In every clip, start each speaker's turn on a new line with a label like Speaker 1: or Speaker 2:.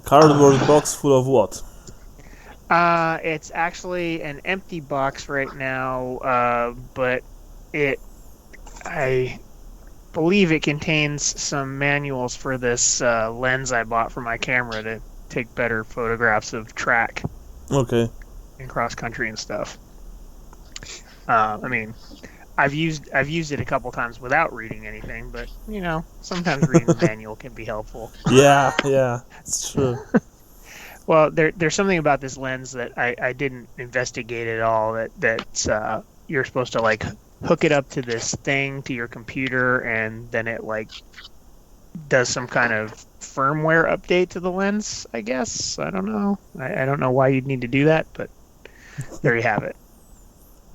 Speaker 1: Cardboard box full of what?
Speaker 2: It's actually an empty box right now, but I believe it contains some manuals for this lens I bought for my camera to take better photographs of track
Speaker 1: Okay.
Speaker 2: and cross country and stuff. I mean, I've used it a couple times without reading anything, but sometimes reading the manual can be helpful.
Speaker 1: Yeah, it's true.
Speaker 2: Well, there's something about this lens that I didn't investigate at all. That's you're supposed to like hook it up to this thing to your computer, and then it like does some kind of firmware update to the lens. I guess I don't know. I don't know why you'd need to do that, but there you have it.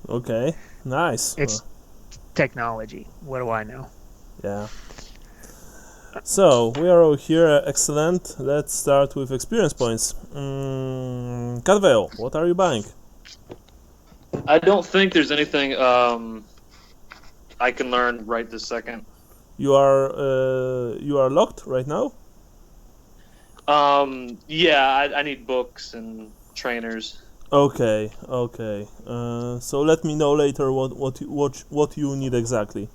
Speaker 1: Okay, nice.
Speaker 2: It's technology. What do I know?
Speaker 1: Yeah. So, we are all here, excellent. Let's start with experience points. Cadveo, what are you buying?
Speaker 3: I don't think there's anything I can learn right this second.
Speaker 1: You are locked right now?
Speaker 3: Yeah, I need books and trainers.
Speaker 1: Okay. So let me know later what you need exactly.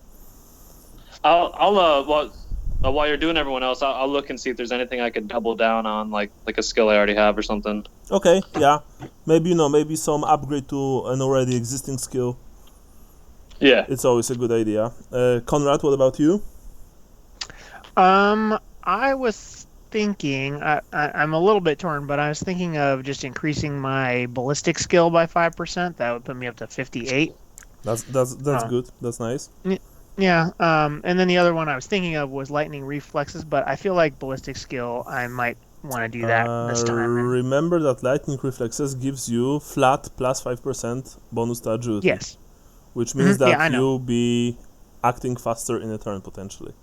Speaker 3: While you're doing everyone else, I'll look and see if there's anything I could double down on, like a skill I already have or something.
Speaker 1: Okay, yeah. Maybe some upgrade to an already existing skill.
Speaker 3: Yeah.
Speaker 1: It's always a good idea. Conrad, what about you?
Speaker 2: I was thinking, I'm a little bit torn, but I was thinking of just increasing my ballistic skill by 5%. That would put me up to 58.
Speaker 1: That's good. That's nice.
Speaker 2: Yeah. And then the other one I was thinking of was lightning reflexes, but I feel like ballistic skill, I might want to do that this time.
Speaker 1: Remember that lightning reflexes gives you flat plus 5% bonus to agility.
Speaker 2: Yes.
Speaker 1: Which means that you'll be acting faster in a turn potentially.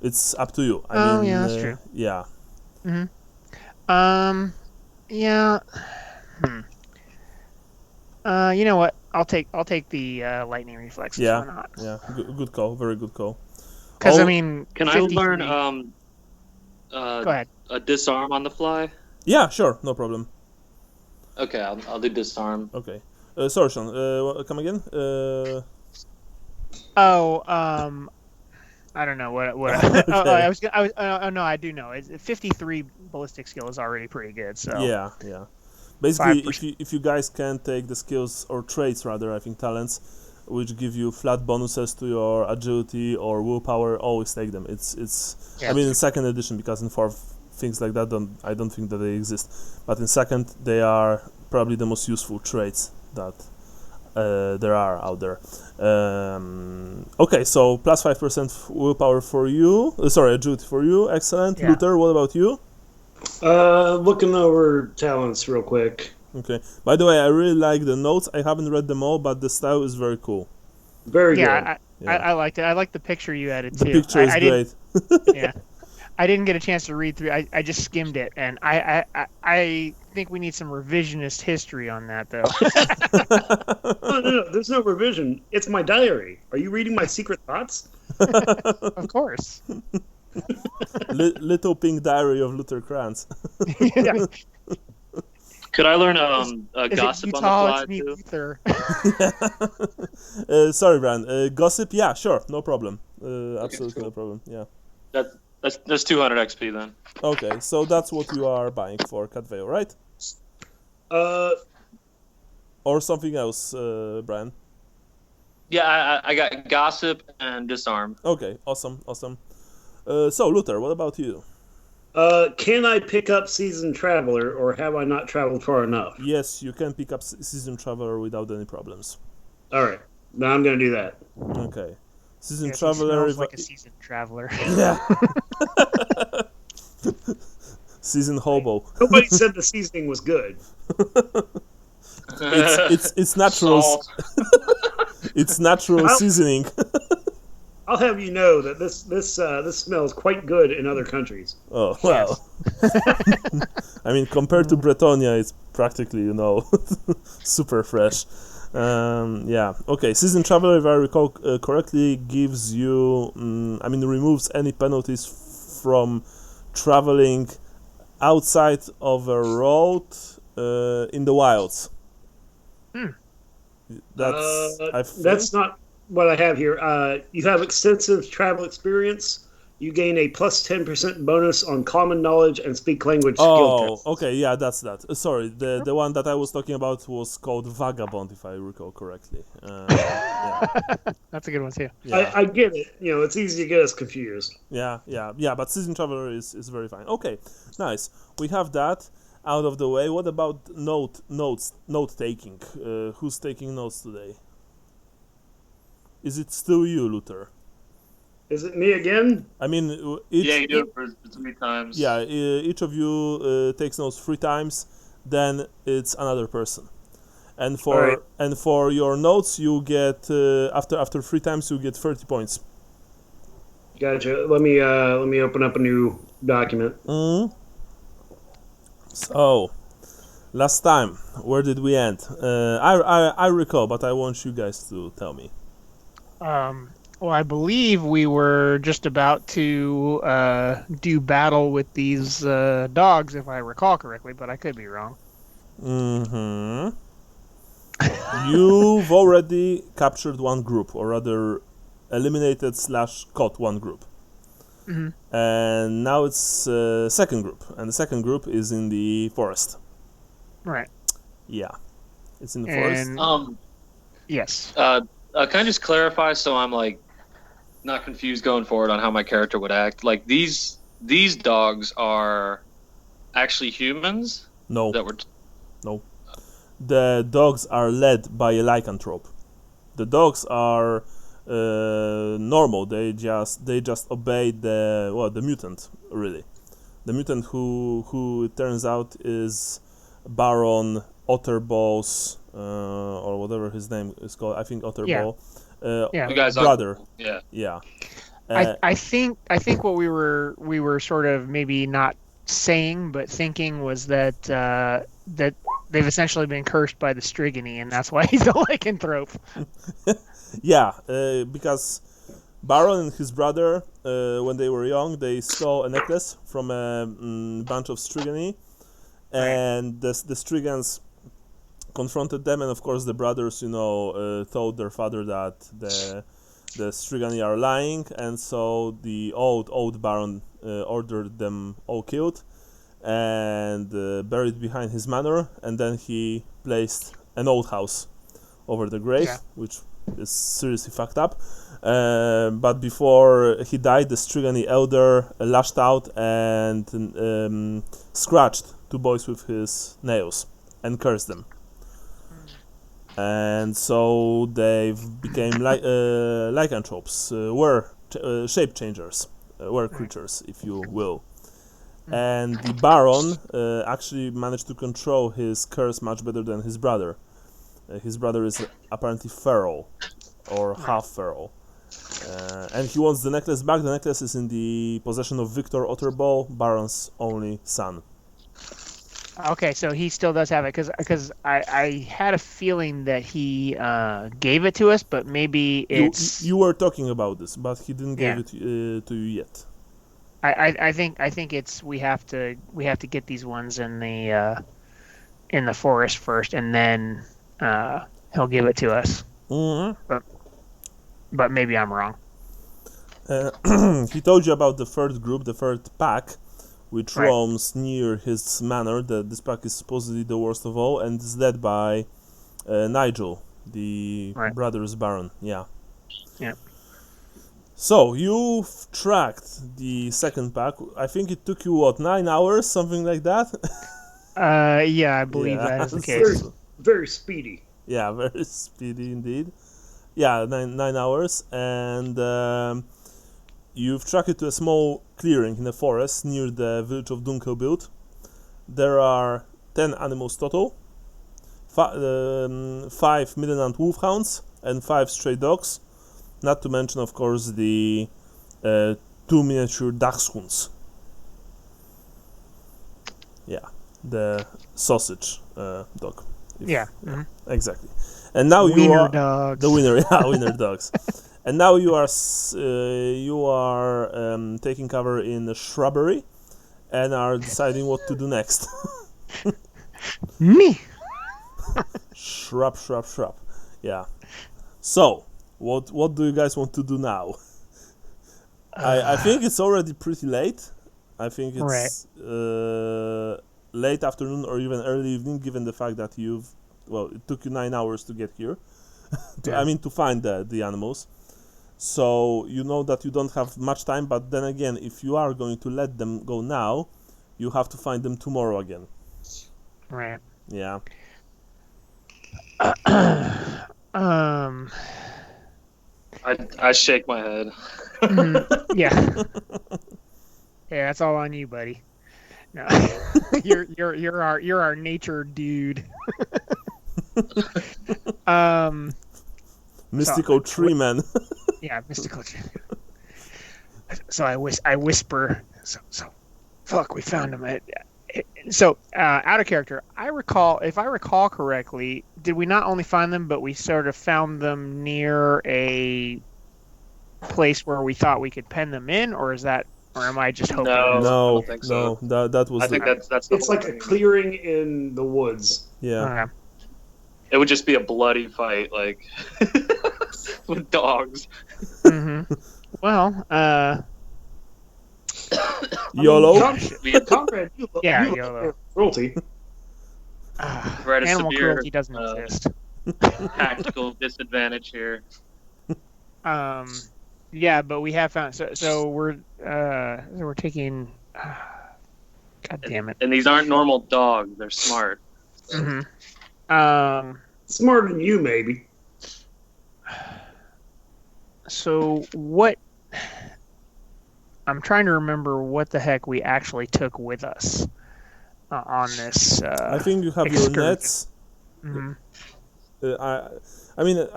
Speaker 1: It's up to you. I mean,
Speaker 2: yeah, that's true.
Speaker 1: Yeah.
Speaker 2: Yeah. You know what? I'll take the lightning reflexes.
Speaker 1: Yeah.
Speaker 2: Why not?
Speaker 1: Yeah. Good call. Very good call.
Speaker 2: Because I mean,
Speaker 3: can
Speaker 2: 53...
Speaker 3: I learn
Speaker 2: Go ahead.
Speaker 3: A disarm on the fly?
Speaker 1: Yeah, sure, no problem.
Speaker 3: Okay, I'll do disarm.
Speaker 1: Okay. Sorry, Sean. Come again?
Speaker 2: I don't know what.
Speaker 1: Okay.
Speaker 2: No, I do know. 53 ballistic skill is already pretty good. So
Speaker 1: Yeah. Basically,
Speaker 2: 5%.
Speaker 1: if you guys can take the skills or traits rather, I think talents, which give you flat bonuses to your agility or willpower, always take them. It's.
Speaker 2: Yeah.
Speaker 1: I mean, in second edition, because in fourth things like that I don't think that they exist, but in second they are probably the most useful traits that there are out there. Okay, so plus 5% willpower for you. Agility for you. Excellent.
Speaker 2: Yeah.
Speaker 1: Luther, what about you?
Speaker 4: Looking over talents real quick.
Speaker 1: Okay. By the way, I really like the notes. I haven't read them all, but the style is very cool.
Speaker 4: Very good.
Speaker 2: I liked it. I liked the picture you added
Speaker 1: The
Speaker 2: too.
Speaker 1: picture is great.
Speaker 2: Yeah. I didn't get a chance to read through. I just skimmed it, and I think we need some revisionist history on that, though.
Speaker 4: No, there's no revision. It's my diary. Are you reading my secret thoughts?
Speaker 2: Of course.
Speaker 1: Little pink diary of Luther Krantz.
Speaker 2: Yeah.
Speaker 3: Could I learn
Speaker 2: Is
Speaker 3: gossip
Speaker 2: it
Speaker 3: on the fly
Speaker 2: it's me,
Speaker 3: too?
Speaker 2: Luther.
Speaker 1: Sorry, Brian. Gossip? Yeah, sure, no problem. Absolutely
Speaker 3: cool.
Speaker 1: no problem. Yeah.
Speaker 3: That's 200 XP then.
Speaker 1: Okay, so that's what you are buying for Cadveo, right? Or something else, Brian?
Speaker 3: Yeah, I got gossip and disarm.
Speaker 1: Okay, awesome. So, Luther, what about you?
Speaker 4: Can I pick up Seasoned Traveler, or have I not traveled far enough?
Speaker 1: Yes, you can pick up Seasoned Traveler without any problems.
Speaker 4: Alright, now I'm going to do that.
Speaker 1: Okay. Seasoned
Speaker 2: Yes,
Speaker 1: Traveler...
Speaker 2: he smells like a seasoned traveler.
Speaker 1: Yeah. Seasoned Hobo.
Speaker 4: Nobody said the seasoning was good.
Speaker 1: It's natural. It's natural seasoning.
Speaker 4: I'll have you know that this smells quite good in other countries.
Speaker 1: Oh, well. I mean, compared to Bretonia, it's practically, super fresh. Yeah. Okay. Seasoned Traveler, if I recall correctly, gives you, removes any penalties from traveling outside of a road in the wilds.
Speaker 4: That's not what I have here. You have extensive travel experience. You gain a plus 10% bonus on common knowledge and speak language skill
Speaker 1: Oh,
Speaker 4: tests.
Speaker 1: okay, yeah, that's that. Sorry, the one that I was talking about was called Vagabond, if I recall correctly. Yeah,
Speaker 2: That's a good one too.
Speaker 1: yeah,
Speaker 4: I get it. It's easy to get us confused.
Speaker 1: yeah. But Season Traveler is very fine. Okay, nice. We have that out of the way. What about note taking? Who's taking notes today? Is it still you, Luther?
Speaker 4: Is it me again?
Speaker 1: I mean,
Speaker 3: Yeah, you do it for 3 times.
Speaker 1: yeah, each of you takes notes 3 times. Then it's another person, and for your notes you get after 3 times you get 30 points.
Speaker 4: Gotcha. Let me open up a new document.
Speaker 1: So, last time, where did we end? I recall, but I want you guys to tell me.
Speaker 2: Well, I believe we were just about to do battle with these dogs, if I recall correctly, but I could be wrong.
Speaker 1: Mm-hmm. You've already captured one group, or rather, eliminated/caught one group.
Speaker 2: Mm-hmm.
Speaker 1: And now it's second group, and the second group is in the forest.
Speaker 2: Right.
Speaker 1: Yeah, it's in the forest.
Speaker 2: Yes.
Speaker 3: Can I just clarify so I'm like not confused going forward on how my character would act? Like these dogs are actually humans?
Speaker 1: No.
Speaker 3: That were
Speaker 1: No. The dogs are led by a lycanthrope. The dogs are normal. They just obey the mutant, really. The mutant who it turns out is Baron Otterbaugh's or whatever his name is called. I think Otterbaugh.
Speaker 2: Yeah.
Speaker 3: You guys
Speaker 1: brother.
Speaker 3: Yeah.
Speaker 1: Yeah.
Speaker 2: I think what we were sort of maybe not saying but thinking was that that they've essentially been cursed by the Strigony, and that's why he's a lycanthrope.
Speaker 1: Yeah, because Baron and his brother, when they were young, they stole a necklace from a bunch of Strigony, and the Strigans confronted them, and of course the brothers, told their father that the Strigany are lying, and so the old Baron ordered them all killed and buried behind his manor, and then he placed an old house over the grave, which is seriously fucked up. But before he died, the Strigany elder lashed out and scratched 2 boys with his nails and cursed them. And so they became lycanthropes, were shapechangers, were creatures, if you will. And the Baron actually managed to control his curse much better than his brother. His brother is apparently feral, or half feral. And he wants the necklace back. The necklace is in the possession of Victor Otterbaugh, Baron's only son.
Speaker 2: Okay, so he still does have it, because I had a feeling that he gave it to us, but maybe it's
Speaker 1: You were talking about this, but he didn't give it to you yet.
Speaker 2: I think it's we have to get these ones in the forest first, and then he'll give it to us.
Speaker 1: Mm-hmm.
Speaker 2: But maybe I'm wrong.
Speaker 1: He told you about the third group, the third pack, which roams near his manor. This pack is supposedly the worst of all, and is led by Nigel, the brothers Baron. Yeah. So you've tracked the second pack. I think it took you 9 hours, something like that.
Speaker 2: Yeah, I believe that is the case.
Speaker 4: Very speedy.
Speaker 1: Yeah, very speedy indeed. Yeah, 9 hours, and you've tracked it to a small clearing in the forest near the village of Dunkelbild. There are 10 animals total, 5 Midland wolfhounds and 5 stray dogs, not to mention, of course, the 2 miniature dachshunds. Yeah, the sausage dog. Exactly. And now you are
Speaker 2: dogs.
Speaker 1: The winner, winner dogs. And now you are taking cover in the shrubbery, and are deciding what to do next.
Speaker 2: Me.
Speaker 1: Shrub. Yeah. So, what do you guys want to do now? I think it's already pretty late. I think it's late afternoon or even early evening, given the fact that it took you 9 hours to get here. To find the animals. So you know that you don't have much time, but then again, if you are going to let them go now, you have to find them tomorrow again.
Speaker 2: Right.
Speaker 1: Yeah.
Speaker 3: I shake my head.
Speaker 2: Yeah. Yeah, that's all on you, buddy. No, you're our nature dude.
Speaker 1: Mystical tree man.
Speaker 2: Yeah, mystical tree. So I whisper. So, fuck, we found him. So out of character, if I recall correctly, did we not only find them, but we sort of found them near a place where we thought we could pen them in, or am I just hoping?
Speaker 3: No, I
Speaker 1: No,
Speaker 3: don't think so.
Speaker 1: that was.
Speaker 3: I think that's.
Speaker 4: It's like a clearing in the woods.
Speaker 1: Yeah.
Speaker 2: Okay.
Speaker 3: It would just be a bloody fight, like with dogs.
Speaker 2: Mm-hmm. Well,
Speaker 1: YOLO.
Speaker 4: Conrad, you
Speaker 2: YOLO.
Speaker 4: Cruelty.
Speaker 3: We're at a
Speaker 2: Animal
Speaker 3: severe,
Speaker 2: cruelty doesn't exist.
Speaker 3: tactical disadvantage here.
Speaker 2: Yeah, but we have found. So we're taking. God damn it!
Speaker 3: And these aren't normal dogs; they're smart.
Speaker 2: Mm-hmm.
Speaker 4: Smarter than you, maybe.
Speaker 2: So what? I'm trying to remember what the heck we actually took with us on this.
Speaker 1: I think you have
Speaker 2: excursion.
Speaker 1: your nets.
Speaker 2: Mm-hmm.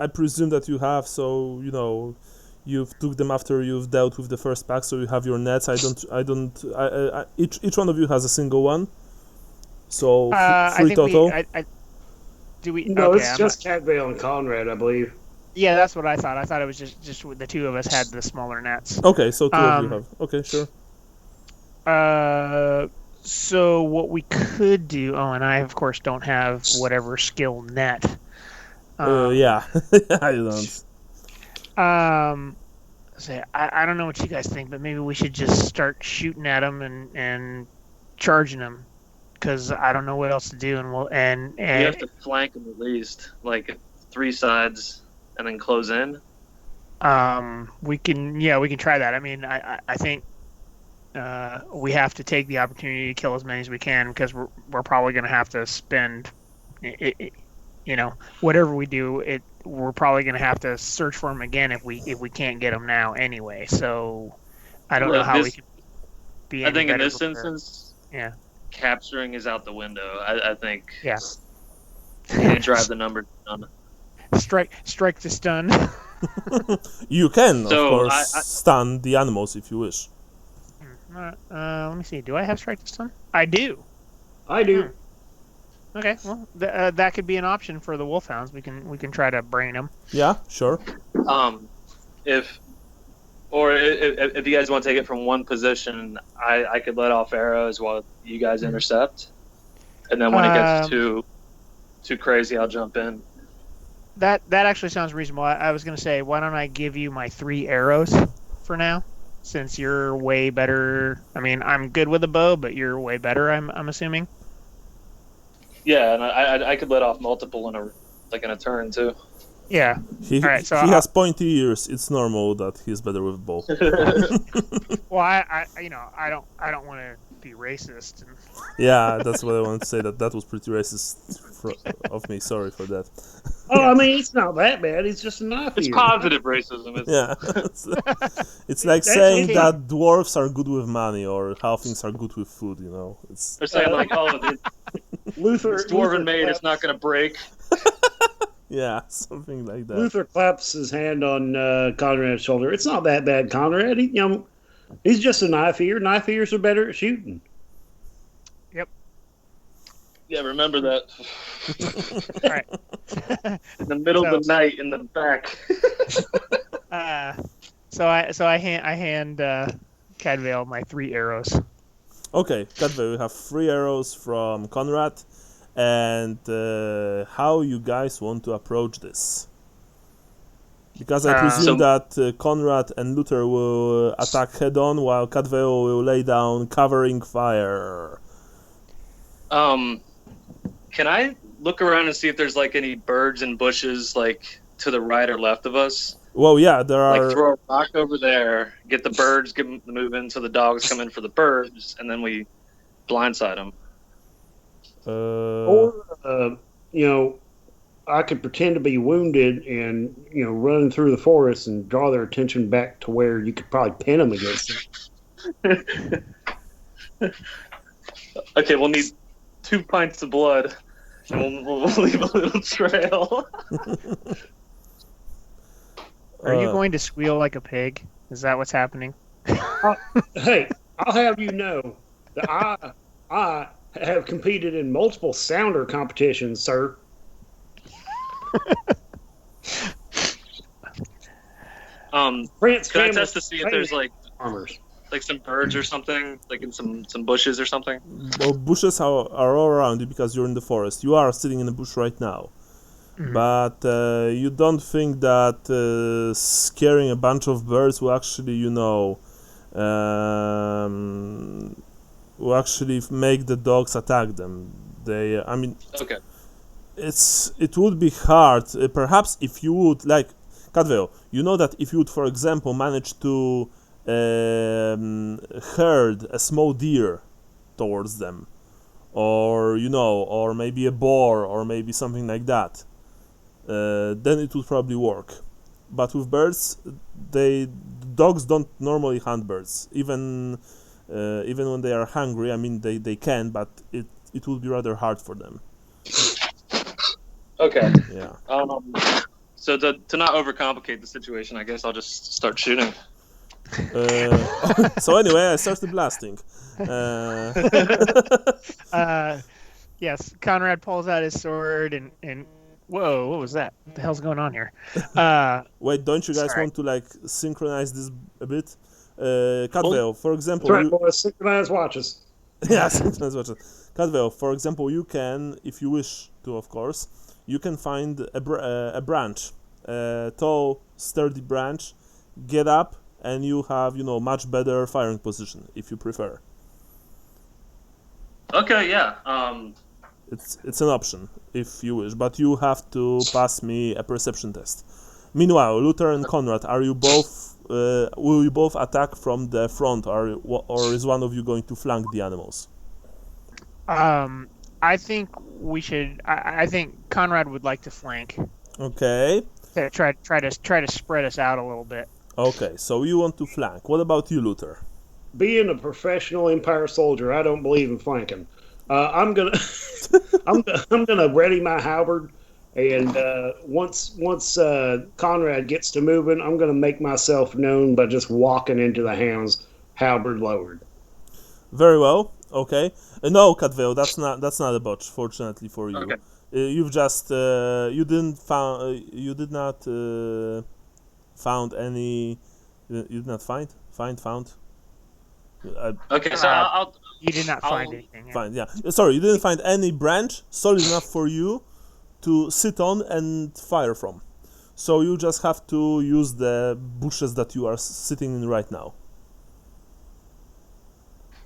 Speaker 1: I presume that you have. So you've took them after you've dealt with the first pack. So you have your nets. Each one of you has a single one. So free total.
Speaker 2: Do we?
Speaker 4: No,
Speaker 2: okay,
Speaker 4: it's just Catvale and Conrad, I believe.
Speaker 2: Yeah, that's what I thought. I thought it was just the two of us had the smaller nets.
Speaker 1: Okay, so two of you have. Okay, sure.
Speaker 2: So what we could do? Oh, and I of course don't have whatever skill net.
Speaker 1: Yeah, I don't.
Speaker 2: So I don't know what you guys think, but maybe we should just start shooting at them and charging them, because I don't know what else to do, and
Speaker 3: You have to flank them at least, like 3 sides, and then close in.
Speaker 2: we can try that. I think we have to take the opportunity to kill as many as we can, because we're probably going to have to spend, whatever we do, we're probably going to have to search for them again if we can't get them now anyway. So I don't know how we can be.
Speaker 3: I think in this
Speaker 2: prepared.
Speaker 3: Instance,
Speaker 2: yeah,
Speaker 3: capturing is out the window. I think.
Speaker 2: Yeah.
Speaker 3: You drive the number down.
Speaker 2: Strike to stun.
Speaker 1: You can, of
Speaker 3: So,
Speaker 1: course, stun the animals if you wish.
Speaker 2: Let me see. Do I have strike to stun? I do.
Speaker 4: I do.
Speaker 2: Okay. Well, that could be an option for the wolfhounds. We can try to brain them.
Speaker 1: Yeah, sure.
Speaker 3: If you guys want to take it from one position, I could let off arrows while you guys intercept, and then when it gets too crazy, I'll jump in.
Speaker 2: That actually sounds reasonable. I was going to say, why don't I give you my 3 arrows for now, since you're way better. I'm good with a bow, but you're way better, I'm assuming.
Speaker 3: Yeah, and I could let off multiple in a turn too.
Speaker 2: Yeah.
Speaker 1: He has pointy ears. It's normal that he's better with bow.
Speaker 2: Well, I don't want to be racist.
Speaker 1: Yeah, that's what I wanted to say. That was pretty racist of me. Sorry for that.
Speaker 4: Oh, it's not that bad. It's just a knife.
Speaker 3: It's positive racism.
Speaker 1: Yeah, it's like saying that dwarves are good with money or halflings are good with food.
Speaker 3: They're saying like,
Speaker 4: Luther,
Speaker 3: it's dwarven made. It's not going to break.
Speaker 1: Yeah, something like that.
Speaker 4: Luther claps his hand on Conrad's shoulder. It's not that bad, Conrad. He's just a knife ear. Knife ears are better at shooting.
Speaker 2: Yep.
Speaker 3: Yeah, remember that.
Speaker 2: All right.
Speaker 3: In the middle of the night, in the back.
Speaker 2: So I hand Cadvale my 3 arrows.
Speaker 1: Okay, Cadwell, you have 3 arrows from Conrad, and how you guys want to approach this? Because I presume that Conrad and Luther will attack head-on, while Cadwell will lay down covering fire.
Speaker 3: Can I look around and see if there's like any birds and bushes like to the right or left of us?
Speaker 1: Well, yeah, there are.
Speaker 3: Like throw a rock over there, get the birds, give them the move in, so the dogs come in for the birds, and then we blindside them.
Speaker 4: Or I could pretend to be wounded and run through the forest and draw their attention back to where you could probably pin them against it.
Speaker 3: Okay, we'll need 2 pints of blood, and we'll leave a little trail.
Speaker 2: Are you going to squeal like a pig? Is that what's happening?
Speaker 4: Hey, I'll have you know that I have competed in multiple sounder competitions, sir.
Speaker 3: Can I test to see if there's like
Speaker 4: farmers,
Speaker 3: like some birds or something, like in some bushes or something?
Speaker 1: Well, bushes are all around you because you're in the forest. You are sitting in a bush right now. Mm-hmm. But you don't think that scaring a bunch of birds will actually, will actually make the dogs attack them.
Speaker 3: Okay.
Speaker 1: It would be hard. Perhaps if you would, like, Cadwell, you know that if you would, for example, manage to herd a small deer towards them, or or maybe a boar, or maybe something like that, then it would probably work. But with birds, dogs don't normally hunt birds, even when they are hungry. I mean, they can, but it would be rather hard for them.
Speaker 3: Okay.
Speaker 1: Yeah.
Speaker 3: So to not overcomplicate the situation, I guess I'll just start shooting.
Speaker 1: So anyway, I started blasting.
Speaker 2: Yes, Conrad pulls out his sword and whoa, what was that? What the hell's going on here?
Speaker 1: Wait, don't you guys want to synchronize this a bit? Cadwell, for example.
Speaker 4: That's right, boys. Synchronize watches.
Speaker 1: Yeah, synchronize watches. Cadwell, for example, you can, if you wish to, of course, you can find a branch, a tall, sturdy branch, get up, and you have, much better firing position, if you prefer.
Speaker 3: Okay, yeah.
Speaker 1: It's an option, if you wish, but you have to pass me a perception test. Meanwhile, Luther and Conrad, are you both? Will you both attack from the front, or is one of you going to flank the animals?
Speaker 2: I think we should. I think Conrad would like to flank.
Speaker 1: Okay.
Speaker 2: To try to spread us out a little bit.
Speaker 1: Okay, so you want to flank. What about you, Luther?
Speaker 4: Being a professional Empire soldier, I don't believe in flanking. I'm gonna ready my halberd, and once Conrad gets to moving, I'm gonna make myself known by just walking into the hounds, halberd lowered.
Speaker 1: Very well. Okay. No, Cadwell, that's not a botch. Fortunately for you,
Speaker 3: okay.
Speaker 1: You've just you did not found any. You did not found.
Speaker 3: Okay, so
Speaker 2: you did not find anything. Yeah.
Speaker 1: Fine, yeah. Sorry, you didn't find any branch solid enough for you to sit on and fire from. So you just have to use the bushes that you are sitting in right now.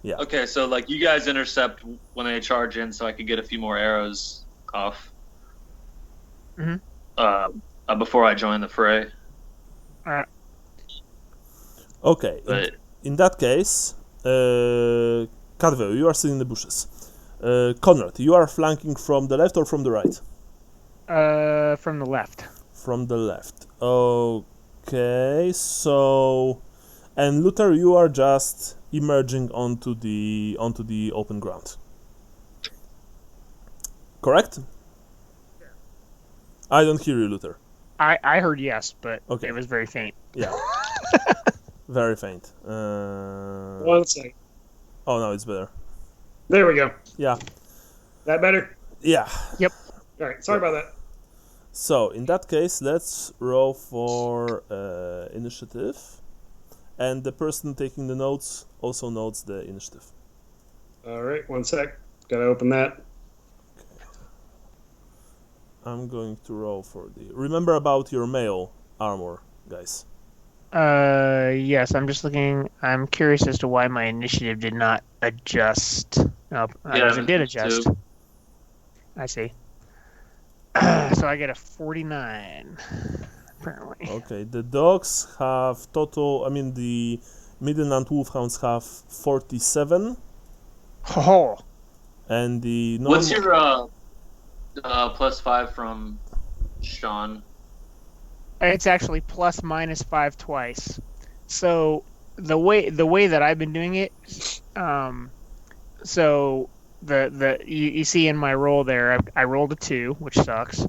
Speaker 1: Yeah.
Speaker 3: Okay, so you guys intercept when they charge in, so I could get a few more arrows off.
Speaker 2: Mm-hmm.
Speaker 3: Before I join the fray.
Speaker 2: All right.
Speaker 1: Okay. In that case, Cadwell, you are sitting in the bushes. Conrad, you are flanking from the left or from the right?
Speaker 2: From the left.
Speaker 1: From the left. Okay, so... And Luther, you are just emerging onto the open ground. Correct?
Speaker 2: Yeah.
Speaker 1: I don't hear you, Luther.
Speaker 2: I heard yes, but
Speaker 1: okay.
Speaker 2: It was very faint.
Speaker 1: Yeah. Very faint.
Speaker 4: 1 second.
Speaker 1: Oh, no, it's better.
Speaker 4: There we go.
Speaker 1: Yeah.
Speaker 4: That better?
Speaker 1: Yeah.
Speaker 2: Yep.
Speaker 4: All right. Sorry about that.
Speaker 1: So, in that case, let's roll for initiative. And the person taking the notes also notes the initiative.
Speaker 4: All right, 1 sec. Gotta open that.
Speaker 1: I'm going to roll for the... Remember about your mail armor, guys.
Speaker 2: Yes, I'm just looking. I'm curious as to why my initiative did not adjust. Oh, I guess it did adjust.
Speaker 3: Too.
Speaker 2: I see. So I get a 49, apparently.
Speaker 1: Okay, the dogs have total... I mean, the Midland Wolfhounds have 47.
Speaker 2: Oh,
Speaker 1: And the...
Speaker 3: What's your +5 from Sean?
Speaker 2: it's actually plus minus 5 twice. So the way that I've been doing it, so you see in my roll there, I rolled a 2, which sucks.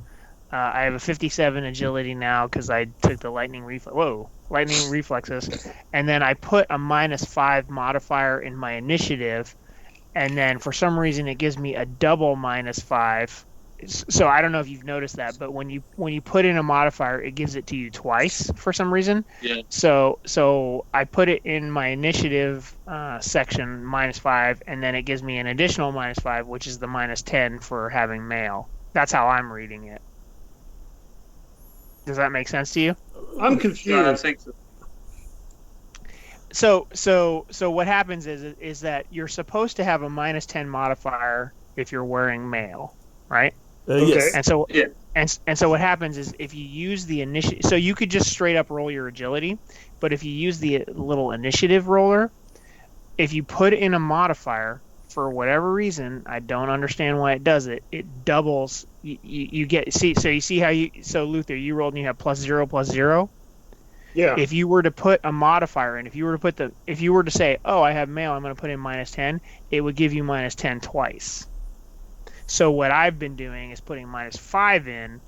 Speaker 2: I have a 57 agility now because I took the lightning reflexes, and then I put a -5 modifier in my initiative, and then for some reason it gives me a double -5. So I don't know if you've noticed that, but when you put in a modifier, it gives it to you twice for some reason.
Speaker 3: Yeah.
Speaker 2: So I put it in my initiative section -5, and then it gives me an additional -5, which is the -10 for having mail. That's how I'm reading it. Does that make sense to you?
Speaker 4: I'm confused.
Speaker 3: Yeah, I think so.
Speaker 2: So what happens is that you're supposed to have a -10 modifier if you're wearing mail, right?
Speaker 1: Yes.
Speaker 2: And so
Speaker 3: Yeah.
Speaker 2: and so what happens is if you use the initiative, so you could just straight up roll your agility, but if you use the little initiative roller, if you put in a modifier for whatever reason, I don't understand why it does it. It doubles. You get so you see how Luther, you rolled and you have +0/+0.
Speaker 4: Yeah.
Speaker 2: If you were to put a modifier in, if you were to say, oh, I have mail, I'm going to put in -10, it would give you -10 twice. So what I've been doing is putting -5 in,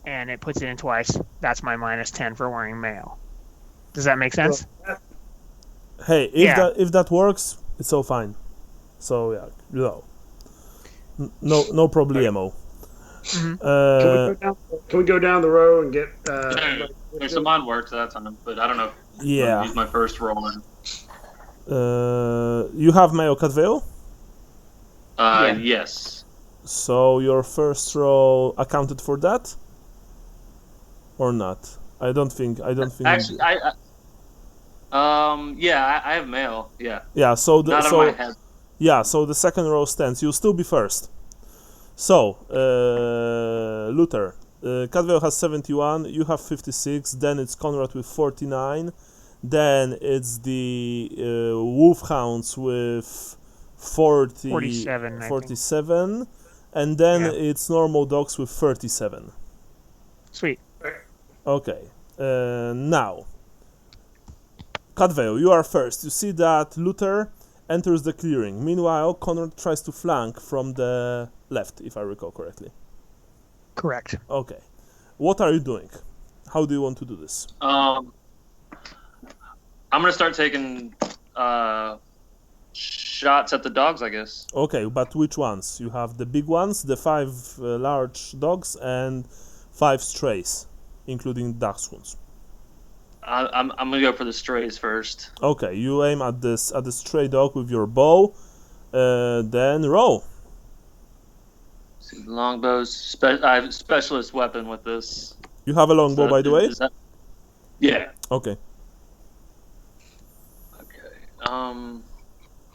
Speaker 2: and it puts it in twice. That's my -10 for wearing mail. Does that make sense?
Speaker 1: Hey, if that works, it's all fine. So yeah, no problemo.
Speaker 2: Mm-hmm.
Speaker 4: Can we go down the row and get?
Speaker 3: There's some on work, so that's on them. But I don't know.
Speaker 1: Yeah.
Speaker 3: Use my first roll.
Speaker 1: You have mail, Catvale?
Speaker 2: Yeah.
Speaker 3: Yes.
Speaker 1: So your first roll accounted for that, or not? I don't think.
Speaker 3: Actually, I have mail. Yeah.
Speaker 1: Yeah. So
Speaker 3: Not on my head.
Speaker 1: Yeah. So the second row stands. You'll still be first. So Luther, Cadwell has 71. You have 56. Then it's Conrad with 49. Then it's the Wolfhounds with 47, and then it's normal dogs with 37.
Speaker 2: Sweet.
Speaker 1: Okay. Now, Cadwell, you are first. You see that Luther enters the clearing. Meanwhile, Conrad tries to flank from the left, if I recall correctly.
Speaker 2: Correct.
Speaker 1: Okay. What are you doing? How do you want to do this?
Speaker 3: I'm gonna start taking shots at the dogs, I guess.
Speaker 1: Okay, but which ones? You have the big ones, the 5 large dogs, and 5 strays, including dachshunds.
Speaker 3: I'm gonna go for the strays first.
Speaker 1: Okay, you aim at the stray dog with your bow, then roll.
Speaker 3: Longbow's I have a specialist weapon with this.
Speaker 1: You have a longbow, by the way?
Speaker 3: Yeah.
Speaker 1: Okay.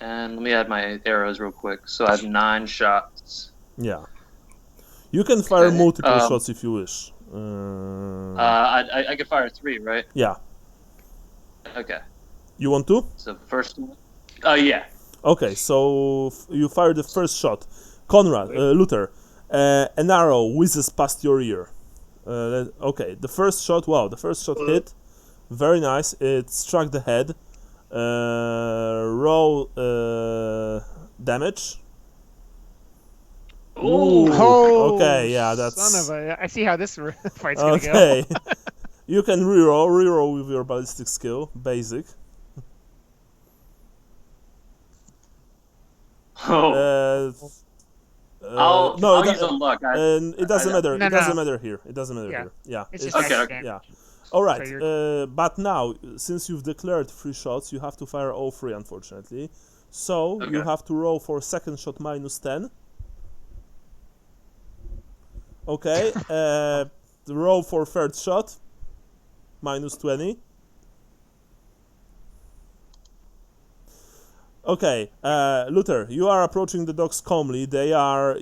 Speaker 3: And let me add my arrows real quick. So I have 9 shots.
Speaker 1: Yeah. You can fire multiple shots if you wish.
Speaker 3: I can fire 3, right?
Speaker 1: Yeah.
Speaker 3: Okay.
Speaker 1: You want to?
Speaker 3: So first one. Yeah.
Speaker 1: Okay, so you fire the first shot. Conrad, Luther, an arrow whizzes past your ear. Okay, the first shot, hit. Very nice. It struck the head. Roll damage.
Speaker 2: Ooh. Oh,
Speaker 1: okay, yeah, that's...
Speaker 2: Son of a... I see how this fight's gonna go.
Speaker 1: Okay. You can reroll with your ballistic skill, basic.
Speaker 3: I'll use some luck.
Speaker 1: It doesn't matter. It doesn't matter here. It doesn't matter here. Yeah.
Speaker 2: It's just
Speaker 3: okay.
Speaker 1: Yeah. All right. But now, since you've declared 3 shots, you have to fire all 3, unfortunately. So
Speaker 3: Okay.
Speaker 1: you have to roll for second shot -10. Okay. Roll for third shot -20. Okay, Luther, you are approaching the dogs calmly. They are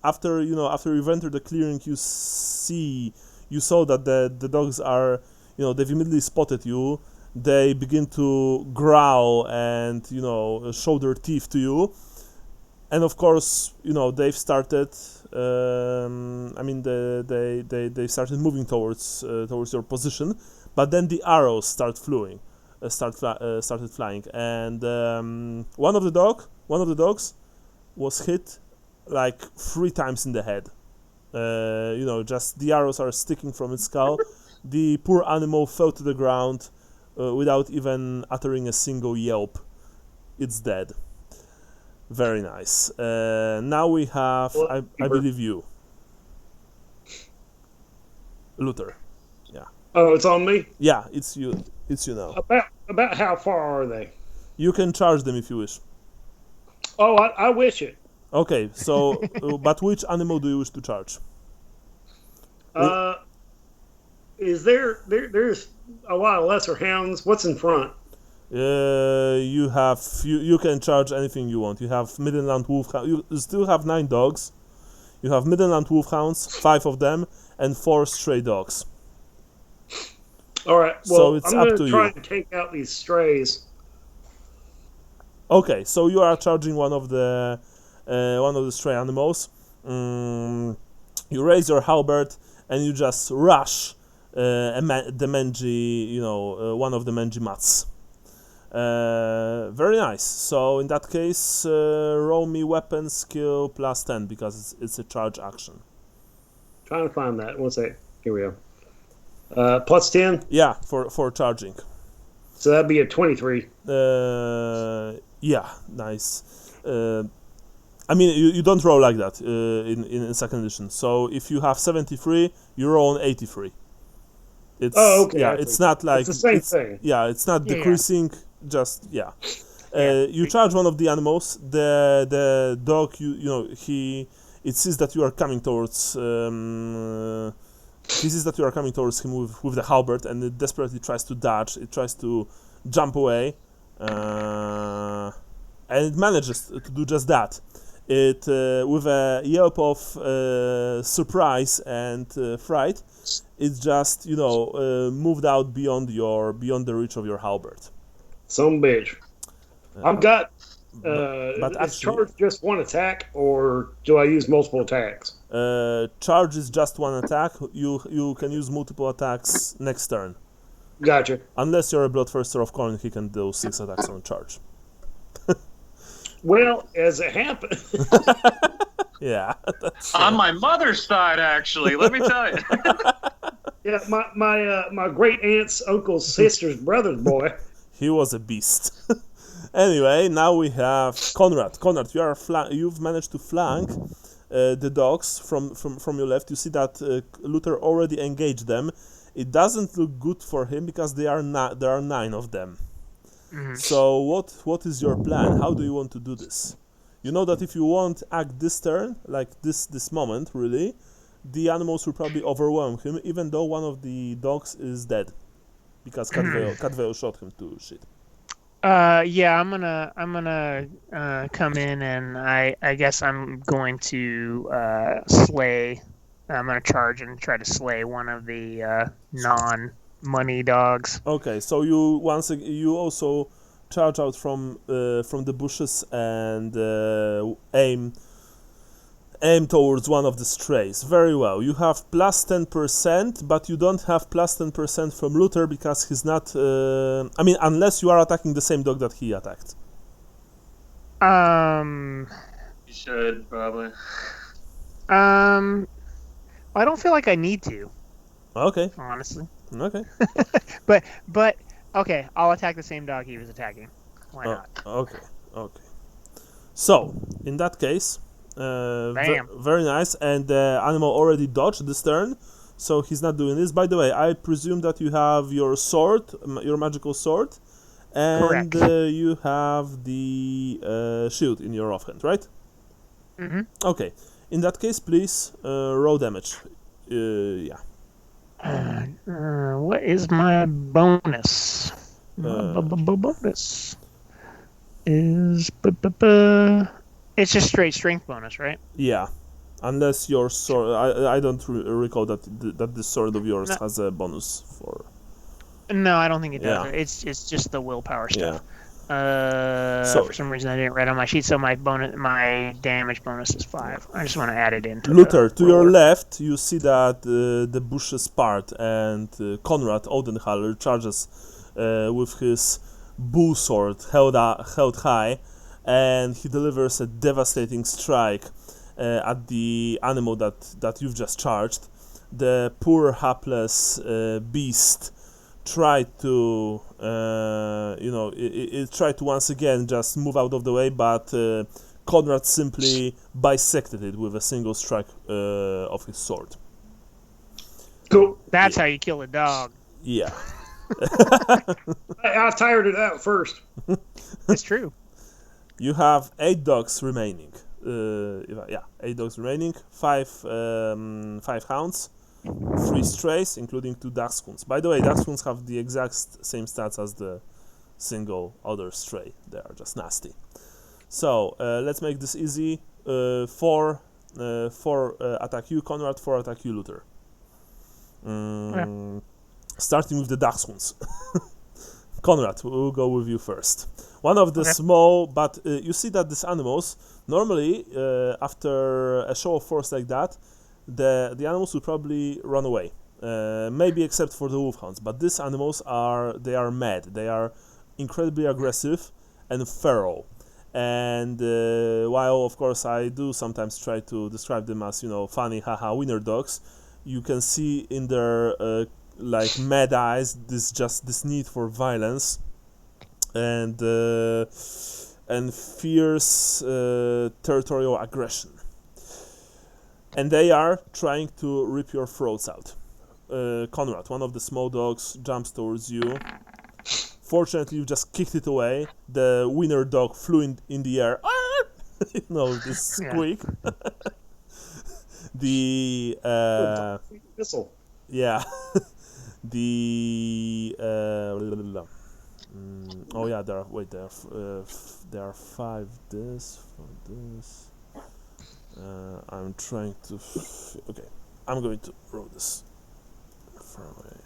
Speaker 1: after you've entered the clearing, you saw that the dogs are, they've immediately spotted you. They begin to growl and show their teeth to you, and of course they've started. They started moving towards your position, but then the arrows started flying, and one of the dogs was hit like 3 times in the head. Just the arrows are sticking from its skull. The poor animal fell to the ground without even uttering a single yelp. It's dead. Very nice. Now we have, I believe, you, Luther. Yeah.
Speaker 4: Oh, it's on me?
Speaker 1: Yeah, it's you. It's you now.
Speaker 4: About how far are they?
Speaker 1: You can charge them if you wish.
Speaker 4: Oh, I wish it.
Speaker 1: Okay, so but which animal do you wish to charge?
Speaker 4: Is there's a lot of lesser hounds? What's in front?
Speaker 1: You can charge anything you want. You have Midland Wolfhound. You still have 9 dogs. You have Midland Wolfhounds, 5 of them, and 4 stray dogs.
Speaker 4: All right. Well,
Speaker 1: So it's
Speaker 4: I'm
Speaker 1: up
Speaker 4: going
Speaker 1: to
Speaker 4: to try
Speaker 1: you.
Speaker 4: and take out these strays.
Speaker 1: Okay, so you are charging one of the stray animals. You raise your halberd and you just rush the mangy, one of the mangy mats. Very nice. So in that case, roll me weapon skill +10 because it's a charge action.
Speaker 4: Trying to find that. One sec. Here we go. +10.
Speaker 1: Yeah, for charging.
Speaker 4: So that'd be a 23.
Speaker 1: Yeah, nice. You don't roll like that in second edition. So if you have 73, you roll an 83. It's,
Speaker 4: okay.
Speaker 1: Yeah, it's not like
Speaker 4: it's the same thing.
Speaker 1: Yeah, it's not
Speaker 2: Yeah,
Speaker 1: decreasing. Just
Speaker 2: Yeah.
Speaker 1: you charge one of the animals. The dog, it sees that you are coming towards. He sees that you are coming towards him with the halberd, and it desperately tries to dodge. It tries to jump away, and it manages to do just that. It with a yelp of surprise and fright, it just moved out beyond the reach of your halberd.
Speaker 4: Some bitch. I've got.
Speaker 1: But
Speaker 4: is
Speaker 1: actually,
Speaker 4: charge just one attack, or do I use multiple attacks?
Speaker 1: charge is just one attack. You can use multiple attacks next turn.
Speaker 4: Gotcha.
Speaker 1: Unless you're a Bloodthirster of Corn, he can do 6 attacks on charge.
Speaker 4: Well, as it happened.
Speaker 1: Yeah.
Speaker 3: On my mother's side, actually, let me tell you.
Speaker 4: Yeah, my great aunt's uncle's sister's brother's boy.
Speaker 1: He was a beast. Anyway, now we have Conrad. Conrad, you've managed to flank the dogs from your left. You see that Luther already engaged them. It doesn't look good for him because there are 9 of them.
Speaker 2: Mhm.
Speaker 1: So what is your plan? How do you want to do this? You know that if you won't act this turn, like this moment, really, the animals will probably overwhelm him, even though one of the dogs is dead, because Catvale shot him to shit.
Speaker 2: Yeah, I'm gonna come in, and I guess I'm going to slay. I'm gonna charge and try to slay one of the non-money dogs.
Speaker 1: Okay, so you also charge out from the bushes and aim towards one of the strays. Very well. You have +10%, but you don't have +10% from Luther because he's not. Unless you are attacking the same dog that he attacked.
Speaker 3: You should, probably.
Speaker 2: I don't feel like I need to,
Speaker 1: Okay.
Speaker 2: honestly.
Speaker 1: Okay.
Speaker 2: But okay, I'll attack the same dog he was attacking. Why not?
Speaker 1: Okay. So in that case,
Speaker 2: Bam.
Speaker 1: very nice. And the animal already dodged this turn, so he's not doing this. By the way, I presume that you have your sword, your magical sword, and
Speaker 2: Correct.
Speaker 1: you have the shield in your offhand, right?
Speaker 2: Mm-hmm.
Speaker 1: Okay. In that case, please roll damage. Yeah.
Speaker 2: What is my bonus? My bonus is it's just straight strength bonus, right?
Speaker 1: Yeah. Unless your sword, I don't recall that that the sword of yours
Speaker 2: No,
Speaker 1: has a bonus for.
Speaker 2: no, I don't think it does.
Speaker 1: Yeah.
Speaker 2: It's just the willpower
Speaker 1: Yeah.
Speaker 2: stuff.
Speaker 1: So
Speaker 2: For some reason I didn't write on my sheet, so my damage bonus is 5. I just want to add it into
Speaker 1: Luther,
Speaker 2: the
Speaker 1: to your
Speaker 2: roller.
Speaker 1: left, you see that the bushes part, and Konrad Odenhaller charges with his bull sword held high, and he delivers a devastating strike at the animal that you've just charged. The poor hapless beast tried to, it tried to once again just move out of the way, but Conrad simply bisected it with a single strike of his sword.
Speaker 4: Cool.
Speaker 2: That's how you kill a dog.
Speaker 1: Yeah.
Speaker 4: I tired it out first.
Speaker 2: It's true.
Speaker 1: You have 8 dogs remaining. 8 dogs remaining. 5 hounds, 3 strays, including 2 dachshunds. By the way, dachshunds have the exact same stats as the single other stray. They are just nasty. So let's make this easy. 4 attack you, Conrad. 4 attack you, Luther.
Speaker 2: Okay.
Speaker 1: Starting with the dachshunds. Conrad, we'll go with you first. One of the
Speaker 2: Okay.
Speaker 1: small, but you see that these animals, normally, after a show of force like that, the animals will probably run away. Maybe except for the wolfhounds, but these animals are mad. They are incredibly aggressive and feral. And while, of course, I do sometimes try to describe them as, funny, haha, winner dogs, you can see in their like mad eyes this need for violence and fierce territorial aggression, and they are trying to rip your throats out. Conrad, one of the small dogs, jumps towards you. Fortunately, you just kicked it away. The winner dog flew in the air. This squeak. The
Speaker 4: Missile.
Speaker 1: yeah. The oh yeah, there are 5 this for this. I'm trying to okay. I'm going to roll this far away.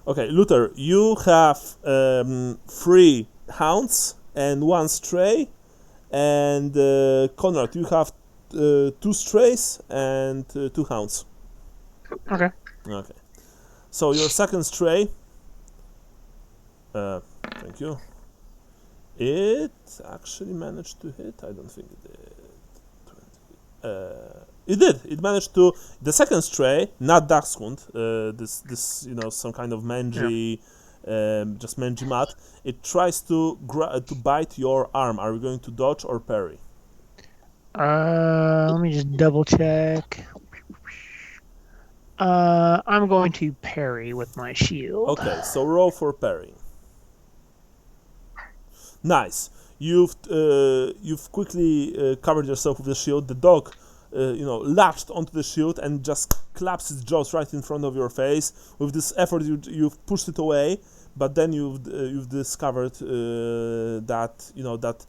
Speaker 1: Okay, Luther, you have 3 hounds and 1 stray, and Conrad, you have 2 strays and 2 hounds.
Speaker 2: Okay.
Speaker 1: Okay. So your second stray. Thank you. It actually managed to hit. I don't think it did. It did. It managed to. The second stray, not dachshund. This some kind of mangy, just mangy mat. It tries to bite your arm. Are you going to dodge or parry?
Speaker 2: Let me just double check. I'm going to parry with my shield.
Speaker 1: Okay, so roll for parrying. Nice. You've quickly covered yourself with the shield. The dog, latched onto the shield and just claps its jaws right in front of your face. With this effort, you've pushed it away, but then you've discovered that that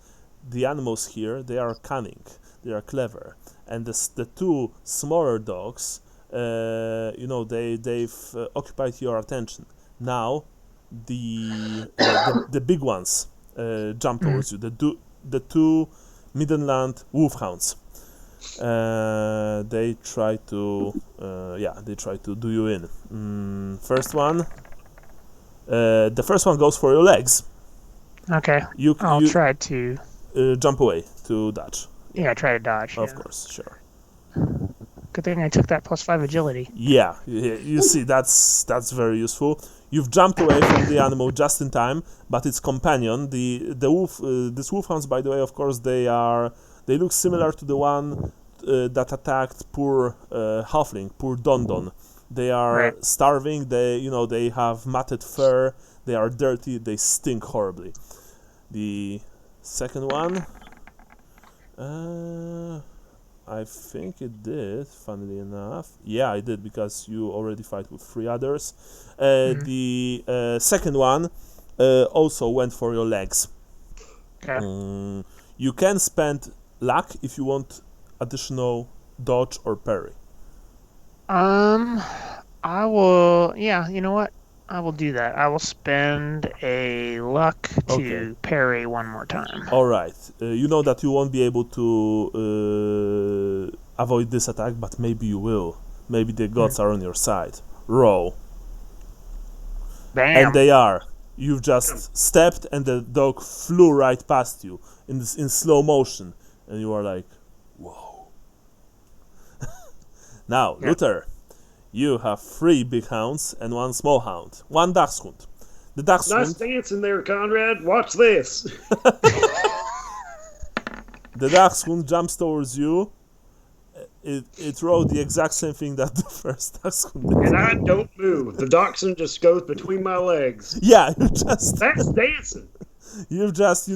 Speaker 1: the animals here, they are cunning, they are clever, and the 2 smaller dogs, they've occupied your attention. Now, the big ones jump towards you. The 2 Midland wolfhounds. They try to do you in. First one. The first one goes for your legs.
Speaker 2: Okay. I'll try to
Speaker 1: jump away to dodge.
Speaker 2: Yeah, try to dodge.
Speaker 1: Of course, sure.
Speaker 2: Good thing I took that +5 agility.
Speaker 1: Yeah, you see, that's very useful. You've jumped away from the animal just in time, but its companion, the wolf, these wolfhounds, by the way, of course, they look similar to the one that attacked poor halfling, poor Dondon. They are starving. They have matted fur. They are dirty. They stink horribly. The second one, I think it did, funnily enough. Yeah, I did, because you already fight with 3 others. The second one also went for your legs.
Speaker 2: Okay.
Speaker 1: You can spend luck if you want additional dodge or parry.
Speaker 2: I will. Yeah, you know what? I will do that. I will spend a luck to parry one more time.
Speaker 1: All right. You know that you won't be able to avoid this attack, but maybe you will. Maybe the gods are on your side. Roll.
Speaker 2: Bam.
Speaker 1: And they are. You've just stepped, and the dog flew right past you in slow motion, and you are like, whoa. Now, Luther. You have 3 big hounds and 1 small hound. 1 dachshund. The dachshund...
Speaker 4: Nice dancing there, Conrad. Watch this.
Speaker 1: The dachshund jumps towards you. It wrote the exact same thing that the first dachshund did.
Speaker 4: And I don't move. The dachshund just goes between my legs.
Speaker 1: Yeah, you just...
Speaker 4: That's dancing.
Speaker 1: You've just,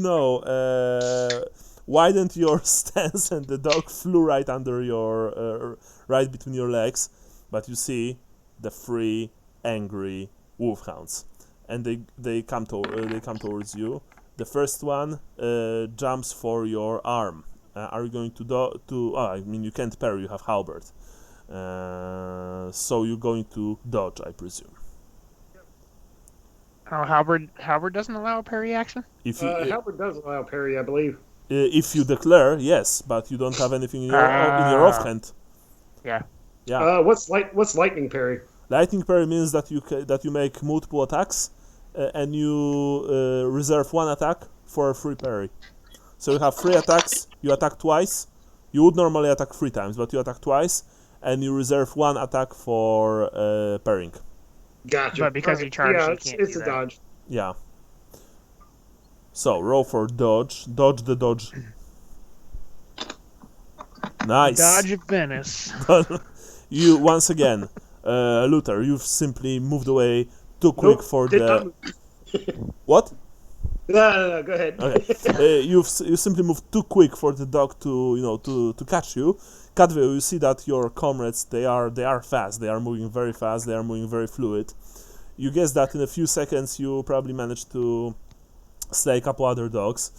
Speaker 1: widened your stance, and the dog flew right under your... right between your legs. But you see the 3 angry wolfhounds, and they come towards you. The first one jumps for your arm. Are you going to you can't parry. You have halberd, so you're going to dodge, I presume.
Speaker 2: Oh, halberd doesn't allow a parry action?
Speaker 4: Halberd does allow parry, I believe.
Speaker 1: If you declare, yes, but you don't have anything in your offhand.
Speaker 2: Yeah.
Speaker 1: Yeah.
Speaker 4: What's lightning parry?
Speaker 1: Lightning parry means that you make multiple attacks, and you reserve 1 attack for a free parry. So you have 3 attacks. You attack twice. You would normally attack 3 times, but you attack twice, and you reserve 1 attack for parrying.
Speaker 4: Gotcha.
Speaker 2: But because you charge, you can't
Speaker 4: it's
Speaker 2: do
Speaker 4: a
Speaker 2: that.
Speaker 4: dodge.
Speaker 1: Yeah. So roll for dodge. Dodge the dodge. Nice.
Speaker 2: Dodge of Venice.
Speaker 1: You once again, Luther. You've simply moved away too quick for the. What?
Speaker 4: No, go ahead.
Speaker 1: Okay. You simply moved too quick for the dog to catch you. Cadville, you see that your comrades they are fast. They are moving very fast. They are moving very fluid. You guess that in a few seconds you probably managed to slay a couple other dogs,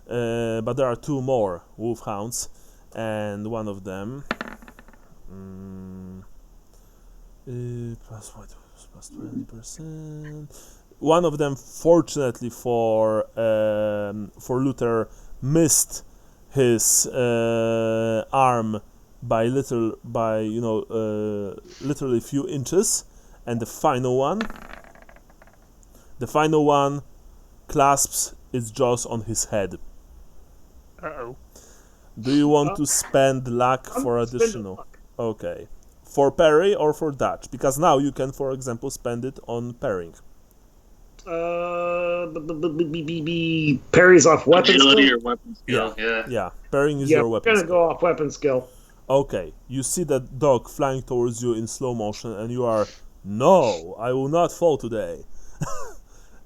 Speaker 1: but there are 2 more wolfhounds, and one of them. Plus 20%. One of them, fortunately for Luther, missed his arm by literally a few inches, and the final one clasps its jaws on his head.
Speaker 2: Uh-oh.
Speaker 1: Do you want to spend luck for additional?
Speaker 4: Luck.
Speaker 1: Okay. For parry or for dodge? Because now you can, for example, spend it on parrying.
Speaker 4: Parry's off weapon
Speaker 3: Agility
Speaker 4: skill?
Speaker 3: or weapon skill, yeah.
Speaker 1: Yeah, parrying is your weapon
Speaker 4: we're
Speaker 1: skill.
Speaker 4: gonna go off weapon skill.
Speaker 1: Okay, you see that dog flying towards you in slow motion, and you are, no, I will not fall today.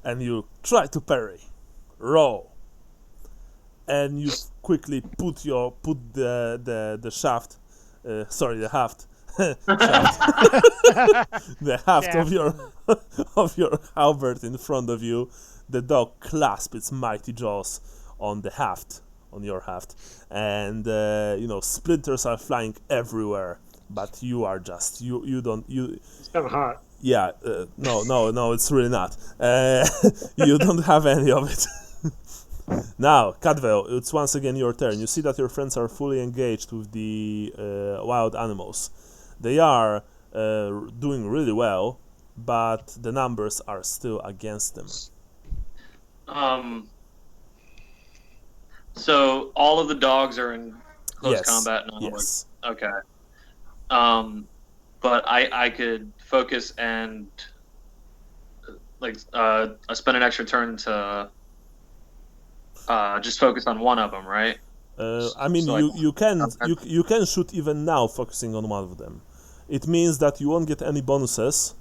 Speaker 1: And you try to parry. Roll. And you quickly put the shaft, the haft, the haft of your halberd in front of you. The dog clasps its mighty jaws on the haft, on your haft, and splinters are flying everywhere. But you are just you don't.
Speaker 4: It's kind of hot.
Speaker 1: Yeah, no, it's really not. You don't have any of it. Now, Cadwell, it's once again your turn. You see that your friends are fully engaged with the wild animals. They are doing really well, but the numbers are still against them.
Speaker 3: So all of the dogs are in close combat now?
Speaker 1: Yes.
Speaker 3: Okay. But I could focus and spend an extra turn to just focus on one of them, right?
Speaker 1: You can shoot even now, focusing on one of them. it means that you won't get any bonuses,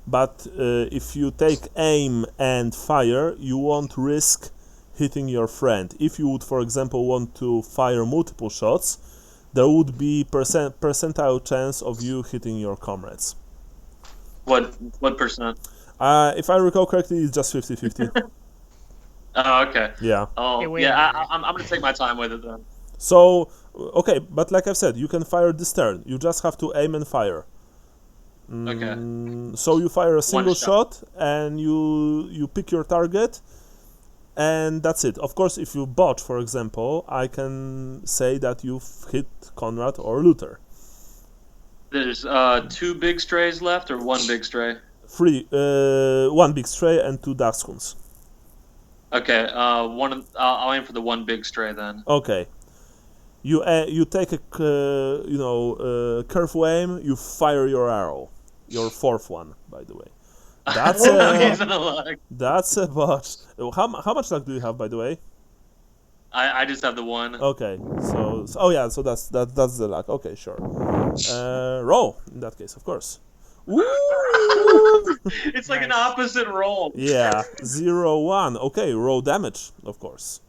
Speaker 1: but if you take aim and fire, you won't risk hitting your friend. If you would, for example, want to fire multiple shots, there would be percentile chance of you hitting your comrades.
Speaker 3: What percent?
Speaker 1: If I recall correctly, it's just 50-50.
Speaker 3: Oh, okay.
Speaker 1: Yeah.
Speaker 3: Oh,
Speaker 2: Hey, wait
Speaker 3: yeah.
Speaker 2: a minute.
Speaker 3: I'm gonna take my time with it then.
Speaker 1: So, okay, but like I've said, you can fire this turn. You just have to aim and fire.
Speaker 3: Okay.
Speaker 1: So you fire a single
Speaker 3: shot.
Speaker 1: shot, and you pick your target, and that's it. Of course, if you botch, for example, I can say that you've hit Conrad or Luther.
Speaker 3: There's 2 big strays left, or 1 big stray.
Speaker 1: 1 big stray and 2 Dachshunds.
Speaker 3: Okay. I'll aim for the 1 big stray then.
Speaker 1: Okay. You take a careful aim. You fire your arrow, your 4th one, by the way. That's that's a botch. How much luck do you have, by the way?
Speaker 3: I just have the 1.
Speaker 1: Okay, so that's the luck. Okay, sure. Roll in that case, of course. Woo!
Speaker 3: It's like an opposite roll.
Speaker 1: Yeah, 0-1. Okay, roll damage, of course.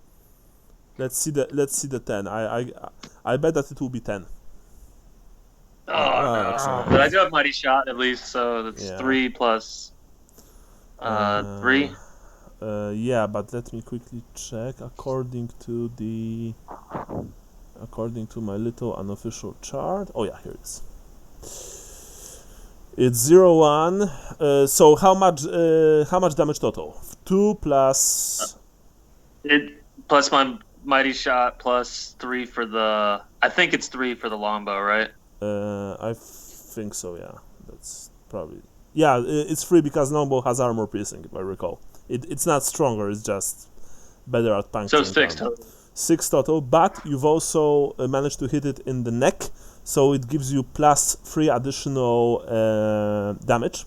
Speaker 1: Let's see the 10. I bet that it will be 10.
Speaker 3: Oh no!
Speaker 1: Excellent.
Speaker 3: But I do have mighty shot at least, so that's 3 plus 3.
Speaker 1: Yeah, but let me quickly check. According to my little unofficial chart. Oh yeah, here it is. It's 0-1. So how much damage total? 2 plus.
Speaker 3: It plus my mighty shot plus 3 for the. I think it's 3 for the longbow, right?
Speaker 1: I think so. Yeah, that's probably. Yeah, it's 3 because longbow has armor piercing, if I recall. It's not stronger. It's just better at puncturing.
Speaker 3: So 6 total.
Speaker 1: 6 total, but you've also managed to hit it in the neck, so it gives you plus 3 additional damage.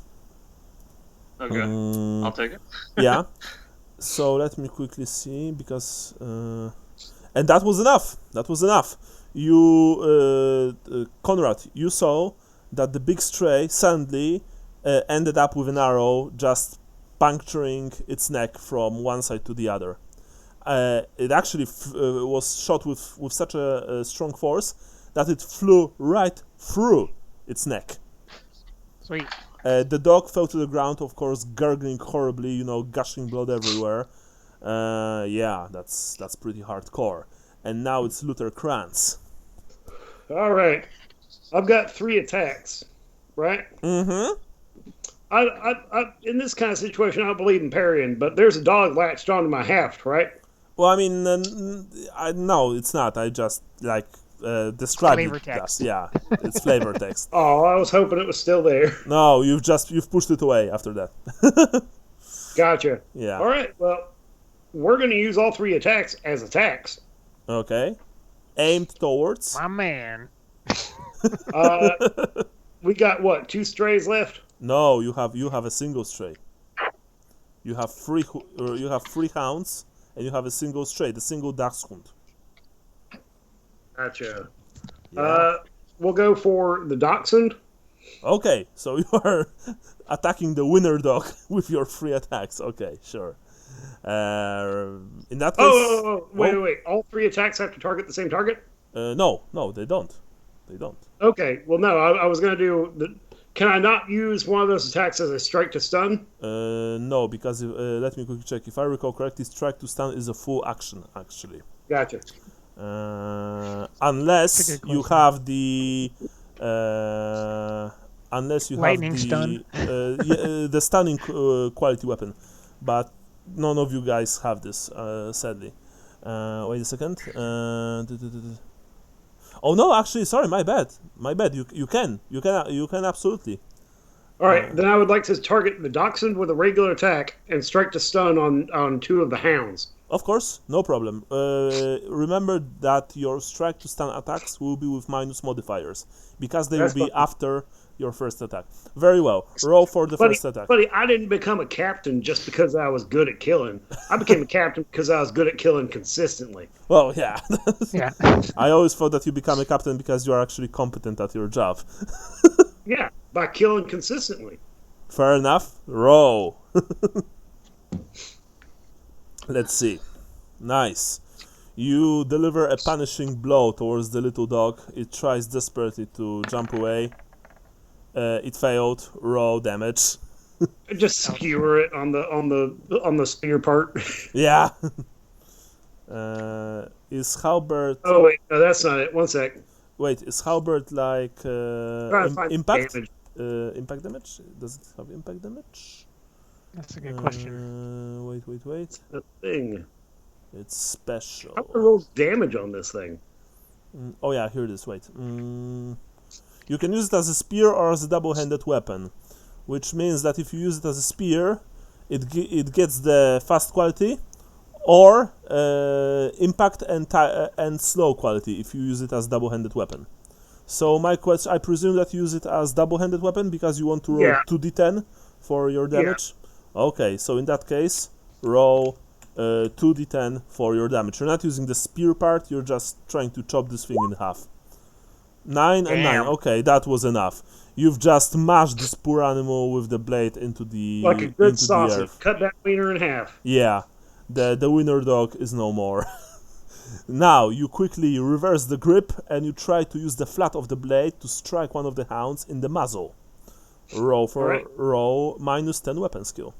Speaker 3: Okay, I'll take it.
Speaker 1: Yeah. So let me quickly see, because and that was enough. You, Conrad, you saw that the big stray suddenly ended up with an arrow just puncturing its neck from one side to the other. It actually was shot with such a strong force that it flew right through its neck.
Speaker 2: Sweet.
Speaker 1: The dog fell to the ground, of course, gurgling horribly, gushing blood everywhere. Yeah, that's pretty hardcore. And now it's Luther Krantz.
Speaker 4: All right. I've got 3 attacks, right?
Speaker 1: Mm-hmm.
Speaker 4: I in this kind of situation, I don't believe in parrying, but there's a dog latched onto my haft, right?
Speaker 1: Well, I mean, no, it's not. I just, describe
Speaker 2: flavor
Speaker 1: it.
Speaker 2: text.
Speaker 1: Yeah, it's flavor text.
Speaker 4: Oh, I was hoping it was still there.
Speaker 1: No, you've pushed it away after that.
Speaker 4: Gotcha.
Speaker 1: Yeah.
Speaker 4: All right, well, we're going to use all 3 attacks as attacks.
Speaker 1: Okay. Aimed towards.
Speaker 2: My man.
Speaker 4: We got, what, 2 strays left?
Speaker 1: No, you have a single stray. You have 3 hounds, and you have a single stray, the single Dachshund.
Speaker 4: Gotcha.
Speaker 1: Yeah.
Speaker 4: We'll go for the Dachshund.
Speaker 1: Okay, so you are attacking the winner dog with your 3 attacks. Okay, sure. In that case...
Speaker 4: Wait. All 3 attacks have to target the same target?
Speaker 1: No, they don't.
Speaker 4: Okay, well, no, I was going to do... Can I not use one of those attacks as a strike to stun?
Speaker 1: No, because let me quickly check. If I recall correctly, strike to stun is a full action, actually.
Speaker 4: Gotcha.
Speaker 1: Unless you have the
Speaker 2: lightning stun.
Speaker 1: The stunning quality weapon, but none of you guys have this, sadly. Wait a second. Oh no! Actually, sorry, my bad. You can absolutely.
Speaker 4: All right, then I would like to target the Dachshund with a regular attack and strike to stun on 2 of the hounds.
Speaker 1: Of course, no problem. Remember that your strike to stun attacks will be with minus modifiers, because they will be after your first attack. Very well. Roll for the first attack.
Speaker 4: Buddy, I didn't become a captain just because I was good at killing. I became a captain because I was good at killing consistently.
Speaker 1: Well, yeah.
Speaker 2: Yeah.
Speaker 1: I always thought that you become a captain because you are actually competent at your job.
Speaker 4: Yeah, by killing consistently.
Speaker 1: Fair enough. Roll. Let's see. Nice. You deliver a punishing blow towards the little dog. It tries desperately to jump away. It failed. Roll damage.
Speaker 4: Just skewer it on the spear part.
Speaker 1: Yeah. Is halberd?
Speaker 4: Oh wait, no, that's not it. One sec.
Speaker 1: Wait, is halberd like impact?
Speaker 4: Damage.
Speaker 1: Impact damage? Does it have impact damage?
Speaker 2: That's a good question.
Speaker 1: Wait.
Speaker 4: The thing.
Speaker 1: It's special.
Speaker 4: How do I roll damage on this thing?
Speaker 1: Oh yeah, here it is. Wait. You can use it as a spear or as a double-handed weapon, which means that if you use it as a spear, it gets the fast quality, or impact and slow quality if you use it as double-handed weapon. So my question, I presume that you use it as double-handed weapon because you want to roll 2d10 for your damage. Yeah. Okay, so in that case, roll 2d10 for your damage. You're not using the spear part, you're just trying to chop this thing in half. 9 and 9, okay, that was enough. You've just mashed this poor animal with the blade into the
Speaker 4: like a good sausage. Cut that wiener in half.
Speaker 1: Yeah, the winner dog is no more. Now you quickly reverse the grip and you try to use the flat of the blade to strike one of the hounds in the muzzle. Roll minus 10 weapon skill.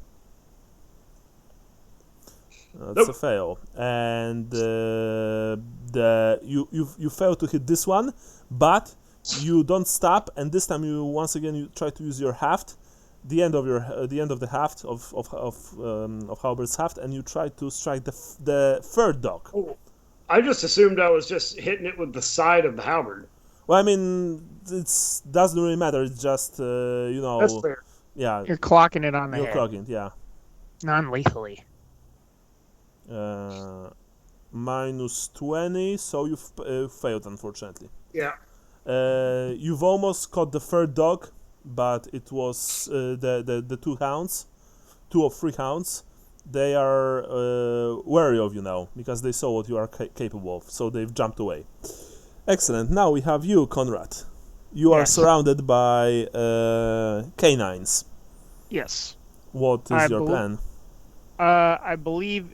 Speaker 1: That's a fail, and you fail to hit this one, but you don't stop, and this time you try to use your haft, the end of the haft of halberd's haft, and you try to strike the third dog.
Speaker 4: Oh, I just assumed I was just hitting it with the side of the halberd.
Speaker 1: Well, I mean, it doesn't really matter. It's just
Speaker 4: That's fair.
Speaker 1: Yeah,
Speaker 2: you're clocking it on the head.
Speaker 1: You're clocking, yeah.
Speaker 2: Non-lethally.
Speaker 1: Minus 20, so you failed, unfortunately.
Speaker 4: Yeah.
Speaker 1: You've almost caught the third dog, but it was the two hounds, 2 of 3 hounds. They are wary of you now because they saw what you are capable of, so they've jumped away. Excellent. Now we have you, Conrad. You are surrounded by canines.
Speaker 2: Yes.
Speaker 1: What is your plan?
Speaker 2: I believe,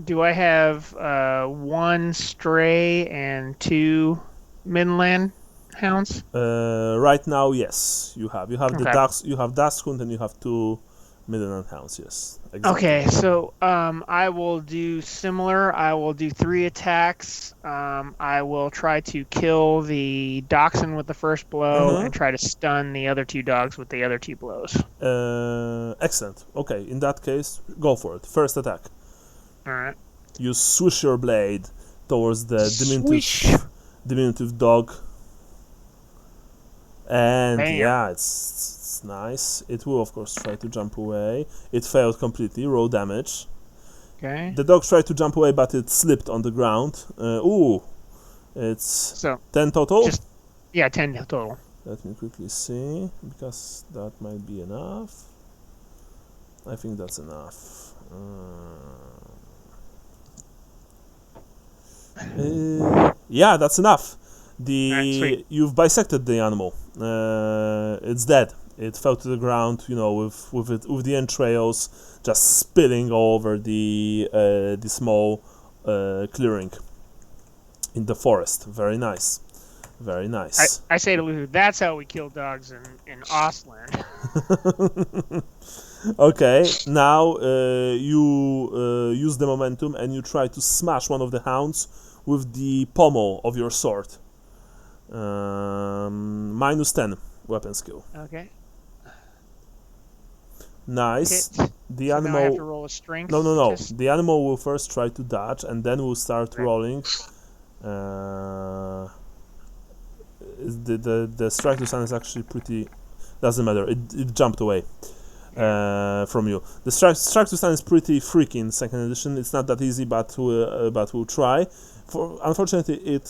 Speaker 2: do I have 1 stray and 2 midland hounds?
Speaker 1: Right now, yes, you have. You have the ducks. You have Dachshund and you have 2 midland hounds. Yes. Exactly.
Speaker 2: Okay, so I will do similar. I will do 3 attacks. I will try to kill the dachshund with the first blow and try to stun the other 2 dogs with the other 2 blows.
Speaker 1: Excellent. Okay, in that case, go for it. First attack.
Speaker 2: All right.
Speaker 1: You swish your blade towards the diminutive dog, and yeah, it's nice. It will, of course, try to jump away. It failed completely. Roll damage.
Speaker 2: Okay.
Speaker 1: The dog tried to jump away, but it slipped on the ground. It's 10 total?
Speaker 2: 10 total.
Speaker 1: Let me quickly see, because that might be enough. I think that's enough. Yeah, that's enough. You've bisected the animal. It's dead. It fell to the ground, with the entrails just spilling all over the small clearing in the forest. Very nice. Very nice.
Speaker 2: I say to Lulu, that's how we kill dogs in Ostland.
Speaker 1: Okay, now you use the momentum and you try to smash one of the hounds with the pommel of your sword. Minus 10 weapon skill.
Speaker 2: Okay.
Speaker 1: Nice. The animal.
Speaker 2: Now I have to roll a strength.
Speaker 1: No. The animal will first try to dodge and then will start rolling. The strike to stun is actually pretty. Doesn't matter. It jumped away from you. The strike to stun is pretty freaky in 2nd edition. It's not that easy, but we'll try. Unfortunately, it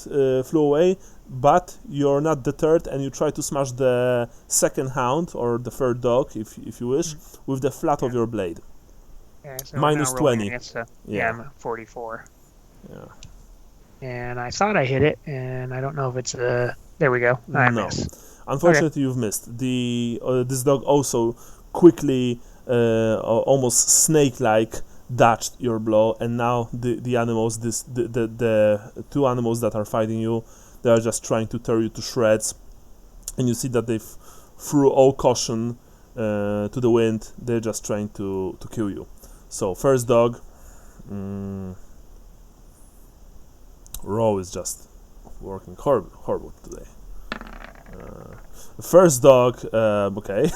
Speaker 1: flew away, but you're not deterred, and you try to smash the 2nd hound or the 3rd dog, if you wish, with the flat of your blade.
Speaker 2: Yeah, so
Speaker 1: minus 20.
Speaker 2: I'm 44.
Speaker 1: Yeah.
Speaker 2: And I thought I hit it, and I don't know if it's there we go. I missed.
Speaker 1: Unfortunately, you've missed. This dog also quickly, almost snake-like, dodged your blow, and now the animals, the two animals that are fighting you, they are just trying to tear you to shreds, and you see that they've threw all caution to the wind. They're just trying to kill you. So first dog, Row is just working horrible today. First dog, okay,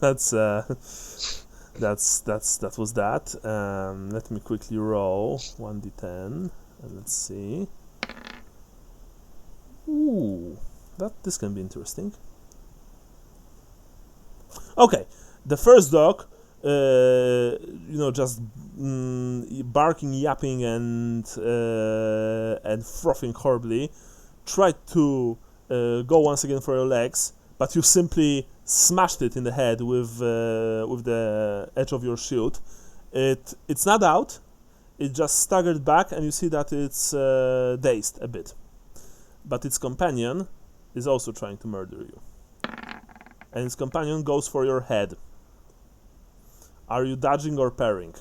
Speaker 1: that was that. Let me quickly roll 1d10 and let's see. Ooh, this can be interesting. Okay, the first dog, just barking, yapping, and frothing horribly, tried to go once again for your legs, but you simply smashed it in the head with the edge of your shield. It's not out. It just staggered back, and you see that it's dazed a bit. But its companion is also trying to murder you. And its companion goes for your head. Are you dodging or parrying?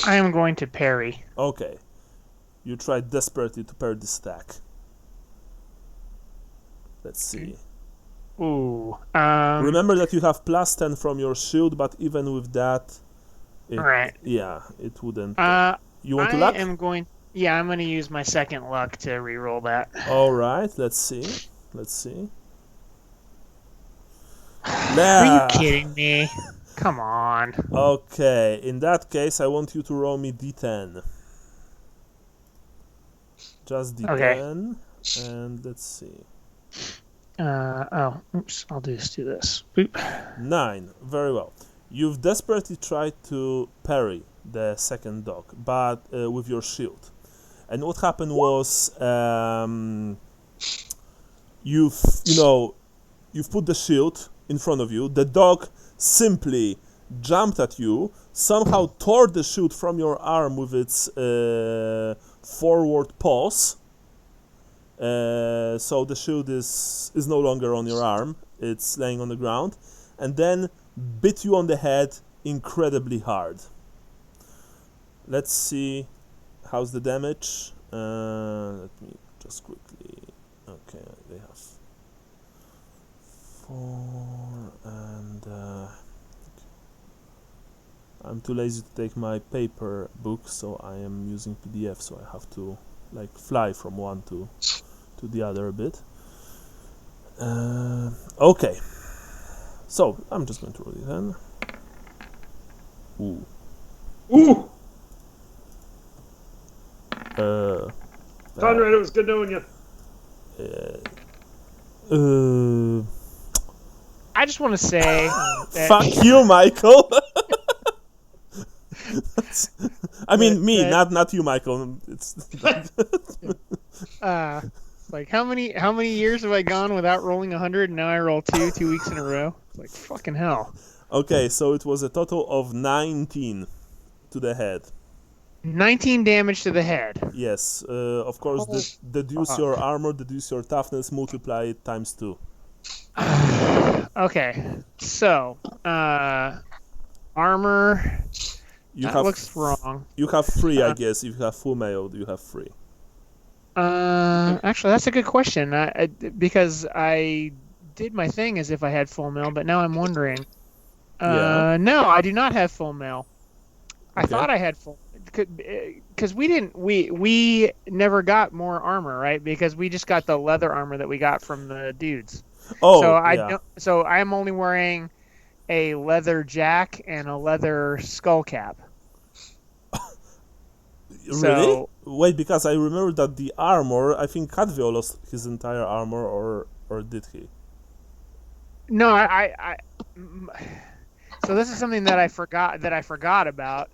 Speaker 2: I am going to parry.
Speaker 1: Okay. You try desperately to parry this attack. Let's see.
Speaker 2: Ooh.
Speaker 1: Remember that you have +10 from your shield, but even with that,
Speaker 2: right.
Speaker 1: Yeah, it wouldn't. You want to
Speaker 2: I
Speaker 1: luck?
Speaker 2: am going. Yeah, I'm going to use my second luck to reroll that.
Speaker 1: All right. Let's see.
Speaker 2: Are you kidding me? Come on.
Speaker 1: Okay. In that case, I want you to roll me d10. Just d10.
Speaker 2: Okay.
Speaker 1: And let's see.
Speaker 2: Oops. I'll just do this. Boop.
Speaker 1: 9. Very well. You've desperately tried to parry the second dog, but with your shield. And what happened was, you've put the shield in front of you. The dog simply jumped at you, somehow tore the shield from your arm with its forward paws. So the shield is no longer on your arm. It's laying on the ground, and then bit you on the head incredibly hard. Let's see how's the damage. Let me just quickly. Okay, they have 4, and I'm too lazy to take my paper book, so I am using PDF. So I have to fly from one to the other a bit. Okay. So I'm just going to roll it then.
Speaker 4: Ooh! Conrad, it was good knowing you.
Speaker 2: I just want to say that
Speaker 1: fuck you, Michael. I mean, not you, Michael. It's
Speaker 2: how many years have I gone without rolling 100, and now I roll 2 weeks in a row? It's fucking hell.
Speaker 1: Okay, so it was a total of 19 to the head.
Speaker 2: 19 damage to the head.
Speaker 1: Yes, of course, deduce your armor, deduce your toughness, multiply it times 2.
Speaker 2: Okay, so, armor, looks wrong.
Speaker 1: You have 3, I guess. If you have full mail, you have 3.
Speaker 2: Actually, that's a good question, because I did my thing as if I had full mail, but now I'm wondering. No, I do not have full mail. I thought I had full, because we never got more armor, right? Because we just got the leather armor that we got from the dudes.
Speaker 1: Oh,
Speaker 2: so I am only wearing a leather jack and a leather skull cap.
Speaker 1: Really?
Speaker 2: So,
Speaker 1: wait, because I remember that the armor, I think Cadvio lost his entire armor, or did he?
Speaker 2: No, so this is something that I forgot about,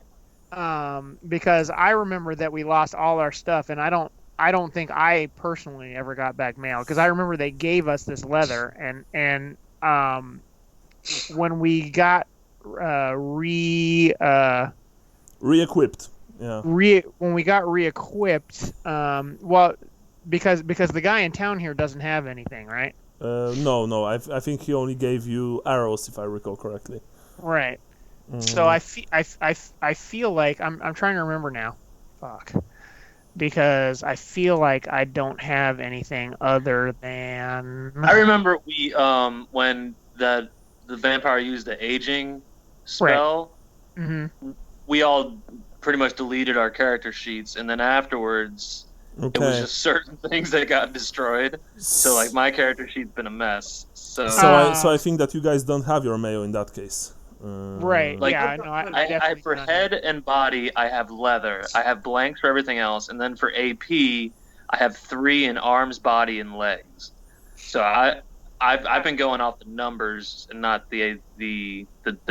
Speaker 2: because I remember that we lost all our stuff, and I don't think I personally ever got back mail, because I remember they gave us this leather, and when we got
Speaker 1: re-equipped. Yeah.
Speaker 2: When we got re-equipped, well, because the guy in town here doesn't have anything, right?
Speaker 1: No. I think he only gave you arrows, if I recall correctly.
Speaker 2: Right. So I feel like I'm trying to remember now. Fuck. Because I feel like I don't have anything other than.
Speaker 3: I remember we when the vampire used the aging spell.
Speaker 2: Right. Mm-hmm.
Speaker 3: We all pretty much deleted our character sheets, and then afterwards, it was just certain things that got destroyed. So like my character sheet's been a mess. So
Speaker 1: I think that you guys don't have your mayo in that case.
Speaker 2: Right.
Speaker 3: Like,
Speaker 2: yeah. No.
Speaker 3: I for head and body, I have leather. I have blanks for everything else, and then for AP, I have 3 in arms, body, and legs. So I've been going off the numbers and not the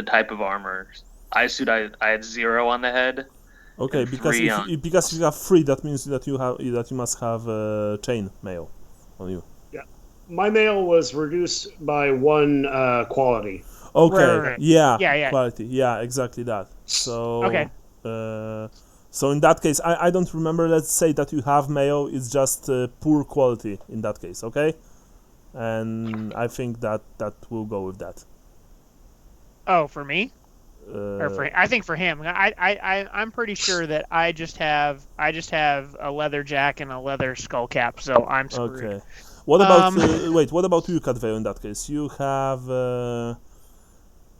Speaker 3: type of armor. I assumed I had 0 on the head.
Speaker 1: Okay, because if you have 3, that means that you must have chain mail on you.
Speaker 4: Yeah, my mail was reduced by 1 quality.
Speaker 1: Okay.
Speaker 2: Right.
Speaker 1: Yeah. Quality. Yeah, exactly that. So.
Speaker 2: Okay.
Speaker 1: So in that case, I don't remember. Let's say that you have mayo. It's just poor quality in that case. Okay. And I think that will go with that.
Speaker 2: Oh, for me? Or for I think for him. I'm pretty sure that I just have a leather jacket and a leather skull cap, so I'm screwed.
Speaker 1: Okay. What about what about you, Cadveo, in that case? You have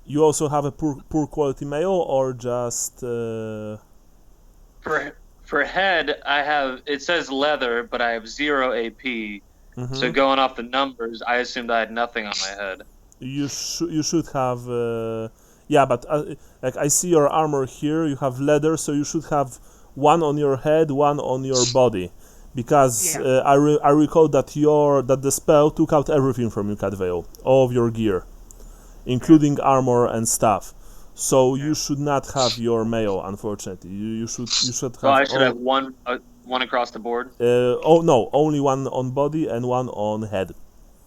Speaker 1: you also have a poor quality mail, or just
Speaker 3: for head I have, it says leather, but I have 0 AP. So going off the numbers, I assumed I had nothing on my head.
Speaker 1: You should have yeah, but like I see your armor here, you have leather, so you should have 1 on your head, 1 on your body, because I recall that the spell took out everything from you, Cadveo, all of your gear, including armor and stuff. So you should not have your mail, unfortunately. You should have.
Speaker 3: So I should have one across the board.
Speaker 1: Oh no, only 1 on body and 1 on head.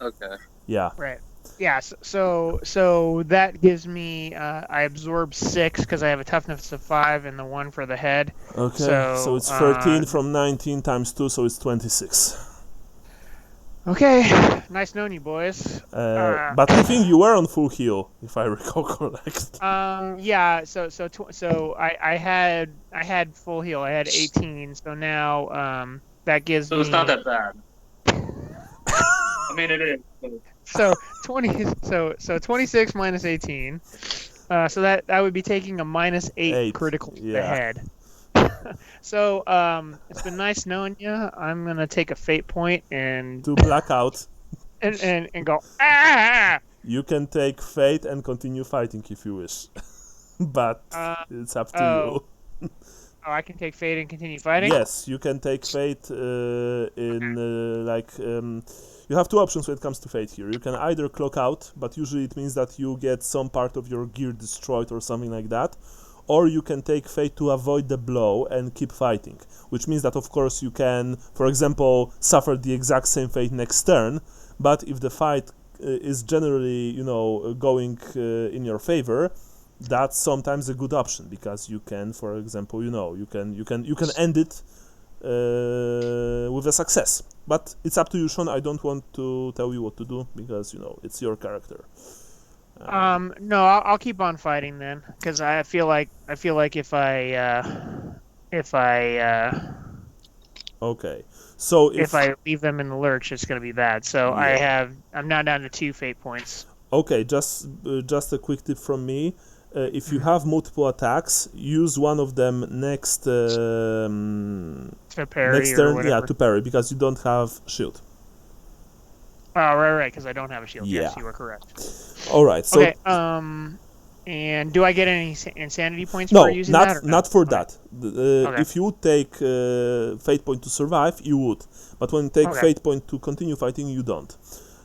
Speaker 3: Okay.
Speaker 1: Yeah.
Speaker 2: Right. Yeah. So that gives me I absorb 6 because I have a toughness of 5 and the 1 for the head.
Speaker 1: Okay. So it's 13 from 19 times 2, so it's 26.
Speaker 2: Okay, nice knowing you, boys.
Speaker 1: But I think you were on full heal, if I recall correct.
Speaker 2: Yeah. So I had full heal. I had 18. So now that gives me.
Speaker 3: So it's not that bad. I mean, it is.
Speaker 2: So 20. So 26 minus 18. So that would be taking a minus 8 critical to the head. So, it's been nice knowing you. I'm gonna take a fate point and
Speaker 1: to blackout,
Speaker 2: and go. Ah!
Speaker 1: You can take fate and continue fighting if you wish, but it's up to you.
Speaker 2: Oh, I can take fate and continue fighting.
Speaker 1: Yes, you can take fate you have 2 options when it comes to fate here. You can either clock out, but usually it means that you get some part of your gear destroyed or something like that. Or you can take fate to avoid the blow and keep fighting, which means that of course you can, for example, suffer the exact same fate next turn, but if the fight is generally, going in your favor, that's sometimes a good option, because you can, for example, you can end it with a success. But it's up to you, Sean. I don't want to tell you what to do, because it's your character.
Speaker 2: No, I'll keep on fighting then, because I feel like if I
Speaker 1: okay, so
Speaker 2: if I leave them in the lurch, it's gonna be bad. So I'm now down to 2 fate points.
Speaker 1: Okay, just a quick tip from me. If you have multiple attacks, use one of them next
Speaker 2: to parry
Speaker 1: next turn,
Speaker 2: or whatever.
Speaker 1: to parry, because you don't have shield.
Speaker 2: Oh, right, because I don't have a shield.
Speaker 1: Yeah.
Speaker 2: Yes, you are correct.
Speaker 1: All right. So,
Speaker 2: okay. And do I get any insanity points for using that?
Speaker 1: No, not for that.
Speaker 2: Okay.
Speaker 1: If you would take fate point to survive, you would. But when you take fate point to continue fighting, you don't.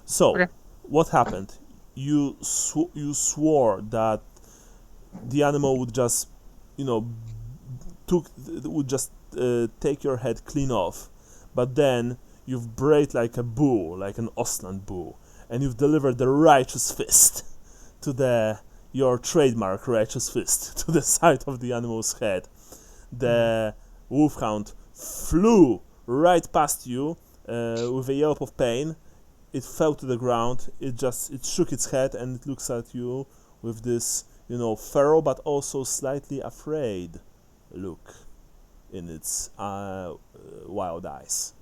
Speaker 1: So, what happened? You swore that the animal would just, take your head clean off, but then you've brayed like a bull, like an Ostland bull, and you've delivered the righteous fist to your trademark righteous fist to the side of the animal's head. The wolfhound flew right past you, with a yelp of pain, it fell to the ground. It shook its head and it looks at you with this, feral but also slightly afraid look in its wild eyes.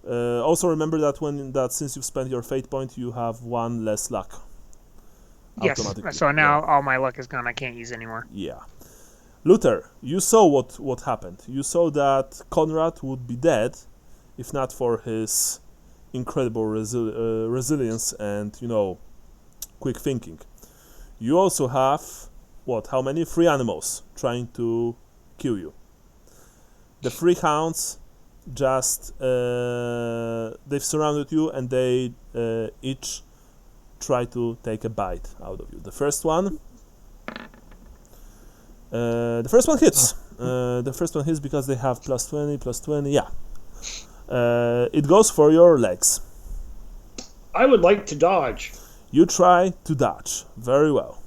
Speaker 1: Also remember that since you've spent your fate point, you have one less luck.
Speaker 2: Yes. So now all my luck is gone. I can't use anymore.
Speaker 1: Yeah. Luther, you saw what happened. You saw that Conrad would be dead if not for his incredible resilience and, quick thinking. You also have, how many? 3 animals trying to kill you. The 3 hounds just, they've surrounded you and they each try to take a bite out of you. The first one hits. The first one hits because they have +20, yeah. It goes for your legs.
Speaker 4: I would like to dodge.
Speaker 1: You try to dodge. Very well.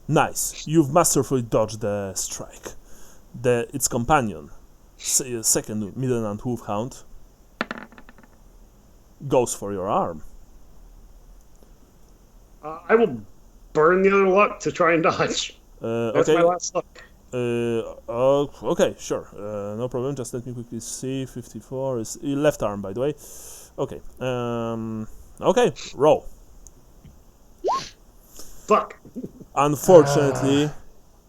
Speaker 1: Nice. You've masterfully dodged the strike. Its companion, second Midland Wolfhound, goes for your arm.
Speaker 4: I will burn the other luck to try and dodge. That's
Speaker 1: okay.
Speaker 4: my last luck.
Speaker 1: Okay, sure. No problem. Just let me quickly see. 54 is left arm, by the way. Okay. Okay. Roll.
Speaker 4: Fuck.
Speaker 1: Unfortunately,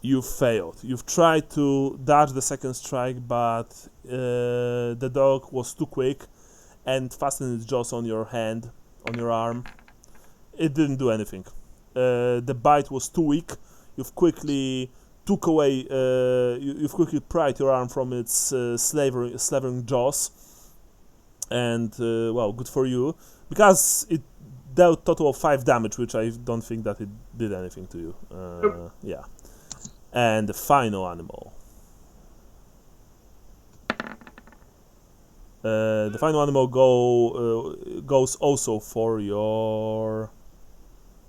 Speaker 1: you failed. You've tried to dodge the second strike, but the dog was too quick and fastened its jaws on your hand, on your arm. It didn't do anything. The bite was too weak. You've quickly took away. You've quickly pried your arm from its slavering jaws, and good for you, because it dealt total of 5 damage, which I don't think that it did anything to you. Yeah. And the final animal. The final animal goes also for your.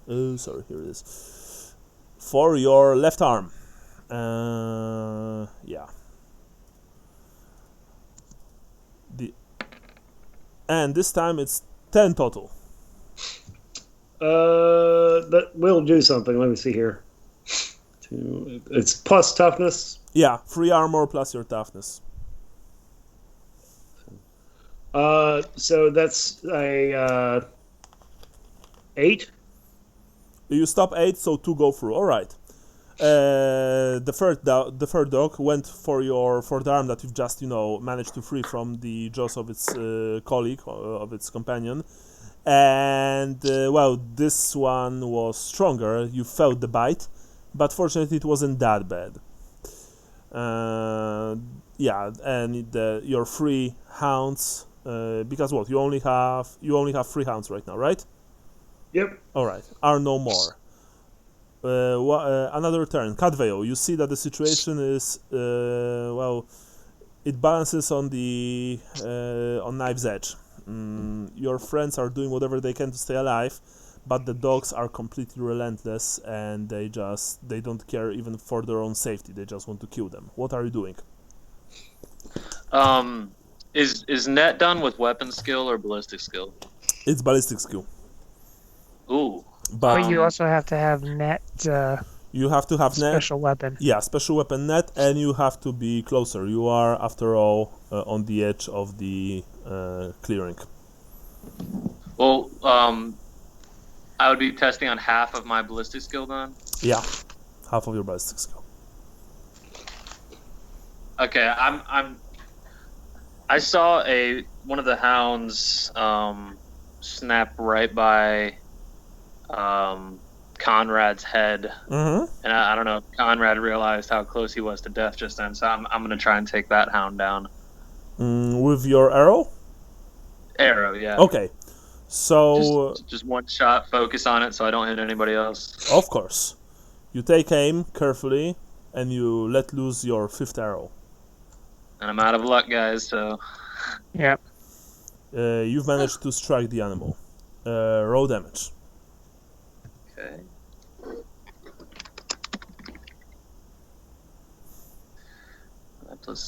Speaker 1: Sorry, here it is. For your left arm. Yeah. And this time it's 10 total.
Speaker 4: That will do something. Let me see here. It's plus toughness.
Speaker 1: Yeah, 3 armor plus your toughness.
Speaker 4: So that's a 8.
Speaker 1: You stop 8, so 2 go through. All right. The third dog went for the arm that you've just managed to free from the jaws of its colleague, of its companion, and this one was stronger. You felt the bite, but fortunately it wasn't that bad. Yeah, and your 3 hounds, because you only have 3 hounds right now, right?
Speaker 4: Yep.
Speaker 1: All right, are no more. Another turn. Cadveo, you see that the situation is it balances on the on knife's edge. Your friends are doing whatever they can to stay alive, but the dogs are completely relentless and they don't care even for their own safety. They just want to kill them. What are you doing?
Speaker 3: Is net done with weapon skill or ballistic skill?
Speaker 1: It's ballistic skill.
Speaker 3: Ooh.
Speaker 2: But you also have to have net.
Speaker 1: You have to have
Speaker 2: special
Speaker 1: net.
Speaker 2: Weapon.
Speaker 1: Yeah, special weapon net, and you have to be closer. You are, after all, on the edge of the clearing.
Speaker 3: Well, I would be testing on half of my ballistic skill then.
Speaker 1: Yeah, half of your ballistic skill.
Speaker 3: Okay, I saw one of the hounds snap right by Conrad's head, and I don't know if Conrad realized how close he was to death just then, so I'm gonna try and take that hound down.
Speaker 1: With your arrow?
Speaker 3: Arrow, yeah.
Speaker 1: Okay, so
Speaker 3: just one shot, focus on it so I don't hit anybody else.
Speaker 1: Of course. You take aim carefully and you let loose your 5th arrow.
Speaker 3: And I'm out of luck, guys, so...
Speaker 2: Yep.
Speaker 1: You've managed to strike the animal. Roll damage.
Speaker 3: Okay. plus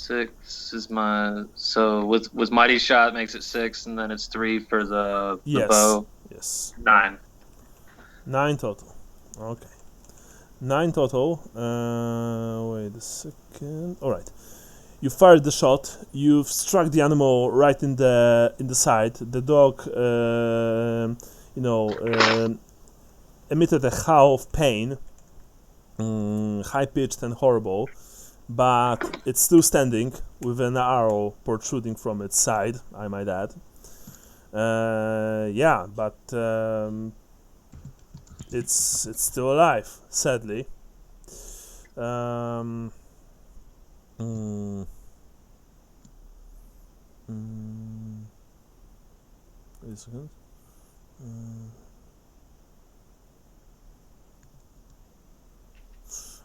Speaker 3: 6 is my... So with Mighty Shot makes it 6, and then it's 3 for the bow.
Speaker 1: Yes.
Speaker 3: 9.
Speaker 1: 9 total. Okay. 9 total. Wait a second. All right. You fired the shot. You've struck the animal right in the side. The dog, emitted a howl of pain, high pitched and horrible, but it's still standing with an arrow protruding from its side, I might add. But it's still alive, sadly. Wait a second.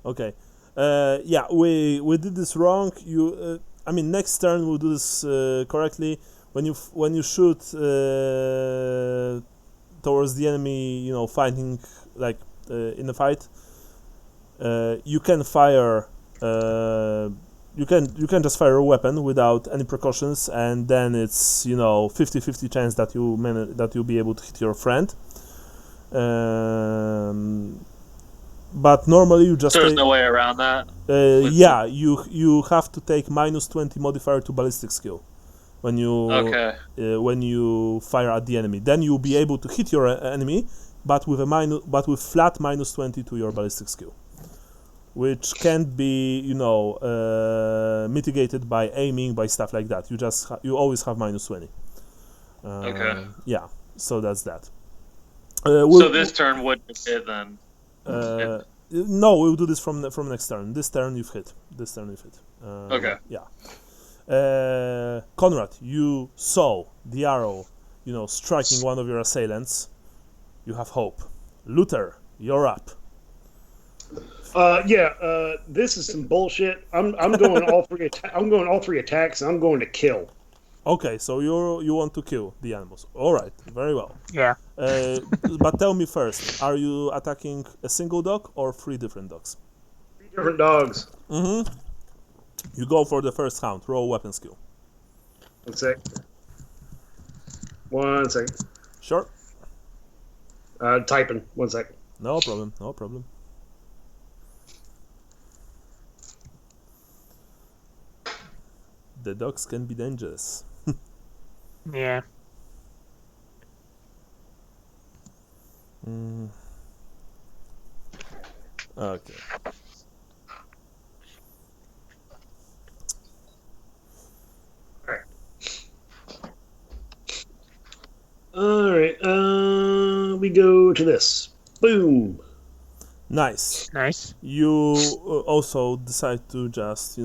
Speaker 1: Okay. We did this wrong. Next turn we'll do this correctly. When you shoot towards the enemy, fighting in a fight, you can fire. You can just fire a weapon without any precautions, and then it's 50-50 chance that you'll be able to hit your friend. But normally you just
Speaker 3: there's no way around that.
Speaker 1: You have to take -20 modifier to ballistic skill when you fire at the enemy. Then you'll be able to hit your enemy, but with flat -20 to your ballistic skill, which can't be mitigated by aiming, by stuff like that. You always have -20.
Speaker 3: Okay.
Speaker 1: Yeah, so that's that.
Speaker 3: So this turn wouldn't hit then.
Speaker 1: No, we'll do this from next turn. This turn you've hit.
Speaker 3: Okay.
Speaker 1: Yeah. Conrad, you saw the arrow, striking one of your assailants. You have hope. Luther, you're up.
Speaker 4: This is some bullshit. I'm going all three. I'm going all 3 attacks. And I'm going to kill.
Speaker 1: Okay, so you want to kill the animals. All right, very well.
Speaker 2: Yeah.
Speaker 1: But tell me first, are you attacking a single dog or 3 different dogs?
Speaker 4: 3 different dogs.
Speaker 1: Mm-hmm. You go for the first hound. Roll weapon skill.
Speaker 4: 1 sec. 1 sec.
Speaker 1: Sure.
Speaker 4: Typing. 1 sec.
Speaker 1: No problem. The dogs can be dangerous.
Speaker 2: Yeah.
Speaker 1: Okay.
Speaker 4: All right. We go to this. Boom.
Speaker 1: Nice. You also decide to just,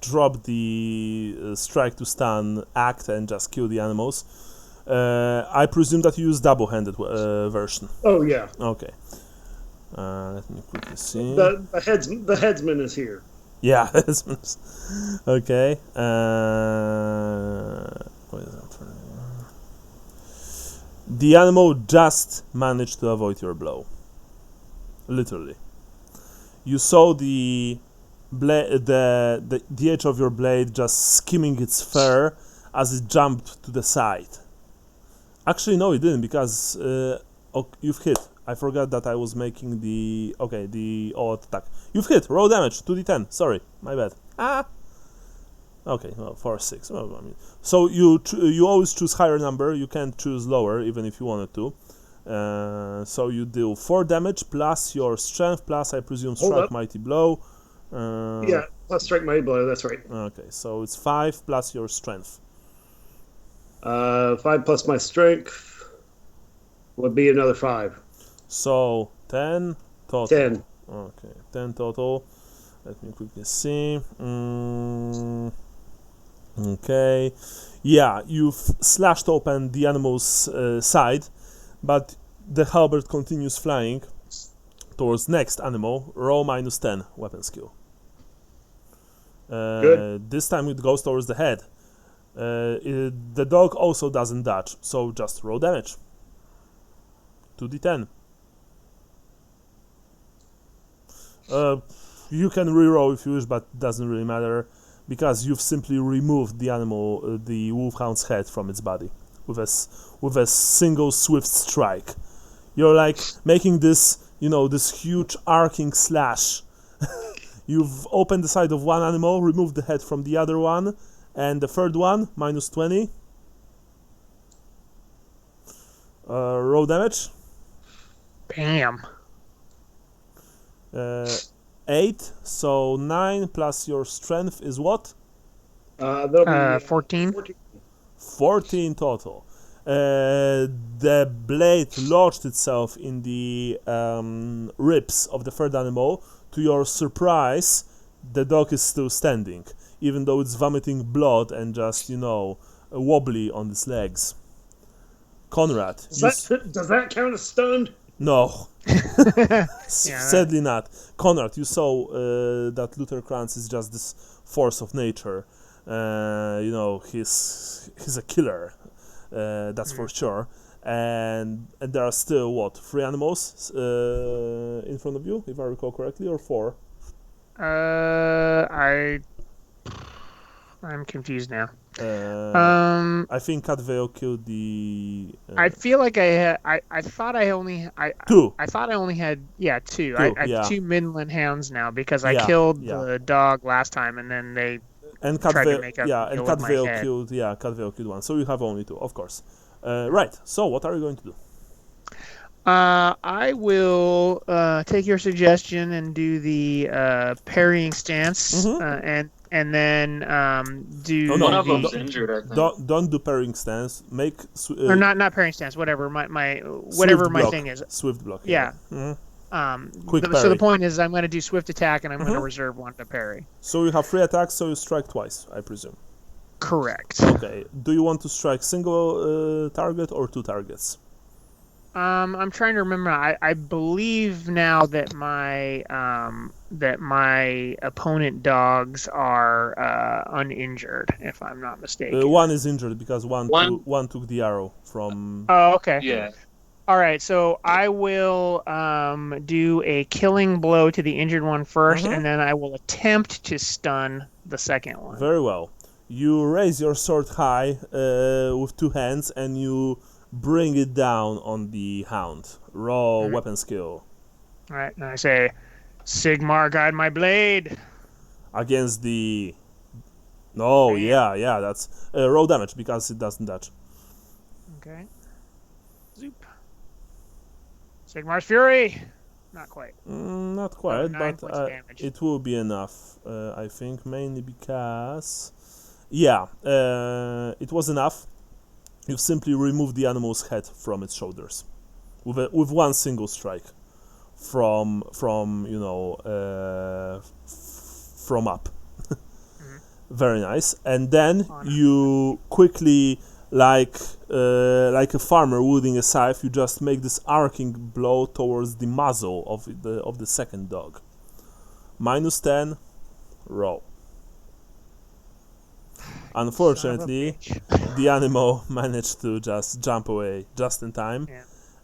Speaker 1: drop the strike to stun act and just kill the animals. I presume that you use double-handed version.
Speaker 4: Oh yeah.
Speaker 1: Okay. Let me quickly see.
Speaker 4: The headsman is here.
Speaker 1: Yeah, okay. The animal just managed to avoid your blow. Literally. You saw the edge of your blade just skimming its fur as it jumped to the side. Actually, no, it didn't, because you've hit. I forgot that I was making the odd attack. You've hit. Roll damage. 2d10. Sorry, my bad. Okay, well, 4, 6. Well, so you always choose higher number. You can't choose lower, even if you wanted to. So you deal 4 damage plus your strength plus, I presume, strike mighty blow.
Speaker 4: Plus strike mighty blow. That's right.
Speaker 1: Okay, so it's 5 plus your strength.
Speaker 4: 5 plus my strength would be another 5.
Speaker 1: So 10 total.
Speaker 4: 10.
Speaker 1: Okay, 10 total. Let me quickly see. Okay. Yeah, you've slashed open the animal's side, but the halberd continues flying towards next animal. Roll -10 weapon skill.
Speaker 4: Good.
Speaker 1: This time it goes towards the head. The dog also doesn't dodge, so just roll damage. 2d10. You can reroll if you wish, but doesn't really matter. because you've simply removed the animal, the wolfhound's head from its body with a single swift strike. You're like making this, this huge arcing slash. You've opened the side of one animal, removed the head from the other one, and the third one, minus 20. Roll damage.
Speaker 2: Bam.
Speaker 1: 8, so 9 plus your strength is what?
Speaker 4: That'll be
Speaker 2: 14.
Speaker 1: 14 total. The blade lodged itself in the ribs of the third animal. To your surprise, the dog is still standing, even though it's vomiting blood and just, wobbly on its legs. Conrad.
Speaker 4: Does that count as stunned?
Speaker 1: No. Sadly not. Conrad, you saw that Luther Krantz is just this force of nature. He's a killer. That's for sure. And there are still 3 animals in front of you, if I recall correctly, or 4?
Speaker 2: I'm confused now.
Speaker 1: I think Catvale killed the.
Speaker 2: I feel like I thought I only
Speaker 1: 2.
Speaker 2: I thought I only had 2.
Speaker 1: 2,
Speaker 2: I have 2 Midland hounds now because I killed the dog last time and then they tried to make up.
Speaker 1: And Catvale killed 1. So you have only 2, of course. Right. So what are you going to do?
Speaker 2: I will take your suggestion and do the parrying stance, and then do.
Speaker 3: One of them's injured, I think.
Speaker 1: Don't do parrying stance. Make
Speaker 2: or not parrying stance. Whatever whatever my thing is.
Speaker 1: Swift block.
Speaker 2: Yeah.
Speaker 1: Quick parry.
Speaker 2: So the point is, I'm going to do swift attack, and I'm going to reserve 1 to parry.
Speaker 1: So you have 3 attacks, so you strike twice, I presume.
Speaker 2: Correct.
Speaker 1: Okay. Do you want to strike single target or 2 targets?
Speaker 2: I'm trying to remember. I believe now that my opponent dogs are uninjured, if I'm not mistaken.
Speaker 1: 1 is injured because one took the arrow from.
Speaker 2: Oh, okay.
Speaker 3: Yeah.
Speaker 2: All right. So I will do a killing blow to the injured one first, and then I will attempt to stun the second one.
Speaker 1: Very well. You raise your sword high with 2 hands, and you bring it down on the hound. Roll weapon skill.
Speaker 2: All right, and I say, Sigmar, guide my blade.
Speaker 1: Against the... No, yeah, that's... roll damage, because it doesn't dodge.
Speaker 2: Okay. Zoop. Sigmar's Fury. Not quite.
Speaker 1: Not quite,
Speaker 2: 9
Speaker 1: but
Speaker 2: points of damage.
Speaker 1: it will be enough, I think, mainly because... Yeah, it was enough. You've simply removed the animal's head from its shoulders with 1 single strike from up. Very nice. And then you quickly, like a farmer wielding a scythe, you just make this arcing blow towards the muzzle of the second dog. Minus 10. Roll. Unfortunately, the animal managed to just jump away just in time.
Speaker 2: Yeah.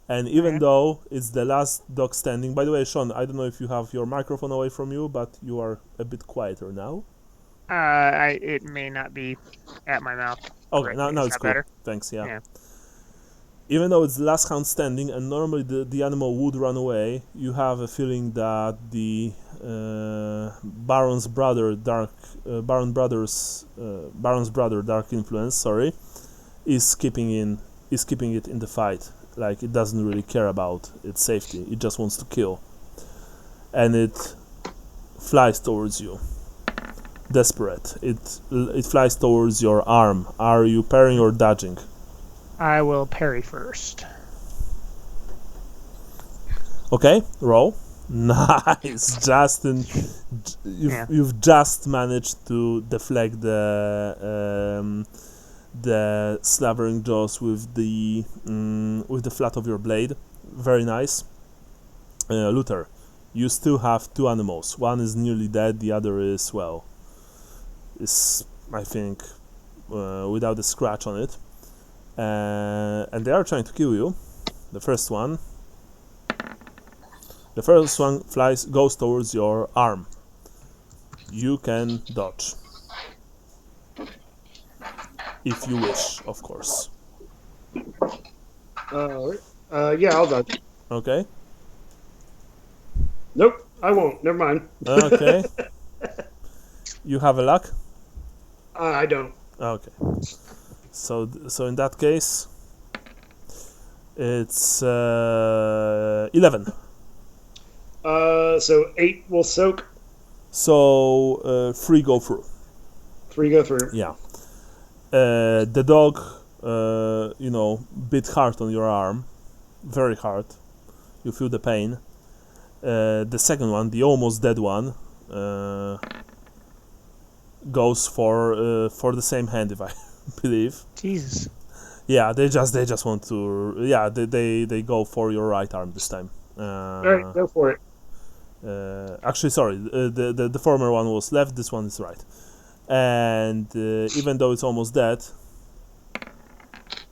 Speaker 1: And even though it's the last dog standing... By the way, Sean, I don't know if you have your microphone away from you, but you are a bit quieter now.
Speaker 2: It may not be at my mouth.
Speaker 1: Okay, now it's cool.
Speaker 2: Better?
Speaker 1: Thanks, yeah. Even though it's the last hound standing, and normally the animal would run away, you have a feeling that the Baron's brother, Dark Influence, is keeping it in the fight. Like, it doesn't really care about its safety. It just wants to kill, and it flies towards you. Desperate. It flies towards your arm. Are you parrying or dodging?
Speaker 2: I will parry first.
Speaker 1: Okay, roll. Nice, Justin. You've just managed to deflect the slavering jaws with the flat of your blade. Very nice. Luther, you still have 2 animals. One is nearly dead. The other is I think without a scratch on it. And they are trying to kill you. The first one goes towards your arm. You can dodge. if you wish, of course.
Speaker 4: Yeah, I'll dodge.
Speaker 1: Okay.
Speaker 4: Nope, I won't. Never mind.
Speaker 1: Okay. You have a luck?
Speaker 4: I don't.
Speaker 1: Okay. So in that case, it's 11.
Speaker 4: So 8 will soak.
Speaker 1: So 3 go through.
Speaker 4: 3 go through.
Speaker 1: Yeah. The dog, bit hard on your arm, very hard. You feel the pain. The second one, the almost dead one, goes for the same hand, if I believe.
Speaker 2: Jesus.
Speaker 1: Yeah, they just want to. Yeah, they go for your right arm this time.
Speaker 4: All right, go for it.
Speaker 1: Actually, sorry, the former one was left. This one is right. And even though it's almost dead,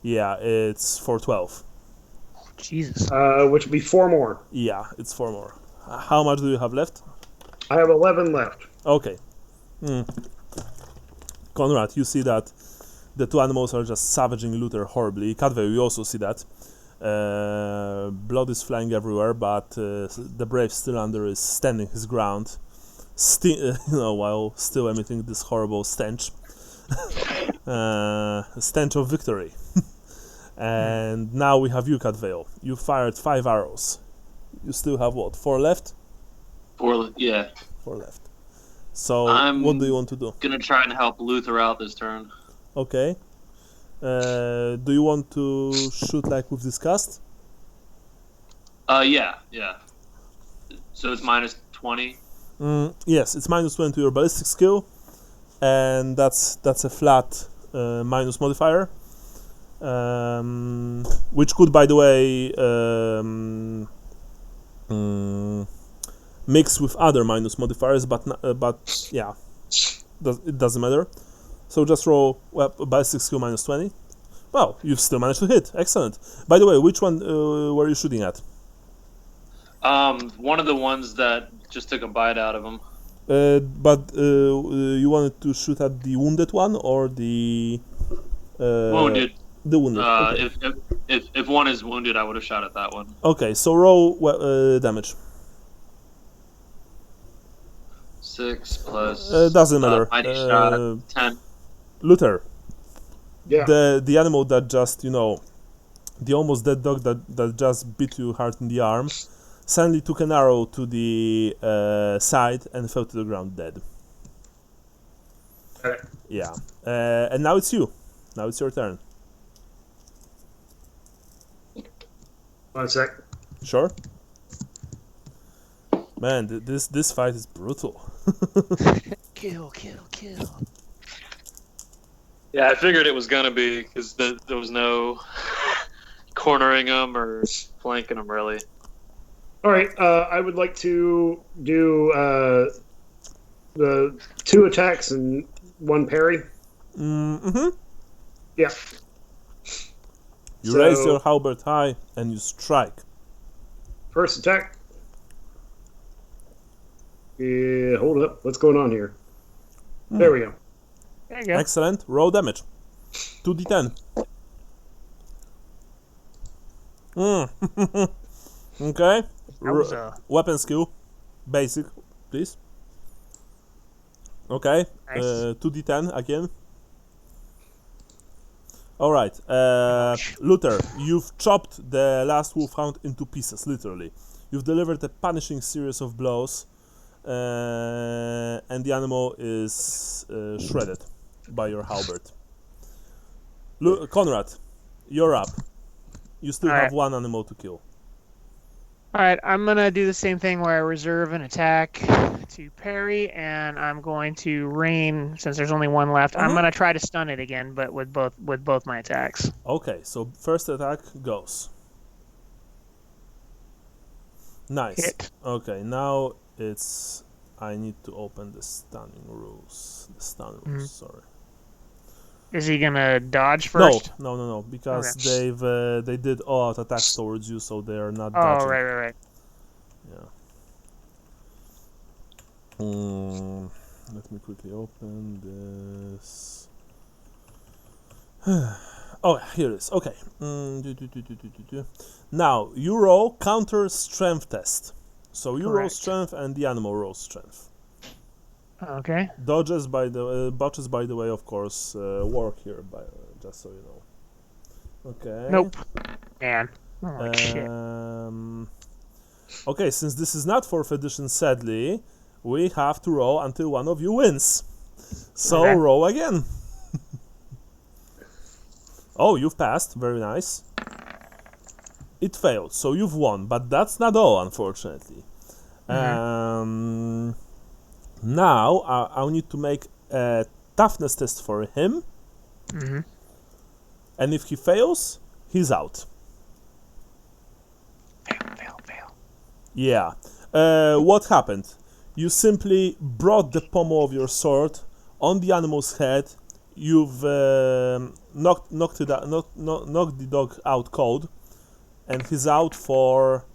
Speaker 1: yeah, it's for 12.
Speaker 2: Jesus.
Speaker 4: Which would be 4 more.
Speaker 1: Yeah, it's 4 more. How much do you have left?
Speaker 4: I have 11 left.
Speaker 1: Okay. Conrad, you see that the 2 animals are just savaging Luther horribly. Cadwell, you also see that. Blood is flying everywhere, but the brave Stillander is standing his ground, while still emitting this horrible stench. Stench of victory. And now we have you, Cadwell. You fired 5 arrows. You still have what? 4 left?
Speaker 3: 4, yeah.
Speaker 1: 4 left. So, what do you want to do?
Speaker 3: Gonna try and help Luther out this turn.
Speaker 1: Okay. Do you want to shoot like with disgust?
Speaker 3: Yeah. So it's minus 20.
Speaker 1: Yes, it's minus 20 to your ballistic skill, and that's a flat minus modifier, which could, by the way, mix with other minus modifiers, but yeah, it doesn't matter. So just roll ballistic skill minus 20. Well, you've still managed to hit. Excellent. By the way, which one were you shooting at?
Speaker 3: One of the ones that just took a bite out of him.
Speaker 1: But you wanted to shoot at the wounded one or the
Speaker 3: Wounded.
Speaker 1: The wounded. Okay.
Speaker 3: If one is wounded, I would have shot at that one.
Speaker 1: Okay, so roll damage.
Speaker 3: 6 plus.
Speaker 1: Doesn't matter.
Speaker 3: Mighty shot 10.
Speaker 1: Luther.
Speaker 4: Yeah.
Speaker 1: The animal that just the almost dead dog that just bit you hard in the arm, suddenly took an arrow to the side and fell to the ground dead.
Speaker 4: Okay.
Speaker 1: Yeah. And now it's you. Now it's your turn.
Speaker 4: 1 sec.
Speaker 1: Sure. Man, this fight is brutal.
Speaker 2: Kill.
Speaker 3: Yeah, I figured it was gonna be because there was no cornering them or flanking them really.
Speaker 4: All right. I would like to do the 2 attacks and 1 parry.
Speaker 1: Mm-hmm.
Speaker 4: Yeah.
Speaker 1: You raise your halberd high and you strike.
Speaker 4: First attack. Yeah, hold up. What's going on here? There we go.
Speaker 2: There you go.
Speaker 1: Excellent. Roll damage. 2d10. Okay. Weapon skill. Basic, please. Okay.
Speaker 2: Nice.
Speaker 1: 2d10 again. Alright. Luther, you've chopped the last wolfhound into pieces, literally. You've delivered a punishing series of blows, and the animal is shredded by your halberd. Conrad, you're up. You still have 1 animal to kill.
Speaker 2: Alright, I'm going to do the same thing where I reserve an attack to parry, and I'm going to rain, since there's only 1 left. I'm going to try to stun it again, but with both my attacks.
Speaker 1: Okay, so first attack goes. Nice.
Speaker 2: Hit.
Speaker 1: Okay, now it's... I need to open the stunning rules. Sorry.
Speaker 2: Is he going to dodge first?
Speaker 1: No, because they did all-out attacks towards you, so they are not
Speaker 2: Oh,
Speaker 1: dodging.
Speaker 2: right.
Speaker 1: Yeah. Let me quickly open this. Oh, here it is. Okay. Now, you roll counter strength test. So you roll
Speaker 2: Correct.
Speaker 1: strength and the animal rolls strength.
Speaker 2: Okay.
Speaker 1: Botches, by the way, of course, work here, just so you know. Okay.
Speaker 2: Nope. Man. Oh, like shit.
Speaker 1: Okay, since this is not 4th edition, sadly, we have to roll until one of you wins. So
Speaker 2: Okay.
Speaker 1: roll again. Oh, you've passed. Very nice. It failed, so you've won, but that's not all, unfortunately. Now, I'll need to make a toughness test for him. And if he fails, he's out.
Speaker 2: Fail.
Speaker 1: Yeah. What happened? You simply brought the pommel of your sword on the animal's head. You've knocked the dog out cold, and he's out for.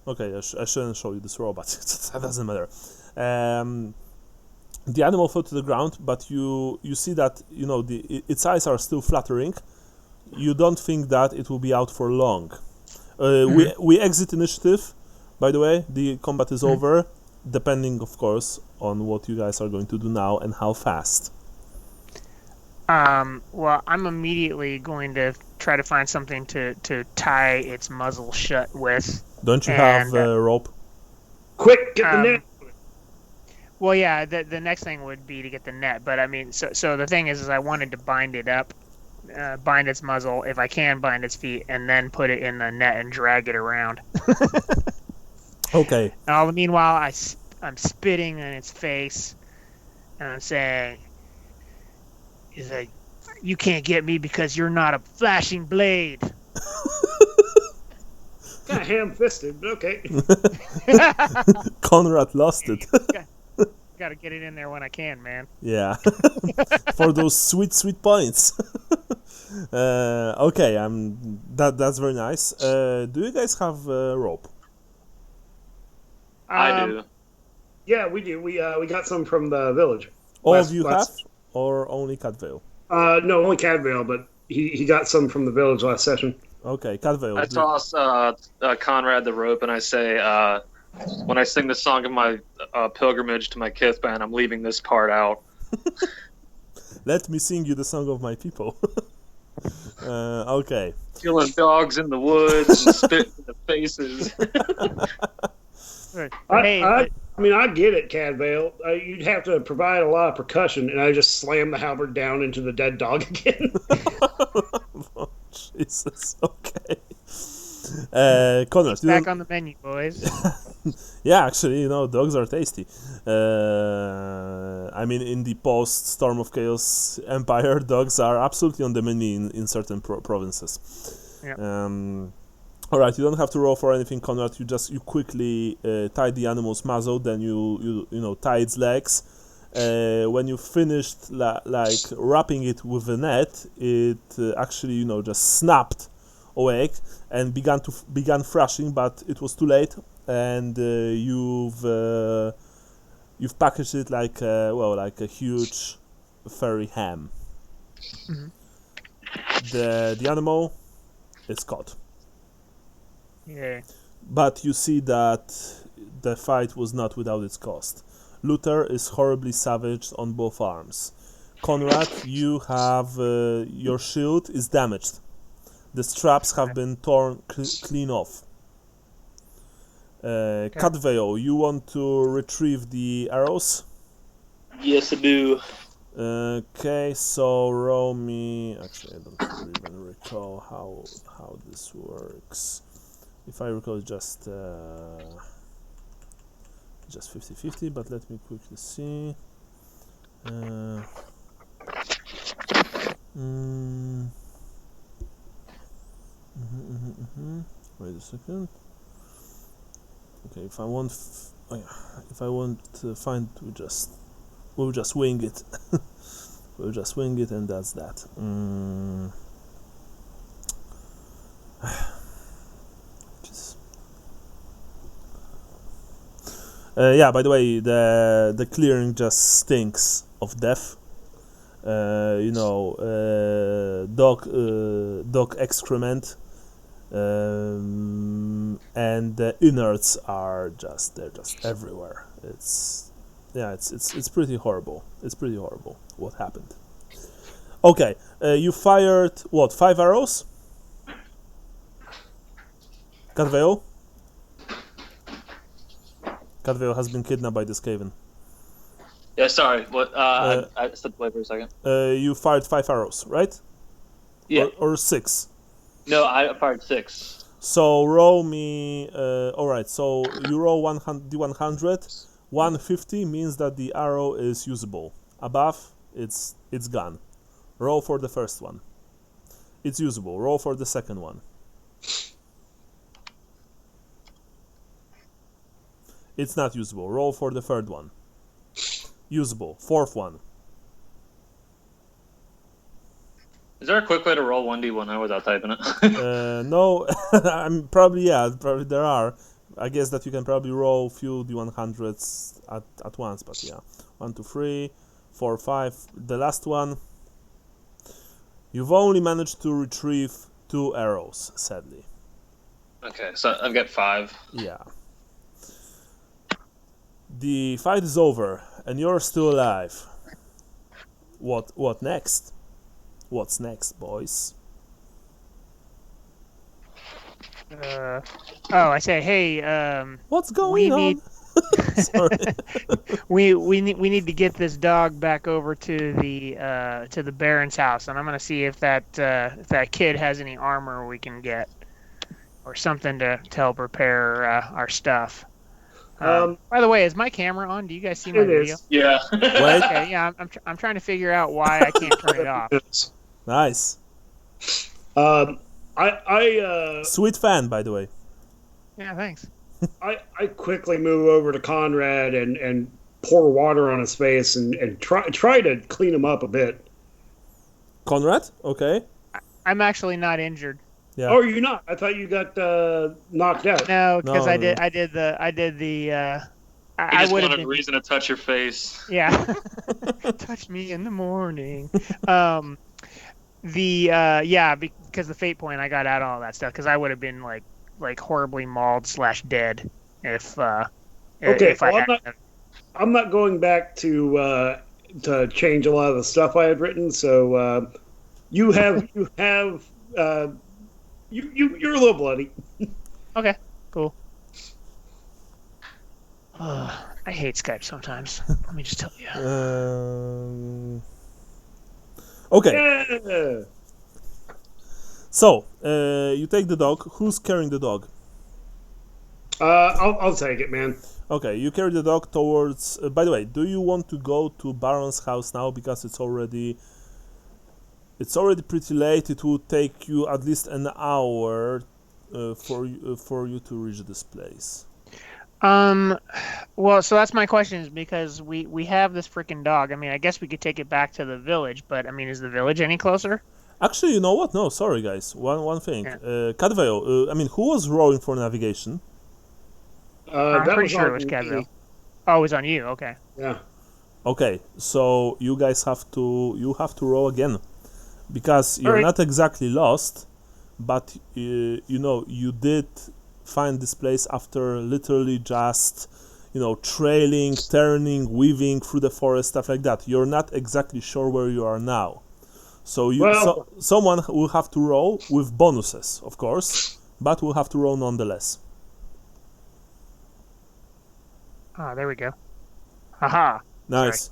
Speaker 1: Okay, I shouldn't show you this roll, but that doesn't matter. The animal fell to the ground, but you see that its eyes are still fluttering. You don't think that it will be out for long. We exit initiative. By the way, the combat is over, depending, of course, on what you guys are going to do now and how fast.
Speaker 2: Well, I'm immediately going to try to find something to tie its muzzle shut with.
Speaker 1: Don't you have a rope?
Speaker 4: Quick, get the net.
Speaker 2: Well, yeah, the next thing would be to get the net, but I mean, so the thing is I wanted to bind it up, bind its muzzle, if I can bind its feet, and then put it in the net and drag it around.
Speaker 1: Okay.
Speaker 2: And all the meanwhile, I'm spitting in its face, and I'm saying, "Is that you can't get me because you're not a flashing blade."
Speaker 4: Kind of ham-fisted, but okay.
Speaker 1: Conrad lost it.
Speaker 2: Gotta get it in there when I can, man.
Speaker 1: Yeah. For those sweet points. Okay, that's very nice. Do you guys have rope?
Speaker 3: I do.
Speaker 4: Yeah, we do. We got some from the village.
Speaker 1: All of you have, or only Catvale?
Speaker 4: No, only Cadvale, but he got some from the village last session.
Speaker 1: Okay, Catvale.
Speaker 3: I toss Conrad the rope and I say, when I sing the song of my pilgrimage to my kith band, I'm leaving this part out.
Speaker 1: Let me sing you the song of my people. Okay.
Speaker 3: Killing dogs in the woods and spitting in the faces.
Speaker 4: I mean, I get it, Cadvale. You'd have to provide a lot of percussion, and I just slam the halberd down into the dead dog again.
Speaker 1: Oh, Jesus. Okay. Connor,
Speaker 2: Back on the menu, boys.
Speaker 1: Yeah, actually, dogs are tasty. I mean, in the post-Storm of Chaos Empire, dogs are absolutely on the menu in certain provinces.
Speaker 2: Yep.
Speaker 1: All right, you don't have to roll for anything, Conrad. You quickly tie the animal's muzzle, then you tie its legs. When you finished like wrapping it with a net, it actually just snapped awake and began thrashing, but it was too late, and you've packaged it like a huge furry ham. The animal is caught.
Speaker 2: Yeah.
Speaker 1: But you see that the fight was not without its cost. Luther is horribly savaged on both arms. Conrad, you have your shield is damaged. The straps have been torn clean off. Catvale, you want to retrieve the arrows?
Speaker 3: Yes, I do.
Speaker 1: Okay, so roll me. Actually, I don't even recall how this works. If I recall, it's just 50-50, but let me quickly see. Wait a second. Okay, if I want to find, we'll just wing it. We'll just wing it, and that's that. Yeah, by the way, the clearing just stinks of death. dog excrement, and the innards are they're just everywhere. It's pretty horrible. It's pretty horrible what happened. Okay, you fired what, 5 arrows? Cadveo? Cadveo has been kidnapped by this Caven.
Speaker 3: Yeah, sorry. What? I stepped away for a second.
Speaker 1: You fired 5 arrows, right?
Speaker 3: Yeah.
Speaker 1: Or 6?
Speaker 3: No, I fired 6.
Speaker 1: So roll me. Alright, so you roll D100. 150 means that the arrow is usable. Above, it's gone. Roll for the first one. It's usable. Roll for the second one. It's not usable. Roll for the third one. Usable. Fourth one.
Speaker 3: Is there a quick way to roll 1d1 without typing it?
Speaker 1: No, probably there are. I guess that you can probably roll a few D100s at once, but yeah. 1, 2, 3, 4, 5. The last one. You've only managed to retrieve 2 arrows, sadly.
Speaker 3: Okay, so I've got 5.
Speaker 1: Yeah. The fight is over, and you're still alive. What next? What's next, boys?
Speaker 2: I say, hey,
Speaker 1: what's going on? Sorry.
Speaker 2: we need to get this dog back over to the Baron's house, and I'm gonna see if that kid has any armor we can get, or something to help repair our stuff. By the way, is my camera on? Do you guys see my video?
Speaker 3: Yeah.
Speaker 1: Wait.
Speaker 2: Okay, yeah, I'm trying to figure out why I can't turn it off.
Speaker 1: Nice. Sweet fan, by the way.
Speaker 2: Yeah, thanks.
Speaker 4: I quickly move over to Conrad and pour water on his face and try to clean him up a bit.
Speaker 1: Conrad? Okay.
Speaker 2: I'm actually not injured.
Speaker 1: Yeah.
Speaker 4: Oh, you're not? I thought you got knocked out.
Speaker 2: No, because
Speaker 1: No.
Speaker 2: I did the.
Speaker 3: I just wanted a reason to touch your face.
Speaker 2: Yeah. Touch me in the morning. Because the fate point, I got out all that stuff because I would have been like horribly mauled / dead if
Speaker 4: I'm not going back to change a lot of the stuff I had written. So you're a little bloody.
Speaker 2: Okay, cool. I hate Skype sometimes. Let me just tell you.
Speaker 1: Okay.
Speaker 4: Yeah.
Speaker 1: So, you take the dog. Who's carrying the dog?
Speaker 4: I'll take it, man.
Speaker 1: Okay, you carry the dog towards... by the way, do you want to go to Baron's house now? Because it's already pretty late. It will take you at least an hour for you to reach this place.
Speaker 2: Well, so that's my question, is because we have this freaking dog. I mean, I guess we could take it back to the village, but I mean, is the village any closer?
Speaker 1: Actually, you know what? No, sorry, guys. One thing.
Speaker 2: Yeah.
Speaker 1: Cadveo, who was rolling for navigation?
Speaker 2: I'm pretty sure it was Cadveo. Oh, it was on you. Okay.
Speaker 4: Yeah.
Speaker 1: Okay, so you guys have to roll again, because you're not exactly lost, but you did find this place after literally just trailing, turning, weaving through the forest, stuff like that. You're not exactly sure where you are now, so someone will have to roll with bonuses, of course, but will have to roll nonetheless.
Speaker 2: Oh, there we go. Haha.
Speaker 1: Nice.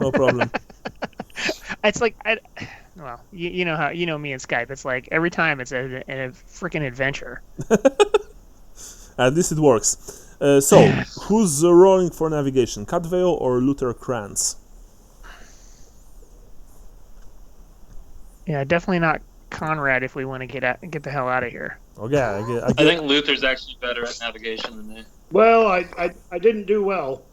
Speaker 1: No problem.
Speaker 2: It's like you know how me and Skype. It's like every time it's a freaking adventure.
Speaker 1: At least it works. So, who's rolling for navigation? Cadveo or Luther Kranz?
Speaker 2: Yeah, definitely not Conrad if we want to get the hell out of here.
Speaker 1: Okay,
Speaker 3: I think Luther's actually better at navigation than me.
Speaker 4: Well, I didn't do well.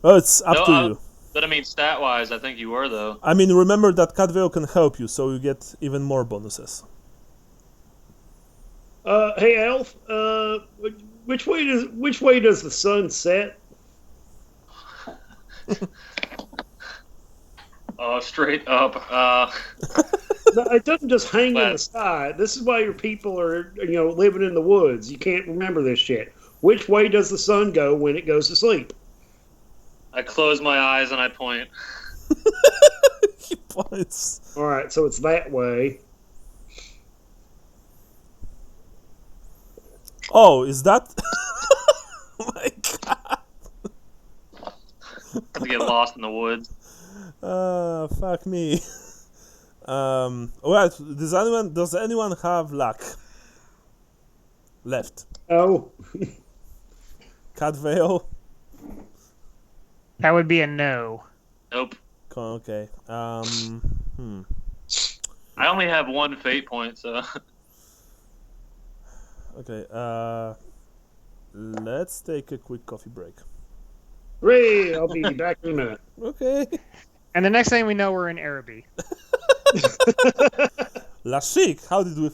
Speaker 1: Well, it's up to you.
Speaker 3: But I mean, stat-wise, I think you were, though.
Speaker 1: I mean, remember that Cadveo can help you, so you get even more bonuses.
Speaker 4: Hey, Elf. Which way does the sun set?
Speaker 3: Straight up.
Speaker 4: No, it doesn't just hang in the
Speaker 3: West.
Speaker 4: sky. This is why your people are, living in the woods. You can't remember this shit. Which way does the sun go when it goes to sleep?
Speaker 3: I close my eyes and I point.
Speaker 1: He points.
Speaker 4: All right, so it's that way.
Speaker 1: Oh, is that? Oh my god.
Speaker 3: Have to get lost in the woods.
Speaker 1: Fuck me. Alright, does anyone have luck left?
Speaker 4: Oh,
Speaker 1: Cat Veil?
Speaker 2: That would be a no.
Speaker 3: Nope.
Speaker 1: Okay.
Speaker 3: I only have one fate point, so.
Speaker 1: Okay, let's take a quick coffee break.
Speaker 4: Ray, I'll be back in a minute.
Speaker 1: Okay.
Speaker 2: And the next thing we know, we're in Araby.
Speaker 1: Lashik, how did we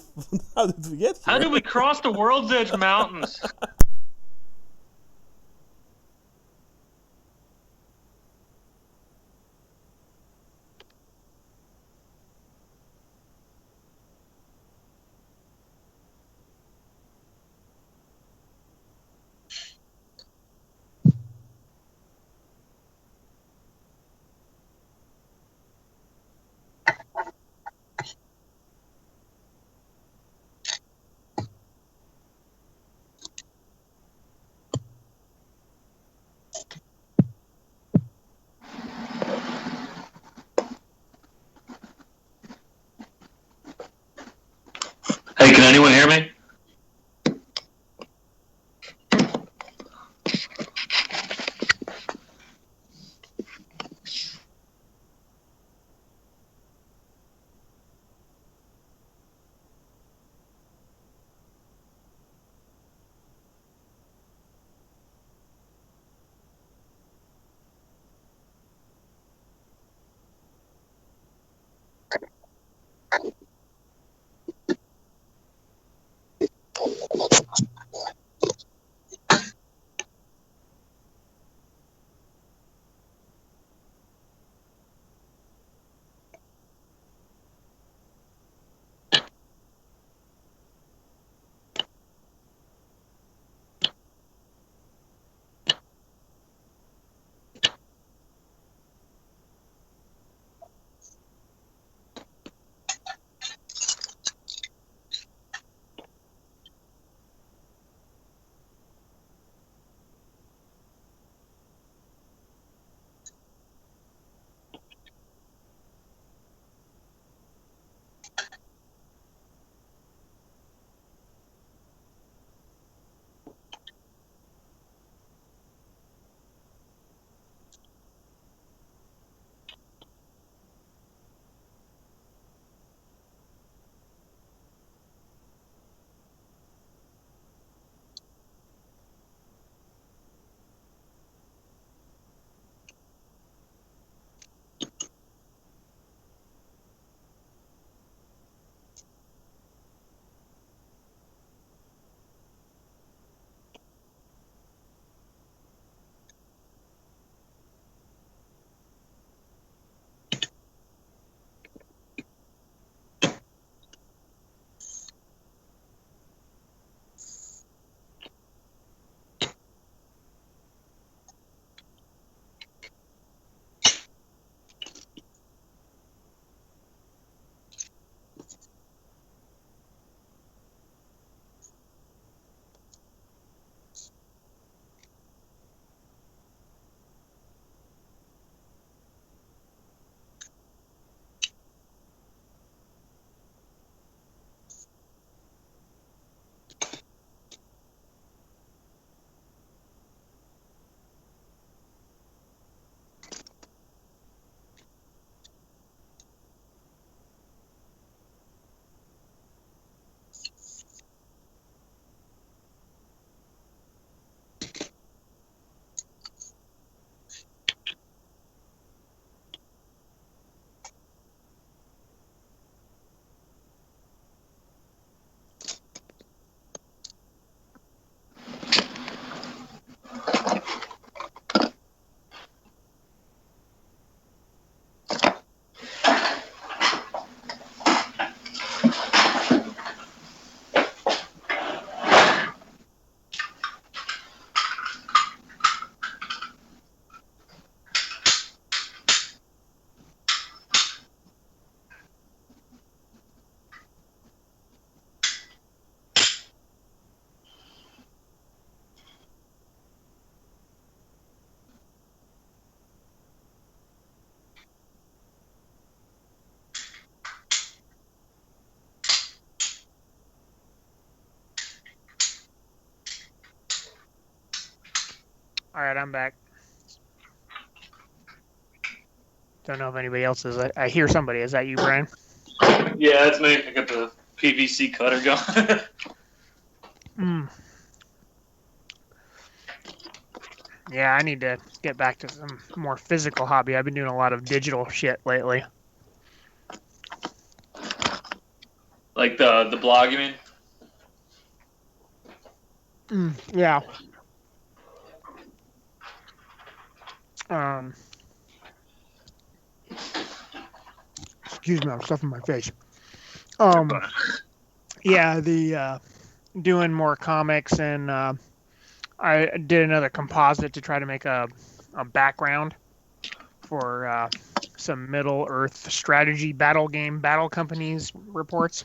Speaker 1: get here?
Speaker 3: How did we cross the World's Edge Mountains?
Speaker 2: All right, I'm back. Don't know if anybody else is. I hear somebody. Is that you, Brian?
Speaker 3: Yeah, that's me. I got the PVC cutter going.
Speaker 2: Yeah, I need to get back to some more physical hobby. I've been doing a lot of digital shit lately.
Speaker 3: Like the blog, you mean?
Speaker 2: Yeah. Excuse me, I'm stuffing my face. Yeah, the doing more comics, and I did another composite to try to make a background for some Middle Earth strategy battle companies reports.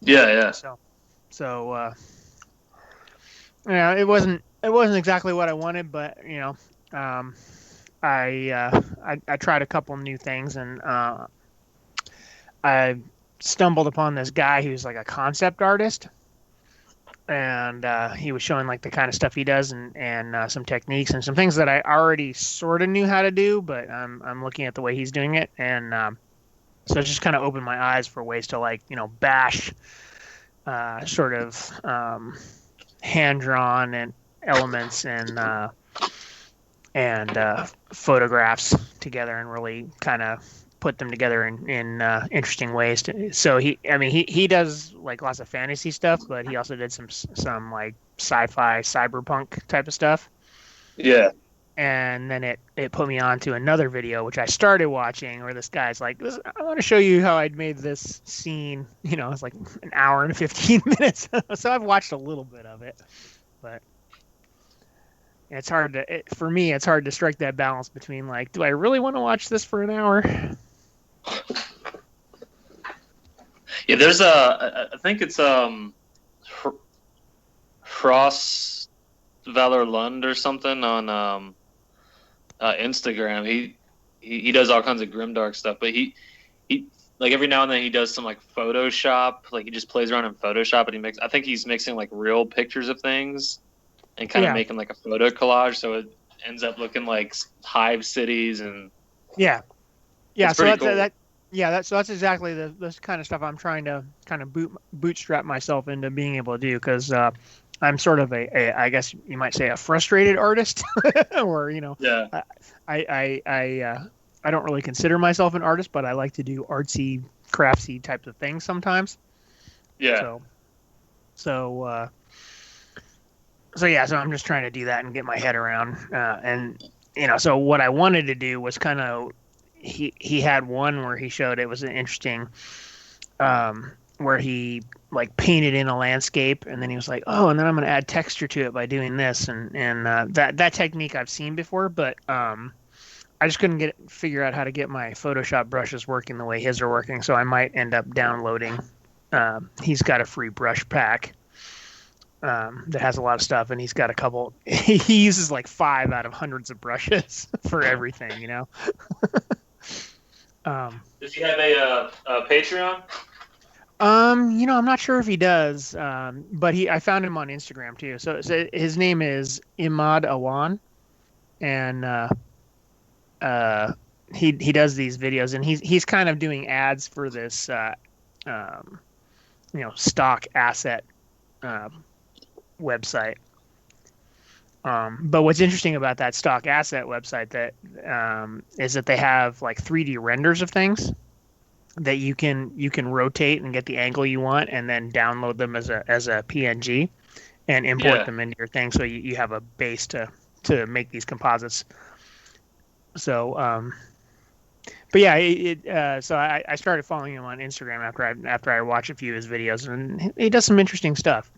Speaker 3: Yeah.
Speaker 2: So yeah, it wasn't exactly what I wanted, but I tried a couple new things, and I stumbled upon this guy who's like a concept artist, and he was showing like the kind of stuff he does, and some techniques and some things that I already sort of knew how to do, but I'm looking at the way he's doing it, and so it just kind of opened my eyes for ways to like bash sort of hand drawn and elements and photographs together, and really kind of put them together in interesting ways. So he does like lots of fantasy stuff, but he also did some like sci-fi cyberpunk type of stuff.
Speaker 3: Yeah.
Speaker 2: And then it put me on to another video, which I started watching, where this guy's like, I want to show you how I'd made this scene. It's like an hour and 15 minutes. So I've watched a little bit of it, but it's hard for me, it's hard to strike that balance between like, do I really want to watch this for an hour?
Speaker 3: Yeah, there's I think it's Frost Valor Lund or something on Instagram. He does all kinds of grimdark stuff, but he like every now and then he does some like Photoshop, like he just plays around in Photoshop, and I think he's mixing like real pictures of things and kind of making like a photo collage, so it ends up looking like hive cities and
Speaker 2: yeah. So that's
Speaker 3: cool.
Speaker 2: That's exactly the kind of stuff I'm trying to kind of bootstrap myself into being able to do, because I'm sort of I guess you might say a frustrated artist, or
Speaker 3: yeah.
Speaker 2: I don't really consider myself an artist, but I like to do artsy, craftsy types of things sometimes.
Speaker 3: Yeah.
Speaker 2: So I'm just trying to do that and get my head around, and so what I wanted to do was kind of, he had one where he showed, it was an interesting, where he like painted in a landscape, and then he was like, oh, and then I'm going to add texture to it by doing this, and that technique I've seen before, but I just couldn't figure out how to get my Photoshop brushes working the way his are working, so I might end up downloading. He's got a free brush pack that has a lot of stuff, and he's got a couple. He uses like 5 out of hundreds of brushes for everything,
Speaker 3: Does he have a Patreon?
Speaker 2: I'm not sure if he does, but I found him on Instagram too. So his name is Imad Awan, and he does these videos, and he's kind of doing ads for this stock asset website. But what's interesting about that stock asset website that is that they have like 3D renders of things that you can rotate and get the angle you want, and then download them as a PNG and import them into your thing, so you have a base to make these composites. So but yeah, so I started following him on Instagram after I watched a few of his videos, and he does some interesting stuff.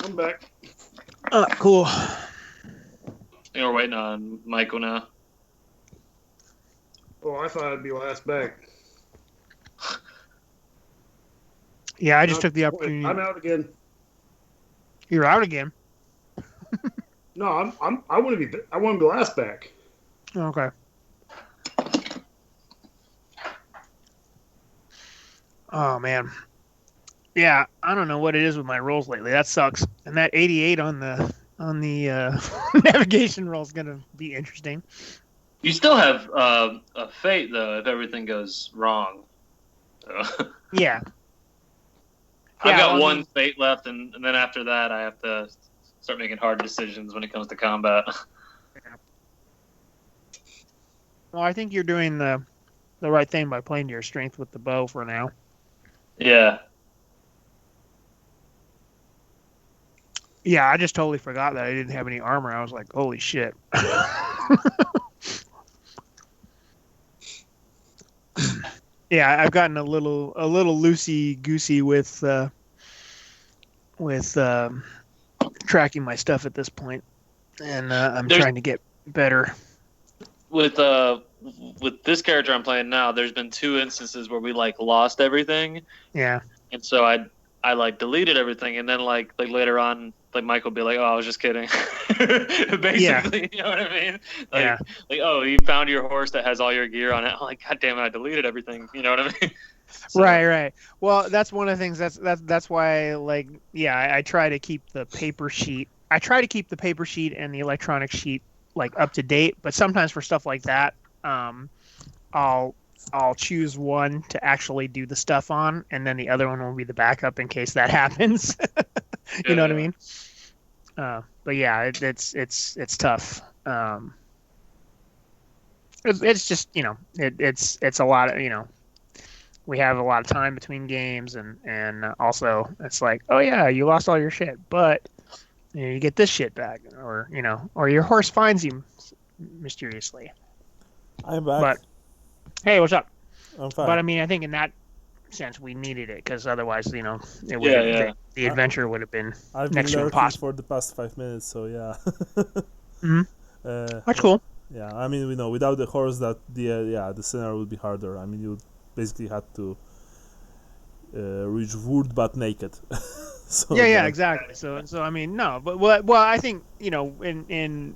Speaker 4: I'm back.
Speaker 2: Cool.
Speaker 3: We're waiting on Michael now.
Speaker 4: Oh, I thought I'd be last back.
Speaker 2: Yeah, I just took the opportunity.
Speaker 4: I'm out again.
Speaker 2: You're out again.
Speaker 4: No, I want to be last back.
Speaker 2: Okay. Oh man. Yeah, I don't know what it is with my rolls lately. That sucks. And that 88 on the navigation roll is gonna be interesting.
Speaker 3: You still have a fate though if everything goes wrong. So.
Speaker 2: Yeah.
Speaker 3: I've got
Speaker 2: well,
Speaker 3: one fate left, and then after that, I have to start making hard decisions when it comes to combat.
Speaker 2: Well, I think you're doing the right thing by playing to your strength with the bow for now.
Speaker 3: Yeah.
Speaker 2: Yeah, I just totally forgot that I didn't have any armor. I was like, holy shit. Yeah, I've gotten a little loosey goosey with tracking my stuff at this point, and I'm trying to get better.
Speaker 3: With this character I'm playing now, there's been 2 instances where we like lost everything.
Speaker 2: Yeah.
Speaker 3: And so I like deleted everything, and then like later on, like Mike will be like, "Oh, I was just kidding." Basically, you know what I mean? Like, oh, you found your horse that has all your gear on it. I'm like, God damn it, I deleted everything. You know what I mean? So,
Speaker 2: Right. Well, that's one of the things. That's why, like, yeah, I try to keep the paper sheet. I try to keep the paper sheet and the electronic sheet like up to date. But sometimes for stuff like that, I'll choose one to actually do the stuff on, and then the other one will be the backup in case that happens. You know what I mean? But yeah, it's tough. It's just it's a lot of we have a lot of time between games, and also it's like, oh yeah, you lost all your shit, but you get this shit back, or your horse finds you mysteriously.
Speaker 1: I'm back.
Speaker 2: But hey, what's up?
Speaker 1: I'm fine.
Speaker 2: But I mean, I think in that sense we needed it, because otherwise, it would the adventure would have been
Speaker 1: I've
Speaker 2: next
Speaker 1: been
Speaker 2: to
Speaker 1: lurking
Speaker 2: impossible.
Speaker 1: for the past 5 minutes, so yeah.
Speaker 2: That's cool.
Speaker 1: Yeah, I mean, without the horse, that the scenario would be harder. I mean, you basically had to reach wood but naked. So
Speaker 2: Yeah, exactly. So I mean, no, but well, I think in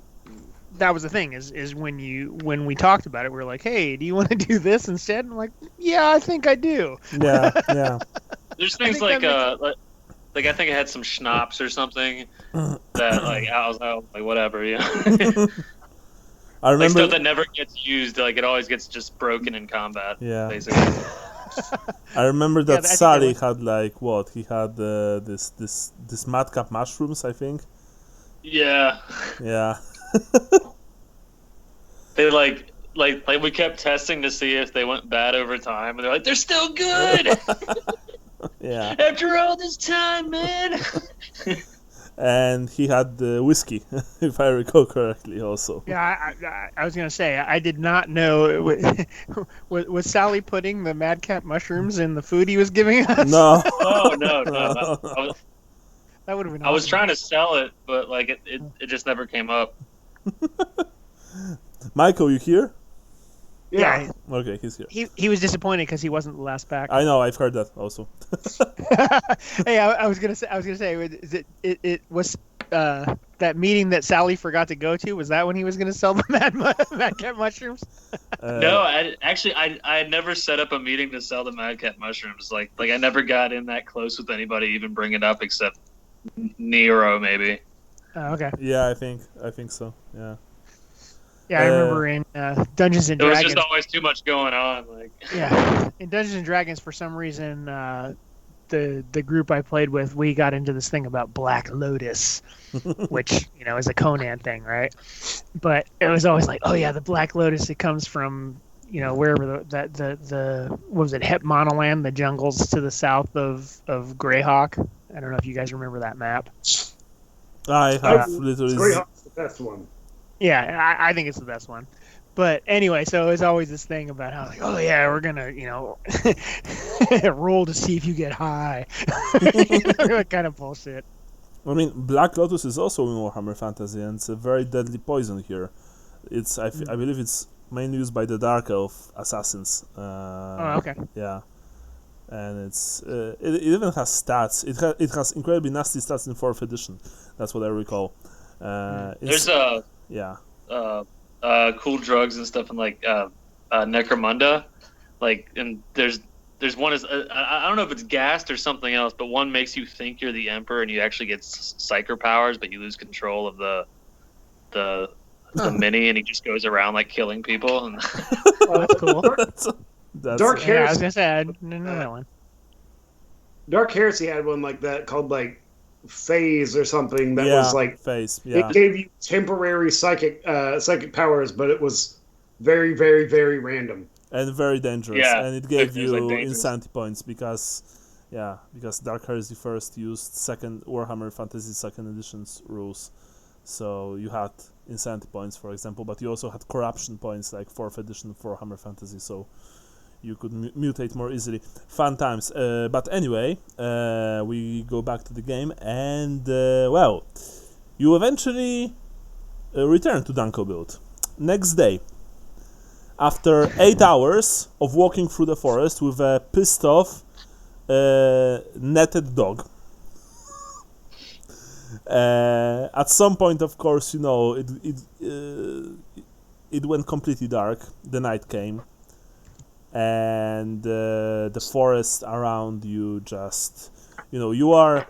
Speaker 2: that was the thing is when we talked about it, we were like, hey, do you want to do this instead? And I'm like, yeah, I think I do.
Speaker 1: Yeah.
Speaker 3: There's things like I think I had some schnapps or something that like I was like whatever,
Speaker 1: I remember
Speaker 3: like stuff that never gets used, like it always gets just broken in combat.
Speaker 1: Yeah.
Speaker 3: Basically.
Speaker 1: I remember that
Speaker 2: I think
Speaker 1: Sally had like what? He had this madcap mushrooms, I think.
Speaker 3: Yeah.
Speaker 1: Yeah.
Speaker 3: They like we kept testing to see if they went bad over time, and they're like, they're still good.
Speaker 1: Yeah.
Speaker 3: After all this time, man.
Speaker 1: And he had the whiskey, if I recall correctly, also.
Speaker 2: Yeah, I was gonna say I did not know. Was Sally putting the madcap mushrooms in the food he was giving us?
Speaker 1: No.
Speaker 3: No.
Speaker 2: That would have been.
Speaker 3: I was
Speaker 2: awesome.
Speaker 3: trying to sell it, but like it just never came up.
Speaker 1: Michael, you here?
Speaker 2: Yeah.
Speaker 1: Okay, he's here.
Speaker 2: He was disappointed because he wasn't the last back.
Speaker 1: I know, I've heard that also.
Speaker 2: Hey, I was gonna say, is it was that meeting that Sally forgot to go to? Was that when he was gonna sell the madcap mushrooms?
Speaker 3: No, I had never set up a meeting to sell the madcap mushrooms. Like I never got in that close with anybody even bring it up except Nero maybe.
Speaker 2: Oh, okay.
Speaker 1: Yeah, I think so. Yeah.
Speaker 2: Yeah, I remember in Dungeons and Dragons.
Speaker 3: There was just always too much going on. Like
Speaker 2: yeah, in Dungeons and Dragons, for some reason, the group I played with, we got into this thing about Black Lotus, which is a Conan thing, right? But it was always like, oh yeah, the Black Lotus. It comes from wherever the what was it, Hepmonoland, the jungles to the south of Greyhawk. I don't know if you guys remember that map.
Speaker 1: I have literally.
Speaker 4: Greyhawk's the best one.
Speaker 2: Yeah, I think it's the best one. But anyway, so it's always this thing about how, like, oh yeah, we're gonna, roll to see if you get high. That kind of bullshit.
Speaker 1: I mean, Black Lotus is also in Warhammer Fantasy, and it's a very deadly poison here. It's I believe it's mainly used by the Dark Elf assassins.
Speaker 2: Oh, okay.
Speaker 1: Yeah, and it even has stats. It has incredibly nasty stats in 4th edition. That's what I recall.
Speaker 3: there's cool drugs and stuff in like Necromunda, like, and there's there's one is I don't know if it's gassed or something else, but one makes you think you're the emperor and you actually get psyker powers, but you lose control of the mini, and he just goes around like killing people. And
Speaker 2: Oh, that's cool.
Speaker 1: That's
Speaker 4: Dark
Speaker 2: Yeah, I was
Speaker 4: Heresy.
Speaker 2: gonna say I didn't know that one.
Speaker 4: Dark Heresy had one like that called like Phase or something that
Speaker 1: yeah,
Speaker 4: was like
Speaker 1: face. Yeah,
Speaker 4: it gave you temporary psychic powers, but it was very, very, very random.
Speaker 1: and very dangerous.
Speaker 3: Yeah,
Speaker 1: And it gave
Speaker 3: it was, like,
Speaker 1: you
Speaker 3: dangerous.
Speaker 1: insanity points because Dark Heresy first used second Warhammer Fantasy Second Edition's rules, so you had insanity points, for example, but you also had corruption points like 4th edition Warhammer Fantasy, so you could mutate more easily. Fun times. But anyway, we go back to the game, and well, you eventually return to Dunkelbild. Next day, after 8 hours of walking through the forest with a pissed off netted dog. At some point, of course, it went completely dark. The night came, and the forest around you just, you are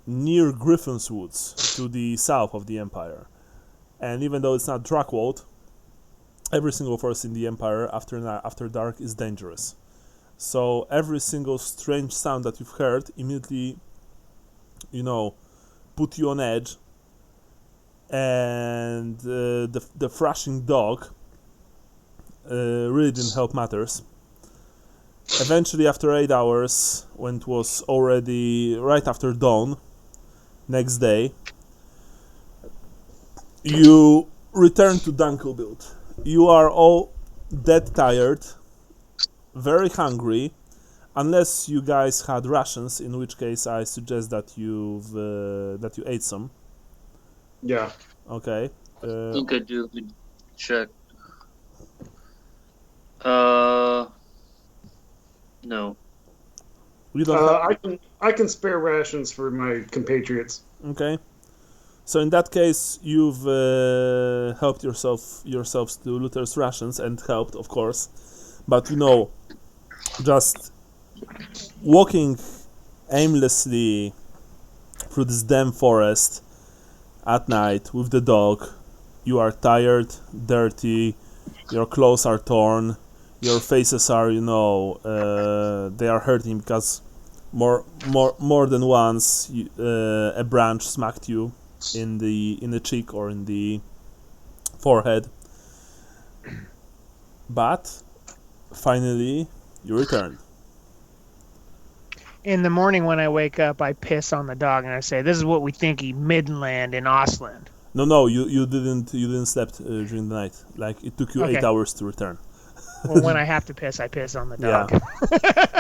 Speaker 1: near Griffin's Woods to the south of the Empire. And even though it's not Drakwold, every single forest in the Empire after dark is dangerous. So every single strange sound that you've heard immediately, put you on edge. And the thrashing dog really didn't help matters. Eventually, after 8 hours, when it was already right after dawn, next day, you return to Dunkelbild. You are all dead tired, very hungry, unless you guys had rations, in which case I suggest that you ate some.
Speaker 4: Yeah.
Speaker 1: Okay.
Speaker 3: I think I do. Let me check. No.
Speaker 1: You don't have,
Speaker 4: I can spare rations for my compatriots.
Speaker 1: okay. So in that case, you've helped yourselves to Luther's rations, and helped, of course. But just walking aimlessly through this damn forest at night with the dog, you are tired, dirty, your clothes are torn, your faces are, they are hurting because more than once a branch smacked you in the cheek or in the forehead. But finally, you return.
Speaker 2: In the morning when I wake up, I piss on the dog and I say, "This is what we think he Midland in Ostland."
Speaker 1: No, you didn't sleep during the night. Like, it took you
Speaker 2: Okay.
Speaker 1: 8 hours to return.
Speaker 2: Well, when I have to piss, I piss on the dog.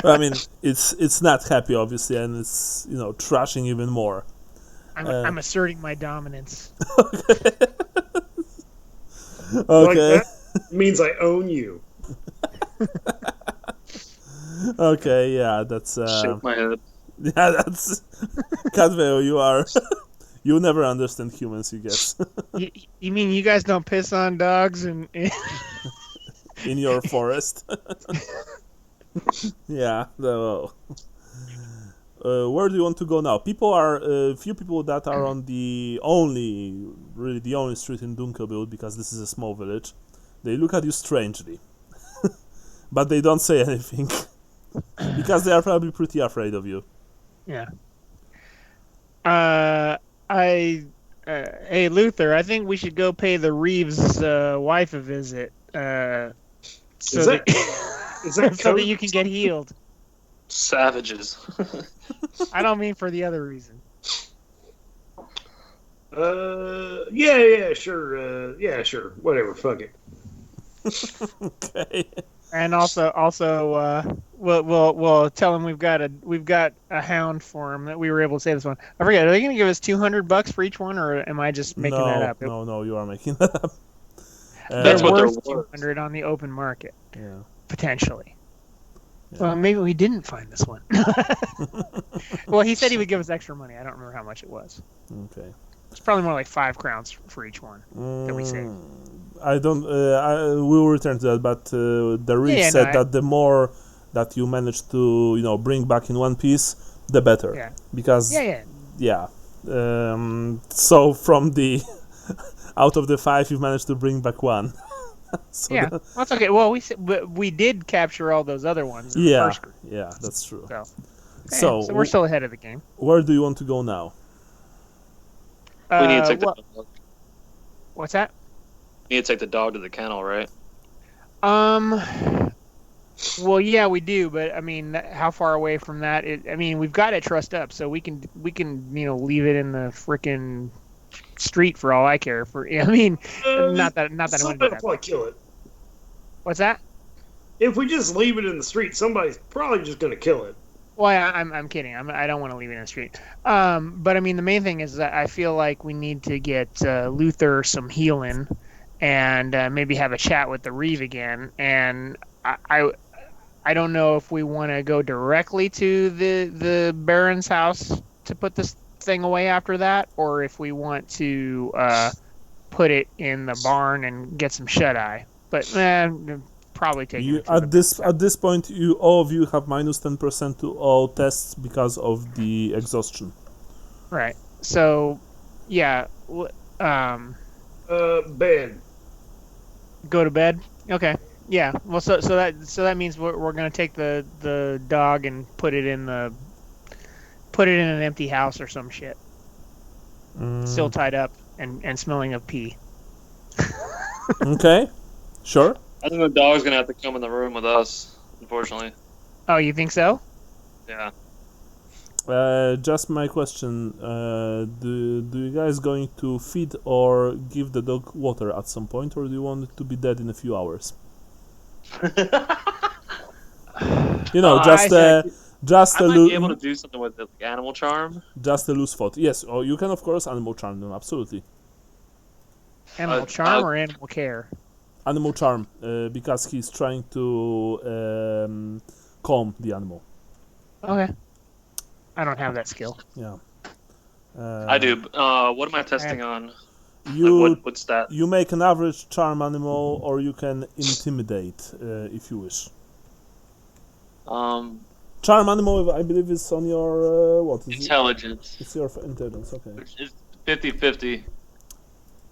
Speaker 1: I mean, it's not happy, obviously, and it's trashing even more.
Speaker 2: I'm asserting my dominance.
Speaker 1: Okay.
Speaker 4: Like, that means I own you.
Speaker 1: Okay, yeah, that's
Speaker 3: Shake my head.
Speaker 1: yeah, that's Cadveo, you never understand humans, you guess.
Speaker 2: You mean you guys don't piss on dogs and
Speaker 1: In your forest. Yeah, no. Where do you want to go now? Few people that are on the only street in Dunkelbild, because this is a small village. They look at you strangely, but they don't say anything because they are probably pretty afraid of you.
Speaker 2: yeah. Hey Luther, I think we should go pay the Reeves' wife a visit. So
Speaker 4: Is that
Speaker 2: so that you can get healed.
Speaker 3: Savages.
Speaker 1: Uh,
Speaker 2: I don't mean for the other reason.
Speaker 4: Yeah, sure. Yeah, sure. Whatever. Fuck it.
Speaker 1: Okay.
Speaker 2: And also, we'll tell him we've got a hound for him that we were able to save this one. I forget. Are they going to give us $200 for each one, or am I just making that up?
Speaker 1: No, you are making that up.
Speaker 3: That's
Speaker 2: They're
Speaker 3: what they're
Speaker 2: worth
Speaker 3: worth.
Speaker 2: $200 on the open market,
Speaker 1: Yeah.
Speaker 2: potentially.
Speaker 1: Yeah.
Speaker 2: Well, maybe we didn't find this one. Well, he said he would give us extra money. I don't remember how much it was.
Speaker 1: Okay.
Speaker 2: It's probably more like 5 crowns for each one that we saved.
Speaker 1: I don't. I will return to that, but the Reeve
Speaker 2: Yeah,
Speaker 1: said
Speaker 2: no,
Speaker 1: that the more that you manage to, bring back in one piece, the better.
Speaker 2: Yeah.
Speaker 1: Because
Speaker 2: Yeah.
Speaker 1: So from the out of the 5, you've managed to bring back 1. So
Speaker 2: Yeah, that's okay. Well, we did capture all those other ones in the first group.
Speaker 1: Yeah, that's true.
Speaker 2: So we're still ahead of the game.
Speaker 1: Where do you want to go now?
Speaker 3: We need to take the dog.
Speaker 2: What's that?
Speaker 3: We need to take the dog to the kennel, right?
Speaker 2: Well, yeah, we do, but I mean, how far away from that? We've got it trussed up, so we can leave it in the frickin' street for all I care. Not that I want to do that.
Speaker 4: Probably kill it.
Speaker 2: What's that?
Speaker 4: If we just leave it in the street, somebody's probably just going to kill it.
Speaker 2: Well, I'm kidding. I don't want to leave it in the street. But I mean, the main thing is that I feel like we need to get Luther some healing, and maybe have a chat with the Reeve again. And I don't know if we want to go directly to the Baron's house to put this thing away after that, or if we want to put it in the barn and get some shut-eye. But probably take it
Speaker 1: at this point. All of you have minus 10% to all tests because of the exhaustion.
Speaker 2: Right. So, yeah.
Speaker 4: Bed.
Speaker 2: Go to bed. Okay. Yeah. Well, so that means we're gonna take the dog and put it in an empty house or some shit. Still tied up and smelling of pee.
Speaker 1: Okay. Sure.
Speaker 3: I think the dog's gonna have to come in the room with us, unfortunately.
Speaker 2: Oh, you think so?
Speaker 3: Yeah.
Speaker 1: Just my question: do you guys going to feed or give the dog water at some point, or do you want it to be dead in a few hours? Just
Speaker 3: I might be able to do something with the animal charm.
Speaker 1: Just a loose thought. Yes, or you can of course animal charm them. Absolutely.
Speaker 2: Animal charm or animal care?
Speaker 1: Animal charm, because he's trying to calm the animal.
Speaker 2: Okay. I don't have that skill.
Speaker 1: Yeah.
Speaker 3: I do. What am I testing on? What's that?
Speaker 1: You make an average charm animal, or you can intimidate if you wish. Charm animal, I believe, is on your what is
Speaker 3: intelligence.
Speaker 1: It's your intelligence. Okay.
Speaker 3: Which is 50-50.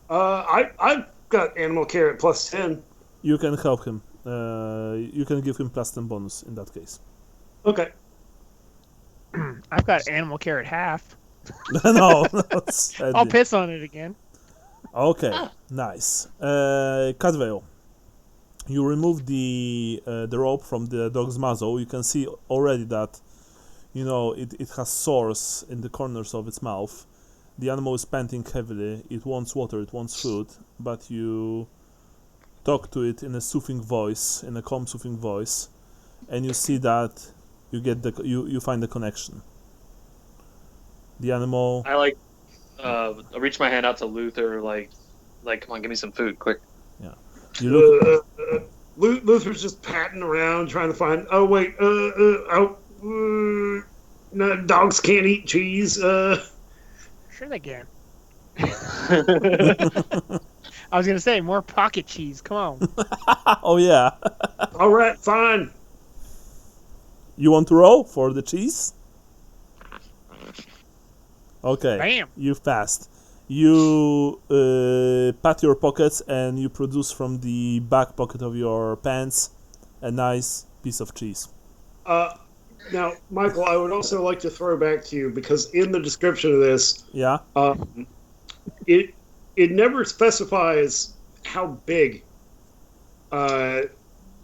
Speaker 4: I've got animal care at plus 10.
Speaker 1: You can help him. You can give him plus 10 bonus in that case.
Speaker 4: Okay.
Speaker 2: I've got animal care at half.
Speaker 1: No,
Speaker 2: I'll piss on it again.
Speaker 1: Okay, nice. Cadvale, you remove the rope from the dog's muzzle. You can see already that it has sores in the corners of its mouth. The animal is panting heavily. It wants water, it wants food, but you talk to it in a soothing voice, in a calm, soothing voice, and you see that you find the connection. The animal.
Speaker 3: I reach my hand out to Luther, like, come on, give me some food, quick.
Speaker 1: Yeah. You look.
Speaker 4: Luther's just patting around trying to find. Oh wait. No, dogs can't eat cheese.
Speaker 2: Sure they can. I was gonna say more pocket cheese. Come on.
Speaker 1: Oh yeah.
Speaker 4: All right, fine.
Speaker 1: You want to roll for the cheese? Okay.
Speaker 2: Bam.
Speaker 1: You've passed. You pat your pockets and you produce from the back pocket of your pants a nice piece of cheese.
Speaker 4: Now, Michael, I would also like to throw back to you because in the description of this, it never specifies how big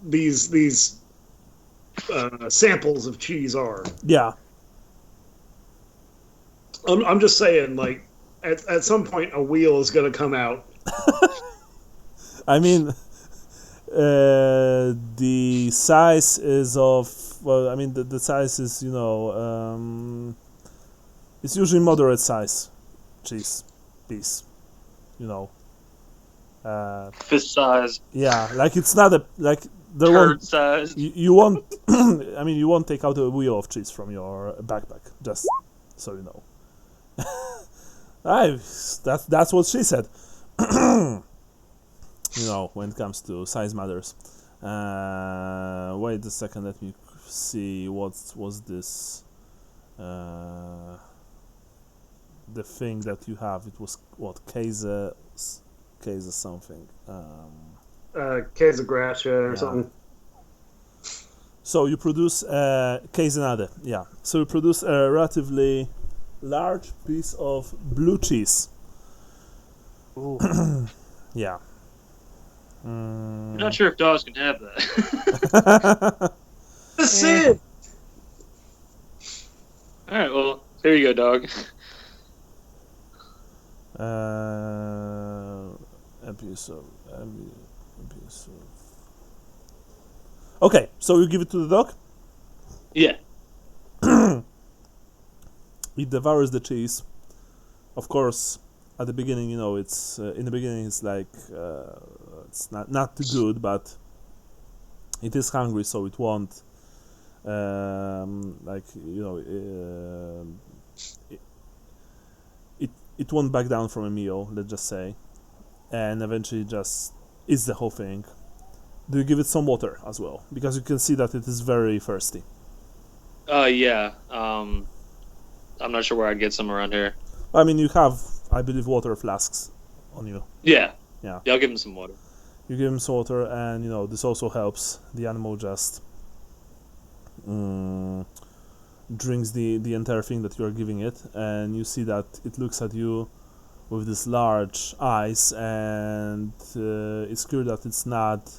Speaker 4: these samples of cheese are.
Speaker 1: Yeah.
Speaker 4: I'm just saying, like, at some point a wheel is going to come out.
Speaker 1: I mean, the size is of, well, I mean, the size is, it's usually moderate size cheese piece,
Speaker 3: Fist size.
Speaker 1: Yeah, like it's not there
Speaker 3: won't size.
Speaker 1: You won't. I mean, you won't take out a wheel of cheese from your backpack, just so you know. That's what she said. When it comes to size matters. Wait a second, let me see what was this. The thing that you have, it was what, case something.
Speaker 4: Case of Gracia or
Speaker 1: Yeah.
Speaker 4: something.
Speaker 1: So you produce case another, yeah. So you produce a relatively large piece of blue cheese.
Speaker 2: Ooh.
Speaker 1: Yeah.
Speaker 3: I'm not sure if dogs can have that.
Speaker 4: The Sid!
Speaker 3: All right, well, there you go, dog.
Speaker 1: Episode. Okay, so you give it to the dog.
Speaker 3: Yeah.
Speaker 1: It devours the cheese. Of course, at the beginning, it's in the beginning it's like it's not too good, but it is hungry, so it won't it won't back down from a meal, let's just say, and eventually just eats the whole thing. Do you give it some water as well? Because you can see that it is very thirsty.
Speaker 3: Yeah. I'm not sure where I'd get some around here.
Speaker 1: I mean, you have, I believe, water flasks on you.
Speaker 3: Yeah.
Speaker 1: Yeah.
Speaker 3: I'll give him some water.
Speaker 1: You give him some water, and this also helps. The animal just drinks the entire thing that you are giving it, and you see that it looks at you with these large eyes, and it's clear that it's not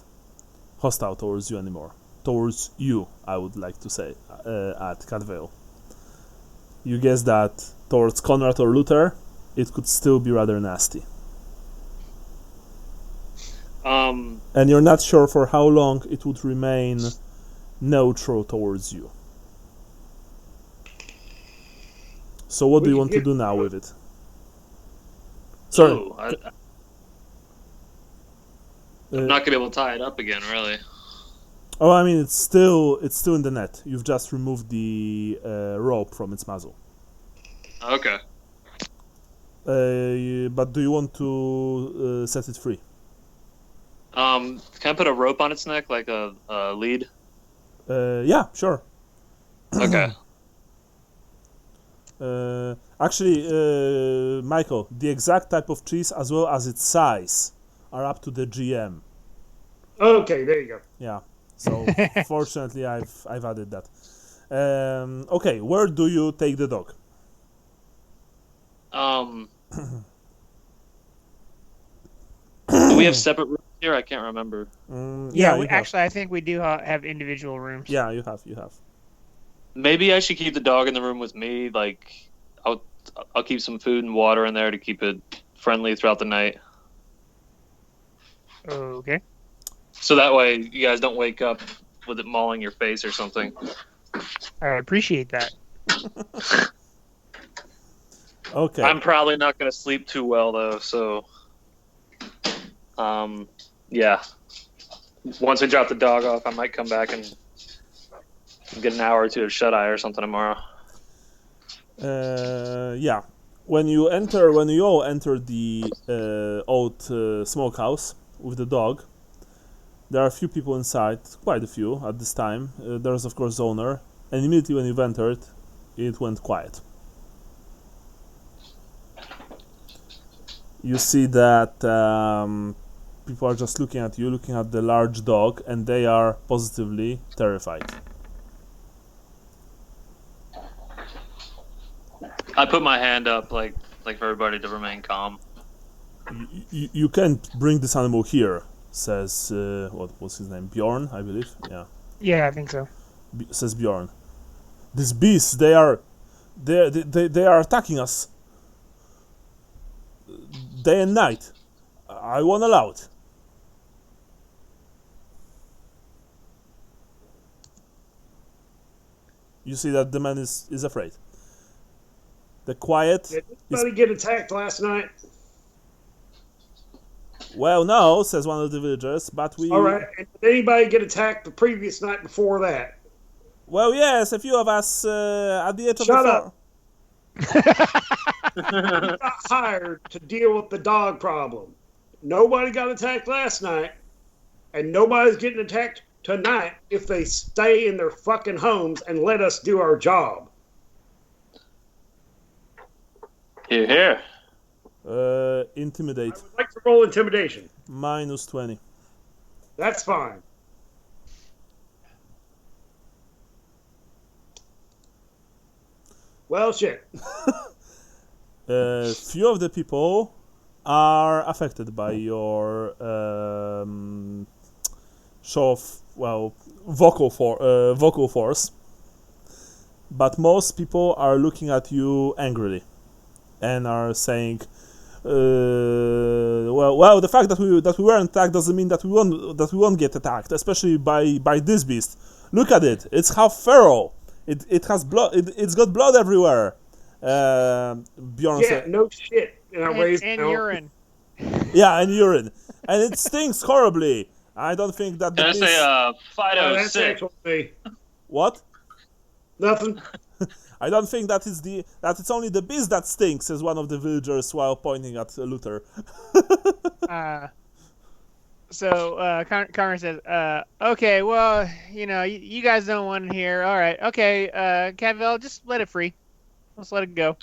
Speaker 1: hostile towards you anymore. Towards you, I would like to say, at Catvale. You guess that towards Conrad or Luther, it could still be rather nasty. And you're not sure for how long it would remain neutral towards you. So what do you want to do now with it? Sorry.
Speaker 3: Oh, I'm not gonna be able to tie it up again, really.
Speaker 1: Oh, I mean, it's still in the net. You've just removed the rope from its muzzle.
Speaker 3: Okay.
Speaker 1: But do you want to set it free?
Speaker 3: Can I put a rope on its neck, like a lead?
Speaker 1: Yeah, sure.
Speaker 3: Okay.
Speaker 1: Actually, Michael, the exact type of cheese as well as its size are up to the GM.
Speaker 4: Okay, there you go.
Speaker 1: Yeah. So fortunately, I've added that. Okay, where do you take the dog?
Speaker 3: Do we have separate rooms here? I can't remember.
Speaker 2: Yeah,
Speaker 1: you
Speaker 2: actually, I think we do have individual rooms.
Speaker 1: Yeah, you have.
Speaker 3: Maybe I should keep the dog in the room with me. Like, I'll keep some food and water in there to keep it friendly throughout the night.
Speaker 2: Okay.
Speaker 3: So that way you guys don't wake up with it mauling your face or something.
Speaker 2: I appreciate that.
Speaker 1: Okay.
Speaker 3: I'm probably not going to sleep too well though, so yeah. Once I drop the dog off, I might come back and get an hour or two of shut-eye or something tomorrow.
Speaker 1: Yeah. When you all enter the old smokehouse with the dog, there are a few people inside, quite a few at this time. There's of course the owner, and immediately when you've entered, it went quiet. You see that people are just looking at you, looking at the large dog, and they are positively terrified.
Speaker 3: I put my hand up, like for everybody to remain calm.
Speaker 1: You can't bring this animal here, says what was his name? Bjorn, I believe. Yeah.
Speaker 2: Yeah, I think so.
Speaker 1: Says Bjorn. These beasts, they are attacking us day and night. I won't allow it. You see that the man is afraid. The quiet.
Speaker 4: Did anybody get attacked last night?
Speaker 1: Well, no, says one of the villagers, but we...
Speaker 4: All right. And did anybody get attacked the previous night before that?
Speaker 1: Well, yes, a few of us at the edge of
Speaker 4: Shut
Speaker 1: the
Speaker 4: up. I'm not hired to deal with the dog problem. Nobody got attacked last night, and nobody's getting attacked tonight if they stay in their fucking homes and let us do our job.
Speaker 3: Here, here.
Speaker 1: Intimidate.
Speaker 4: I would like to roll intimidation.
Speaker 1: Minus 20.
Speaker 4: That's fine. Well, shit.
Speaker 1: Few of the people are affected by your show of, vocal force, but most people are looking at you angrily and are saying, the fact that we weren't attacked doesn't mean that we won't get attacked, especially by this beast. Look at it; it's half feral. It has blood. It's got blood everywhere. Bjorn said,
Speaker 4: no shit.
Speaker 2: And urine.
Speaker 1: Yeah, and urine, and it stinks horribly. I don't think that the
Speaker 3: Can I
Speaker 1: beast...
Speaker 3: say Fido
Speaker 4: that's
Speaker 3: sick?
Speaker 4: actually me.
Speaker 1: What?
Speaker 4: Nothing.
Speaker 1: I don't think that it's only the beast that stinks, says one of the villagers while pointing at Luther.
Speaker 2: Conrad says, okay, well, you guys don't want it here. All right, okay, Cadwell, just let it free. Let's let it go.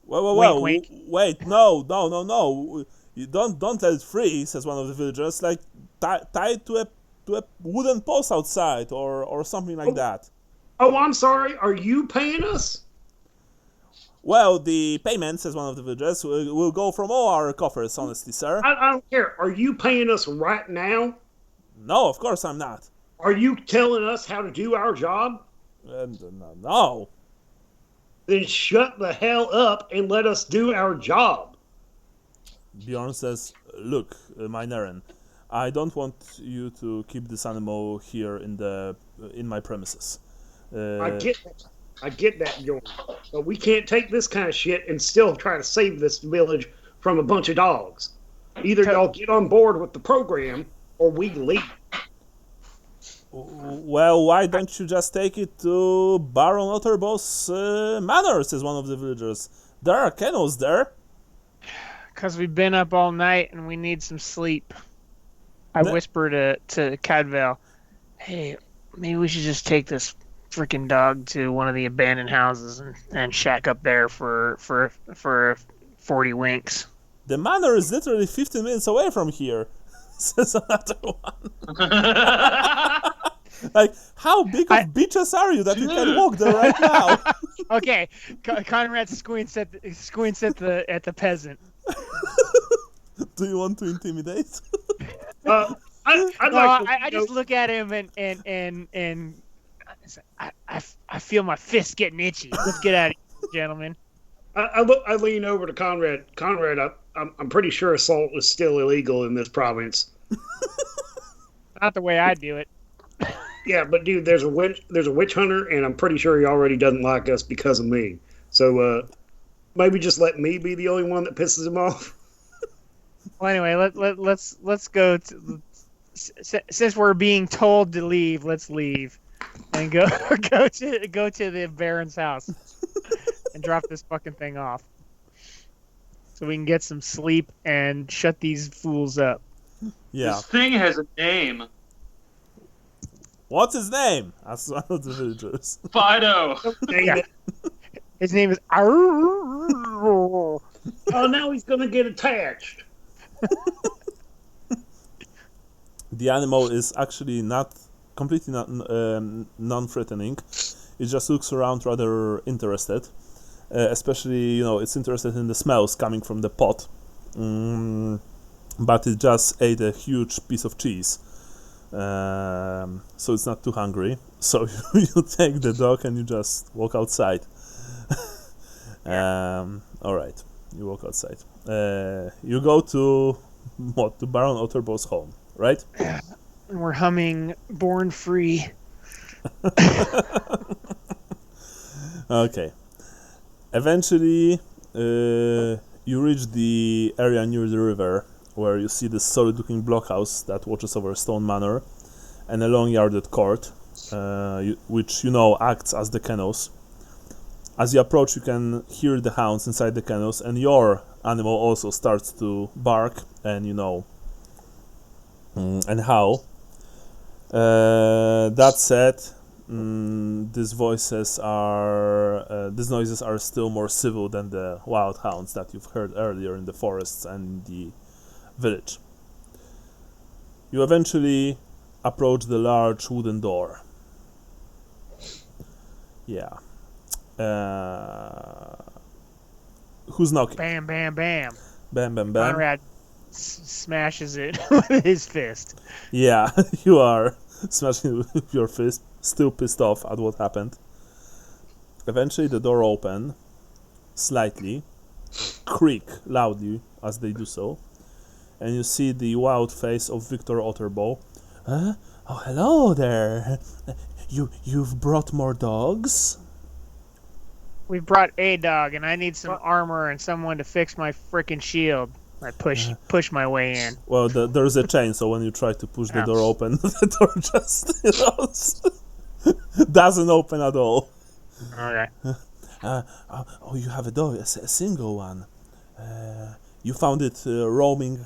Speaker 1: Well,
Speaker 2: wink.
Speaker 1: wait, no. You don't let it free, says one of the villagers. Like, tie it to a wooden post outside or something like that.
Speaker 4: Oh, I'm sorry. Are you paying us?
Speaker 1: Well, the payment, says one of the villagers, will go from all our coffers, honestly, sir.
Speaker 4: I don't care. Are you paying us right now?
Speaker 1: No, of course I'm not.
Speaker 4: Are you telling us how to do our job?
Speaker 1: No.
Speaker 4: Then shut the hell up and let us do our job.
Speaker 1: Bjorn says, look, Mynaren, I don't want you to keep this animal here in my premises.
Speaker 4: I get that, Bjorn. But we can't take this kind of shit and still try to save this village from a bunch of dogs. Either y'all get on board with the program or we leave.
Speaker 1: Well, why don't you just take it to Baron Otterbaugh's manor, says one of the villagers. There are kennels there.
Speaker 2: Because we've been up all night and we need some sleep. I whisper to Cadwell, hey, maybe we should just take this freaking dog to one of the abandoned houses and shack up there for 40 winks.
Speaker 1: The manor is literally 15 minutes away from here, says another one. Like, how big of bitches are you that you can walk there right now?
Speaker 2: Okay, Conrad squints at the peasant.
Speaker 1: Do you want to intimidate?
Speaker 2: I just look at him and I feel my fist getting itchy. Let's get out of here, gentlemen.
Speaker 4: I lean over to Conrad. Conrad, I'm pretty sure assault is still illegal in this province.
Speaker 2: Not the way I do it.
Speaker 4: Yeah, but dude, there's a witch hunter, and I'm pretty sure he already doesn't like us because of me. So maybe just let me be the only one that pisses him off.
Speaker 2: Well, anyway, let's go. Since we're being told to leave, let's leave and go to the Baron's house and drop this fucking thing off, so we can get some sleep and shut these fools up.
Speaker 1: Yeah.
Speaker 3: This thing has a name.
Speaker 1: What's his name? That's one of the villagers.
Speaker 3: Fido.
Speaker 2: Yeah. His name is.
Speaker 4: Oh, now he's gonna get attached.
Speaker 1: The animal is actually completely non-threatening. It just looks around rather interested. Especially, it's interested in the smells coming from the pot. But it just ate a huge piece of cheese. So it's not too hungry. So you take the dog and you just walk outside. Alright, you walk outside. You go to Baron Otterbaugh's home, right?
Speaker 2: Yeah. And we're humming Born Free.
Speaker 1: Okay. Eventually, you reach the area near the river, where you see this solid-looking blockhouse that watches over Stone Manor, and a long-yarded court, which acts as the kennels. As you approach, you can hear the hounds inside the kennels, and your animal also starts to bark and and howl. That said, these noises are still more civil than the wild hounds that you've heard earlier in the forests and the village. You eventually approach the large wooden door. Yeah. Who's knocking?
Speaker 2: Bam, bam, bam.
Speaker 1: Bam, bam, bam.
Speaker 2: Conrad smashes it with his fist.
Speaker 1: Yeah, you are smashing with your fist, still pissed off at what happened. Eventually the door opens slightly, creak loudly as they do so, and you see the wild face of Victor Otterbaugh. Oh, hello there. You've brought more dogs?
Speaker 2: We brought a dog, and I need some armor and someone to fix my frickin' shield. I push my way in.
Speaker 1: Well, there's a chain, so when you try to push the door open, the door just doesn't open at all.
Speaker 2: Okay.
Speaker 1: Oh, you have a dog, a single one. You found it roaming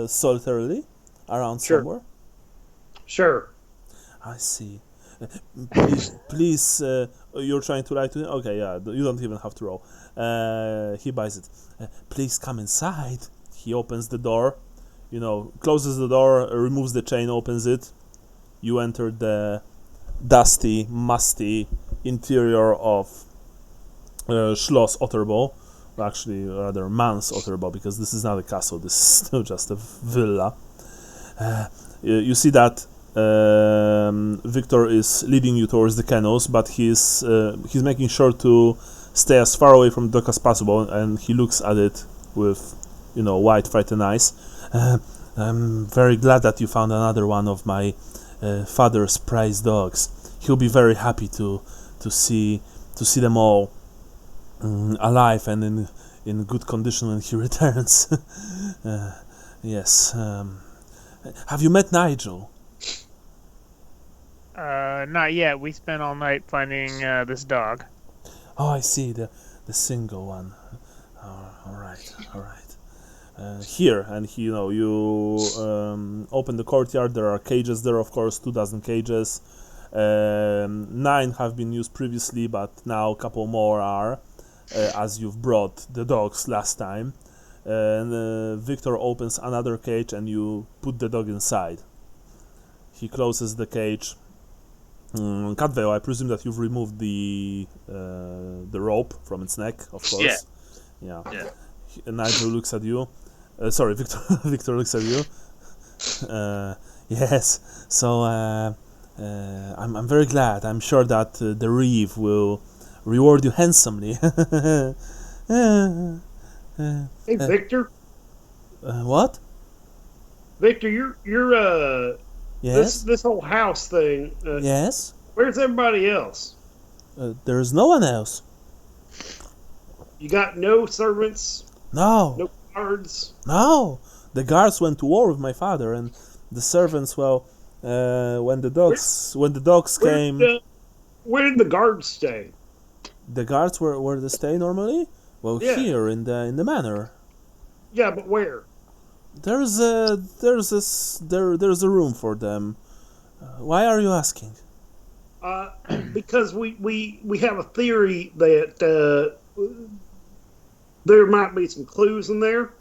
Speaker 1: solitarily around somewhere?
Speaker 4: Sure.
Speaker 1: I see. Please, you're trying to lie to him? Okay, yeah, you don't even have to roll. He buys it. Please come inside. He opens the door, closes the door, removes the chain, opens it. You enter the dusty, musty interior of Schloss Otterbaugh. Actually, rather, Mans Otterbaugh, because this is not a castle, this is still just a villa. You see that Victor is leading you towards the kennels, but he's making sure to stay as far away from the dog as possible, and he looks at it with, wide, frightened eyes. I'm very glad that you found another one of my father's prized dogs. He'll be very happy to see them all alive and in good condition when he returns. Yes. Have you met Nigel?
Speaker 2: Not yet. We spent all night finding this dog.
Speaker 1: Oh, I see, the single one. All right. Here, and you open the courtyard. There are cages there, of course, 24 cages. 9 have been used previously, but now a couple more are, as you've brought the dogs last time. And Victor opens another cage, and you put the dog inside. He closes the cage. Cadveo, I presume that you've removed the rope from its neck, of course. Yeah. Nigel looks at you. Sorry, Victor. Victor looks at you. Yes. So I'm very glad. I'm sure that the reeve will reward you handsomely.
Speaker 4: Hey, Victor.
Speaker 1: What?
Speaker 4: Victor, you're
Speaker 1: Yes.
Speaker 4: This whole house thing.
Speaker 1: Yes.
Speaker 4: Where's everybody else?
Speaker 1: There's no one else.
Speaker 4: You got no servants,
Speaker 1: No.
Speaker 4: no guards.
Speaker 1: No. The guards went to war with my father, and the servants. Well, when the dogs came,
Speaker 4: Where did the guards stay?
Speaker 1: the guards where they stay normally. Well,
Speaker 4: Yeah.
Speaker 1: here in the manor.
Speaker 4: Yeah, but where?
Speaker 1: There's a room for them. Why are you asking?
Speaker 4: Because we have a theory that there might be some clues in there.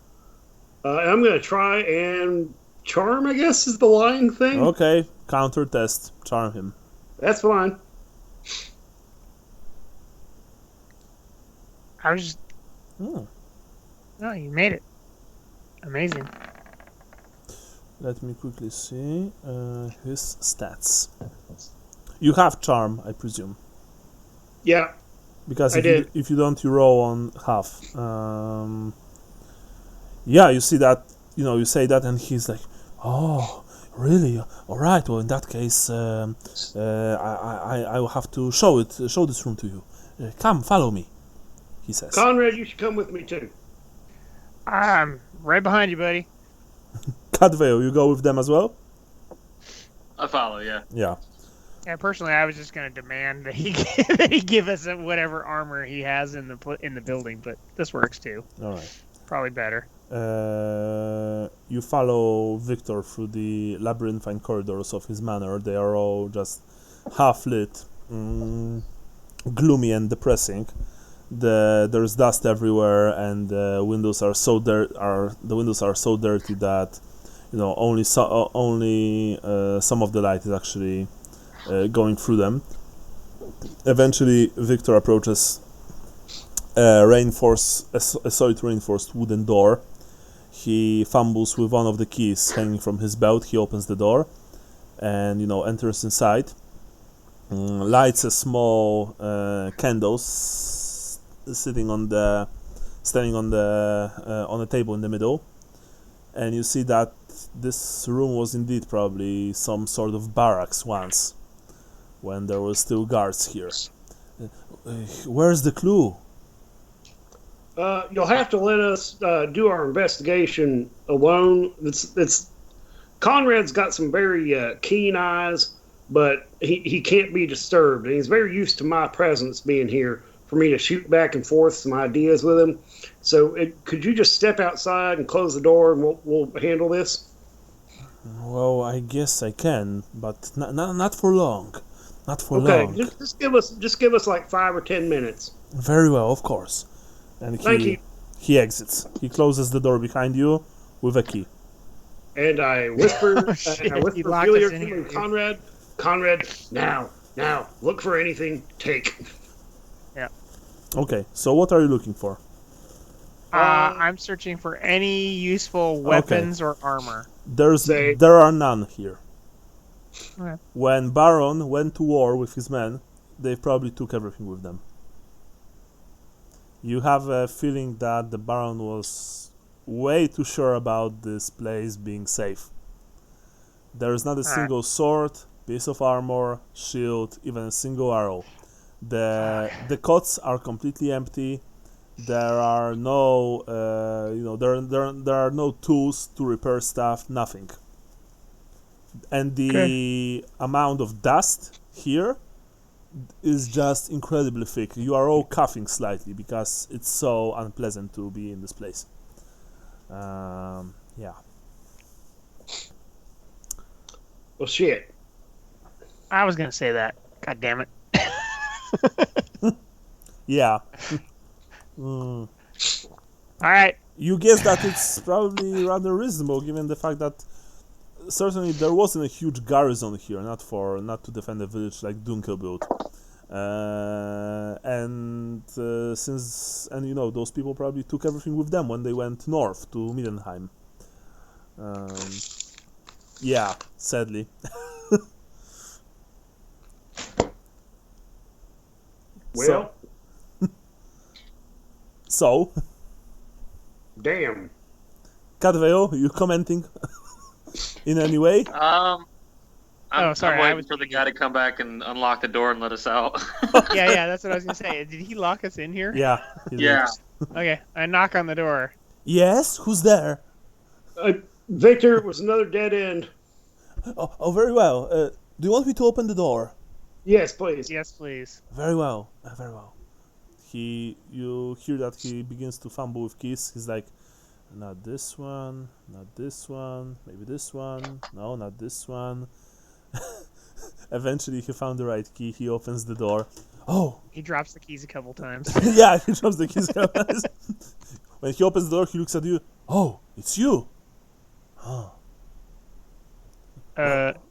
Speaker 4: And I'm going to try and charm, I guess, is the lying thing.
Speaker 1: Okay, counter test. Charm him.
Speaker 4: That's fine.
Speaker 2: I was just...
Speaker 1: Oh.
Speaker 2: Oh, you made it. Amazing.
Speaker 1: Let me quickly see his stats. You have charm, I presume.
Speaker 4: Yeah.
Speaker 1: Because
Speaker 4: I did.
Speaker 1: if you don't, you roll on half. Yeah, you see that, you say that, and he's like, oh, really? All right. Well, in that case, I will have to show this room to you. Come, follow me, he says.
Speaker 4: Conrad, you should come with me too.
Speaker 2: I'm right behind you, buddy.
Speaker 1: Cadveo, you go with them as well?
Speaker 3: I follow, yeah.
Speaker 1: Yeah.
Speaker 2: Yeah, personally, I was just going to demand that he give us whatever armor he has in the building, but this works too.
Speaker 1: All right.
Speaker 2: Probably better.
Speaker 1: You follow Victor through the labyrinthine corridors of his manor. They are all just half lit, gloomy and depressing. There's dust everywhere, and the windows are so dirty that only some of the light is actually going through them. Eventually, Victor approaches a solid reinforced wooden door. He fumbles with one of the keys hanging from his belt. He opens the door and enters inside. Lights a small candles standing on a table in the middle, and you see that this room was indeed probably some sort of barracks once, when there were still guards here. Where's the clue?
Speaker 4: You'll have to let us do our investigation alone. It's Conrad's got some very keen eyes, but he can't be disturbed. And he's very used to my presence being here for me to shoot back and forth some ideas with him. So could you just step outside and close the door, and we'll handle this?
Speaker 1: Well, I guess I can, but not for long. Not for long.
Speaker 4: Okay, just give us like 5 or 10 minutes.
Speaker 1: Very well, of course. And
Speaker 4: Thank you.
Speaker 1: He exits. He closes the door behind you with a key.
Speaker 4: And I whisper,
Speaker 2: Familiar
Speaker 4: to Conrad, now, look for anything, take.
Speaker 2: Yeah.
Speaker 1: Okay, so what are you looking for?
Speaker 2: I'm searching for any useful weapons or armor.
Speaker 1: There are none here.
Speaker 2: Okay.
Speaker 1: When Baron went to war with his men, they probably took everything with them. You have a feeling that the Baron was way too sure about this place being safe. There is not a single sword, piece of armor, shield, even a single arrow. The cots are completely empty. There are no, there are no tools to repair stuff. Nothing. And the amount of dust here is just incredibly thick. You are all coughing slightly because it's so unpleasant to be in this place. Yeah.
Speaker 4: Well, shit.
Speaker 2: I was gonna say that. God damn it.
Speaker 1: Yeah.
Speaker 2: All right.
Speaker 1: You guess that it's probably rather reasonable, given the fact that certainly there wasn't a huge garrison here, not to defend a village like Dunkelbild. Those people probably took everything with them when they went north to Middenheim. Yeah, sadly.
Speaker 4: Well,
Speaker 1: so
Speaker 4: damn.
Speaker 1: Cadveo, you commenting in any way?
Speaker 3: I'm
Speaker 2: sorry,
Speaker 3: waiting for the guy to come back and unlock the door and let us out.
Speaker 2: Yeah, that's what I was gonna say. Did he lock us in here?
Speaker 1: Yeah.
Speaker 3: Yeah.
Speaker 2: Okay, I knock on the door.
Speaker 1: Yes, who's there?
Speaker 4: Victor, it was another dead end.
Speaker 1: Oh, very well. Do you want me to open the door?
Speaker 4: Yes, please.
Speaker 2: Yes, please.
Speaker 1: Very well. Very well. You hear that he begins to fumble with keys. He's like, not this one, maybe this one. No, not this one. Eventually, he found the right key. He opens the door. Oh!
Speaker 2: He drops the keys a couple times.
Speaker 1: Yeah, he drops the keys. When he opens the door, he looks at you. Oh, it's you. Huh.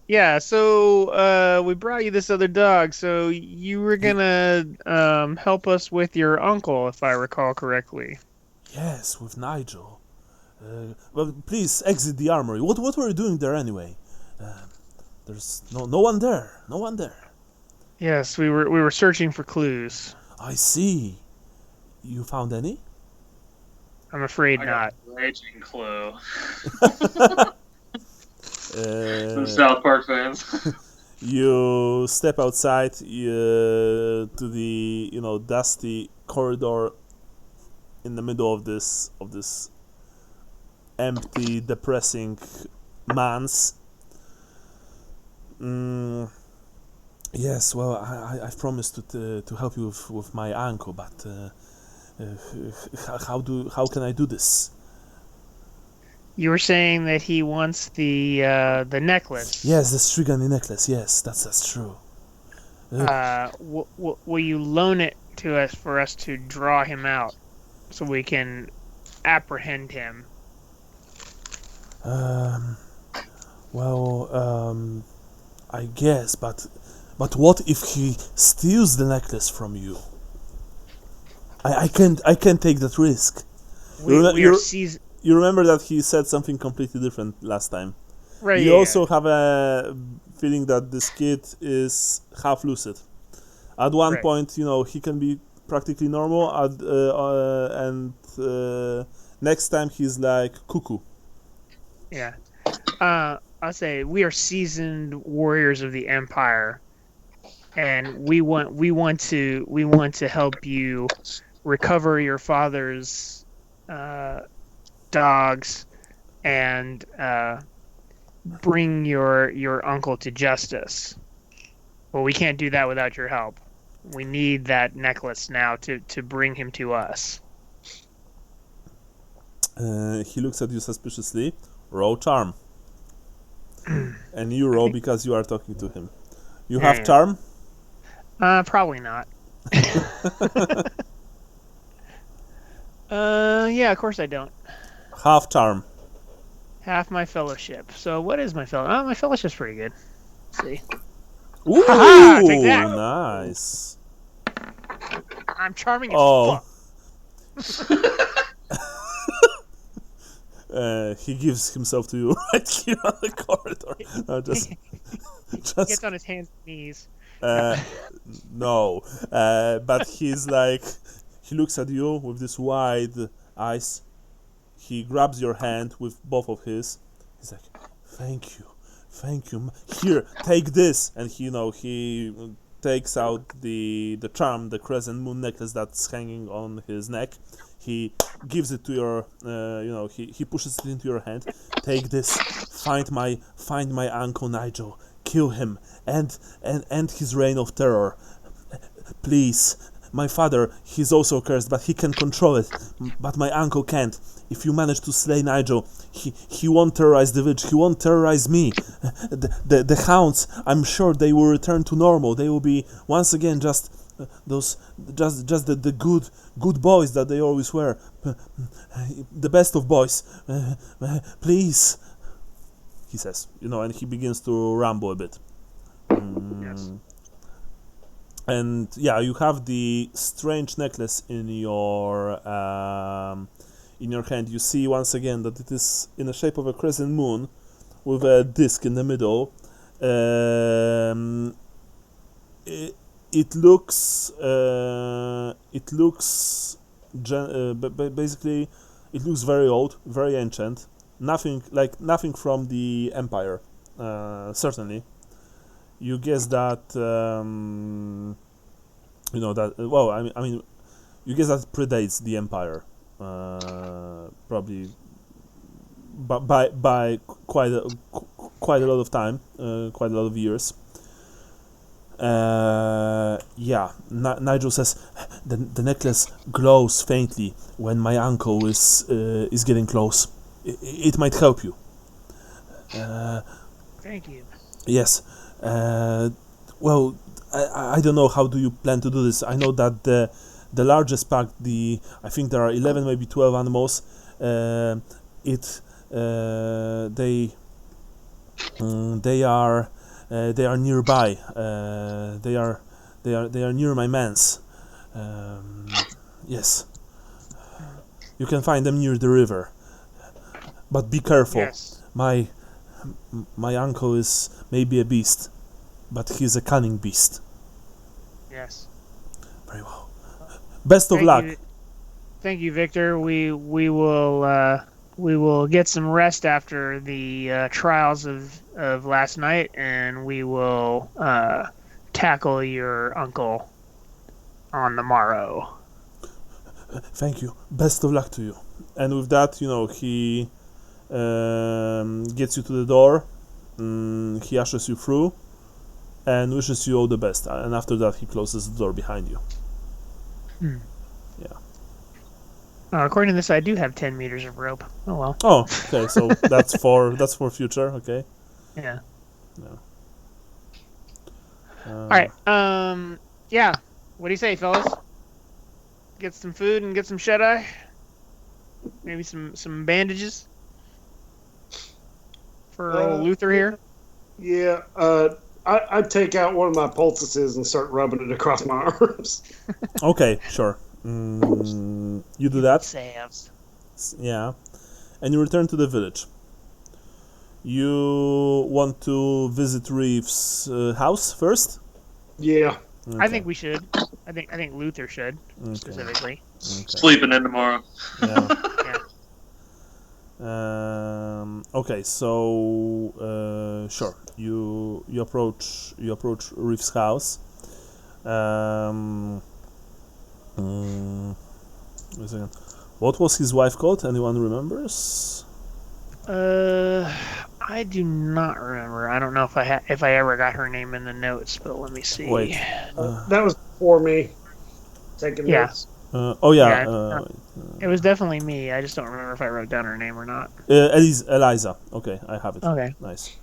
Speaker 2: Yeah, so we brought you this other dog, so you were gonna help us with your uncle, if I recall correctly.
Speaker 1: Yes, with Nigel. Well, please exit the armory. What were you doing there anyway? There's no one there. No one there.
Speaker 2: Yes, we were searching for clues.
Speaker 1: I see. You found any?
Speaker 2: I'm afraid
Speaker 3: I
Speaker 2: not.
Speaker 3: got a raging clue.
Speaker 1: Some
Speaker 3: South Park fans.
Speaker 1: You step outside to the dusty corridor in the middle of this empty, depressing manse. Yes, well, I've promised to help you with my uncle, but how can I do this?
Speaker 2: You were saying that he wants the necklace.
Speaker 1: Yes, the Strigani necklace. Yes, that's true.
Speaker 2: Will you loan it to us for us to draw him out, so we can apprehend him?
Speaker 1: I guess, but what if he steals the necklace from you? I can't take that risk. You remember that he said something completely different last time.
Speaker 2: Right.
Speaker 1: You also have a feeling that this kid is half lucid. At one point, he can be practically normal, and next time he's like cuckoo.
Speaker 2: Yeah. I'll say we are seasoned warriors of the Empire, and we want to help you recover your father's dogs and bring your uncle to justice. Well, we can't do that without your help. We need that necklace now to bring him to us.
Speaker 1: He looks at you suspiciously. Roll charm. And you roll because you are talking to him. You have charm?
Speaker 2: Probably not. Yeah, of course I don't.
Speaker 1: Half charm.
Speaker 2: Half my fellowship. So what is my fellowship? Oh, my fellowship's pretty good. Let's see.
Speaker 1: Ooh,
Speaker 2: take that.
Speaker 1: Nice.
Speaker 2: I'm charming as fuck.
Speaker 1: He gives himself to you right here on the corridor. No, just
Speaker 2: gets on his hands and knees.
Speaker 1: No, but he's like, he looks at you with this wide eyes. He grabs your hand with both of his. He's like, thank you. Here, take this. And he takes out the charm, the crescent moon necklace that's hanging on his neck. He gives it to your, he pushes it into your hand. Take this. Find my uncle Nigel. Kill him. End his reign of terror. Please. My father, he's also cursed, but he can control it. But my uncle can't. If you manage to slay Nigel, he won't terrorize the village. He won't terrorize me. The hounds, I'm sure they will return to normal. They will be once again just the good boys that they always were. The best of boys. Please, he says. And he begins to ramble a bit.
Speaker 2: Yes.
Speaker 1: And yeah, you have the strange necklace in your hand. You see once again that it is in the shape of a crescent moon with a disc in the middle. It looks basically it looks very old, very ancient. Nothing from the Empire, certainly. You guess that you guess that predates the Empire, probably by quite a lot of time, quite a lot of years. Nigel says the necklace glows faintly when my uncle is getting close. It might help you.
Speaker 2: Thank you.
Speaker 1: Yes. I don't know, how do you plan to do this? I know that the largest pack, I think there are 11, maybe 12 animals. They are nearby. They are near my manse. Yes. You can find them near the river. But be careful.
Speaker 2: Yes.
Speaker 1: My uncle is maybe a beast, but he's a cunning beast.
Speaker 2: Yes.
Speaker 1: Very well. Best of luck.
Speaker 2: Thank you, Victor. We will get some rest after the trials of last night, and we will tackle your uncle on the morrow.
Speaker 1: Thank you. Best of luck to you. And with that, he gets you to the door. He ushers you through and wishes you all the best. And after that, he closes the door behind you.
Speaker 2: Yeah. According to this, I do have 10 meters of rope. Oh well.
Speaker 1: Oh, okay. So that's for future. Okay.
Speaker 2: Yeah.
Speaker 1: Yeah.
Speaker 2: All right. Yeah. What do you say, fellas? Get some food and get some shut-eye. Maybe some bandages for old Luther here.
Speaker 4: Yeah, I'd take out one of my poultices and start rubbing it across my arms.
Speaker 1: Okay, sure. You do that.
Speaker 2: Salves.
Speaker 1: Yeah, and you return to the village. You want to visit Reeve's house first?
Speaker 4: Yeah.
Speaker 1: Okay.
Speaker 2: I think we should. I think Luther should specifically.
Speaker 1: Okay.
Speaker 3: Sleeping in tomorrow.
Speaker 1: Yeah.
Speaker 2: Yeah.
Speaker 1: Okay, so sure. You approach Reeve's house. Wait a second. What was his wife called? Anyone remembers?
Speaker 2: I do not remember. I don't know if I ever got her name in the notes, but let me see.
Speaker 1: Wait.
Speaker 4: That was before me taking
Speaker 2: Yeah.
Speaker 4: notes.
Speaker 1: Oh yeah.
Speaker 2: Yeah, it was definitely me. I just don't remember if I wrote down her name or not.
Speaker 1: Eliza. Okay, I have it.
Speaker 2: Okay.
Speaker 1: Nice.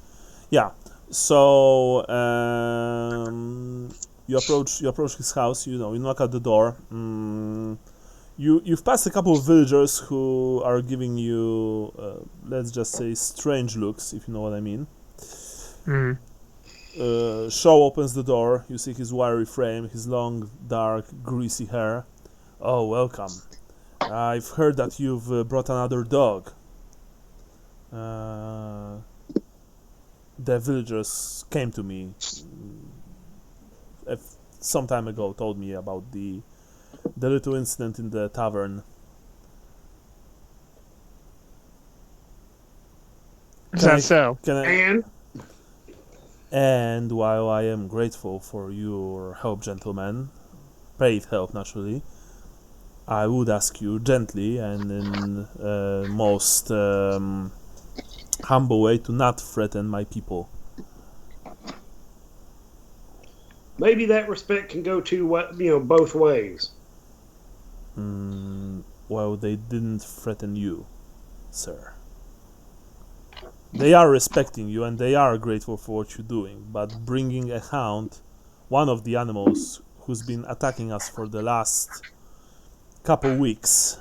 Speaker 1: Yeah. So you approach his house. You knock at the door. You've passed a couple of villagers who are giving you, let's just say, strange looks, if you know what I mean.
Speaker 2: Mm-hmm.
Speaker 1: Shaw opens the door. You see his wiry frame, his long, dark, greasy hair. Oh, welcome. I've heard that you've brought another dog. The villagers came to me some time ago, told me about the little incident in the tavern.
Speaker 2: Is that so?
Speaker 1: And while I am grateful for your help, gentlemen, paid help naturally, I would ask you gently and in most humble way to not threaten my people.
Speaker 4: Maybe that respect can go to both ways.
Speaker 1: Well, they didn't threaten you, sir. They are respecting you and they are grateful for what you're doing, but bringing a hound, one of the animals who's been attacking us for the last couple weeks,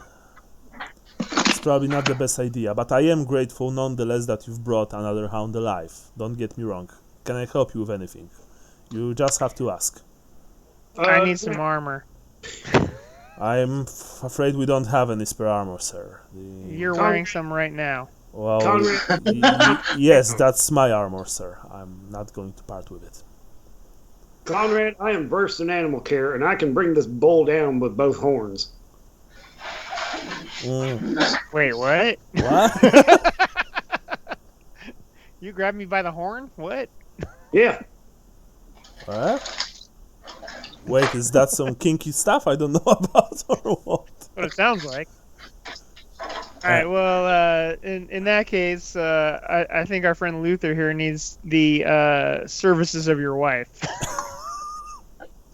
Speaker 1: it's probably not the best idea, but I am grateful nonetheless that you've brought another hound alive. Don't get me wrong. Can I help you with anything? You just have to ask.
Speaker 2: I need some armor.
Speaker 1: I'm afraid we don't have any spare armor, sir.
Speaker 2: You're wearing some right now.
Speaker 1: Well, yes, that's my armor, sir. I'm not going to part with it.
Speaker 4: Conrad, I am versed in animal care, and I can bring this bull down with both horns.
Speaker 2: Wait, what?
Speaker 1: What?
Speaker 2: You grabbed me by the horn? What?
Speaker 4: Yeah.
Speaker 1: What? Wait, is that some kinky stuff I don't know about, or what?
Speaker 2: What it sounds like. All right. Well, in that case, I think our friend Luther here needs the services of your wife.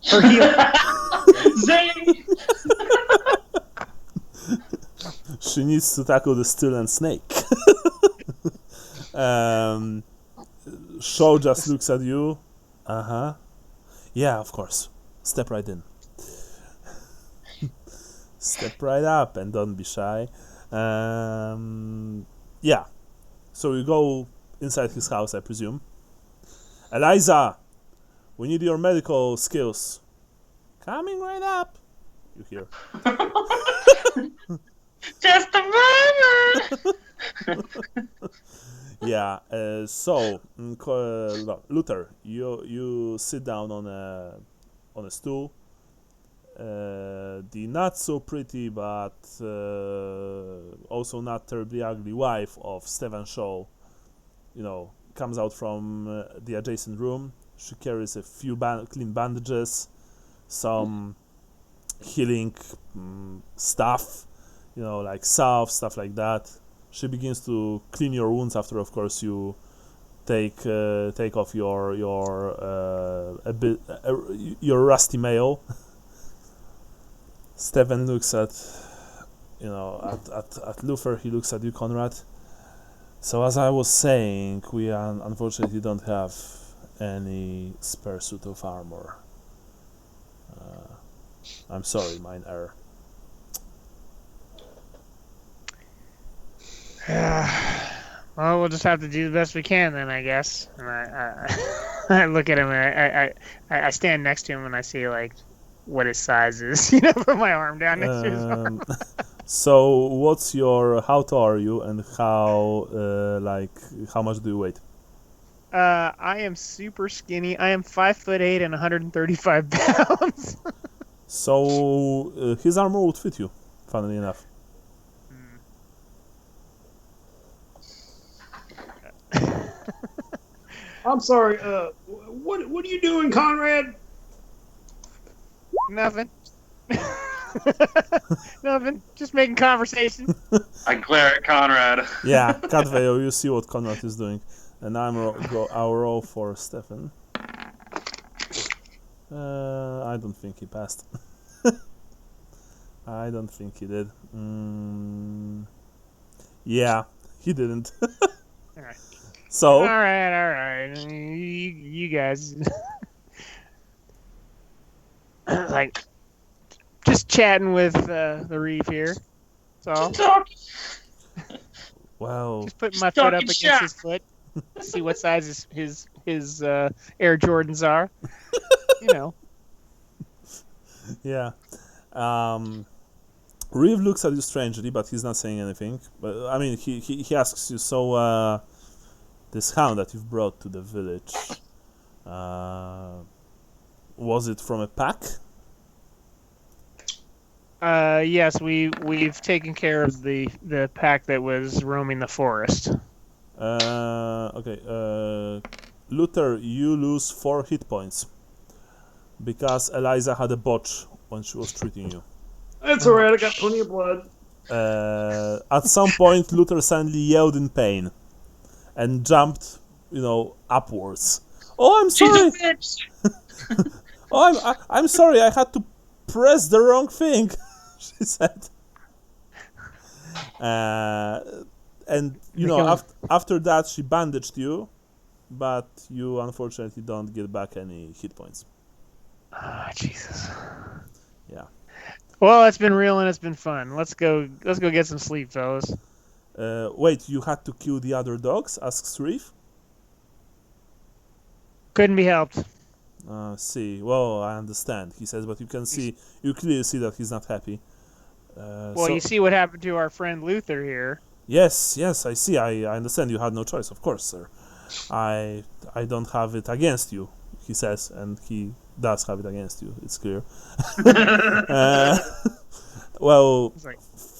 Speaker 2: Her healing.
Speaker 3: Zing!
Speaker 1: She needs to tackle the Stylian snake. Shaw just looks at you. Yeah, of course. Step right in. Step right up and don't be shy. Yeah. So you go inside his house, I presume. Eliza, we need your medical skills. Coming right up. You hear.
Speaker 3: Just a moment!
Speaker 1: Yeah. So, Luther, you sit down on a stool. The not so pretty but also not terribly ugly wife of Stefan Shaw, comes out from the adjacent room. She carries a few clean bandages, some healing stuff, like salve, stuff like that. She begins to clean your wounds after, of course, you take off your rusty mail. Stefan looks at at Luther, he looks at you, Conrad. So as I was saying, we unfortunately don't have any spare suit of armor. I'm sorry, mine error.
Speaker 2: Well, we'll just have to do the best we can then, I guess. And I look at him and I stand next to him and I see like what his size is. Put my arm down next to his arm.
Speaker 1: So, how tall are you, and how much do you weigh?
Speaker 2: I am super skinny. I am 5'8" and 135 pounds.
Speaker 1: So, his armor would fit you, funnily enough.
Speaker 4: I'm sorry. What are you doing, Conrad?
Speaker 2: Nothing. Nothing. Just making conversation.
Speaker 3: I glare at Conrad.
Speaker 1: Yeah, Cadveo, you see what Conrad is doing. And I'll roll for Stefan. I don't think he passed. I don't think he did. Yeah, he didn't.
Speaker 2: Alright.
Speaker 1: So.
Speaker 2: Alright. You guys. Like, just chatting with the reef here. That's all.
Speaker 1: Well.
Speaker 2: Just putting my foot up against his foot. See what size his Air Jordans are.
Speaker 1: Yeah. Reeve looks at you strangely, but he's not saying anything. But I mean, he asks you, so this hound that you've brought to the village, was it from a pack?
Speaker 2: Yes, we've taken care of the pack that was roaming the forest.
Speaker 1: Okay. Luther, you lose 4 hit points because Eliza had a botch when she was treating you.
Speaker 4: That's alright, I got plenty of blood.
Speaker 1: At some point, Luther suddenly yelled in pain and jumped, upwards. Oh, I'm sorry. I'm sorry. I had to press the wrong thing. She said. And after that, she bandaged you, but you unfortunately don't get back any hit points.
Speaker 2: Ah, Jesus.
Speaker 1: Yeah.
Speaker 2: Well, it's been real and it's been fun. Let's go get some sleep, fellas.
Speaker 1: Wait, you had to kill the other dogs? Asks Reef.
Speaker 2: Couldn't be helped.
Speaker 1: See, well, I understand. He says, but you clearly see that he's not happy.
Speaker 2: You see what happened to our friend Luther here.
Speaker 1: Yes, I see. I understand. You had no choice, of course, sir. I don't have it against you, he says, and he does have it against you. It's clear. Well,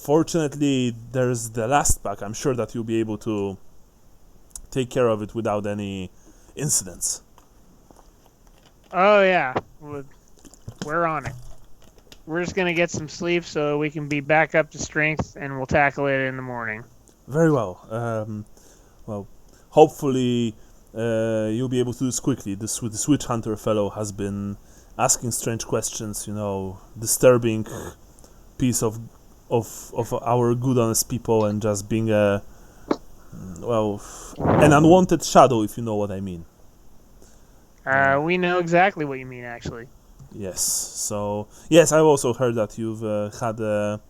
Speaker 1: fortunately, there's the last pack. I'm sure that you'll be able to take care of it without any incidents.
Speaker 2: Oh yeah, we're on it. We're just gonna get some sleep so we can be back up to strength, and we'll tackle it in the morning.
Speaker 1: Very well. Hopefully you'll be able to do this quickly. The switch hunter fellow has been asking strange questions, disturbing piece of our good honest people, and just being an unwanted shadow, if you know what I mean.
Speaker 2: We know exactly what you mean, actually.
Speaker 1: Yes. So yes, I've also heard that you've had a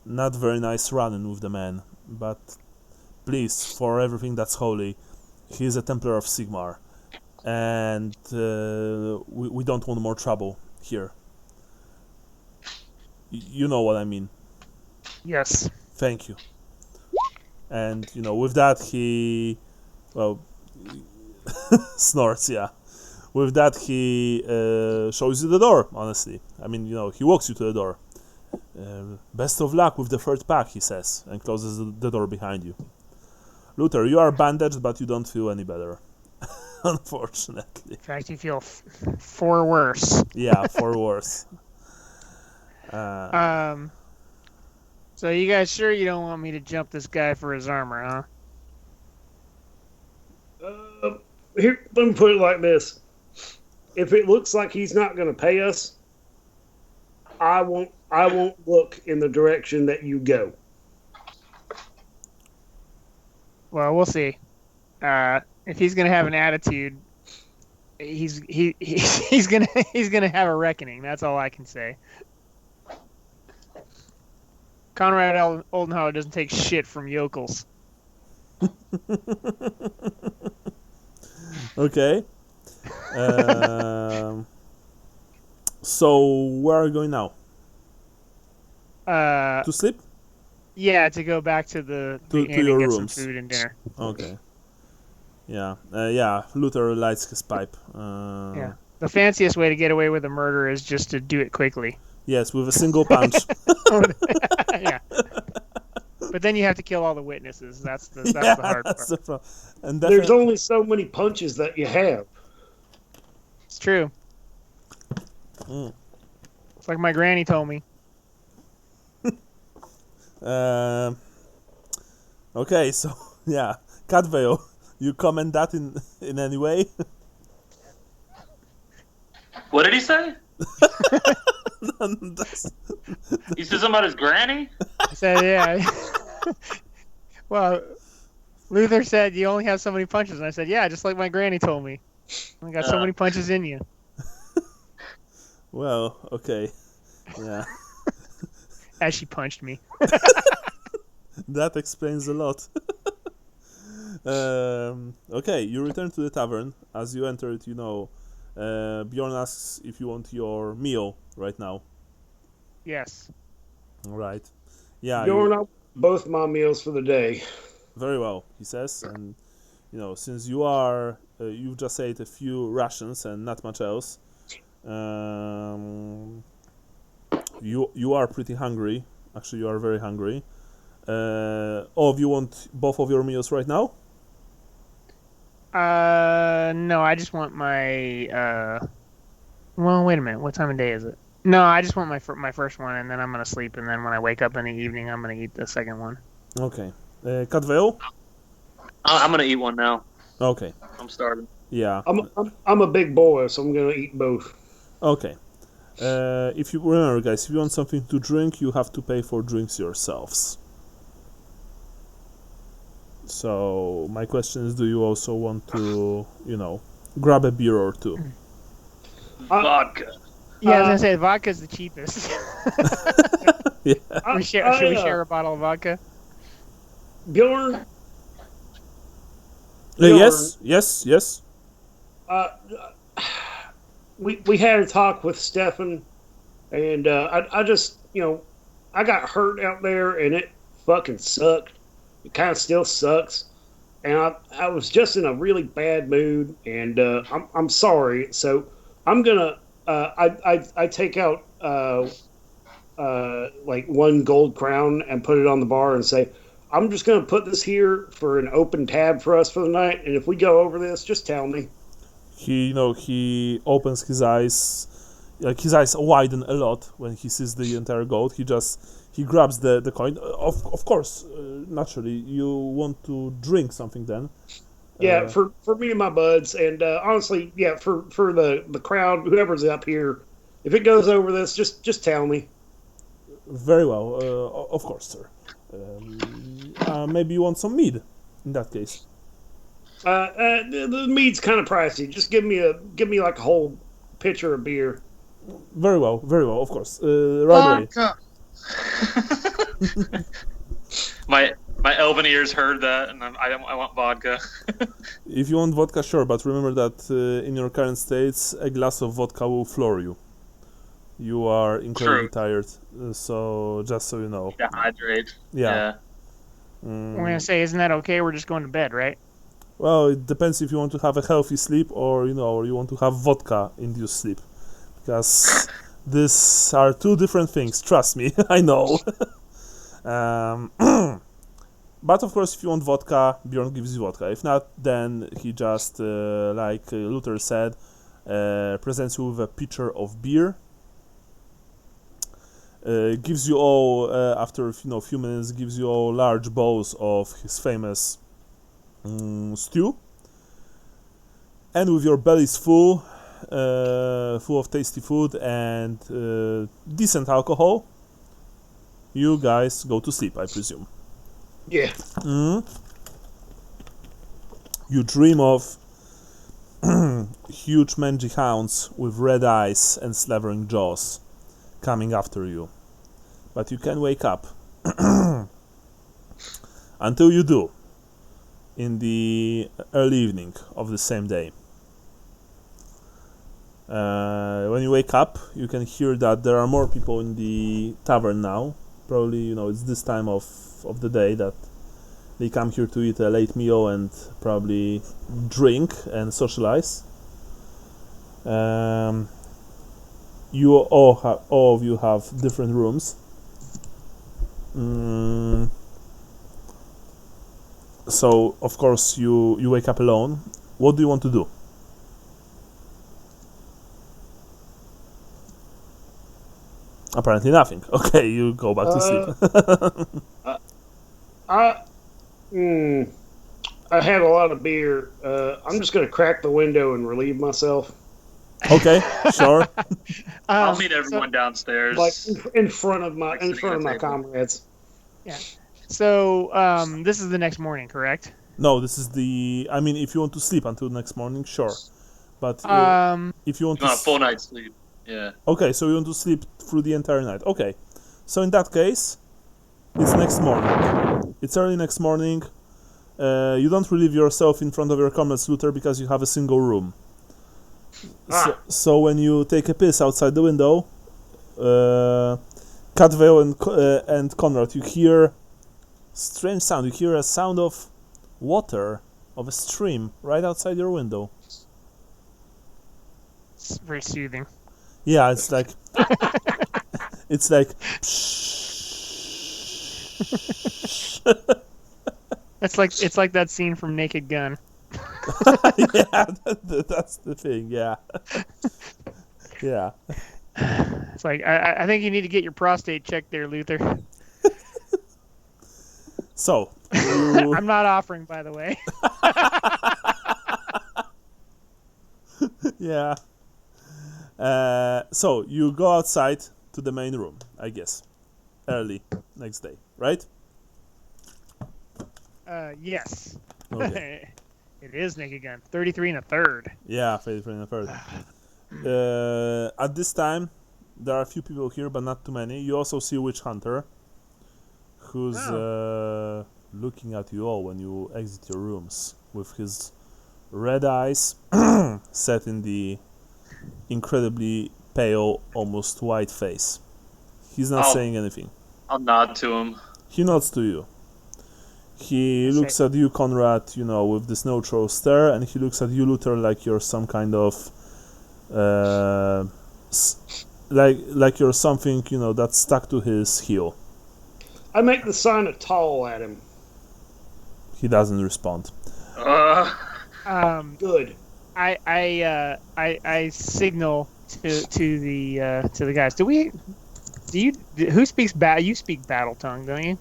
Speaker 1: not very nice run-in with the man, but please, for everything that's holy, he's a Templar of Sigmar, and we don't want more trouble here. You know what I mean.
Speaker 2: Yes.
Speaker 1: Thank you. And with that he snorts. Yeah. With that he shows you the door. Honestly, I mean, he walks you to the door. Best of luck with the third pack, he says, and closes the door behind you. Luther, you are bandaged, but you don't feel any better. Unfortunately.
Speaker 2: In fact, you feel for worse.
Speaker 1: Yeah, for worse.
Speaker 2: So you guys sure you don't want me to jump this guy for his armor, huh?
Speaker 4: Here, let me put it like this. If it looks like he's not going to pay us, I won't look in the direction that you go.
Speaker 2: Well, we'll see. If he's gonna have an attitude, he's gonna have a reckoning. That's all I can say. Conrad Oldenhauer doesn't take shit from yokels.
Speaker 1: Okay. So where are you going now? To sleep?
Speaker 2: Yeah, to go back to the
Speaker 1: To
Speaker 2: inn and
Speaker 1: your
Speaker 2: get
Speaker 1: rooms.
Speaker 2: some food and dinner.
Speaker 1: Okay. Yeah. Luther lights his pipe.
Speaker 2: Yeah. The fanciest way to get away with a murder is just to do it quickly.
Speaker 1: Yes, with a single punch.
Speaker 2: Yeah. But then you have to kill all the witnesses. That's the hard
Speaker 1: that's
Speaker 2: part.
Speaker 1: the problem. And
Speaker 4: There's only so many punches that you have.
Speaker 2: It's true.
Speaker 1: Mm.
Speaker 2: It's like my granny told me.
Speaker 1: Okay, so yeah, Catvale, you comment that in any way?
Speaker 3: What did he say?
Speaker 1: That's-
Speaker 3: He said something about his granny?
Speaker 2: I said, yeah. Well, Luther said you only have so many punches, and I said, yeah, just like my granny told me. I got so many punches in you.
Speaker 1: Well, okay, yeah,
Speaker 2: As she punched me.
Speaker 1: that explains a lot. Okay, you return to the tavern. As you enter it, Bjorn asks if you want your meal right now.
Speaker 2: Yes.
Speaker 1: Right. Yeah.
Speaker 4: Bjorn, I want both my meals for the day.
Speaker 1: Very well, he says, and since you've just ate a few rations and not much else, you are pretty hungry. Actually, you are very hungry. All of you want both of your meals right now?
Speaker 2: No, I just want my, well, wait a minute. What time of day is it? No, I just want my first one, and then I'm gonna sleep, and then when I wake up in the evening, I'm gonna eat the second one.
Speaker 1: Okay. Catvale?
Speaker 3: I'm gonna eat one now.
Speaker 1: Okay.
Speaker 3: I'm starving.
Speaker 1: Yeah.
Speaker 4: I'm a big boy, so I'm gonna eat both.
Speaker 1: Okay. If you remember, guys, if you want something to drink, you have to pay for drinks yourselves. So my question is, do you also want to, grab a beer or two?
Speaker 3: Vodka.
Speaker 2: Yeah, I was gonna say vodka's the cheapest.
Speaker 1: Yeah.
Speaker 2: Should we share a bottle of vodka?
Speaker 4: Bjorn?
Speaker 1: Yes.
Speaker 4: We had a talk with Stefan, and I just, I got hurt out there, and it fucking sucked. It kind of still sucks, and I was just in a really bad mood, and I'm sorry. So I'm gonna I take out like one gold crown and put it on the bar and say, I'm just gonna put this here for an open tab for us for the night, and if we go over this, just tell me.
Speaker 1: He opens his eyes, like his eyes widen a lot when he sees the entire gold. He grabs the coin. Of course, naturally, you want to drink something then.
Speaker 4: Yeah, for me and my buds, and honestly, yeah, for the crowd, whoever's up here, if it goes over this, just tell me.
Speaker 1: Very well, of course, sir. Maybe you want some mead, in that case.
Speaker 4: The mead's kind of pricey. Just give me like a whole pitcher of beer.
Speaker 1: Very well, of course. Right away.
Speaker 3: My elven ears heard that, and I want vodka.
Speaker 1: If you want vodka, sure, but remember that in your current states, a glass of vodka will floor you. You are incredibly tired, so just so you know.
Speaker 3: Yeah, hydrate.
Speaker 1: Yeah.
Speaker 2: We're gonna say, isn't that okay? We're just going to bed, right?
Speaker 1: Well, it depends if you want to have a healthy sleep or or you want to have vodka-induced sleep, because these are two different things. Trust me, I know. But of course, if you want vodka, Bjorn gives you vodka. If not, then he just, like Luther said, presents you with a pitcher of beer. Gives you all, after a few minutes, gives you all large bowls of his famous stew. And with your bellies full, full of tasty food and decent alcohol, you guys go to sleep, I presume.
Speaker 4: Yeah.
Speaker 1: You dream of huge mangy hounds with red eyes and slavering jaws coming after you. But you can wake up. Until you do, in the early evening of the same day. When you wake up, you can hear that there are more people in the tavern now. Probably, it's this time of the day that they come here to eat a late meal and probably drink and socialize. You all of you have different rooms. So, of course, you wake up alone. What do you want to do? Apparently nothing. Okay, you go back to sleep.
Speaker 4: I had a lot of beer. I'm just going to crack the window and relieve myself.
Speaker 1: Okay, sure.
Speaker 3: I'll meet everyone downstairs.
Speaker 4: Like in front of my comrades.
Speaker 2: Yeah. So this is the next morning, correct?
Speaker 1: No, this is the. I mean, if you want to sleep until next morning, sure. But if you want
Speaker 3: a full night's sleep, yeah.
Speaker 1: Okay, so you want to sleep through the entire night. Okay, so in that case, it's next morning. It's early next morning. You don't relieve yourself in front of your comrades, Luther, because you have a single room. So when you take a piss outside the window, Catvale and Conrad, you hear strange sound. You hear a sound of water, of a stream, right outside your window.
Speaker 2: It's very soothing.
Speaker 1: Yeah, it's like it's like.
Speaker 2: It's like that scene from Naked Gun.
Speaker 1: Yeah, that's the thing. Yeah, yeah.
Speaker 2: It's like I think you need to get your prostate checked there, Luther.
Speaker 1: So
Speaker 2: I'm not offering, by the way.
Speaker 1: Yeah. So you go outside to the main room, I guess, early next day, right?
Speaker 2: Yes.
Speaker 1: Okay.
Speaker 2: It is Naked Gun. 33 1/3.
Speaker 1: Yeah, 33 1/3. At this time, there are a few people here, but not too many. You also see Witch Hunter, who's looking at you all when you exit your rooms with his red eyes set in the incredibly pale, almost white face. He's not saying anything.
Speaker 3: I'll nod to him.
Speaker 1: He nods to you. He looks at you, Conrad, with this neutral stare, and he looks at you, Luther, like you're some kind of, like you're something, that's stuck to his heel.
Speaker 4: I make the sign of tall at him.
Speaker 1: He doesn't respond.
Speaker 4: Good.
Speaker 2: I signal to the guys. Who speaks you speak battle tongue, don't you?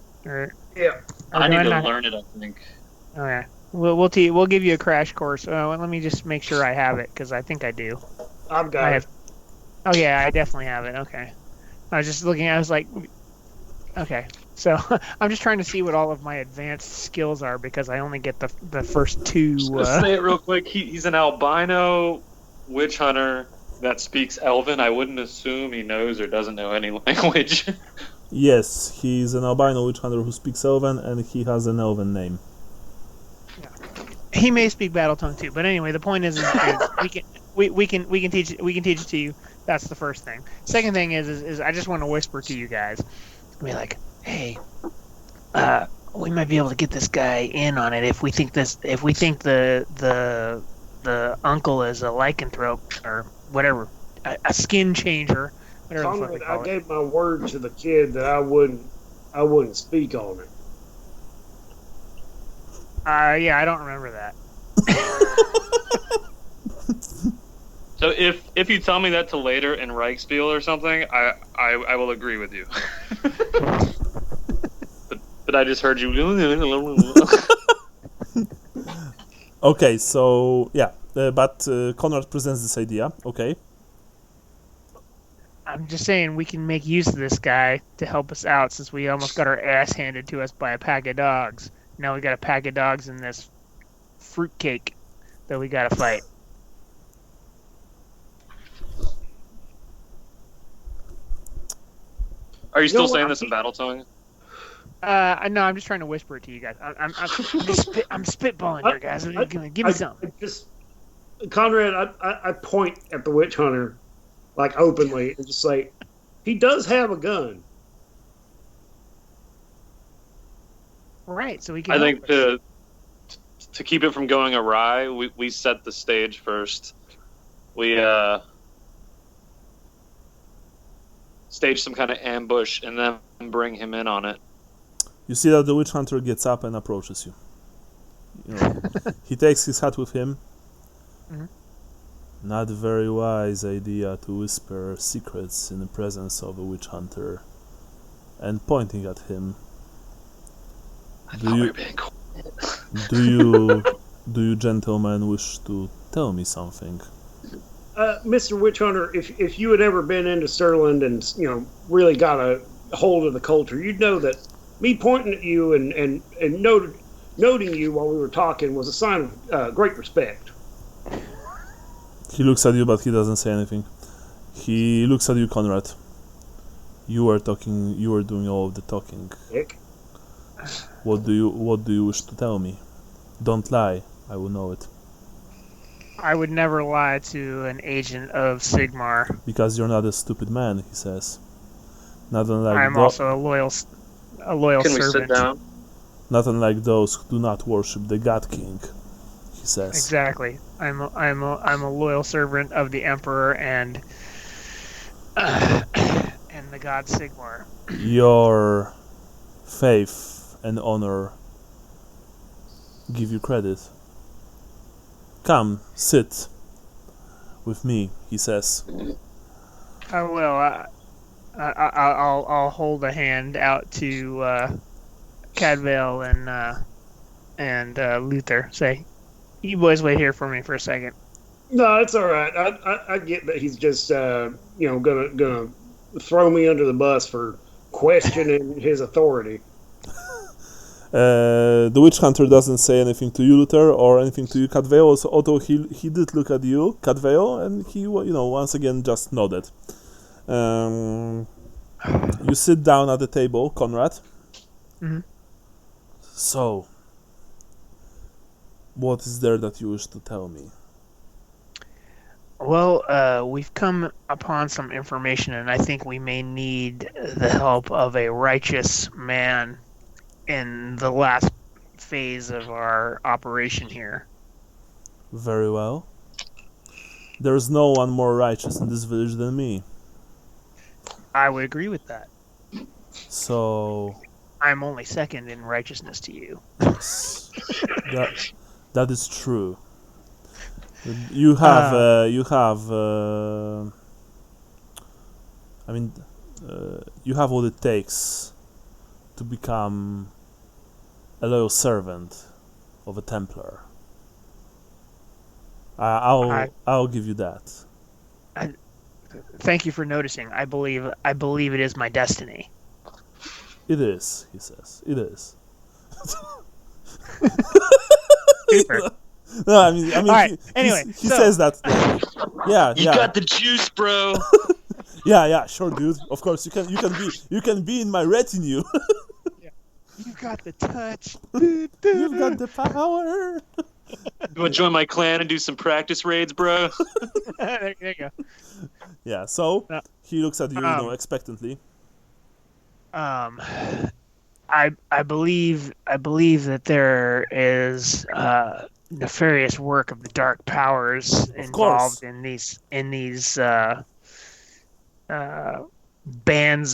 Speaker 4: Yeah.
Speaker 3: I need to learn it, I think.
Speaker 2: Okay. We'll give you a crash course. Let me just make sure I have it, because I think I do.
Speaker 4: I've got it.
Speaker 2: Oh yeah, I definitely have it. Okay. I was just looking. I was like, okay. So I'm just trying to see what all of my advanced skills are, because I only get the first two.
Speaker 3: Just say it real quick. He's an albino witch hunter that speaks Elven. I wouldn't assume he knows or doesn't know any language.
Speaker 1: Yes, he's an albino witch hunter who speaks Elven, and he has an Elven name.
Speaker 2: Yeah. He may speak battle tongue too, but anyway, the point is we can teach it to you. That's the first thing. Second thing is I just want to whisper to you guys, be like, hey, we might be able to get this guy in on it if we think the uncle is a lycanthrope or whatever, a skin changer.
Speaker 4: Conrad, I gave my word to the kid that I wouldn't speak on it.
Speaker 2: Yeah, I don't remember that.
Speaker 3: So if you tell me that to later in Reichsspiel or something, I will agree with you. but I just heard you.
Speaker 1: Okay, so yeah, but Conrad presents this idea. Okay.
Speaker 2: I'm just saying we can make use of this guy to help us out since we almost got our ass handed to us by a pack of dogs. Now we got a pack of dogs in this fruitcake that we got to fight.
Speaker 3: Are you still saying this in battle tongue?
Speaker 2: No, I'm just trying to whisper it to you guys. I'm spitballing here, guys. Give me something.
Speaker 4: Conrad, I point at the witch hunter, like openly, and just say, he does have a gun.
Speaker 2: Right, so we can.
Speaker 3: I think to keep it from going awry, we set the stage first. We stage some kind of ambush and then bring him in on it.
Speaker 1: You see that the witch hunter gets up and approaches you. He takes his hat with him.
Speaker 2: Mm-hmm.
Speaker 1: Not a very wise idea to whisper secrets in the presence of a witch hunter. And pointing at him. Do you gentlemen wish to tell me something?
Speaker 4: Mr. Witch Hunter, if you had ever been into Sterling and really got a hold of the culture, you'd know that me pointing at you and noting you while we were talking was a sign of great respect.
Speaker 1: He looks at you, but he doesn't say anything. He looks at you, Conrad. You were talking. You were doing all of the talking.
Speaker 4: Dick.
Speaker 1: What do you wish to tell me? Don't lie. I will know it.
Speaker 2: I would never lie to an agent of Sigmar.
Speaker 1: Because you're not a stupid man, he says. Not unlike
Speaker 2: I'm also a loyal
Speaker 3: Can
Speaker 2: servant.
Speaker 3: we sit down?
Speaker 1: Not unlike those who do not worship the God King, he says.
Speaker 2: Exactly. I'm a loyal servant of the Emperor and the god Sigmar.
Speaker 1: Your faith and honor give you credit. Come, sit with me, he says.
Speaker 2: I will. I'll hold a hand out to Cadvale and Luther. Say, you boys wait here for me for a second.
Speaker 4: No, it's all right. I get that he's just gonna throw me under the bus for questioning his authority.
Speaker 1: The witch hunter doesn't say anything to you, Luther, or anything to you, Cadvale. So, although he did look at you, Cadvale, and he once again just nodded. You sit down at the table, Conrad.
Speaker 2: Mm-hmm.
Speaker 1: So, what is there that you wish to tell me?
Speaker 2: Well, we've come upon some information, and I think we may need the help of a righteous man in the last phase of our operation here.
Speaker 1: Very well. There's no one more righteous in this village than me.
Speaker 2: I would agree with that.
Speaker 1: So...
Speaker 2: I'm only second in righteousness to you.
Speaker 1: Yes. That is true. You have you have what it takes to become a loyal servant of a Templar. I'll give you that.
Speaker 2: Thank you for noticing. I believe it is my destiny.
Speaker 1: It is, he says. It is.
Speaker 2: Super.
Speaker 1: No, I mean.
Speaker 2: Right, anyway,
Speaker 1: he says that. Yeah.
Speaker 3: You got the juice, bro.
Speaker 1: Yeah, sure, dude. Of course, you can be in my retinue.
Speaker 2: Yeah. You got the touch.
Speaker 1: You've got the power.
Speaker 3: You want to join my clan and do some practice raids, bro?
Speaker 2: There you go.
Speaker 1: Yeah. So he looks at you, expectantly.
Speaker 2: I believe that there is nefarious work of the dark powers involved in these bands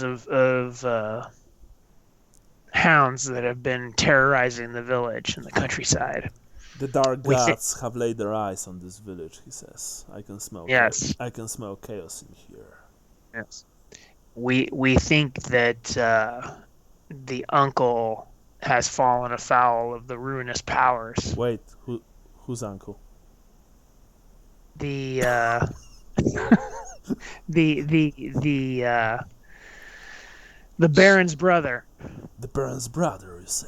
Speaker 2: of hounds that have been terrorizing the village and the countryside.
Speaker 1: The dark gods have laid their eyes on this village, he says. I can smell I can smell chaos in here.
Speaker 2: Yes. We think that the uncle has fallen afoul of the ruinous powers.
Speaker 1: Wait, whose uncle?
Speaker 2: the the Baron's brother.
Speaker 1: The Baron's brother, you say?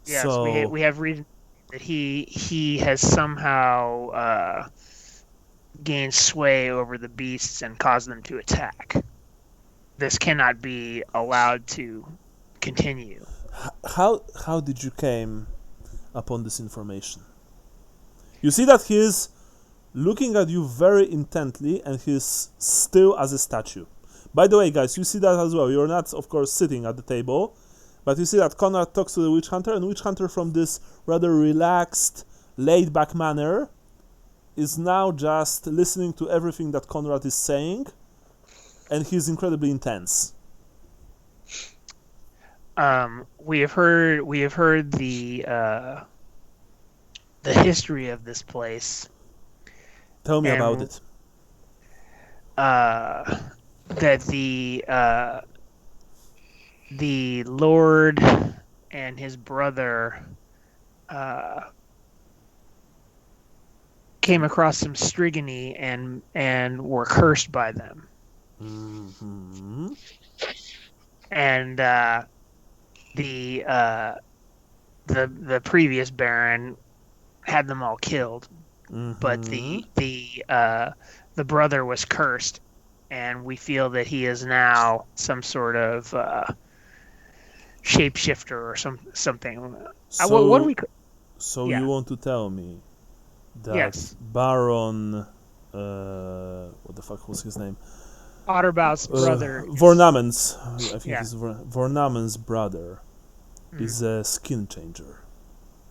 Speaker 2: Yes,
Speaker 1: So
Speaker 2: we have reason that he has somehow gained sway over the beasts and caused them to attack. This cannot be allowed to continue.
Speaker 1: how did you came upon this information? You see that he is looking at you very intently, and he's still as a statue. By the way, guys, you see that as well. You're not, of course, sitting at the table, but you see that Conrad talks to the witch hunter, and witch hunter, from this rather relaxed, laid-back manner, is now just listening to everything that Conrad is saying, and he's incredibly intense.
Speaker 2: We have heard the history of this place.
Speaker 1: Tell me
Speaker 2: And,
Speaker 1: about it.
Speaker 2: That the Lord and his brother came across some strigony and were cursed by them.
Speaker 1: Mm-hmm.
Speaker 2: And the previous Baron had them all killed.
Speaker 1: Mm-hmm.
Speaker 2: But the brother was cursed, and we feel that he is now some sort of shapeshifter or something.
Speaker 1: So,
Speaker 2: What do we?
Speaker 1: So
Speaker 2: Yeah.
Speaker 1: you want to tell me that
Speaker 2: Yes.
Speaker 1: Baron, what the fuck was his name?
Speaker 2: Otterbaugh's brother.
Speaker 1: Vornamen's, I think
Speaker 2: Yeah.
Speaker 1: it's Vornamen's brother,
Speaker 2: Mm.
Speaker 1: is a skin changer.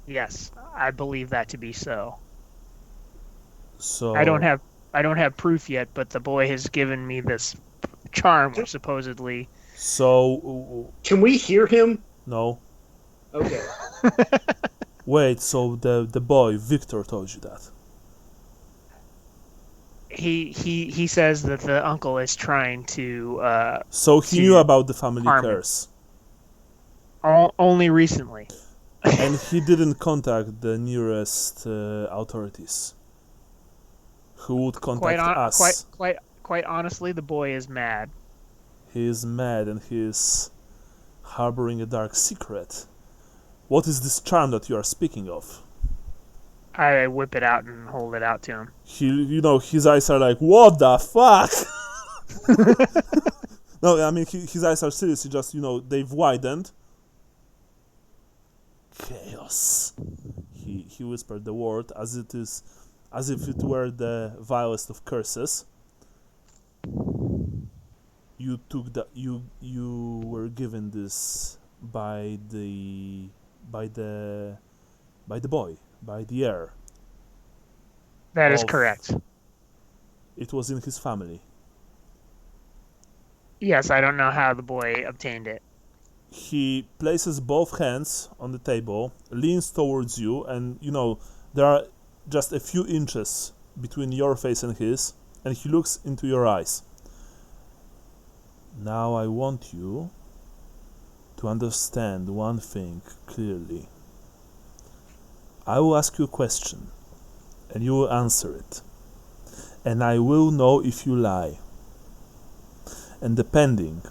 Speaker 2: Yes, I believe that to be so.
Speaker 1: So
Speaker 2: I don't have proof yet, but the boy has given me this charm, which supposedly.
Speaker 1: So
Speaker 4: Can we hear him?
Speaker 1: no.
Speaker 4: Okay.
Speaker 1: Wait. So the boy Victor told you that?
Speaker 2: He says that the uncle is trying to
Speaker 1: So he
Speaker 2: to
Speaker 1: knew about the family
Speaker 2: harm him.
Speaker 1: curse,
Speaker 2: only recently.
Speaker 1: and he didn't contact the nearest authorities, who would contact us.
Speaker 2: Quite honestly, the boy is mad.
Speaker 1: He is mad, and he is harboring a dark secret. What is this charm that you are speaking of?
Speaker 2: I whip it out and hold it out to him.
Speaker 1: His eyes are like, what the fuck? No, I mean, his eyes are seriously just, they've widened. Chaos. He whispered the word as if it were the vilest of curses. You took that. You were given this by the boy, by the heir.
Speaker 2: That is
Speaker 1: Of-
Speaker 2: correct.
Speaker 1: It was in his family.
Speaker 2: Yes, I don't know how the boy obtained it.
Speaker 1: He places both hands on the table, leans towards you, and there are just a few inches between your face and his, and he looks into your eyes. Now I want you to understand one thing clearly. I will ask you a question, and you will answer it, and I will know if you lie. And depending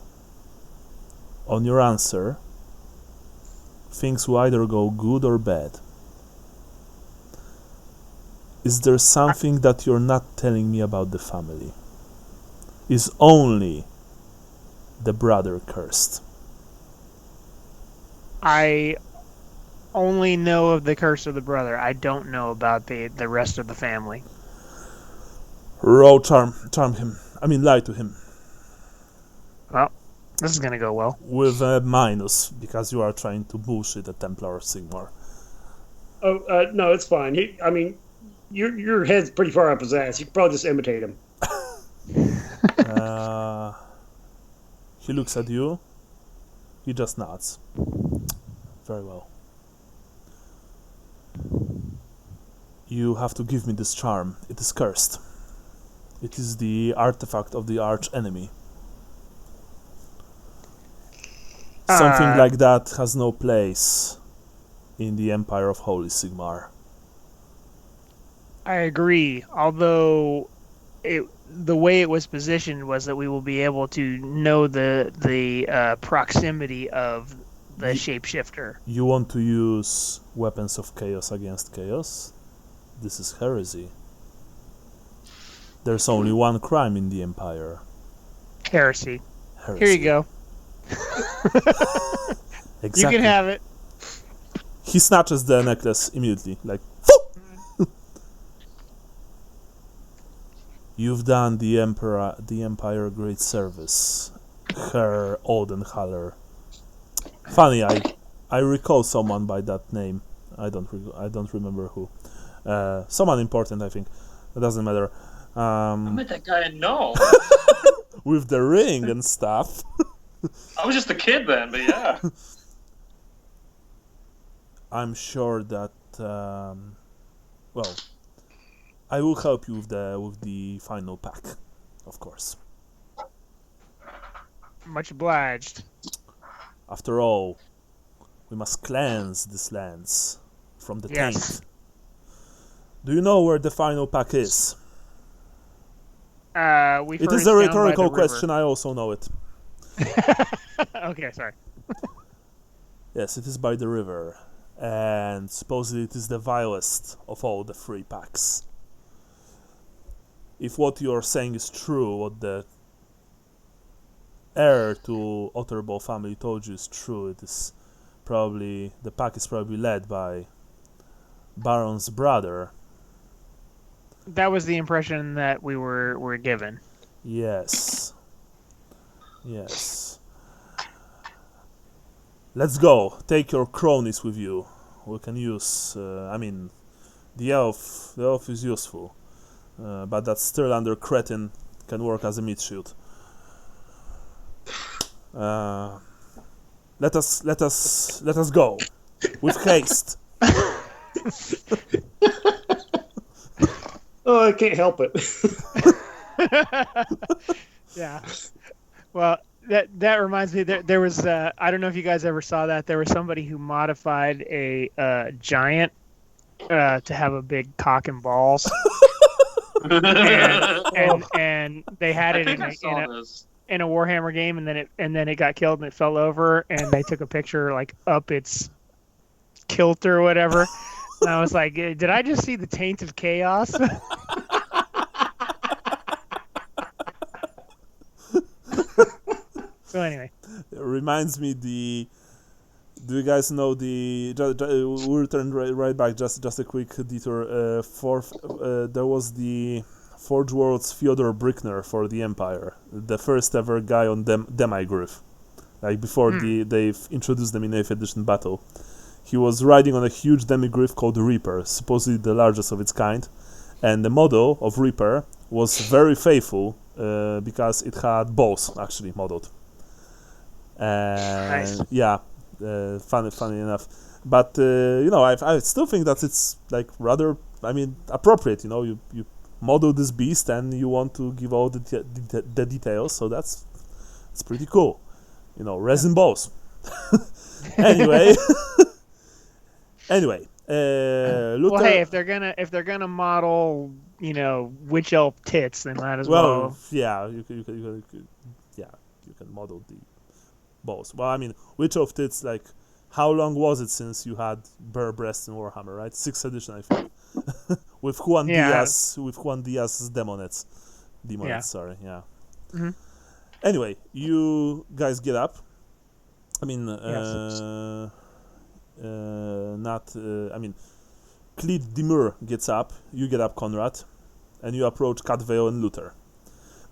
Speaker 1: on your answer, things will either go good or bad. Is there something that you're not telling me about the family? Is only the brother cursed?
Speaker 2: I only know of the curse of the brother. I don't know about the rest of the family.
Speaker 1: Roll charm him. I mean, lie to him.
Speaker 2: Well, this is gonna go well.
Speaker 1: With a minus, because you are trying to bullshit a Templar Sigmar.
Speaker 4: Oh, no, it's fine. Your head's pretty far up his ass. You can probably just imitate him.
Speaker 1: He looks at you. He just nods. Very well. You have to give me this charm. It is cursed. It is the artifact of the arch enemy. Something like that has no place in the Empire of Holy Sigmar.
Speaker 2: I agree. Although the way it was positioned was that we will be able to know the proximity of the
Speaker 1: You,
Speaker 2: shapeshifter.
Speaker 1: you want to use weapons of chaos against chaos? This is heresy. There's only one crime in the Empire.
Speaker 2: Heresy.
Speaker 1: Heresy.
Speaker 2: Here you go.
Speaker 1: Exactly.
Speaker 2: You can have it.
Speaker 1: He snatches the necklace immediately, like, You've done the Empire great service, Herr Odenhaller. Funny, I recall someone by that name. I don't remember who. Someone important, I think. It doesn't matter.
Speaker 3: I met that guy in Nome.
Speaker 1: With the ring and stuff.
Speaker 3: I was just a kid then, but yeah.
Speaker 1: I'm sure that I will help you with the final pack, of course.
Speaker 2: Much obliged.
Speaker 1: After all, we must cleanse these lands from the taint. Do you know where the final pack is?
Speaker 2: It
Speaker 1: is a rhetorical question. I also know it.
Speaker 2: Okay, sorry.
Speaker 1: Yes, it is by the river, and supposedly it is the vilest of all the free packs. If what you're saying is true, what the heir to Otterbaugh family told you is true, the pack is probably led by Baron's brother.
Speaker 2: That was the impression that we were given.
Speaker 1: Yes. Let's go. Take your cronies with you. We can use. The elf is useful, but that's still under cretin. Can work as a meat shield. Let us go with haste.
Speaker 4: Oh, I can't help it.
Speaker 2: Yeah. Well, that reminds me. There was I don't know if you guys ever saw that. There was somebody who modified a giant to have a big cock and balls, and they had it in a Warhammer game, and then it got killed and it fell over, and they took a picture like up its kilt or whatever. And I was like, did I just see the taint of chaos? So anyway,
Speaker 1: it reminds me do you guys know we'll return right back, just a quick detour. There was the Forge World's Fyodor Brickner for the Empire, the first ever guy on Demigryph, like before they've introduced them in 8th edition battle. He was riding on a huge demigryph called Reaper, supposedly the largest of its kind, and the model of Reaper was very faithful because it had bows actually modeled.
Speaker 2: Nice.
Speaker 1: Yeah, funny enough. But I still think that it's like rather, appropriate. You model this beast and you want to give all the details, so that's pretty cool. Resin bows. Anyway. Luther,
Speaker 2: well, hey, if they're gonna model, witch elf tits, they might as well.
Speaker 1: Yeah, you can model the balls. Well, witch elf tits, like, how long was it since you had bare breasts in Warhammer, right? 6th edition, I think. with Juan Diaz's demonettes.
Speaker 2: Yeah.
Speaker 1: Sorry, yeah.
Speaker 2: Mm-hmm.
Speaker 1: Anyway, you guys get up. Cleet Dimur gets up, you get up, Conrad, and you approach Cadveo and Luther.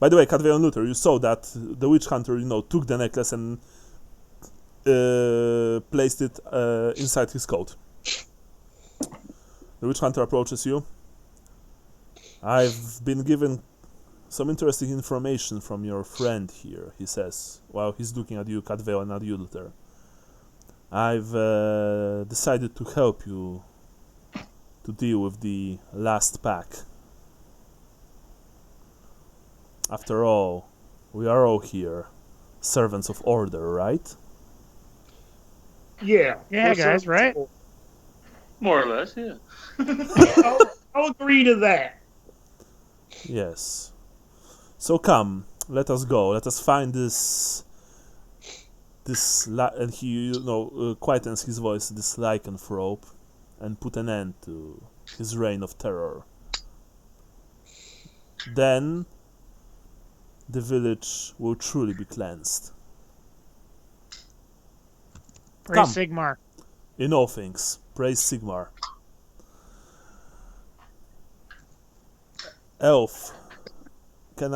Speaker 1: By the way, Cadveo and Luther, you saw that the witch hunter, took the necklace and placed it inside his coat. The witch hunter approaches you. I've been given some interesting information from your friend here, he says, while he's looking at you, Cadveo, and at you, Luther. I've decided to help you to deal with the last pack. After all, we are all here servants of order, right?
Speaker 4: Yeah.
Speaker 2: Yeah, guys, right?
Speaker 3: More or less, yeah.
Speaker 4: I'll agree to that.
Speaker 1: Yes. So come, let us go. Let us find this. And he, quietens his voice. This lycanthrope, and put an end to his reign of terror. Then the village will truly be cleansed.
Speaker 2: Praise
Speaker 1: Come.
Speaker 2: Sigmar.
Speaker 1: In all things, praise Sigmar. Elf, can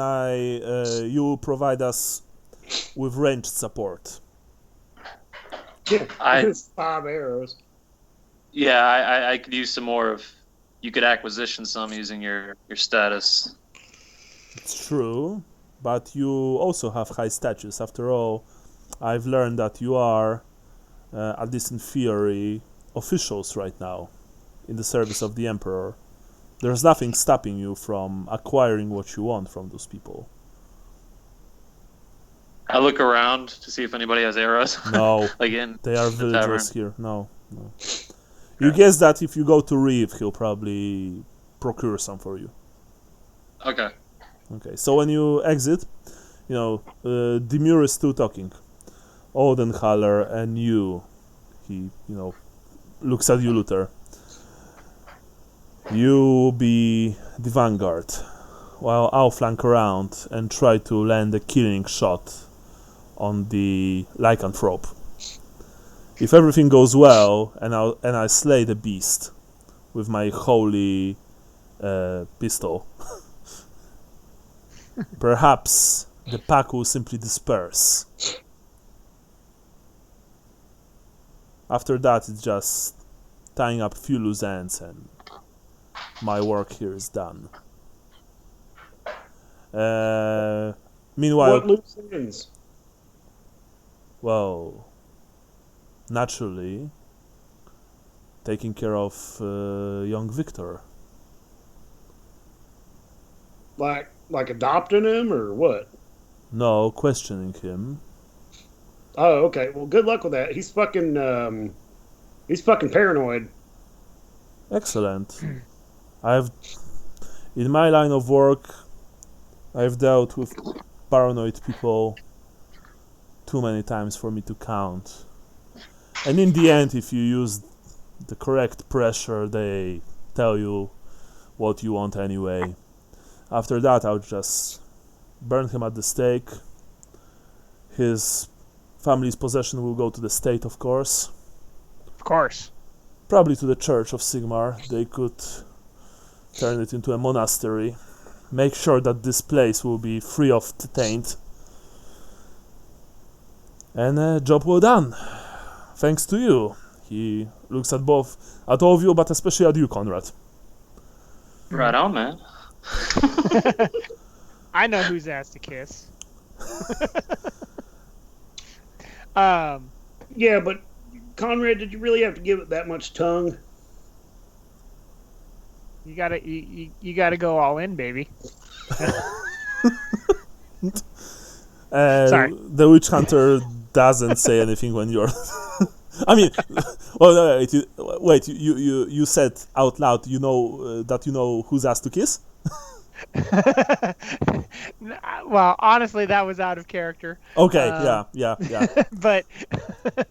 Speaker 1: you provide us with ranged support?
Speaker 4: Yeah,
Speaker 3: I-
Speaker 4: it's 5 arrows.
Speaker 3: Yeah, I could use some more of. You could acquisition some using your status.
Speaker 1: It's true, but you also have high status. After all, I've learned that you are, at least in theory, officials right now in the service of the Emperor. There's nothing stopping you from acquiring what you want from those people.
Speaker 3: I look around to see if anybody has arrows.
Speaker 1: No,
Speaker 3: Again,
Speaker 1: they are
Speaker 3: the
Speaker 1: villagers
Speaker 3: tavern.
Speaker 1: here. No. You guess that if you go to Reeve, he'll probably procure some for you.
Speaker 3: Okay.
Speaker 1: Okay, so when you exit, Demure is still talking. Oldenhaller and you, he, looks at you, Luther. You will be the vanguard, while I'll flank around and try to land a killing shot on the lycanthrope. If everything goes well, and I slay the beast with my holy pistol, perhaps the pack will simply disperse. After that, it's just tying up a few loose ends, and my work here is done. Meanwhile,
Speaker 4: What loose ends?
Speaker 1: well, naturally, taking care of young Victor.
Speaker 4: Like adopting him or what?
Speaker 1: No, questioning him.
Speaker 4: Oh, okay. Well, good luck with that. He's fucking paranoid.
Speaker 1: Excellent. In my line of work, I've dealt with paranoid people too many times for me to count. And in the end, if you use the correct pressure, they tell you what you want anyway. After that, I'll just burn him at the stake. His family's possession will go to the state, of course.
Speaker 2: Of course.
Speaker 1: Probably to the Church of Sigmar. They could turn it into a monastery. Make sure that this place will be free of taint. And job well done. Thanks to you. He looks at all of you, but especially at you, Conrad.
Speaker 3: Right on, man.
Speaker 2: I know whose ass to kiss.
Speaker 4: Yeah, but Conrad, did you really have to give it that much tongue?
Speaker 2: You gotta go all in, baby. Sorry.
Speaker 1: The witch hunter doesn't say anything when you're. I mean, well, no, wait. You said out loud. That you know whose ass to kiss.
Speaker 2: Well, honestly, that was out of character.
Speaker 1: Okay. Yeah.
Speaker 2: But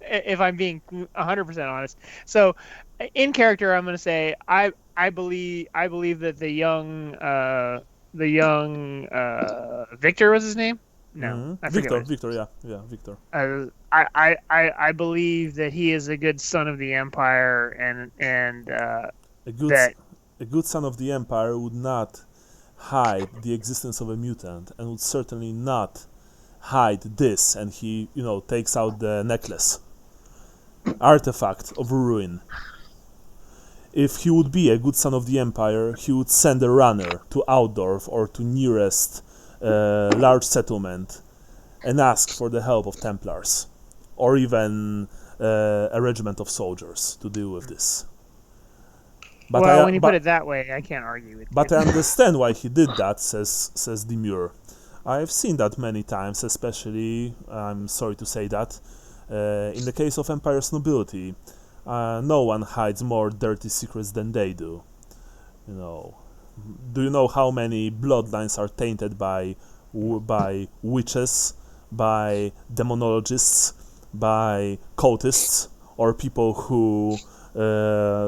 Speaker 2: if I'm being 100% honest, so in character, I'm going to say I believe that the young Victor was his name. No,
Speaker 1: Mm-hmm.
Speaker 2: I forget.
Speaker 1: Victor. Yeah, Victor.
Speaker 2: I believe that he is a good son of the Empire, and
Speaker 1: A good son of the Empire would not hide the existence of a mutant, and would certainly not hide this. And he, takes out the necklace, artifact of ruin. If he would be a good son of the Empire, he would send a runner to Outdorf or to nearest large settlement and ask for the help of Templars, or even a regiment of soldiers to deal with this. But
Speaker 2: when you put it that way, I can't argue with you.
Speaker 1: But I understand why he did that, says Demure. I've seen that many times, especially, I'm sorry to say that, in the case of Empire's nobility. No one hides more dirty secrets than they do. You know. Do you know how many bloodlines are tainted by witches, by demonologists, by cultists, or people who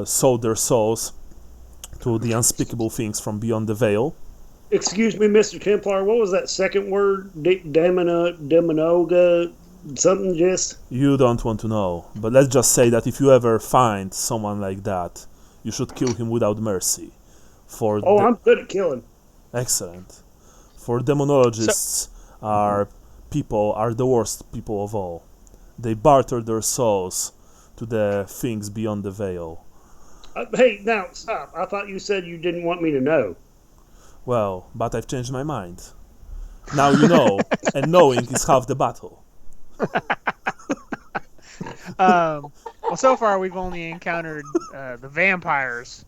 Speaker 1: sold their souls to the unspeakable things from beyond the veil?
Speaker 4: Excuse me, Mr. Templar, what was that second word? Demonoga? Something just?
Speaker 1: You don't want to know, but let's just say that if you ever find someone like that, you should kill him without mercy.
Speaker 4: I'm good at killing.
Speaker 1: Excellent. For demonologists are the worst people of all. They barter their souls to the things beyond the veil.
Speaker 4: Hey, now, stop. I thought you said you didn't want me to know.
Speaker 1: Well, but I've changed my mind. Now you know, and knowing is half the battle.
Speaker 2: Well, so far we've only encountered the vampires.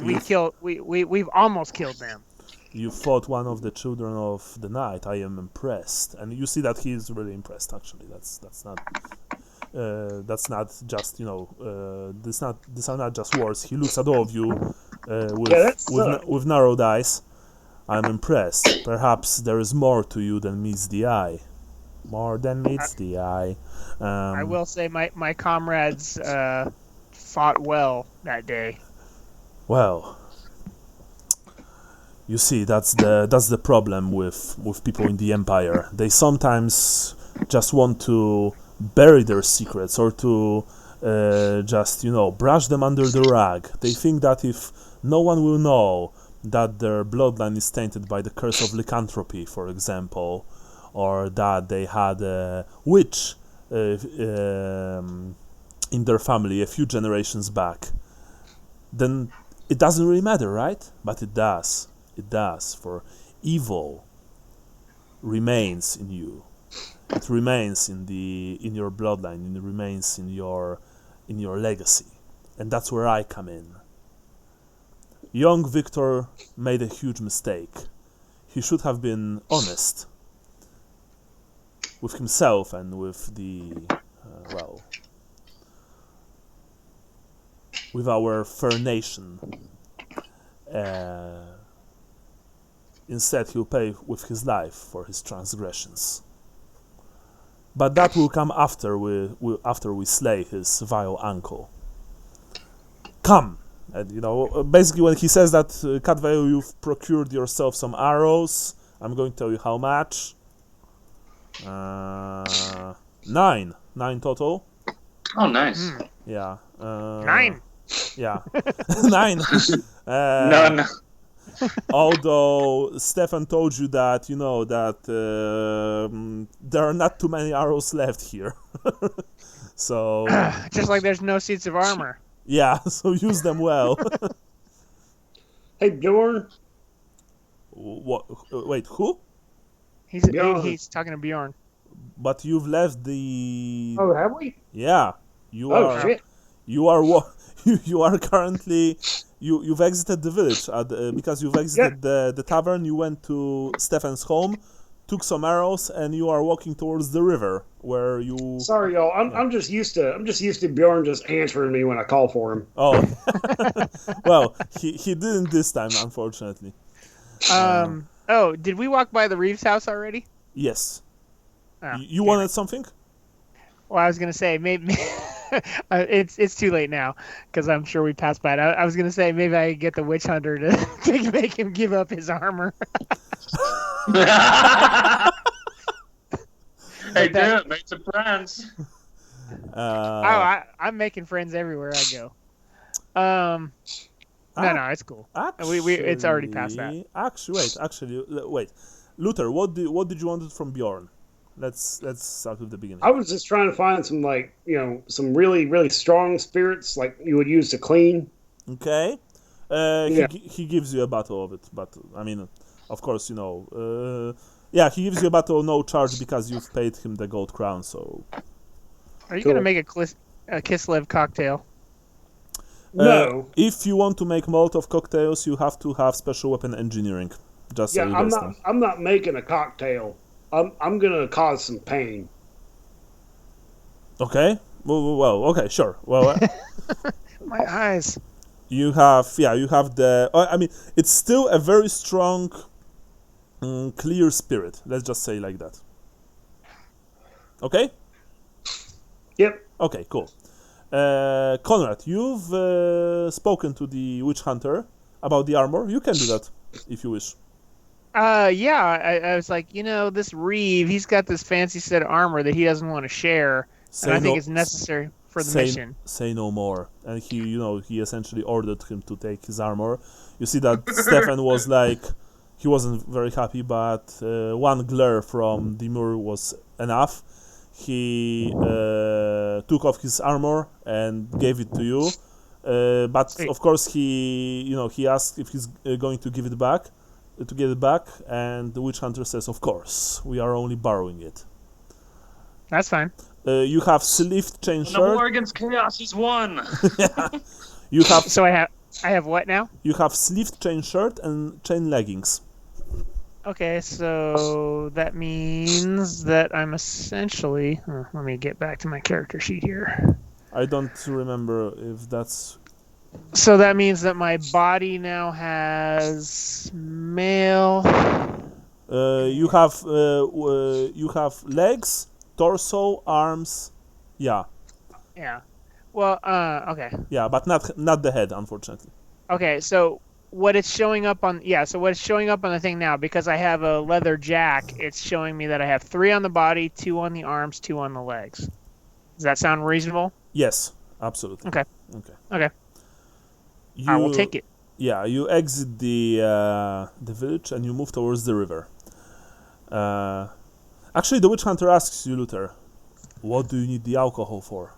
Speaker 2: We've almost killed them.
Speaker 1: You fought one of the children of the night. I am impressed, and you see that he is really impressed. Actually, that's not just these are not just words. He looks at all of you with narrowed eyes. I'm impressed. Perhaps there is more to you than meets the eye. More than meets the eye.
Speaker 2: I will say my comrades fought well that day.
Speaker 1: Well, you see, that's the problem with people in the Empire. They sometimes just want to bury their secrets or to brush them under the rug. They think that if no one will know that their bloodline is tainted by the curse of lycanthropy, for example, or that they had a witch in their family a few generations back, then it doesn't really matter, right? But it does. It does, for evil remains in you. It remains in your bloodline. It remains in your legacy, and that's where I come in. Young Victor made a huge mistake. He should have been honest with himself and with with our fair nation. Instead, he'll pay with his life for his transgressions. But that will come after we slay his vile uncle. Come! And basically when he says that, Catvale, you've procured yourself some arrows. I'm going to tell you how much. 9 total.
Speaker 3: Oh, nice.
Speaker 1: Yeah.
Speaker 2: 9.
Speaker 1: Yeah. 9.
Speaker 3: No.
Speaker 1: Although Stefan told you that there are not too many arrows left here. So
Speaker 2: just like there's no suits of armor.
Speaker 1: Yeah, so use them well.
Speaker 4: Hey, Bjorn.
Speaker 1: What? Wait, who?
Speaker 2: He's talking to Bjorn.
Speaker 1: But you've left the.
Speaker 4: Oh, have we?
Speaker 1: Yeah,
Speaker 4: Shit.
Speaker 1: You are currently. You've exited the village because you've exited the tavern. You went to Stefan's home, took some arrows, and you are walking towards the river where you.
Speaker 4: Sorry, y'all. I'm just used to Bjorn just answering me when I call for him.
Speaker 1: Oh, well, he didn't this time, unfortunately.
Speaker 2: Oh, did we walk by the Reeves house already?
Speaker 1: Yes.
Speaker 2: Oh,
Speaker 1: you wanted something?
Speaker 2: Well, I was gonna say maybe it's too late now because I'm sure we passed by it. I was gonna say maybe I could get the witch hunter to make him give up his armor.
Speaker 3: Hey, do it. Make some friends.
Speaker 2: I'm making friends everywhere I go. No, it's cool.
Speaker 1: Actually,
Speaker 2: it's already past that.
Speaker 1: Actually, wait. Luther, what did you want from Bjorn? Let's start with the beginning.
Speaker 4: I was just trying to find some some really, really strong spirits like you would use to clean.
Speaker 1: Okay. He gives you a bottle of it, but I mean, of course, he gives you a bottle no charge because you've paid him the gold crown. So.
Speaker 2: Are you gonna make a Kislev cocktail?
Speaker 4: No.
Speaker 1: If you want to make Molotov cocktails, you have to have special weapon engineering. Just so you guys know.
Speaker 4: I'm not making a cocktail. I'm gonna cause some pain.
Speaker 1: Okay. Well, okay, sure. Well,
Speaker 2: My eyes.
Speaker 1: you have the. I mean, it's still a very strong, clear spirit. Let's just say like that. Okay.
Speaker 4: Yep.
Speaker 1: Okay, cool. Conrad, you've spoken to the witch hunter about the armor. You can do that if you wish.
Speaker 2: Yeah, I was like, this Reeve, he's got this fancy set of armor that he doesn't want to share, and I think it's necessary for the mission.
Speaker 1: Say no more. And he essentially ordered him to take his armor. You see that Stefan was like, he wasn't very happy, but one glare from Dimur was enough. He took off his armor and gave it to you. But
Speaker 2: Sweet.
Speaker 1: of course he asked if he's going to give it back, to get it back, and the witch hunter says, of course, we are only borrowing it.
Speaker 2: That's fine.
Speaker 1: You have sleeved chain
Speaker 3: The
Speaker 1: shirt.
Speaker 3: war against chaos is won.
Speaker 1: You have
Speaker 2: So I have what now?
Speaker 1: you have sleeved chain shirt and chain leggings.
Speaker 2: Okay, so that means that I'm essentially. Let me get back to my character sheet here.
Speaker 1: I don't remember if that's.
Speaker 2: So that means that my body now has male.
Speaker 1: You have legs, torso, arms. Yeah,
Speaker 2: Yeah. Well, okay.
Speaker 1: yeah, but not the head, unfortunately.
Speaker 2: Okay, so what it's showing up on the thing now, because I have a leather jack, it's showing me that I have 3 on the body, 2 on the arms, 2 on the legs. Does that sound reasonable?
Speaker 1: Yes, absolutely.
Speaker 2: Okay.
Speaker 1: Okay.
Speaker 2: I will take it.
Speaker 1: Yeah, you exit the village and you move towards the river. Actually, the witch hunter asks you, Luther, what do you need the alcohol for?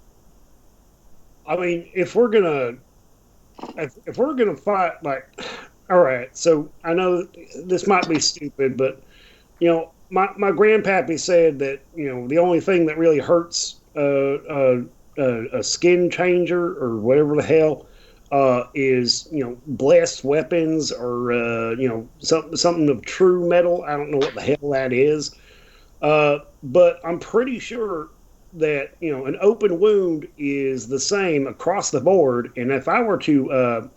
Speaker 4: I mean, if we're gonna fight, like, all right. So I know this might be stupid, but my grandpappy said that the only thing that really hurts a skin changer or whatever the hell is blessed weapons or something of true metal. I don't know what the hell that is, but I'm pretty sure that an open wound is the same across the board. And if I were to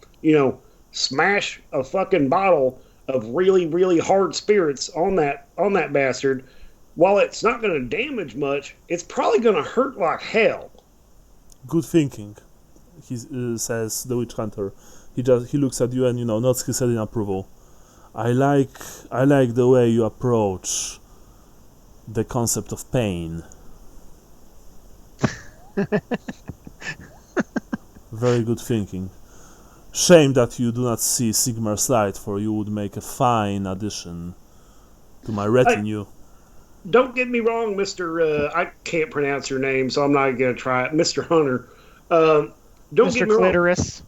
Speaker 4: smash a fucking bottle of really really hard spirits on that bastard, while it's not going to damage much, it's probably going to hurt like hell.
Speaker 1: Good thinking, he says, the witch hunter. He looks at you and nods his head in approval. I like the way you approach the concept of pain. Very good thinking. Shame that you do not see Sigmar's light, for you would make a fine addition to my retinue.
Speaker 4: Don't get me wrong, Mr. I can't pronounce your name, so I'm not going to try it. Mr. Hunter. Don't
Speaker 2: Mr.
Speaker 4: get me
Speaker 2: Clitoris.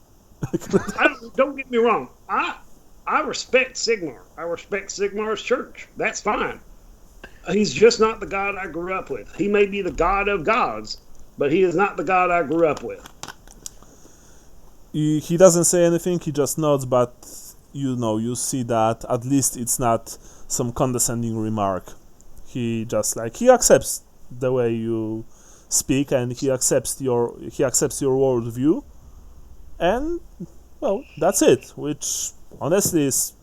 Speaker 4: wrong. Don't get me wrong. I respect Sigmar. I respect Sigmar's church. That's fine. He's just not the god I grew up with. He may be the god of gods, but he is not the god I grew up with.
Speaker 1: He doesn't say anything, he just nods, but you see that at least it's not some condescending remark. He just he accepts the way you speak, and he accepts your worldview, and well, that's it. Which honestly is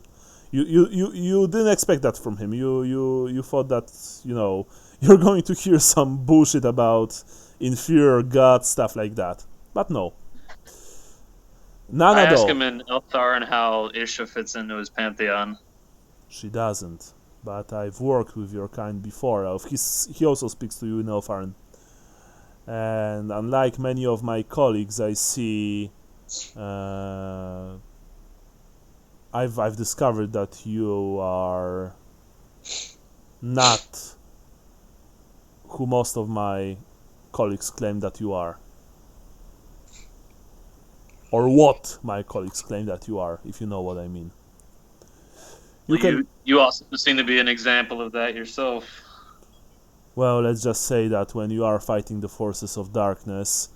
Speaker 1: you didn't expect that from him. You thought that you're going to hear some bullshit about inferior god stuff like that, but no. None
Speaker 3: I
Speaker 1: at
Speaker 3: asked
Speaker 1: all.
Speaker 3: him in Eltharin how Isha fits into his pantheon.
Speaker 1: She doesn't, but I've worked with your kind before. He also speaks to you in Eltharin. And unlike many of my colleagues, I see I've discovered that you are not who most of my colleagues claim that you are. Or what my colleagues claim that you are, if you know what I mean.
Speaker 3: You also seem to be an example of that yourself.
Speaker 1: Well, let's just say that when you are fighting the forces of darkness,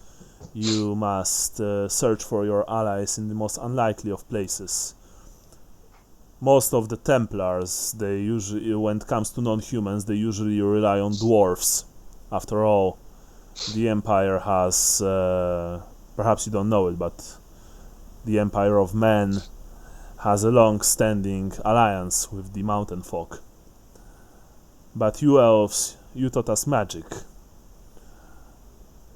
Speaker 1: you must search for your allies in the most unlikely of places. Most of the Templars, they usually, when it comes to non-humans, they usually rely on dwarves. After all, the Empire has, perhaps you don't know it, but the Empire of Men has a long-standing alliance with the mountain folk. But you elves, you taught us magic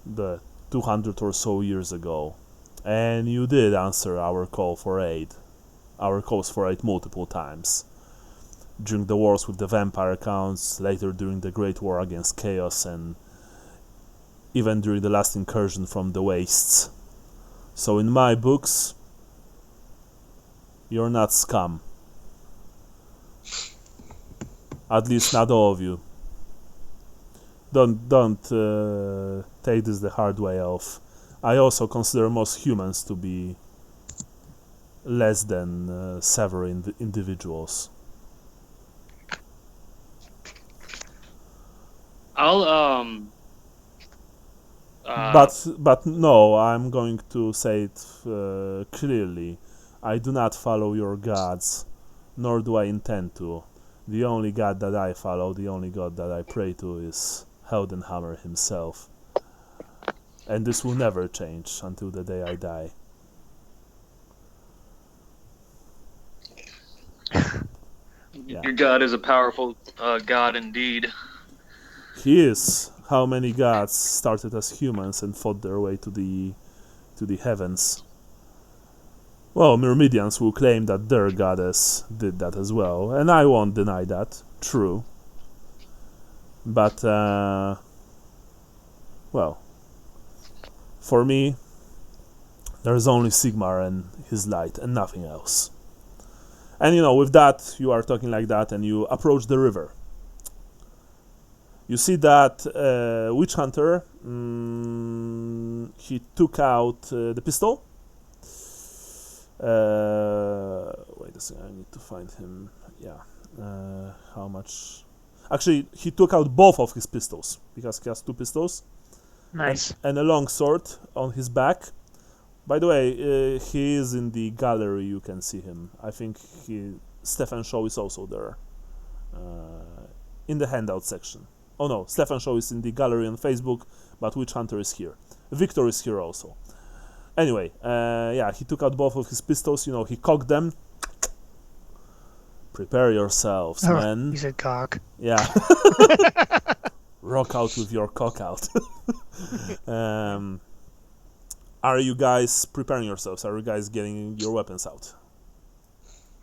Speaker 1: the 200 or so years ago, and you did answer our calls for aid multiple times. During the wars with the vampire counts, later during the Great War against Chaos, and even during the last incursion from the Wastes. So in my books, you're not scum. At least not all of you. Don't take this the hard way, elf. I also consider most humans to be less than severe individuals.
Speaker 3: I'll
Speaker 1: But no, I'm going to say it clearly. I do not follow your gods, nor do I intend to. The only god that I follow, the only god that I pray to is Heldenhammer himself. And this will never change until the day I die. Yeah.
Speaker 3: Your god is a powerful god indeed.
Speaker 1: He is. How many gods started as humans and fought their way to the heavens? Well, Myrmidians will claim that their goddess did that as well, and I won't deny that. True. But, well, for me, there's only Sigmar and his light, and nothing else. And with that, you are talking like that, and you approach the river. You see that witch hunter, he took out the pistol. Wait a second, I need to find him. Yeah. How much? Actually, he took out both of his pistols, because he has two pistols.
Speaker 2: Nice.
Speaker 1: And a long sword on his back. By the way, he is in the gallery, you can see him. I think Stefan Shaw is also there. In the handout section. Oh no, Stefan Shaw is in the gallery on Facebook, but Witch Hunter is here. Victor is here also. Anyway, yeah, he took out both of his pistols, he cocked them. Prepare yourselves, man.
Speaker 2: He said cock.
Speaker 1: Yeah. Rock out with your cock out. Are you guys preparing yourselves? Are you guys getting your weapons out?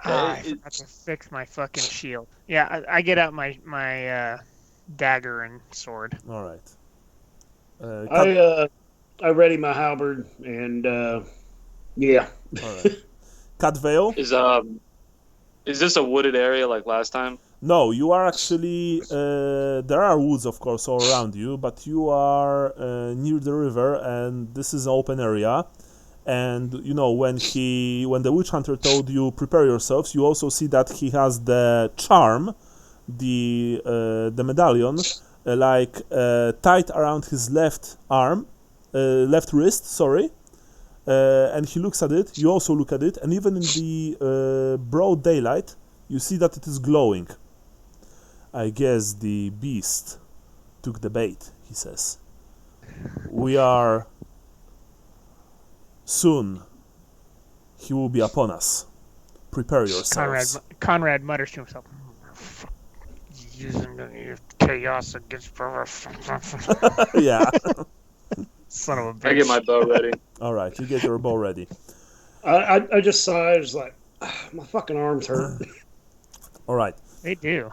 Speaker 2: I forgot to fix my fucking shield. Yeah, I get out my dagger and sword.
Speaker 1: All right.
Speaker 4: I ready my halberd and yeah.
Speaker 1: All right. Cut Veil.
Speaker 3: Is this a wooded area like last time?
Speaker 1: No, you are actually. There are woods, of course, all around you, but you are near the river, and this is an open area. And when the witch hunter told you prepare yourselves, you also see that he has the charm, the medallion, tied around his left wrist. Sorry. And he looks at it. You also look at it, and even in the broad daylight, you see that it is glowing. I guess the beast took the bait, he says. We are... Soon, he will be upon us. Prepare yourselves.
Speaker 2: Conrad mutters to himself, using the chaos against...
Speaker 1: Yeah.
Speaker 2: Son of a bitch.
Speaker 3: I get my bow ready.
Speaker 1: All right, you get your bow ready.
Speaker 4: I just saw it. I was like, my fucking arms hurt.
Speaker 1: All right.
Speaker 2: They do.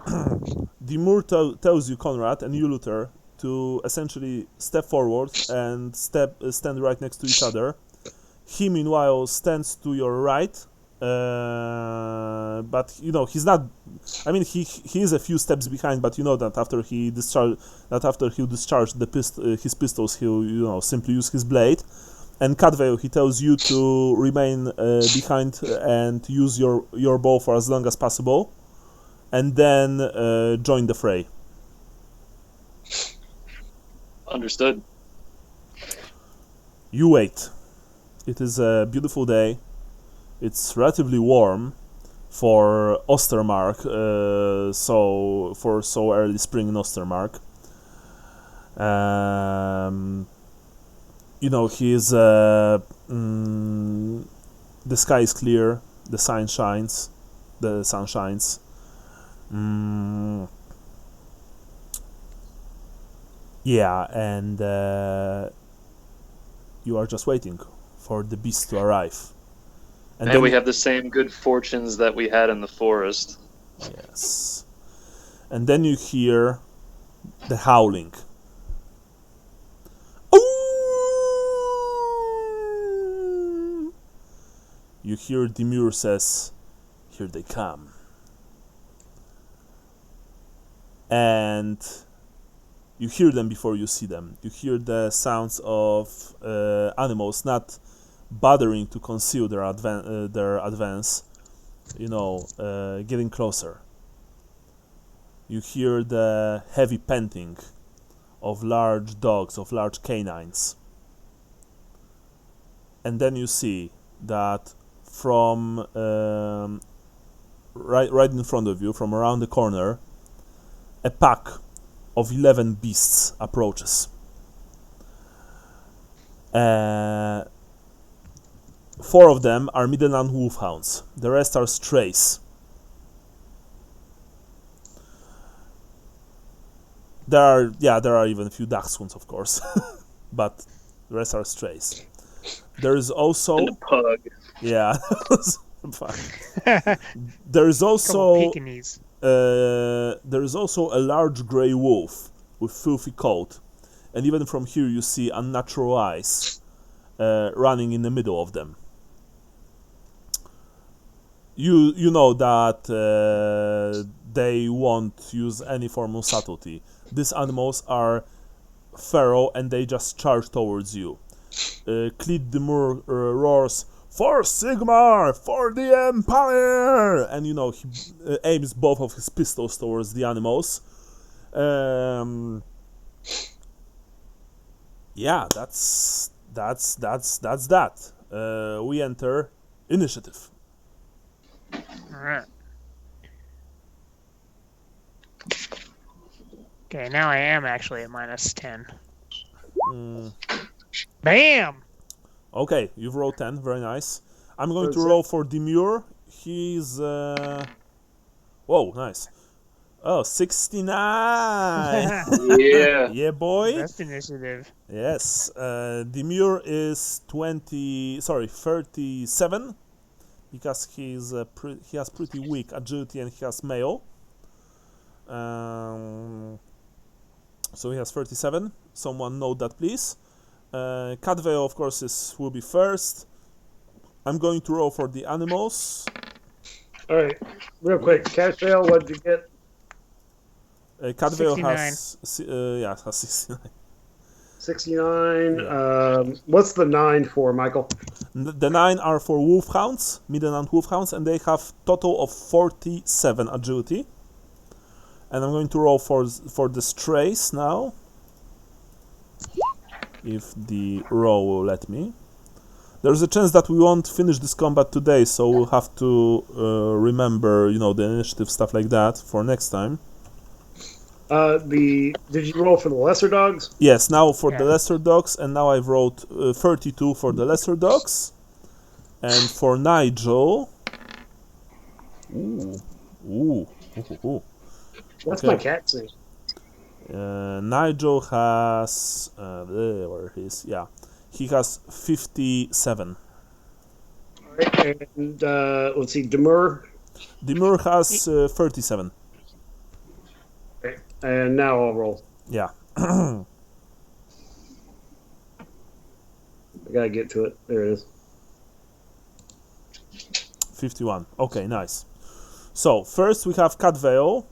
Speaker 1: The Moor tells you, Conrad, and you, Luther, to essentially step forward and stand right next to each other. He, meanwhile, stands to your right, but he's not. I mean, he is a few steps behind, but you know that after he discharged his pistols, he'll simply use his blade. And Cadveil, he tells you to remain behind and use your bow for as long as possible, and then join the fray.
Speaker 3: Understood.
Speaker 1: You wait. It is a beautiful day. It's relatively warm for Ostermark, so early spring in Ostermark. You know, he's the sky is clear, the sun shines, yeah, and you are just waiting for the beast to arrive.
Speaker 3: And
Speaker 1: then
Speaker 3: we have the same good fortunes that we had in the forest.
Speaker 1: Yes. And then you hear the howling. Ooh! You hear Demure says, "Here they come." And you hear them before you see them. You hear the sounds of animals not bothering to conceal their advance. You know, getting closer. You hear the heavy panting of large dogs, of large canines. And then you see that from right in front of you, from around the corner, a pack of 11 beasts approaches. 4 of them are Midland wolfhounds. The rest are strays. There are even a few dachshunds, of course, but the rest are strays. There is also
Speaker 3: And a pug.
Speaker 1: yeah. There is also
Speaker 2: Pekingese.
Speaker 1: there is also a large grey wolf with filthy coat, and even from here you see unnatural eyes running in the middle of them. You know that they won't use any form of subtlety. These animals are feral and they just charge towards you. Cleet Demure roars, "For Sigmar! For the Empire!" And you know, he aims both of his pistols towards the animals. Yeah, that's that. We enter initiative.
Speaker 2: Alright. Okay, now I am actually at -10. Bam!
Speaker 1: Okay, you've rolled 10, very nice. I'm going to
Speaker 4: What's
Speaker 1: roll for Demure. He's whoa, nice. Oh, 69.
Speaker 3: Yeah.
Speaker 1: Yeah, boy.
Speaker 2: Best initiative.
Speaker 1: Yes. Demure is 37 because he has pretty weak agility and he has mail. So he has 37. Someone note that, please. Cadvale, of course, will be first. I'm going to roll for the animals.
Speaker 4: All right, real quick, cash sale. What'd you get?
Speaker 1: Cadvale
Speaker 2: 69.
Speaker 1: has 69.
Speaker 4: 69.
Speaker 1: Yeah.
Speaker 4: What's the 9 for, Michael?
Speaker 1: The 9 are for wolfhounds, Midland wolfhounds, and they have total of 47 agility. And I'm going to roll for the strays now, if the roll will let me. There's a chance that we won't finish this combat today, so we'll have to remember, the initiative stuff like that for next time.
Speaker 4: Did you roll for the lesser dogs?
Speaker 1: Yes, now for the
Speaker 2: Yeah.
Speaker 1: lesser dogs, and now I've rolled 32 for the lesser dogs, and for Nigel. Ooh.
Speaker 4: That's
Speaker 1: Okay.
Speaker 4: my cat saying.
Speaker 1: Nigel has where he is? Yeah, he has 57.
Speaker 4: All right, and let's see, Demur.
Speaker 1: Demure has 37.
Speaker 4: Okay, and now I'll roll.
Speaker 1: Yeah.
Speaker 4: I gotta get to it. There it is.
Speaker 1: 51. Okay, nice. So first we have Cadvale,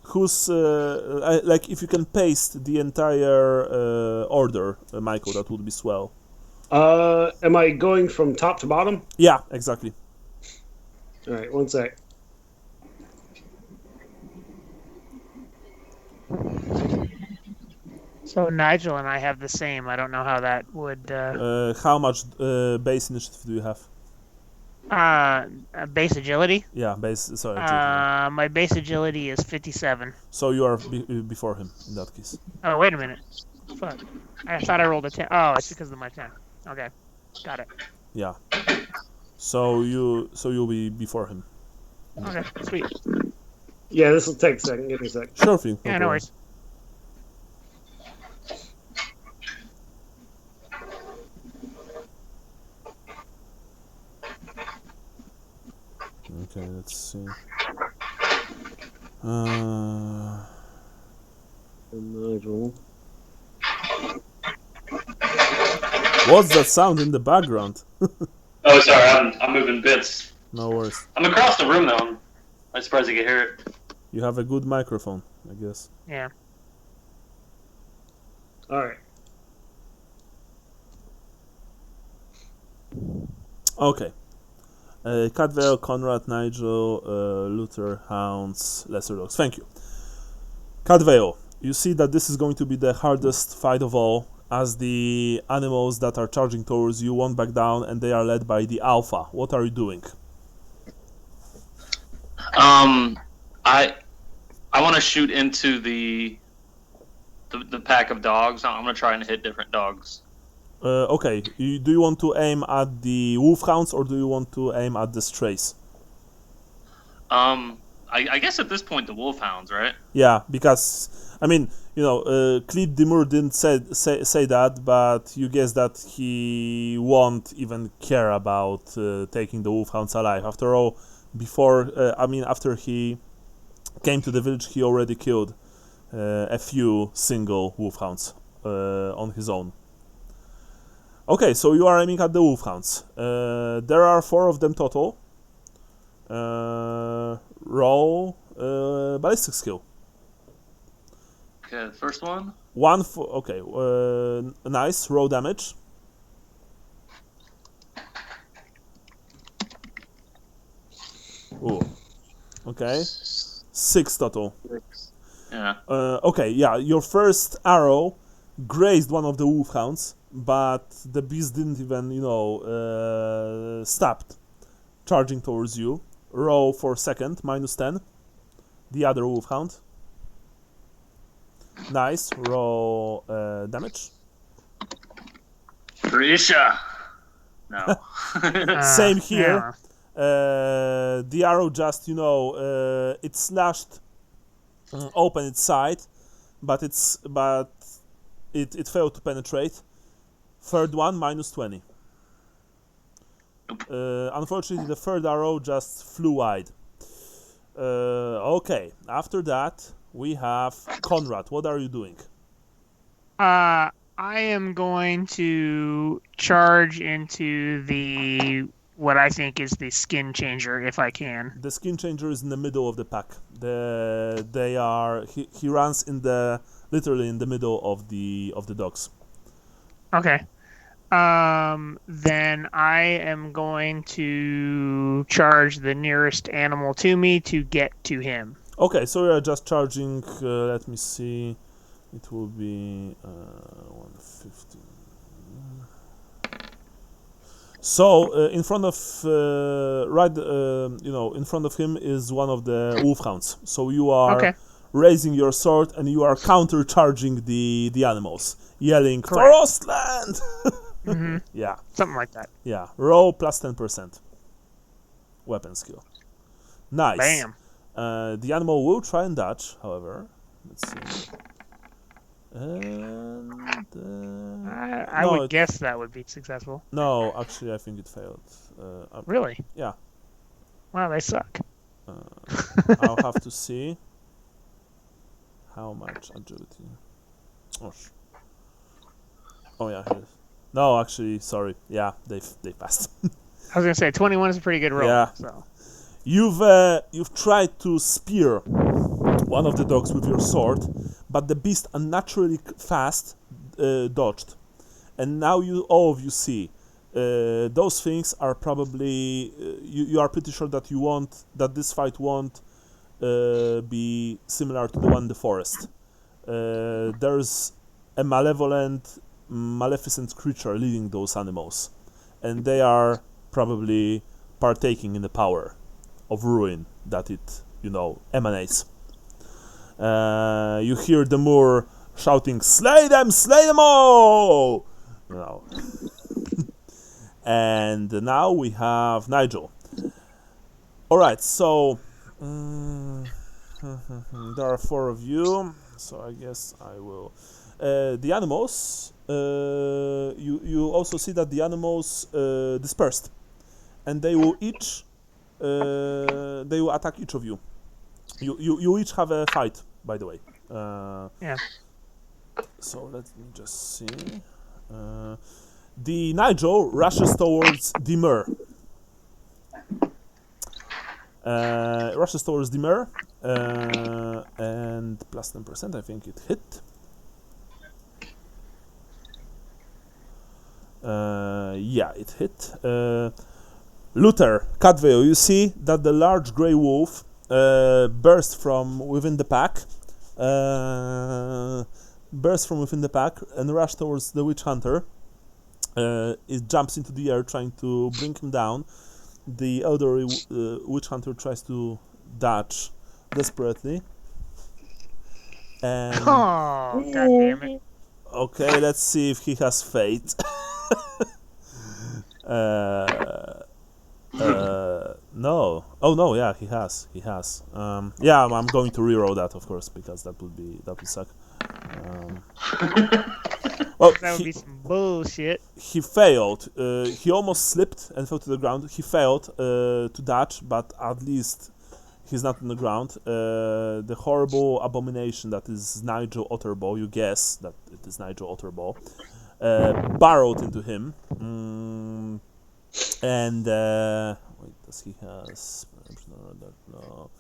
Speaker 1: who's if you can paste the entire order, Michael, that would be swell.
Speaker 4: Am I going from top to bottom?
Speaker 1: Yeah, exactly.
Speaker 4: All right, one sec.
Speaker 2: So Nigel and I have the same. I don't know how that would.
Speaker 1: How much base initiative do you have?
Speaker 2: Base agility.
Speaker 1: Yeah, base. Sorry. agility.
Speaker 2: My base agility is 57.
Speaker 1: So you are before him in that case.
Speaker 2: Oh, wait a minute. Fuck. I thought I rolled a 10. Oh, it's because of my 10. Okay. Got it.
Speaker 1: Yeah. So you'll be before him.
Speaker 2: Okay, sweet.
Speaker 4: Yeah, this will take a second. Give me a second.
Speaker 1: Sure thing.
Speaker 2: Yeah, no
Speaker 1: problem.
Speaker 2: worries.
Speaker 1: Okay, let's see.
Speaker 4: Nigel.
Speaker 1: What's that sound in the background?
Speaker 3: Oh, sorry, I'm moving bits.
Speaker 1: No worries.
Speaker 3: I'm across the room though. I'm surprised you can hear it.
Speaker 1: You have a good microphone, I guess.
Speaker 2: Yeah.
Speaker 4: All right.
Speaker 1: Okay. Cadwell, Conrad, Nigel, Luther, Hounds, Lesser Dogs. Thank you. Cadwell, you see that this is going to be the hardest fight of all, as the animals that are charging towards you won't back down, and they are led by the Alpha. What are you doing?
Speaker 3: I want to shoot into the pack of dogs. I'm gonna try and hit different dogs.
Speaker 1: Okay, do you want to aim at the wolfhounds or do you want to aim at the strays?
Speaker 3: I guess at this point the wolfhounds, right?
Speaker 1: Yeah, because I mean, Cleet Demur didn't say that, but you guess that he won't even care about taking the wolfhounds alive. After all, after he came to the village, he already killed a few single wolfhounds on his own. Okay, so you are aiming at the wolfhounds. There are 4 of them total. Roll ballistic skill.
Speaker 3: Okay, the first one.
Speaker 1: Nice. Roll damage. Ooh. Okay. 6 total.
Speaker 3: Yeah.
Speaker 1: Your first arrow grazed one of the wolfhounds, but the beast didn't even, stopped charging towards you. Roll for second, -10. The other wolfhound. Nice. Roll damage.
Speaker 3: Risha. No.
Speaker 1: Same here.
Speaker 2: Yeah.
Speaker 1: The arrow just, it slashed open its side, but it failed to penetrate. Third one, -20. Unfortunately, the third arrow just flew wide. Okay, after that, we have Conrad. What are you doing?
Speaker 2: I am going to charge into what I think is the skin changer if I can.
Speaker 1: The skin changer is in the middle of the pack. He runs literally in the middle of the dogs.
Speaker 2: Okay. Then I am going to charge the nearest animal to me to get to him.
Speaker 1: Okay, so we are just charging. Let me see. It will be 150. So in front of in front of him is one of the wolfhounds. So you are raising your sword and you are counter-charging the animals, yelling "Frostland!"
Speaker 2: Mm-hmm.
Speaker 1: Yeah,
Speaker 2: something like that.
Speaker 1: Yeah, roll plus 10%. Weapon skill. Nice.
Speaker 2: Bam.
Speaker 1: The animal will try and dodge, however. Let's see. And
Speaker 2: I would guess that would be successful.
Speaker 1: No, actually, I think it failed.
Speaker 2: Really?
Speaker 1: Yeah.
Speaker 2: Wow, they suck.
Speaker 1: I'll have to see how much agility. Oh yeah, here. No, actually, sorry. Yeah, they passed.
Speaker 2: I was gonna say 21 is a pretty good roll.
Speaker 1: Yeah.
Speaker 2: So.
Speaker 1: You've tried to spear one of the dogs with your sword, but the beast unnaturally fast dodged, and now all of you see those things are probably you are pretty sure that this fight won't be similar to the one in the forest. There's a maleficent creature leading those animals, and they are probably partaking in the power of ruin that it emanates. You hear the Moor shouting, slay them all! You know. And now we have Nigel. Alright, so there are 4 of you, so I guess I will. The animals, you also see that the animals dispersed, and they will attack each of you. You each have a fight, by the way.
Speaker 2: Yeah.
Speaker 1: So let me just see. The Nigel rushes towards the Mer. And plus 10%, I think it hit. Yeah, it hit. Luther, Catvale, you see that the large grey wolf burst from within the pack. And rushed towards the witch hunter. It jumps into the air trying to bring him down. The elderly witch hunter tries to dodge desperately. And
Speaker 2: Oh, god damn it.
Speaker 1: okay, let's see if he has fate. No. Oh no, yeah, he has. Yeah, I'm going to reroll that, of course, because that would suck. Well,
Speaker 2: That would be some bullshit.
Speaker 1: he failed. He almost slipped and fell to the ground. He failed to dodge, but at least he's not on the ground. The horrible abomination that is Nigel Otterbaugh, you guess that it is Nigel Otterbaugh, burrowed into him. And wait, does he has? No.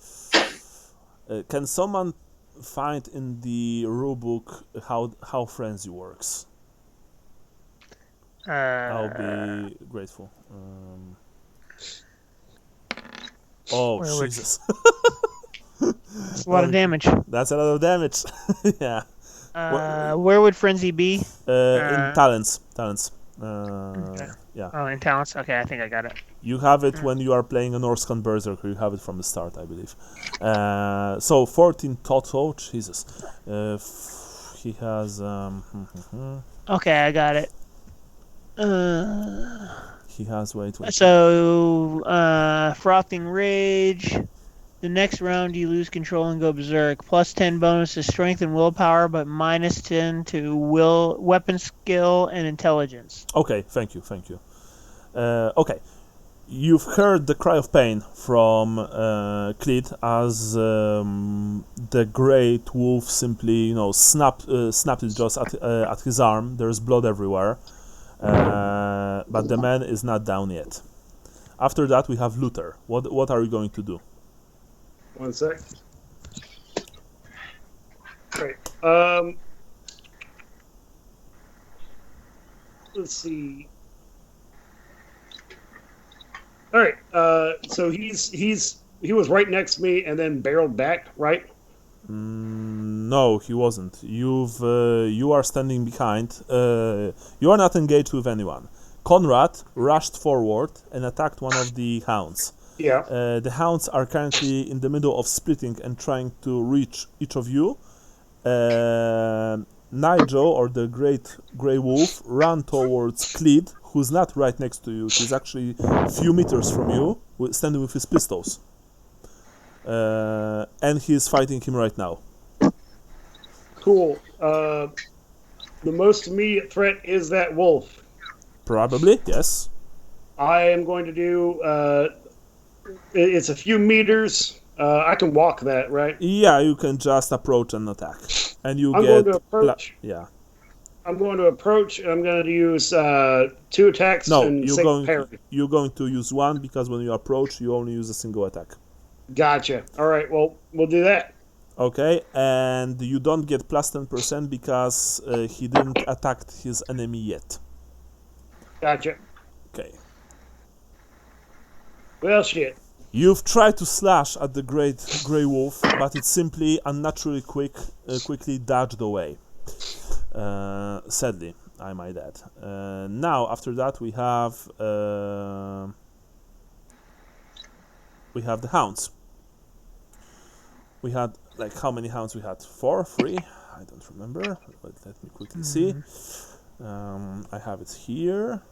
Speaker 1: Can someone find in the rulebook how frenzy works? I'll be grateful. Oh, Jesus.
Speaker 2: It's a lot of damage.
Speaker 1: That's a lot of damage. Yeah.
Speaker 2: Where would frenzy be?
Speaker 1: In talents.
Speaker 2: Okay.
Speaker 1: Yeah.
Speaker 2: Oh, in talents? Okay, I think I got it.
Speaker 1: You have it when you are playing a Norscan Berserker. You have it from the start, I believe. So 14 total. Jesus. He has.
Speaker 2: Okay, I got it.
Speaker 1: He has. Wait.
Speaker 2: So, Frothing Rage. The next round you lose control and go berserk. Plus 10 bonus to strength and willpower, but minus 10 to weapon skill and intelligence.
Speaker 1: Okay, thank you. Okay. You've heard the cry of pain from Cleet as the great wolf simply, snapped his jaws at his arm. There's blood everywhere, but the man is not down yet. After that, we have Luther. What are you going to do?
Speaker 4: 1 sec. Great. Let's see. All right. So he was right next to me and then barreled back, right?
Speaker 1: No, he wasn't. You are standing behind. You are not engaged with anyone. Conrad rushed forward and attacked one of the hounds.
Speaker 4: Yeah.
Speaker 1: The hounds are currently in the middle of splitting and trying to reach each of you. Nigel, or the great grey wolf, ran towards Cleed, who's not right next to you. He's actually a few meters from you, standing with his pistols. And he's fighting him right now.
Speaker 4: Cool. The most immediate threat is that wolf.
Speaker 1: Probably, yes.
Speaker 4: I am going to do... it's a few meters. I can walk that, right?
Speaker 1: Yeah, you can just approach and attack. And you
Speaker 4: I'm
Speaker 1: get...
Speaker 4: going to approach.
Speaker 1: Yeah.
Speaker 4: I'm going to approach, and I'm going to use 2 attacks and parry.
Speaker 1: You're going to use 1, because when you approach, you only use a single attack.
Speaker 4: Gotcha. All right, well, we'll do that.
Speaker 1: Okay, and you don't get plus 10% because he didn't attack his enemy yet.
Speaker 4: Gotcha.
Speaker 1: Okay.
Speaker 4: Well, shit.
Speaker 1: You've tried to slash at the great grey wolf, but it simply unnaturally quickly dodged away. Sadly, I might add. Now, after that, we have the hounds. We had, how many hounds we had? 4? 3? I I don't remember. But let me quickly see. I have it here.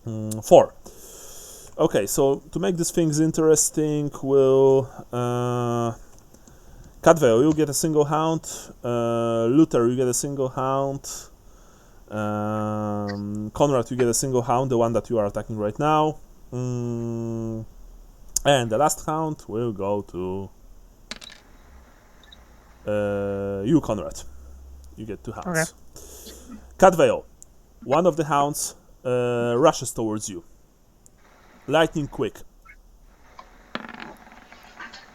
Speaker 1: 4. Okay, so to make these things interesting, we'll... Cadveo, you get a single hound. Luther, you get a single hound. Conrad, you get a single hound, the one that you are attacking right now. And the last hound will go to you, Conrad. You get 2 hounds.
Speaker 2: Okay.
Speaker 1: Cadveo, one of the hounds rushes towards you. Lightning quick.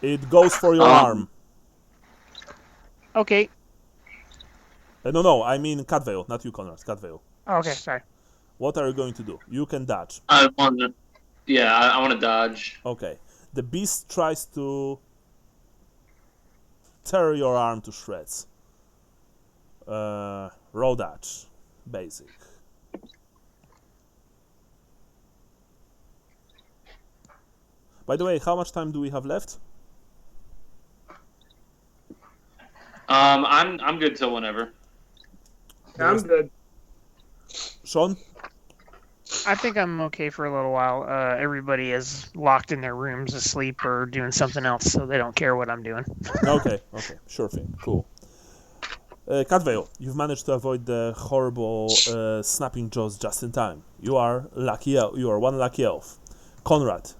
Speaker 1: It goes for your arm.
Speaker 2: Okay.
Speaker 1: No, I mean Cadveo, not you, Conrad. Cadveo.
Speaker 2: Oh, okay, sorry.
Speaker 1: What are you going to do? You can dodge.
Speaker 3: I want to dodge.
Speaker 1: Okay. The beast tries to tear your arm to shreds. Roll dodge. Basic. By the way, how much time do we have left?
Speaker 3: I'm good till whenever.
Speaker 4: I'm good.
Speaker 1: Sean?
Speaker 2: I think I'm okay for a little while. Everybody is locked in their rooms asleep or doing something else, so they don't care what I'm doing.
Speaker 1: Okay, sure thing, cool. Cadveo, you've managed to avoid the horrible snapping jaws just in time. You are lucky. You are one lucky elf. Conrad,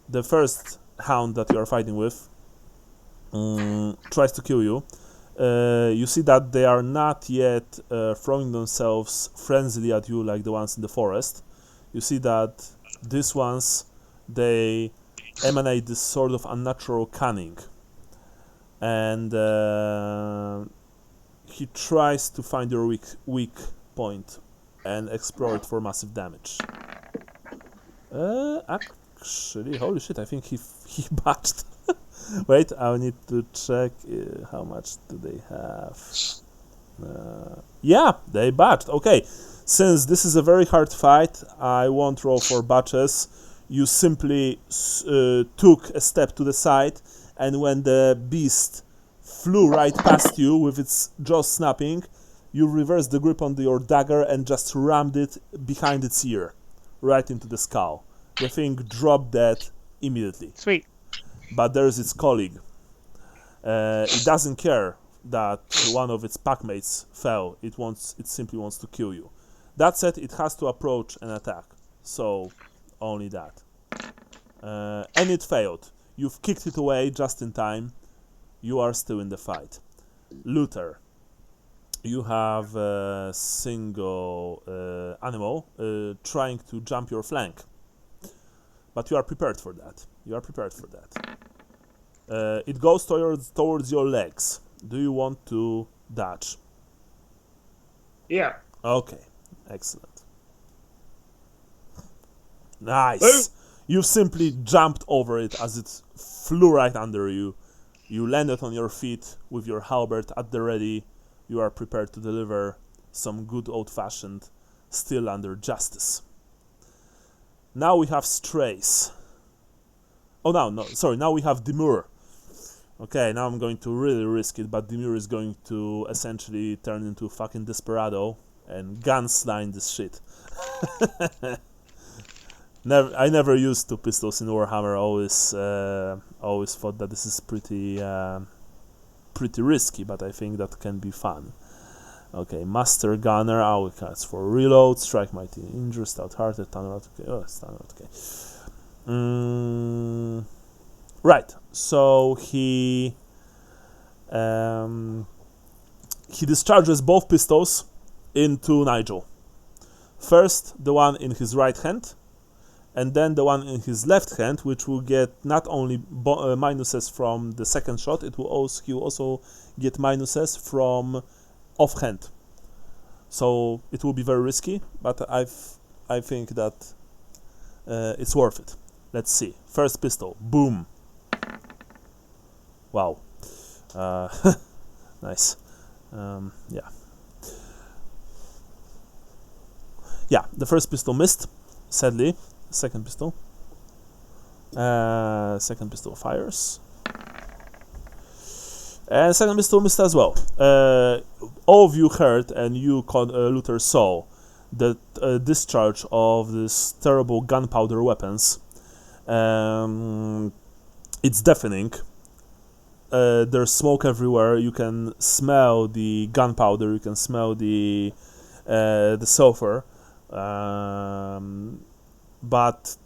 Speaker 1: the first hound that you are fighting with, tries to kill you. You see that they are not yet throwing themselves frenziedly at you like the ones in the forest. You see that these ones, they emanate this sort of unnatural cunning. And he tries to find your weak point and explore it for massive damage. Actually, holy shit, I think he botched. Wait, I need to check how much do they have. Yeah, they botched. Okay, since this is a very hard fight, I won't roll for botches. You simply took a step to the side, and when the beast flew right past you with its jaws snapping, you reversed the grip on your dagger and just rammed it behind its ear, right into the skull. The thing dropped dead immediately.
Speaker 2: Sweet.
Speaker 1: But there's its colleague. It doesn't care that one of its packmates fell. It simply wants to kill you. That said, it has to approach and attack. So, only that. And it failed. You've kicked it away just in time. You are still in the fight. Luther, you have a single animal trying to jump your flank. But you are prepared for that. It goes towards your legs. Do you want to dodge?
Speaker 4: Yeah.
Speaker 1: Okay, excellent. Nice. You simply jumped over it as it flew right under you. You landed on your feet with your halberd at the ready. You are prepared to deliver some good old-fashioned still under justice. Now we have strays. Oh, no, sorry, now we have Demure. Okay, now I'm going to really risk it, but Demure is going to essentially turn into a fucking desperado and gunsline this shit. I never used 2 pistols in Warhammer. Always thought that this is pretty risky, but I think that can be fun. Okay, Master Gunner, our cards for reload, Strike Mighty, Injure, Stout-Hearted, Thunderbolt. Okay, Thunderbolt. Okay. Right. So he discharges both pistols into Nigel. First, the one in his right hand, and then the one in his left hand, which will get not only minuses from the second shot, he will also get minuses from offhand. So it will be very risky, but I think that it's worth it. Let's see. First pistol, boom. Wow. Nice. Yeah. Yeah, the first pistol missed, sadly. Second pistol fires. And second miss to miss as well. All of you heard and you, Luther, saw the discharge of this terrible gunpowder weapons. It's deafening. There's smoke everywhere. You can smell the gunpowder. You can smell the sulfur, but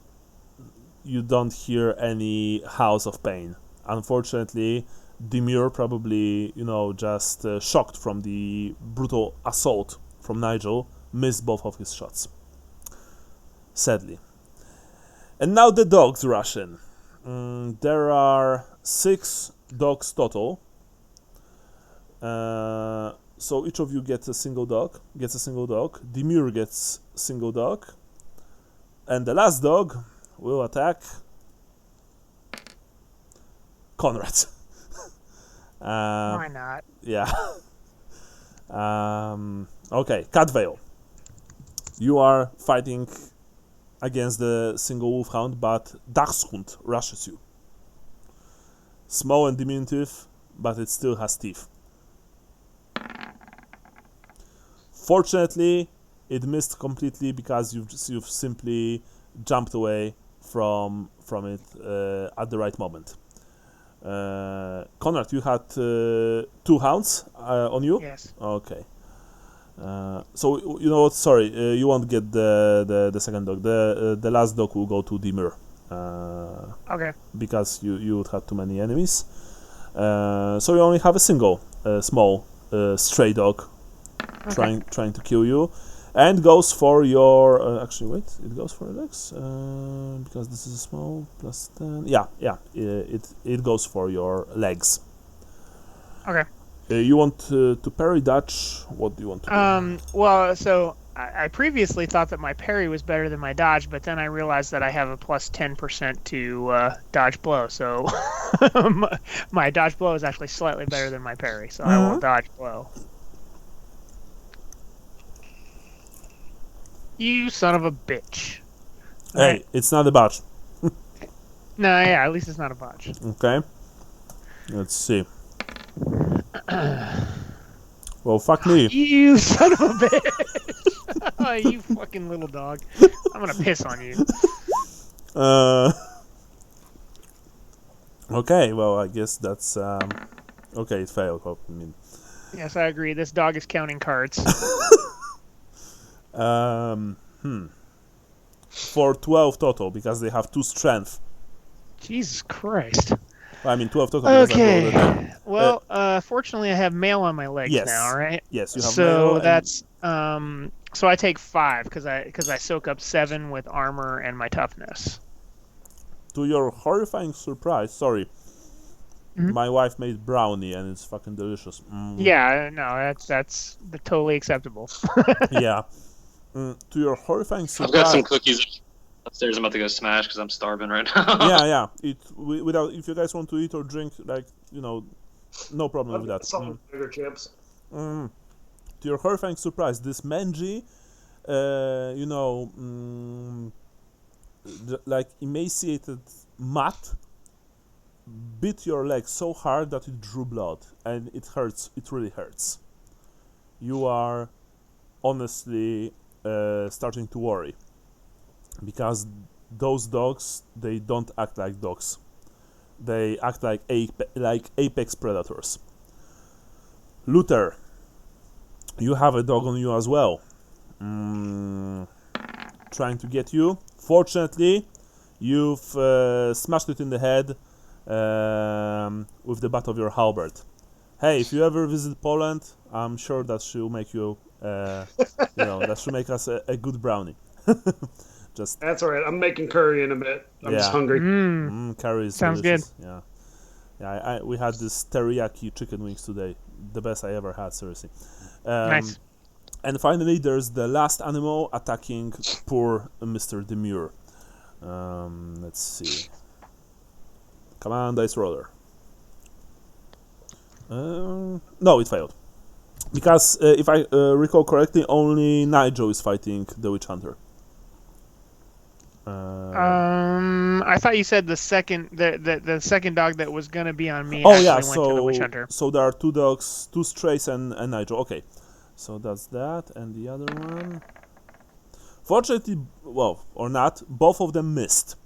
Speaker 1: you don't hear any howls of pain. Unfortunately, Demure, probably just shocked from the brutal assault from Nigel, missed both of his shots. Sadly. And now the dogs rush in. There are 6 dogs total. So each of you gets a single dog. Demure gets single dog. And the last dog will attack Conrad.
Speaker 2: Why not?
Speaker 1: Yeah. Okay, Catvale. You are fighting against the single wolfhound, but Dachshund rushes you. Small and diminutive, but it still has teeth. Fortunately, it missed completely because you've simply jumped away from it at the right moment. Conrad, you had 2 hounds on you?
Speaker 2: Yes.
Speaker 1: Okay. So you know what? Sorry, you won't get the second dog. The last dog will go to Demure.
Speaker 2: Okay.
Speaker 1: Because you would have too many enemies. So you only have a single small stray dog trying to kill you, and goes for your. Actually, wait. It goes for your legs because this is a small plus 10. Yeah. It goes for your legs.
Speaker 2: Okay.
Speaker 1: You want to parry dodge? What do you want to do?
Speaker 2: Well, so I previously thought that my parry was better than my dodge, but then I realized that I have a plus 10% to dodge blow. So my dodge blow is actually slightly better than my parry. So I will dodge blow. You son of a bitch.
Speaker 1: Hey,
Speaker 2: Right.
Speaker 1: it's not a botch.
Speaker 2: No, yeah, at least it's not a botch.
Speaker 1: Okay. Let's see. Well, fuck me.
Speaker 2: You son of a bitch. Oh, you fucking little dog. I'm gonna piss on you.
Speaker 1: Okay, well, I guess that's okay. It failed. I mean,
Speaker 2: Yes, I agree. This dog is counting cards.
Speaker 1: For 12 total because they have 2 strength.
Speaker 2: Jesus Christ.
Speaker 1: I mean 12 total. because I rolled a
Speaker 2: Okay.
Speaker 1: nine.
Speaker 2: Well, fortunately, I have mail on my legs
Speaker 1: Yes.
Speaker 2: now, right?
Speaker 1: Yes, you have
Speaker 2: So
Speaker 1: mail and-
Speaker 2: that's so I take 5 because I soak up 7 with armor and my toughness.
Speaker 1: To your horrifying surprise, sorry, my wife made brownie and it's fucking delicious.
Speaker 2: Yeah, no, that's totally acceptable.
Speaker 1: Yeah. To your horrifying
Speaker 3: I've got some
Speaker 1: surprise.
Speaker 3: cookies upstairs. I'm about to go smash because I'm starving right now.
Speaker 1: Yeah. Without if you guys want to eat or drink, no problem with that.
Speaker 4: Salt and vinegar chips.
Speaker 1: To your horrifying surprise, this mangy, like emaciated mat, bit your leg so hard that it drew blood, and it hurts. It really hurts. You are honestly starting to worry because those dogs, they don't act like dogs. They act like apex predators. Luther, you have a dog on you as well. Trying to get you. Fortunately, you've smashed it in the head with the butt of your halberd. Hey, if you ever visit Poland, I'm sure that she'll make you, that she'll make us a good brownie. Just
Speaker 4: That's all right. I'm making curry in a bit. I'm just
Speaker 1: Yeah.
Speaker 4: hungry.
Speaker 1: curry is
Speaker 2: Sounds
Speaker 1: delicious. Yeah. We had this teriyaki chicken wings today. The best I ever had, seriously.
Speaker 2: Nice.
Speaker 1: And finally, there's the last animal attacking poor Mr. Demure. Let's see. Come on, dice roller. No, it failed. Because if I recall correctly, only Nigel is fighting the witch hunter.
Speaker 2: I thought you said the second dog that was gonna be on me
Speaker 1: Oh
Speaker 2: actually
Speaker 1: yeah,
Speaker 2: went to the witch hunter.
Speaker 1: so there are 2 dogs, 2 strays and Nigel. Okay, so that's that, and the other one. Fortunately, well, or not, both of them missed.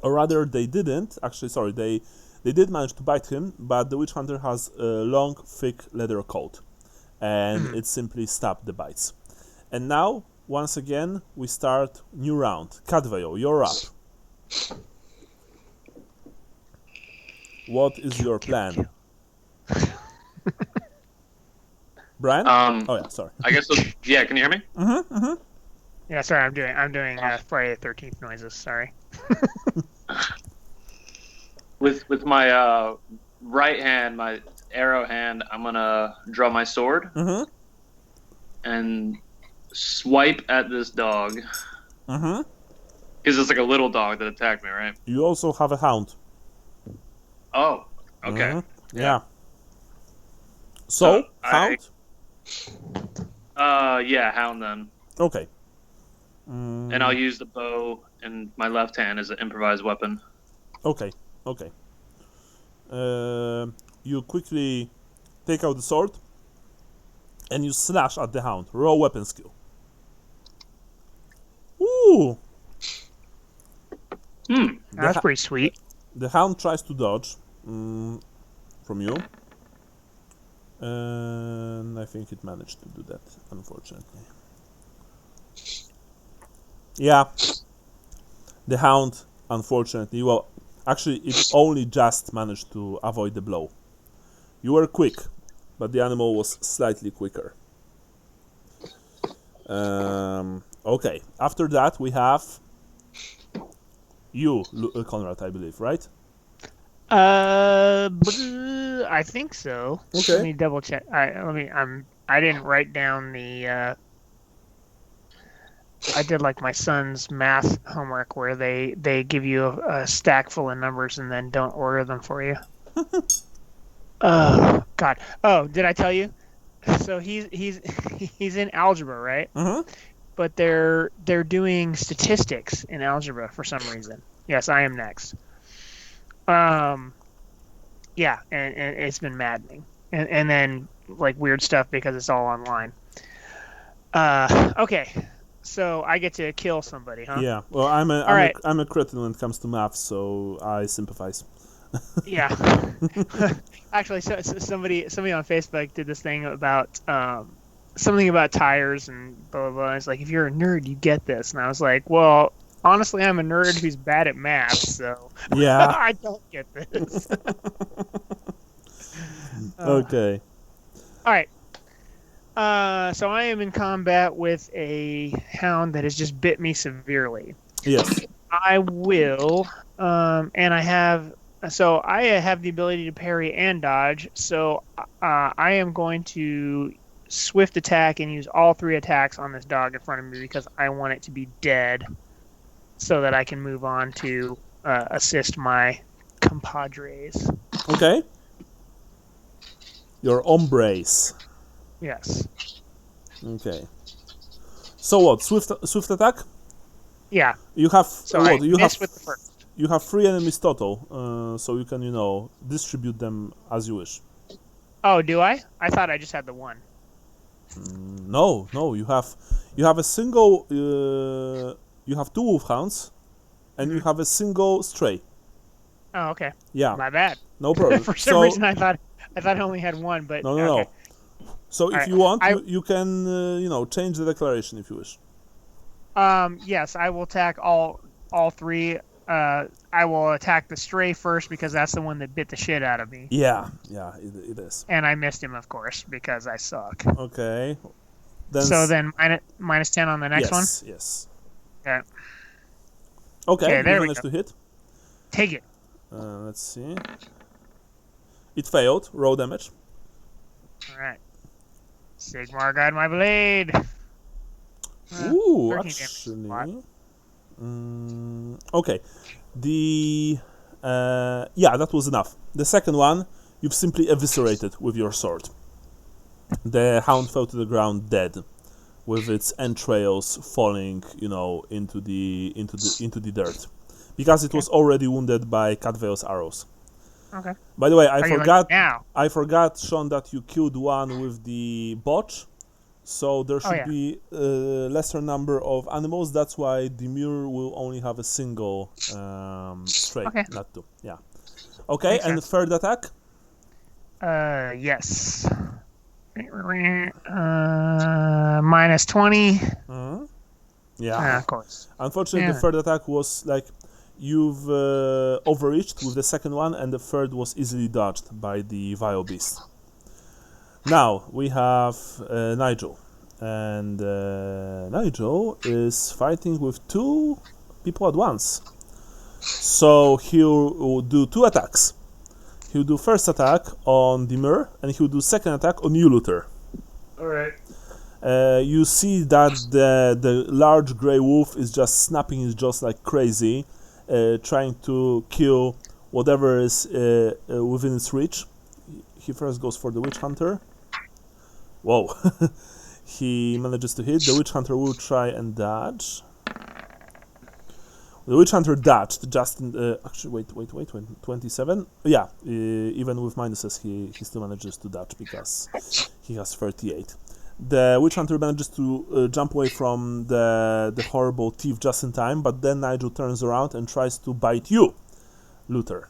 Speaker 1: Or rather, they didn't. Actually, sorry, they did manage to bite him, but the witch hunter has a long, thick leather coat, and it simply stopped the bites. And now, once again, we start new round. Cadveo, you're up. What is your plan? Brian? Oh yeah, sorry.
Speaker 3: I guess. Yeah, can you hear me?
Speaker 2: Yeah, sorry, I'm doing Friday the 13th noises. Sorry.
Speaker 3: With my right hand, my arrow hand, I'm gonna draw my sword and swipe at this dog. Because it's like a little dog that attacked me, right?
Speaker 1: You also have a hound.
Speaker 3: Oh, okay.
Speaker 1: Yeah. So, hound?
Speaker 3: Yeah, hound then.
Speaker 1: Okay.
Speaker 3: And I'll use the bow in my left hand as an improvised weapon.
Speaker 1: Okay. You quickly take out the sword and you slash at the hound. Roll weapon skill. Ooh!
Speaker 2: That's pretty sweet.
Speaker 1: The hound tries to dodge from you. And I think it managed to do that, unfortunately. Yeah. The hound, unfortunately, well, actually, it only just managed to avoid the blow. You were quick, but the animal was slightly quicker. Okay, after that we have you, Conrad, I believe, right?
Speaker 2: I think so.
Speaker 1: Okay.
Speaker 2: Let me double check. I didn't write down the. I did like my son's math homework where they give you a stack full of numbers and then don't order them for you. Oh God! Oh, did I tell you? So he's in algebra, right? But they're doing statistics in algebra for some reason. Yes, I am next. Yeah, and it's been maddening, and then like weird stuff because it's all online. Okay. So I get to kill somebody, huh?
Speaker 1: Yeah. Well, I'm a cretin when it comes to math, so I sympathize.
Speaker 2: Yeah. Actually, so somebody on Facebook did this thing about something about tires and blah blah blah. It's like, if you're a nerd, you get this, and I was like, well, honestly, I'm a nerd who's bad at math, so
Speaker 1: yeah,
Speaker 2: I don't get this.
Speaker 1: Okay.
Speaker 2: All right. So I am in combat with a hound that has just bit me severely.
Speaker 1: Yes.
Speaker 2: I will, and I have the ability to parry and dodge. So I am going to swift attack and use all 3 attacks on this dog in front of me because I want it to be dead, so that I can move on to assist my compadres.
Speaker 1: Okay. Your hombres.
Speaker 2: Yes.
Speaker 1: Okay. So what? Swift attack?
Speaker 2: Yeah.
Speaker 1: You have
Speaker 2: So I missed with the first.
Speaker 1: You have 3 enemies total, so you can distribute them as you wish.
Speaker 2: Oh, do I? I thought I just had the one.
Speaker 1: No. You have a single. You have 2 wolfhounds, and you have a single stray.
Speaker 2: Oh, okay.
Speaker 1: Yeah.
Speaker 2: My bad.
Speaker 1: No problem.
Speaker 2: For some reason, I thought I only had one, but
Speaker 1: No. So if
Speaker 2: right.
Speaker 1: you want, you can change the declaration if you wish.
Speaker 2: Yes, I will attack all 3. I will attack the stray first because that's the one that bit the shit out of me.
Speaker 1: Yeah, it is.
Speaker 2: And I missed him, of course, because I suck.
Speaker 1: Okay.
Speaker 2: Then minus 10 on the next one?
Speaker 1: Yes.
Speaker 2: Yeah.
Speaker 1: Okay,
Speaker 2: there
Speaker 1: you
Speaker 2: we
Speaker 1: managed
Speaker 2: go.
Speaker 1: to hit.
Speaker 2: Take it.
Speaker 1: Let's see. It failed. Roll damage.
Speaker 2: All right. Sigmar, guide my blade.
Speaker 1: Ooh,
Speaker 2: 13
Speaker 1: actually. Okay. That was enough. The second one, you've simply eviscerated with your sword. The hound fell to the ground dead, with its entrails falling, into the dirt. because it was already wounded by Cadveo's arrows.
Speaker 2: Okay.
Speaker 1: By the way,
Speaker 2: Are you like, now?
Speaker 1: I forgot, Sean, that you killed one with the botch, so there should
Speaker 2: yeah.
Speaker 1: be a lesser number of animals. That's why the mule will only have a single stray,
Speaker 2: Okay.
Speaker 1: not two. Yeah. Okay,
Speaker 2: Makes
Speaker 1: and
Speaker 2: sense.
Speaker 1: third attack?
Speaker 2: Yes. Minus 20.
Speaker 1: Yeah.
Speaker 2: Of course.
Speaker 1: Unfortunately, the third attack was like you've overreached with the second one, and the third was easily dodged by the Vile Beast. Now we have Nigel, and Nigel is fighting with two people at once. So he'll do two attacks. He'll do first attack on Dimur, and he'll do second attack on you, Luther.
Speaker 4: All right.
Speaker 1: You see that the large grey wolf is just snapping his jaws like crazy, trying to kill whatever is within its reach. He first goes for the witch hunter. Whoa. He manages to hit. The witch hunter will try and dodge. The witch hunter dodged just in, actually wait 27. Yeah, even with minuses he still manages to dodge because he has 38. The witch hunter manages to jump away from the horrible thief just in time, but then Nigel turns around and tries to bite you, Luther.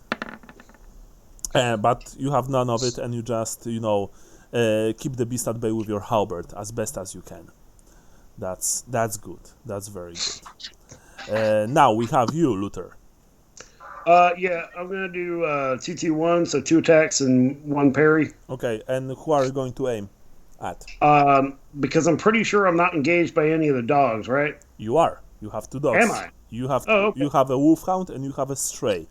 Speaker 1: But you have none of it, and you just keep the beast at bay with your halberd as best as you can. That's good. That's very good. Now we have you, Luther.
Speaker 4: Yeah, I'm gonna do 2-2-1, so 2 attacks and 1 parry.
Speaker 1: Okay, and who are you going to aim at?
Speaker 4: Because I'm pretty sure I'm not engaged by any of the dogs, right?
Speaker 1: You are. You have 2 dogs.
Speaker 4: Am I?
Speaker 1: You have
Speaker 4: okay.
Speaker 1: You have a wolfhound and you have a stray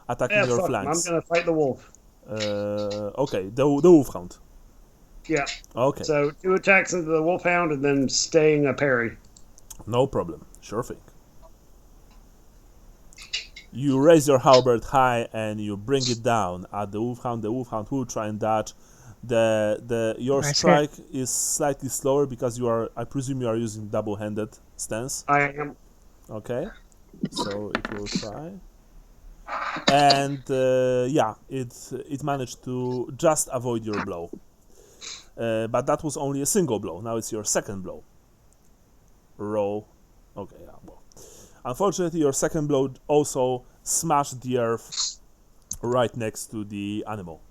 Speaker 1: attacking your flanks.
Speaker 4: I'm gonna fight the wolf.
Speaker 1: Okay, the wolfhound.
Speaker 4: Yeah.
Speaker 1: Okay.
Speaker 4: So 2 attacks into the wolfhound and then staying a parry.
Speaker 1: No problem. Sure thing. You raise your halberd high and you bring it down at the wolfhound. The wolfhound will try and dodge. Your strike is slightly slower because you are. I presume you are using double-handed stance.
Speaker 4: I am.
Speaker 1: Okay, so it will try, and it managed to just avoid your blow. But that was only a single blow. Now it's your second blow. Roll. Okay, yeah, well. Unfortunately, your second blow also smashed the earth right next to the animal.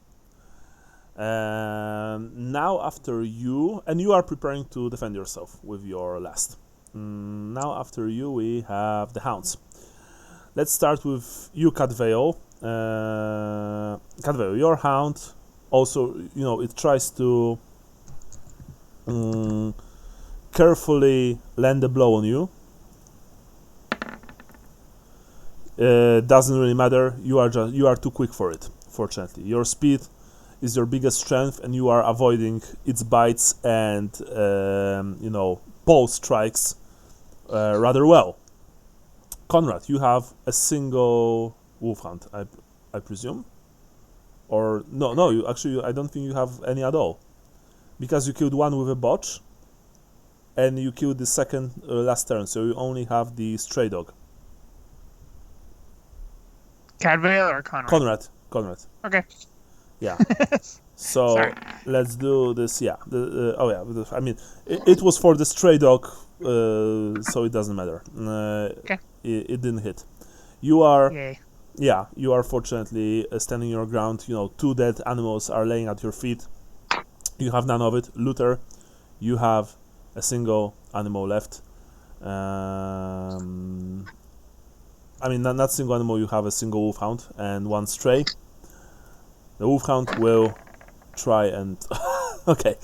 Speaker 1: Now after you, and you are preparing to defend yourself with your last. Now after you, we have the hounds. Let's start with you, Cadveo. Cadveo, your hound also, it tries to carefully land a blow on you. Doesn't really matter. You are too quick for it. Fortunately, your speed is your biggest strength, and you are avoiding its bites and pole strikes rather well. Conrad, you have a single wolfhound, I presume, or no. You actually, I don't think you have any at all, because you killed one with a botch, and you killed the second last turn, so you only have the stray dog.
Speaker 2: Cadvale or Conrad?
Speaker 1: Conrad.
Speaker 2: Okay.
Speaker 1: Yeah. So
Speaker 2: Sorry.
Speaker 1: let's do this. Yeah. I mean, it was for the stray dog, so it doesn't matter.
Speaker 2: Okay.
Speaker 1: It didn't hit. You are.
Speaker 2: Yay.
Speaker 1: Yeah. You are fortunately standing your ground. 2 dead animals are laying at your feet. You have none of it. Luther, you have a single animal left. I mean, not single animal, you have a single wolfhound and 1 stray. The wolfhound will try and... Okay.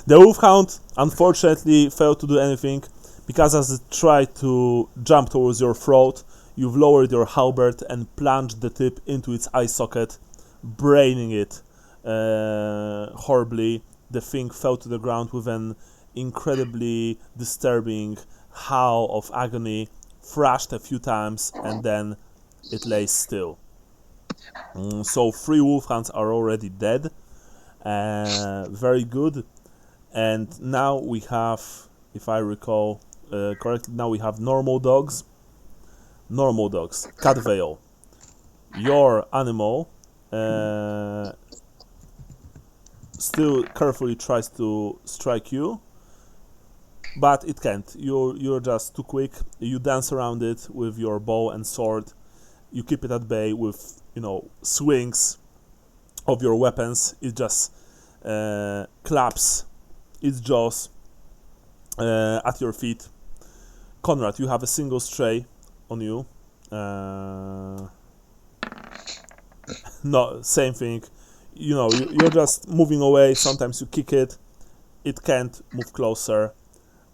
Speaker 1: The wolfhound, unfortunately, failed to do anything, because as it tried to jump towards your throat, you've lowered your halberd and plunged the tip into its eye socket, braining it horribly. The thing fell to the ground with an incredibly disturbing howl of agony, thrashed a few times, and then it lays still. So 3 wolfhounds are already dead. Very good. And now we have, if I recall correctly, now we have normal dogs. normal dogs, cat veil. Your animal still carefully tries to strike you, but it can't. You're just too quick. You dance around it with your bow and sword. You keep it at bay with, swings of your weapons. It just claps its jaws at your feet. Conrad, you have a single stray on you. No, same thing. You're just moving away. Sometimes you kick it. It can't move closer.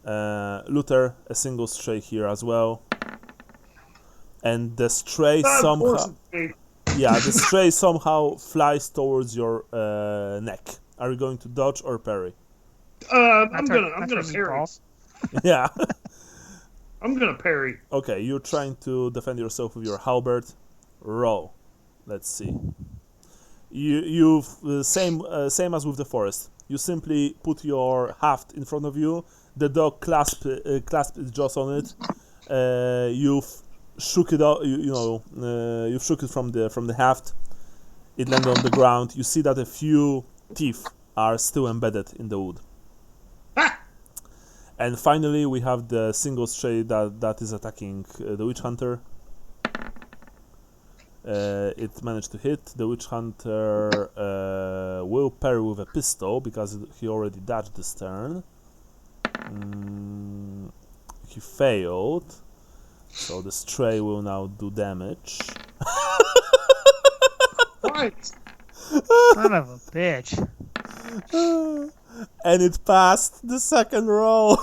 Speaker 1: Luther, a single stray here as well. And the stray somehow flies towards your neck. Are you going to dodge or parry?
Speaker 4: I'm gonna parry.
Speaker 1: Yeah.
Speaker 4: I'm gonna parry.
Speaker 1: Okay, you're trying to defend yourself with your halberd. Roll. Let's see. You've same as with the forest. You simply put your haft in front of you. The dog clasp its jaws on it. You've shook it out. You've shook it from the haft. It landed on the ground. You see that a few teeth are still embedded in the wood.
Speaker 4: Ah!
Speaker 1: And finally, we have the single stray that is attacking the witch hunter. It managed to hit. The witch hunter will parry with a pistol because he already dodged this turn. He failed, so the stray will now do damage.
Speaker 4: Right.
Speaker 2: Son of a bitch.
Speaker 1: And it passed the second roll.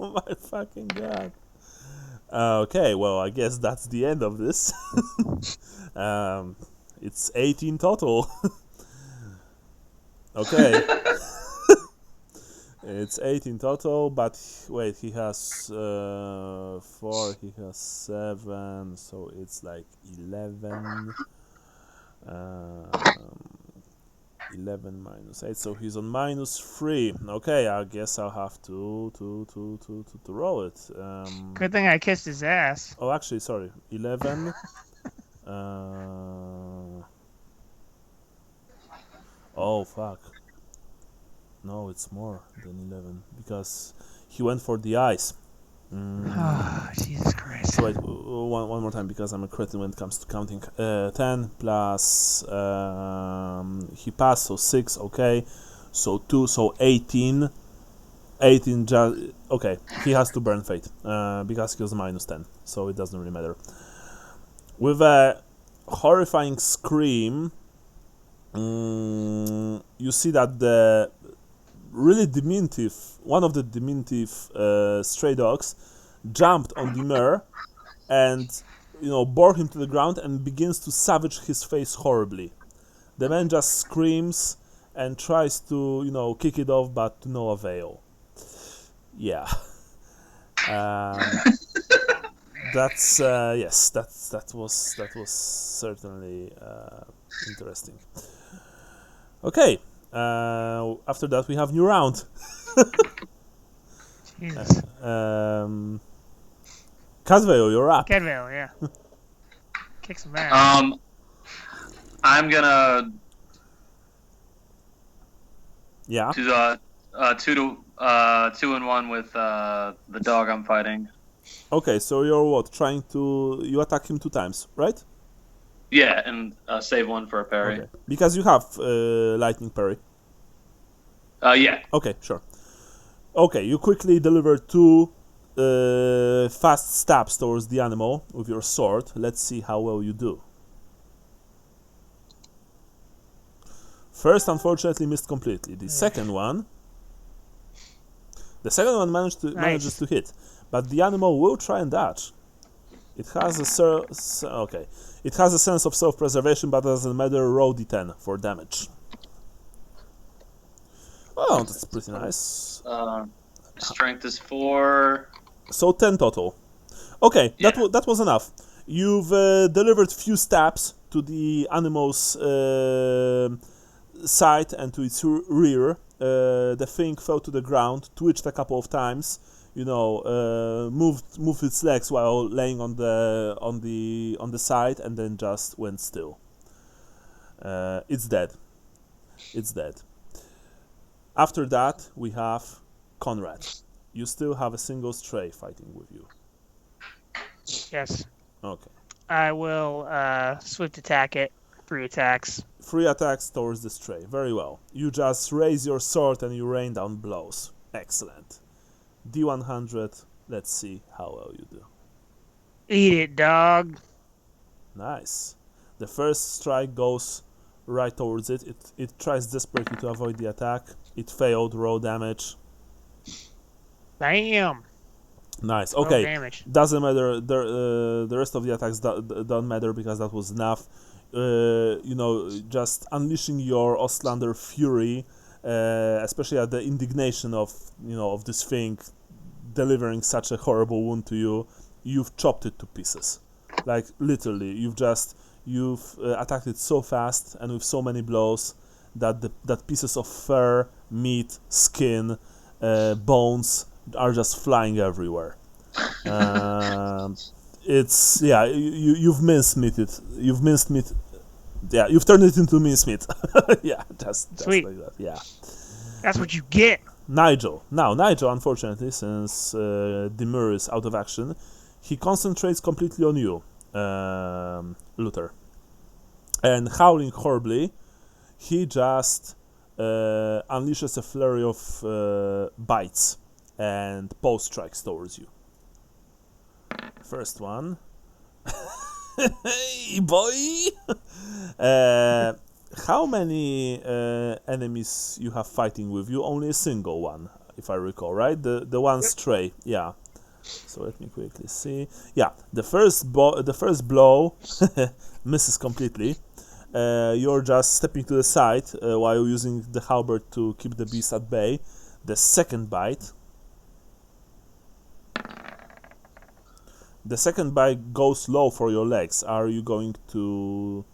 Speaker 1: Oh my fucking god. Okay, well, I guess that's the end of this. It's 18 total. Okay. It's 18 total, but wait, he has 4, he has 7, so it's like 11. 11 minus 8, so he's on -3. Okay, I guess I'll have to roll it.
Speaker 2: Good thing I kissed his ass.
Speaker 1: Oh, actually, sorry, 11. Oh fuck. No, it's more than 11 because he went for the eyes.
Speaker 2: Oh, Jesus Christ.
Speaker 1: So wait, one more time because I'm a cretin when it comes to counting. 10 plus he passed, so 6. Okay, so 2, so 18. 18 just okay. He has to burn fate because he was -10, so it doesn't really matter. With a horrifying scream, you see that the really diminutive, one of the diminutive stray dogs jumped on the mare and bore him to the ground and begins to savage his face horribly. The man just screams and tries to kick it off, but to no avail. Yeah. That's yes, that was certainly interesting. Okay. After that, we have new round.
Speaker 2: Jesus.
Speaker 1: Casvale, you're up.
Speaker 2: Kedvale, yeah. Kick some ass.
Speaker 3: I'm gonna
Speaker 1: Yeah.
Speaker 3: do the 2-1 with the dog I'm fighting.
Speaker 1: Okay, so you're what? You attack him 2 times, right?
Speaker 3: Yeah, and save 1 for a parry.
Speaker 1: Okay. Because you have lightning parry.
Speaker 3: Yeah.
Speaker 1: Okay, sure. Okay, you quickly deliver 2 fast stabs towards the animal with your sword. Let's see how well you do. First, unfortunately, missed completely. The second one manages to hit, but the animal will try and dodge. It has It has a sense of self-preservation, but doesn't matter. Roll d10 for damage. Oh, that's pretty nice.
Speaker 3: Strength is 4.
Speaker 1: So 10 total. Okay,
Speaker 3: Yeah.
Speaker 1: that was enough. You've delivered few stabs to the animal's side and to its rear. The thing fell to the ground, twitched a couple of times. moved its legs while laying on the side, and then just went still. It's dead. It's dead. After that, we have Conrad. You still have a single stray fighting with you.
Speaker 2: Yes.
Speaker 1: Okay.
Speaker 2: I will swift attack it. 3 attacks.
Speaker 1: 3 attacks towards the stray. Very well. You just raise your sword and you rain down blows. Excellent. D100. Let's see how well you do.
Speaker 2: Eat it, dog.
Speaker 1: Nice. The first strike goes right towards it. It tries desperately to avoid the attack. It failed. Roll damage.
Speaker 2: Bam.
Speaker 1: Nice.
Speaker 2: Roll
Speaker 1: Okay.
Speaker 2: damage.
Speaker 1: Doesn't matter. The rest of the attacks don't matter because that was enough. Just unleashing your Ostlander fury, especially at the indignation of this thing delivering such a horrible wound to you. You've chopped it to pieces, like literally. You've attacked it so fast and with so many blows that pieces of fur, meat, skin, bones are just flying everywhere. You've mincemeat it. You've mincemeat. Yeah, you've turned it into mincemeat. Yeah, just
Speaker 2: Sweet.
Speaker 1: like that. Yeah.
Speaker 2: That's what you get.
Speaker 1: Nigel, unfortunately, since Demur is out of action, he concentrates completely on you, Luther. And howling horribly, he just unleashes a flurry of bites and paw strikes towards you. First one. Hey, boy! How many enemies you have fighting with you? Only a single one, if I recall, right? The one stray, yeah. So let me quickly see. Yeah, the first blow misses completely. You're just stepping to the side while using the halberd to keep the beast at bay. The second bite. The second bite goes low for your legs. Are you going to...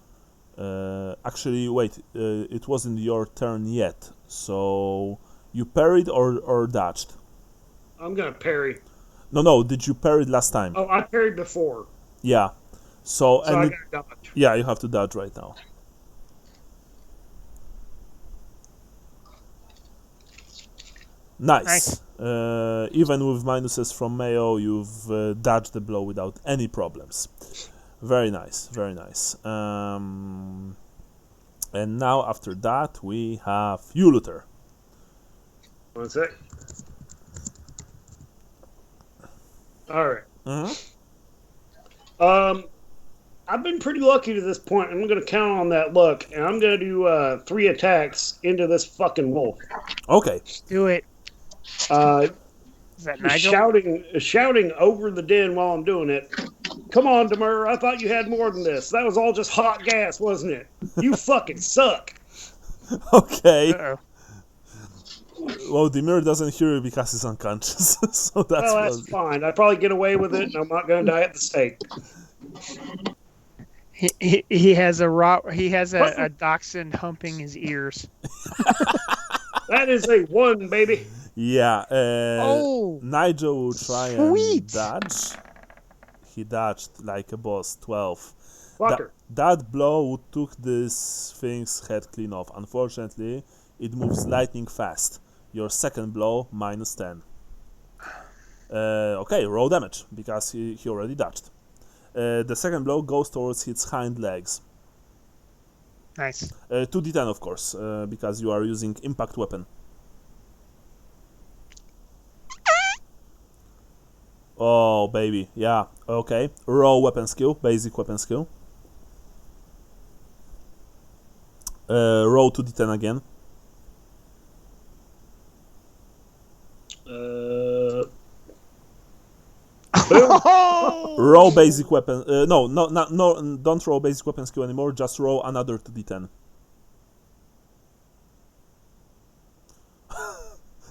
Speaker 1: actually, wait. It wasn't your turn yet. So, you parried or dodged?
Speaker 4: I'm going to parry.
Speaker 1: No. Did you parry last time?
Speaker 4: Oh, I parried before.
Speaker 1: Yeah. So
Speaker 4: I got to dodge.
Speaker 1: Yeah, you have to dodge right now. Nice. Even with minuses from Mayo, you've dodged the blow without any problems. Very nice, very nice. And now after that, we have you, Luther.
Speaker 4: 1 sec. All right.
Speaker 1: Mm-hmm.
Speaker 4: I've been pretty lucky to this point. I'm going to count on that luck, and I'm going to do 3 attacks into this fucking wolf.
Speaker 1: Okay.
Speaker 2: Do it. Is that Nigel?
Speaker 4: Shouting over the den while I'm doing it. Come on, Demur. I thought you had more than this. That was all just hot gas, wasn't it? You fucking suck.
Speaker 1: Okay.
Speaker 2: Uh-oh.
Speaker 1: Well, Demir doesn't hear you because he's unconscious, so that's
Speaker 4: fine. I probably get away with it, and I'm not going to die at the stake.
Speaker 2: He has a dachshund humping his ears.
Speaker 4: That is a 1, baby.
Speaker 1: Yeah. Nigel will try and dodge. He dodged like a boss. 12. That blow took this thing's head clean off. Unfortunately, it moves lightning fast. Your second blow, -10. Okay, roll damage, because he already dodged. The second blow goes towards its hind legs.
Speaker 2: Nice.
Speaker 1: 2d10, of course, because you are using impact weapon. Oh, baby. Yeah, okay. Roll weapon skill, basic weapon skill. Roll 2d10 again. Roll basic weapon. No, don't roll basic weapon skill anymore. Just roll another 2d10.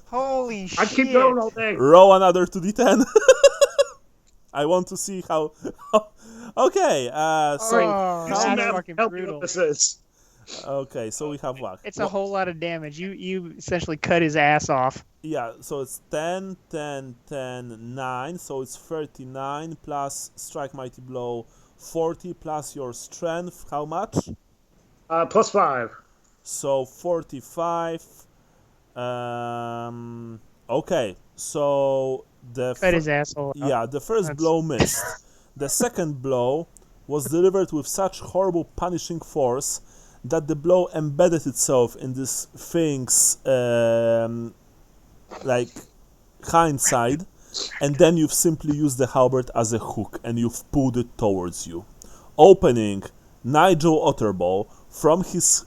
Speaker 2: Holy shit!
Speaker 4: I keep going all day.
Speaker 1: Roll another 2d10. I want to see how. Okay. So
Speaker 2: that's fucking brutal.
Speaker 4: This is.
Speaker 1: Okay, so we have what?
Speaker 2: It's a whole lot of damage. You essentially cut his ass off.
Speaker 1: Yeah, so it's 10, 10, 10, 9, so it's 39 plus strike mighty blow 40 plus your strength, how much?
Speaker 4: +5.
Speaker 1: So 45. Okay, so
Speaker 2: Cut his asshole out.
Speaker 1: yeah, the first
Speaker 2: That's-
Speaker 1: blow missed. The second blow was delivered with such horrible punishing force that the blow embedded itself in this thing's like hindside, and then you've simply used the halberd as a hook and you've pulled it towards you, opening Nigel Otterbaugh from his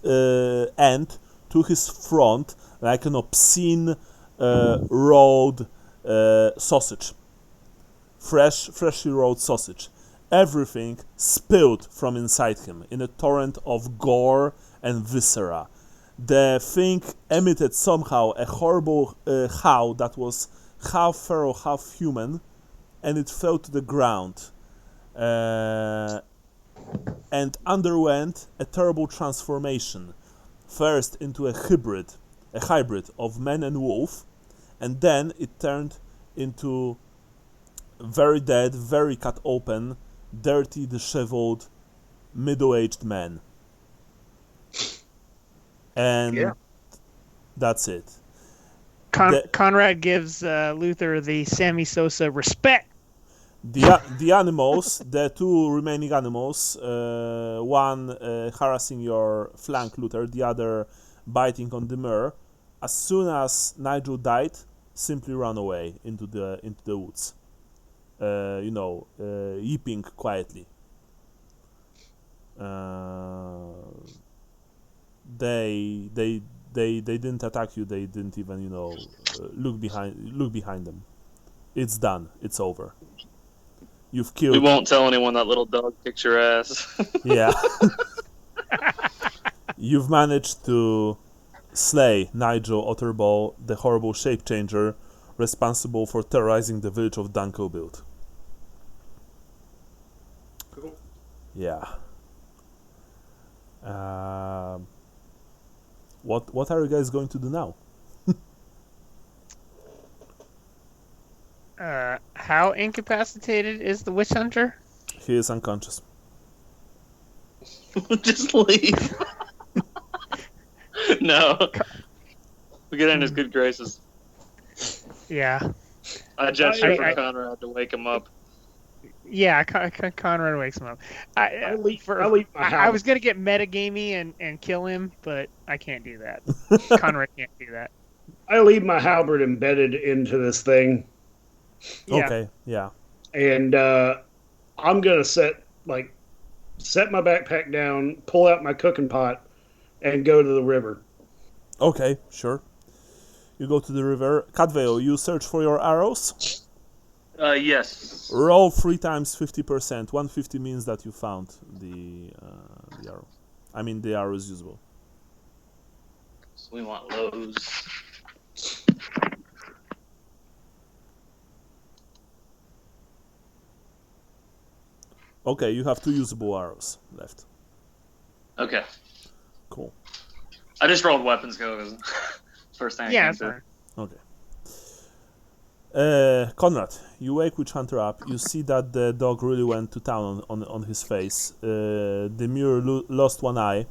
Speaker 1: end to his front like an obscene rolled sausage, freshly rolled sausage. Everything spilled from inside him in a torrent of gore and viscera. The thing emitted somehow a horrible howl that was half feral, half human, and it fell to the ground and underwent a terrible transformation. First into a hybrid of man and wolf, and then it turned into very dead, very cut open, dirty, disheveled, middle-aged man. And that's it.
Speaker 2: Conrad gives Luther the Sammy Sosa respect.
Speaker 1: The animals, the two remaining animals, one harassing your flank, Luther, the other biting on the mare. As soon as Nigel died, simply run away into the woods. Yipping quietly. They didn't attack you. They didn't even look behind them. It's done. It's over. You've killed.
Speaker 3: We won't tell anyone that little dog kicked your ass.
Speaker 1: Yeah. You've managed to slay Nigel Otterbaugh, the horrible shapechanger, responsible for terrorizing the village of Dunkelbild.
Speaker 4: Cool.
Speaker 1: Yeah. What are you guys going to do now?
Speaker 2: How incapacitated is the witch hunter?
Speaker 1: He is unconscious.
Speaker 3: Just leave. No. We get in his good graces.
Speaker 2: Yeah.
Speaker 3: I gesture for
Speaker 2: I-
Speaker 3: Conrad to wake him up.
Speaker 2: Yeah, Conrad wakes him up.
Speaker 4: I leave my
Speaker 2: I
Speaker 4: house.
Speaker 2: was gonna get metagamey and kill him, but I can't do that. Conrad can't do that.
Speaker 4: I leave my halberd embedded into this thing,
Speaker 2: Yeah.
Speaker 1: Okay, yeah.
Speaker 4: and I'm gonna set my backpack down, pull out my cooking pot, and go to the river.
Speaker 1: Okay, sure. You go to the river. Cadveo, you search for your arrows.
Speaker 3: Yes.
Speaker 1: Roll 3 times 50%. 150 means that you found the arrow. I mean, the arrow is usable.
Speaker 3: So we want lows.
Speaker 1: Okay, you have 2 usable arrows left.
Speaker 3: Okay.
Speaker 1: Cool.
Speaker 3: I just rolled weapons go because first thing I
Speaker 2: Yeah,
Speaker 3: came
Speaker 2: that's
Speaker 3: to.
Speaker 2: fine.
Speaker 1: Okay. Conrad, you wake Witch Hunter up. You see that the dog really went to town on his face. The mule lost one eye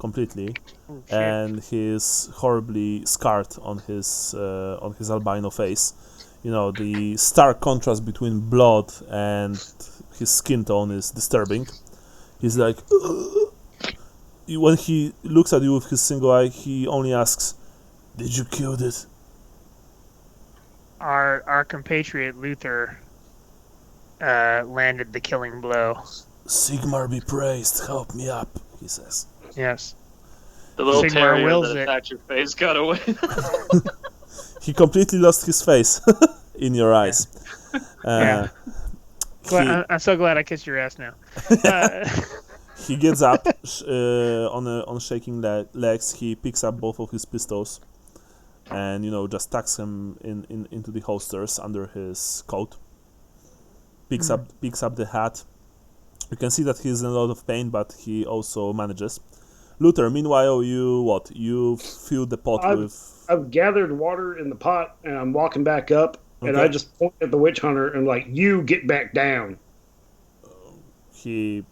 Speaker 1: completely,
Speaker 2: Oh, shit.
Speaker 1: and he's horribly scarred on his albino face. You know, the stark contrast between blood and his skin tone is disturbing. He's like, "Ugh." When he looks at you with his single eye, he only asks, "Did you kill this?"
Speaker 2: Our compatriot Luther landed the killing blow.
Speaker 1: Sigmar be praised, help me up, he says.
Speaker 2: Yes.
Speaker 3: The little
Speaker 2: Sigmar
Speaker 3: terrier
Speaker 2: wills
Speaker 3: that
Speaker 2: it.
Speaker 3: attacked your face got away.
Speaker 1: He completely lost his face in your eyes.
Speaker 2: Yeah.
Speaker 1: He,
Speaker 2: I'm so glad I kissed your ass now.
Speaker 1: he gets up on shaking legs. He picks up both of his pistols and just tucks them into the holsters under his coat. Picks up the hat. You can see that he's in a lot of pain, but he also manages. Luther, meanwhile, you fill the pot with...
Speaker 4: I've gathered water in the pot, and I'm walking back up, and I just point at the witch hunter and like, you get back down.
Speaker 1: He,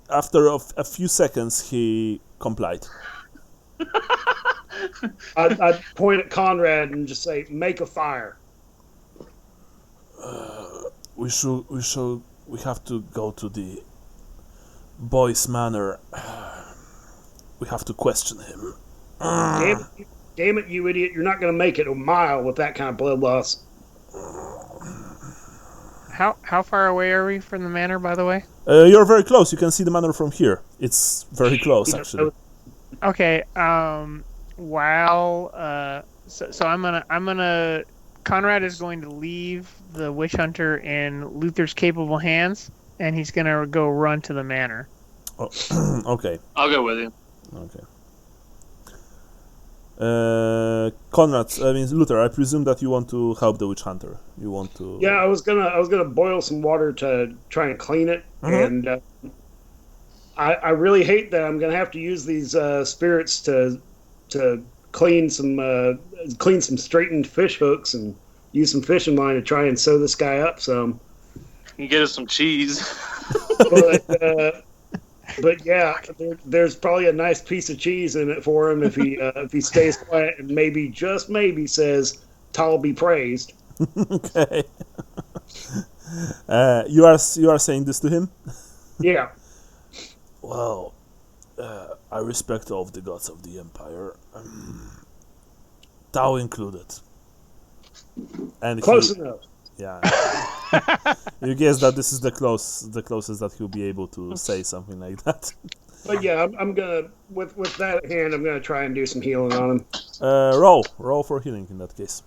Speaker 1: after a few seconds, he complied.
Speaker 4: I point at Conrad and just say, make a fire.
Speaker 1: We have to go to the boy's manor. We have to question him.
Speaker 4: Damn it, you idiot. You're not going to make it a mile with that kind of blood loss.
Speaker 2: How far away are we from the manor, by the way?
Speaker 1: You're very close. You can see the manor from here. It's very close, actually.
Speaker 2: Okay. So I'm gonna. Conrad is going to leave the witch hunter in Luther's capable hands, and he's gonna go run to the manor.
Speaker 1: Oh, okay.
Speaker 3: I'll go with you.
Speaker 1: Okay. Conrad, Luther, I presume that you want to help the witch hunter. You want to...
Speaker 4: Yeah, I was gonna boil some water to try and clean it, and I really hate that I'm gonna have to use these spirits to clean some straightened fish hooks and use some fishing line to try and sew this guy up some.
Speaker 3: You can get us some cheese.
Speaker 4: But yeah, there's probably a nice piece of cheese in it for him if he stays quiet and maybe, just maybe, says, "Tall be praised."
Speaker 1: Okay. You are saying this to him?
Speaker 4: Yeah.
Speaker 1: Well, I respect all of the gods of the Empire, Tao included. And
Speaker 4: Close enough.
Speaker 1: Yeah. You guess that this is the closest that he'll be able to say something like that.
Speaker 4: But yeah, I'm gonna with that at hand, I'm gonna try and do some healing on him.
Speaker 1: Roll for healing in that case.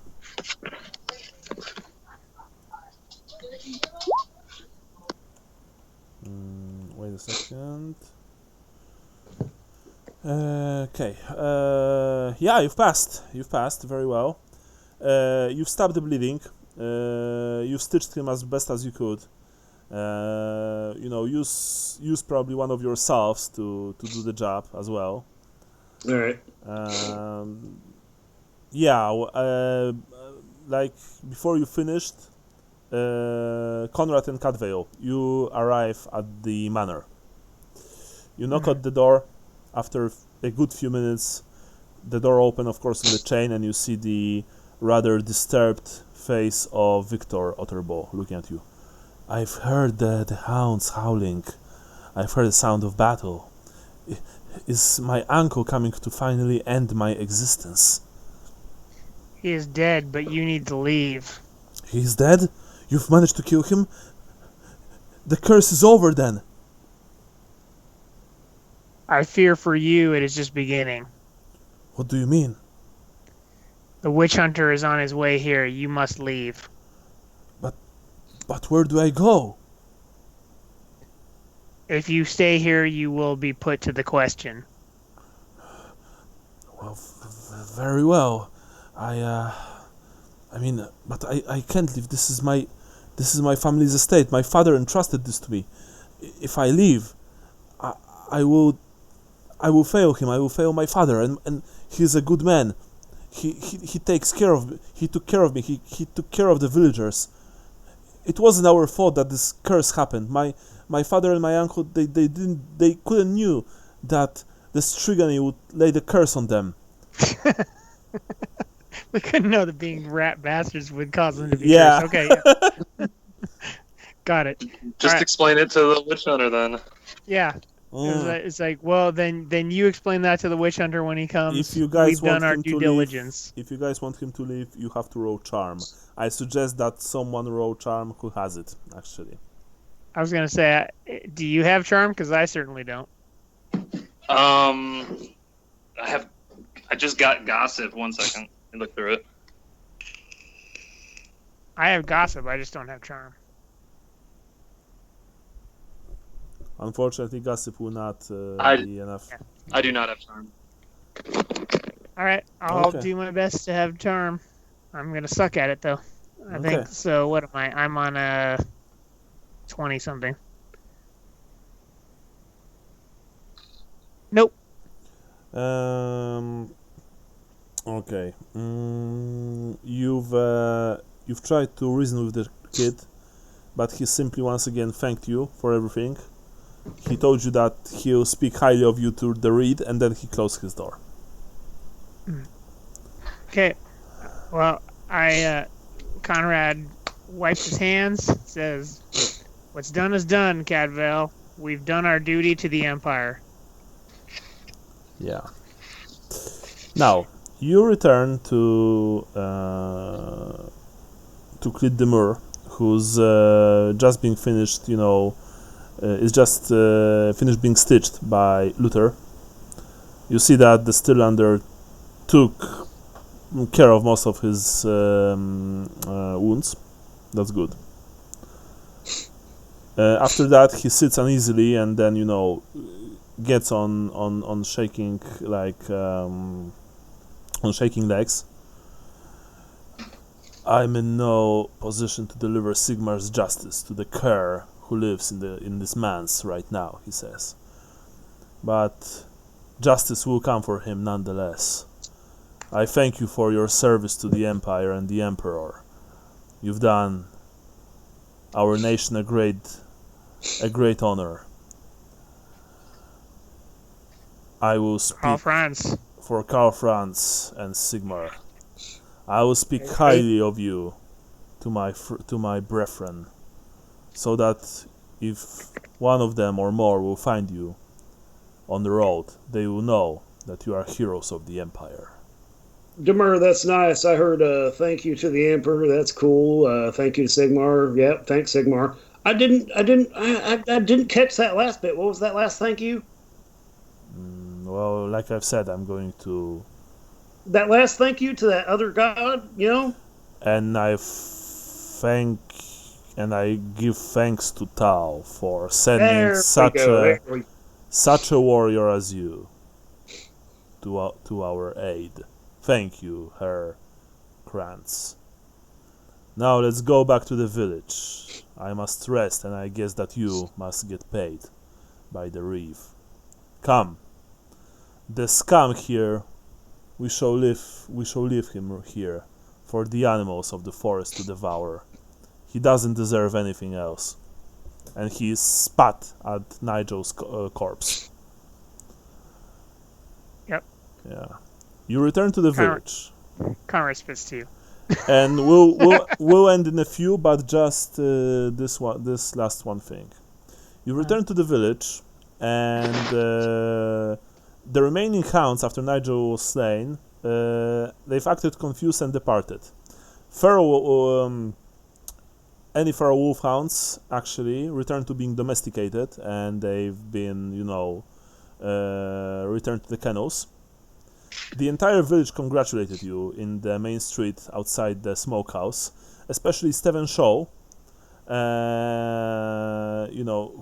Speaker 1: Wait a second. Okay. Yeah, you've passed. You've passed very well. You've stopped the bleeding. You've stitched him as best as you could. Use probably one of your salves to do the job as well.
Speaker 4: All right.
Speaker 1: Like before you finished, Conrad and Cadvale, you arrive at the manor. You knock at the door. After a good few minutes, the door opens, of course, on the chain, and you see the rather disturbed face of Victor Otterbaugh looking at you. I've heard the hounds howling. I've heard the sound of battle. Is my uncle coming to finally end my existence?
Speaker 2: He is dead, but you need to leave.
Speaker 1: He's dead? You've managed to kill him? The curse is over then.
Speaker 2: I fear for you it is just beginning.
Speaker 1: What do you mean?
Speaker 2: The witch hunter is on his way here. You must leave.
Speaker 1: But where do I go?
Speaker 2: If you stay here, you will be put to the question.
Speaker 1: Well, very well. But I can't leave. This is my family's estate. My father entrusted this to me. If I leave, I will fail him. I will fail my father, and he's a good man. He takes care of me. He took care of me. He took care of the villagers. It wasn't our fault that this curse happened. My father and my uncle they couldn't knew that the Strigany would lay the curse on them.
Speaker 2: We couldn't know that being rat bastards would cause them to be
Speaker 1: cursed.
Speaker 2: Okay. Yeah. Got it.
Speaker 3: Just explain it to the witch hunter then.
Speaker 2: Yeah. It's like, well, then you explain that to the witch hunter when he comes.
Speaker 1: If you guys
Speaker 2: We've done our due diligence.
Speaker 1: If you guys want him to leave, you have to roll charm. I suggest that someone roll charm who has it, actually.
Speaker 2: I was gonna say, do you have charm? Because I certainly don't.
Speaker 3: I just got gossip. 1 second, let me look through it.
Speaker 2: I have gossip. I just don't have charm.
Speaker 1: Unfortunately, gossip will not be enough.
Speaker 2: Yeah.
Speaker 3: I do not have charm.
Speaker 2: All right, I'll do my best to have charm. I'm gonna suck at it though. I think so. What am I? I'm on a 20 something. Nope.
Speaker 1: Okay. You've tried to reason with the kid, but he simply once again thanked you for everything. He told you that he'll speak highly of you to the reed, and then he closed his door.
Speaker 2: Okay. Well, Conrad wipes his hands, says, "What's done is done, Cadwell. We've done our duty to the Empire."
Speaker 1: Yeah. Now you return to Clit de Mur, who's just being finished. Is just finished being stitched by Luther. You see that the Stillander took care of most of his wounds. That's good. After that, he sits uneasily and then gets on shaking on shaking legs. I'm in no position to deliver Sigmar's justice to the cur who lives in this manse right now, he says. But justice will come for him nonetheless. I thank you for your service to the Empire and the Emperor. You've done our nation a great honor. I will speak
Speaker 2: Karl Franz.
Speaker 1: for Karl Franz and Sigmar. I will speak highly of you to my brethren, so that if one of them or more will find you on the road, they will know that you are heroes of the Empire.
Speaker 4: Demur, that's nice. I heard thank you to the Emperor. That's cool. Thank you to Sigmar. Yep, thanks Sigmar. I didn't catch that last bit. What was that last thank you?
Speaker 1: Well, like I've said, I'm going to...
Speaker 4: That last thank you to that other god,
Speaker 1: And I give thanks to Tao for sending such a warrior as you to our aid. Thank you, Herr Krantz. Now let's go back to the village. I must rest, and I guess that you must get paid by the reef. Come. The scum here, we shall leave him here for the animals of the forest to devour. He doesn't deserve anything else. And he spat at Nigel's corpse.
Speaker 2: Yep.
Speaker 1: Yeah. You return to the village.
Speaker 2: Conrad spits to you.
Speaker 1: And we'll end in a few, but just this last one thing. You return to the village, and the remaining hounds, after Nigel was slain, they've acted confused and departed. Any feral wolfhounds actually returned to being domesticated, and they've been, returned to the kennels. The entire village congratulated you in the main street outside the smokehouse, especially Stephen Shaw,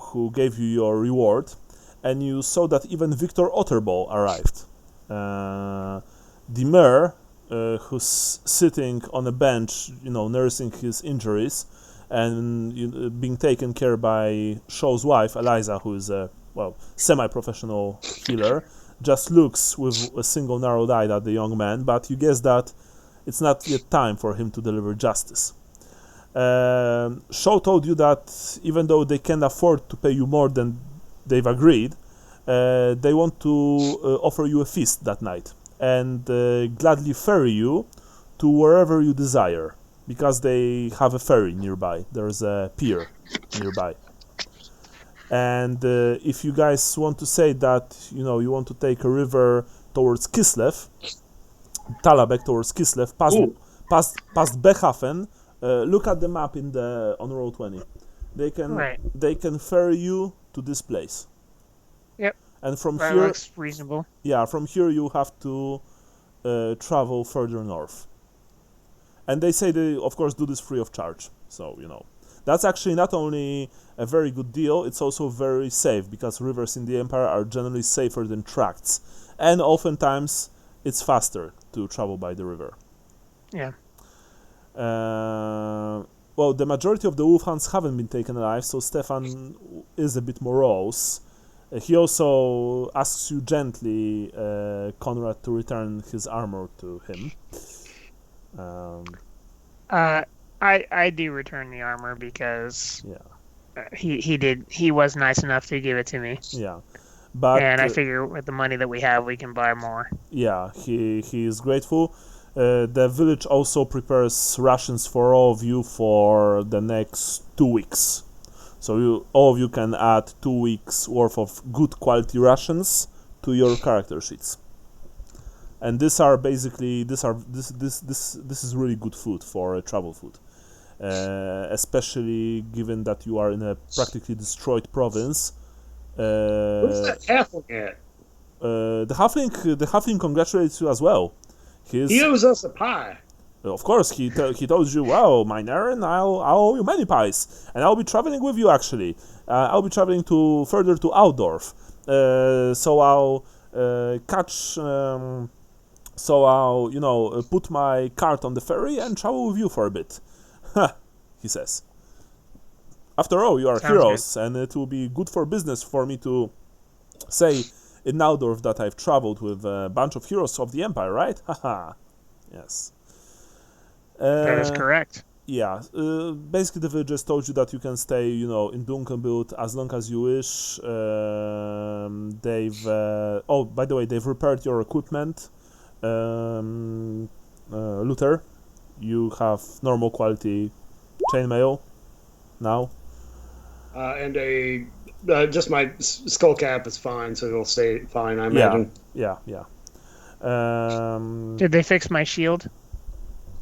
Speaker 1: who gave you your reward, and you saw that even Victor Otterbaugh arrived. The mayor, who's sitting on a bench, nursing his injuries, and being taken care by Shaw's wife, Eliza, who is a semi-professional healer, just looks with a single narrowed eye at the young man, but you guess that it's not yet time for him to deliver justice. Shaw told you that even though they can't afford to pay you more than they've agreed, they want to offer you a feast that night and gladly ferry you to wherever you desire, because they have a ferry nearby. There's a pier nearby. And if you guys want to say that, you want to take a river towards Kislev, Talabek towards Kislev, past Behafen, look at the map on Road 20. They can ferry you to this place.
Speaker 2: Yep.
Speaker 1: And from
Speaker 2: that
Speaker 1: here,
Speaker 2: looks reasonable.
Speaker 1: Yeah, from here you have to travel further north. And they say they, of course, do this free of charge. So, that's actually not only a very good deal, it's also very safe, because rivers in the Empire are generally safer than tracts. And oftentimes, it's faster to travel by the river.
Speaker 2: Yeah.
Speaker 1: The majority of the wolfhounds haven't been taken alive, so Stefan is a bit morose. He also asks you gently, Conrad, to return his armor to him.
Speaker 2: I do return the armor because
Speaker 1: Yeah,
Speaker 2: he was nice enough to give it to me,
Speaker 1: yeah, but
Speaker 2: and I figure with the money that we have, we can buy more.
Speaker 1: yeah, he is grateful. The village also prepares rations for all of you for the next 2 weeks. So all of you can add 2 weeks worth of good quality rations to your character sheets. And this is really good food for travel food, especially given that you are in a practically destroyed province.
Speaker 4: Where's that halfling at?
Speaker 1: The halfling congratulates you as well.
Speaker 4: He owes us a pie.
Speaker 1: Of course, he told you, "Wow, mine errand, I'll owe you many pies, and I'll be traveling with you. Actually, I'll be traveling further to Altdorf. So I'll catch. So I'll put my cart on the ferry and travel with you for a bit." He says. After all, you are
Speaker 2: Sounds
Speaker 1: heroes, and it will be good for business for me to say in Altdorf that I've traveled with a bunch of heroes of the Empire, right? Haha. Yes.
Speaker 2: That is correct.
Speaker 1: Yeah, basically the villagers told you that you can stay, in Dunkelbild as long as you wish. By the way, they've repaired your equipment. Luther, you have normal quality chainmail now.
Speaker 4: And just my skull cap is fine, so it'll stay fine, I imagine.
Speaker 1: Yeah.
Speaker 2: Did they fix my shield?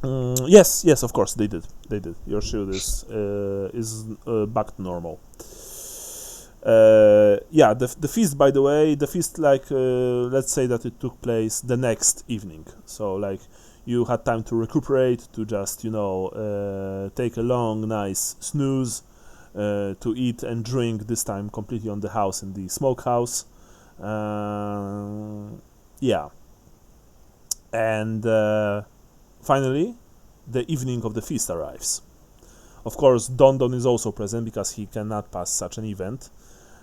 Speaker 1: Yes, of course they did. Your shield is back to normal. The feast, by the way, let's say that it took place the next evening. So you had time to recuperate, to just take a long, nice snooze, to eat and drink. This time completely on the house in the smokehouse. And finally, the evening of the feast arrives. Of course, Dondon is also present because he cannot pass such an event.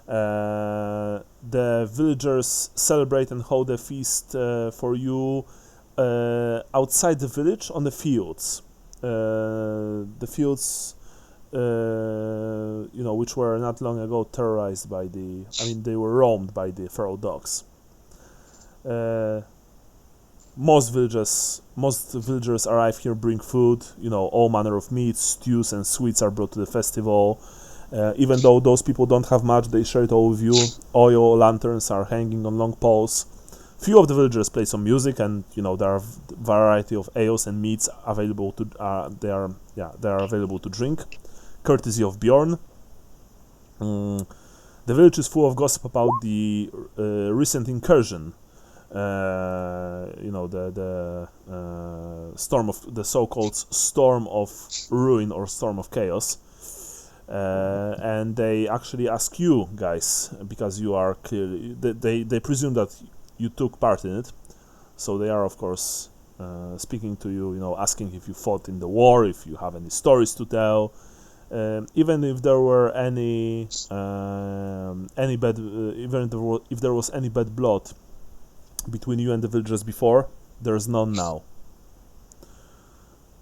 Speaker 1: The villagers celebrate and hold a feast for you outside the village on the fields. The fields, which were not long ago terrorized they were roamed by the feral dogs. Most villagers arrive here, bring food, all manner of meats, stews and sweets are brought to the festival. Even though those people don't have much, they share it all with you. Oil lanterns are hanging on long poles. Few of the villagers play some music, and there are a variety of ales and meats available to they are available to drink, courtesy of Bjorn. The village is full of gossip about the recent incursion. The so-called storm of ruin or storm of chaos, and they actually ask you guys, because you are clearly they presume that you took part in it, so they are of course speaking to you, asking if you fought in the war, if you have any stories to tell, even if there were any bad if there was any bad blood between you and the villagers before, there's none now.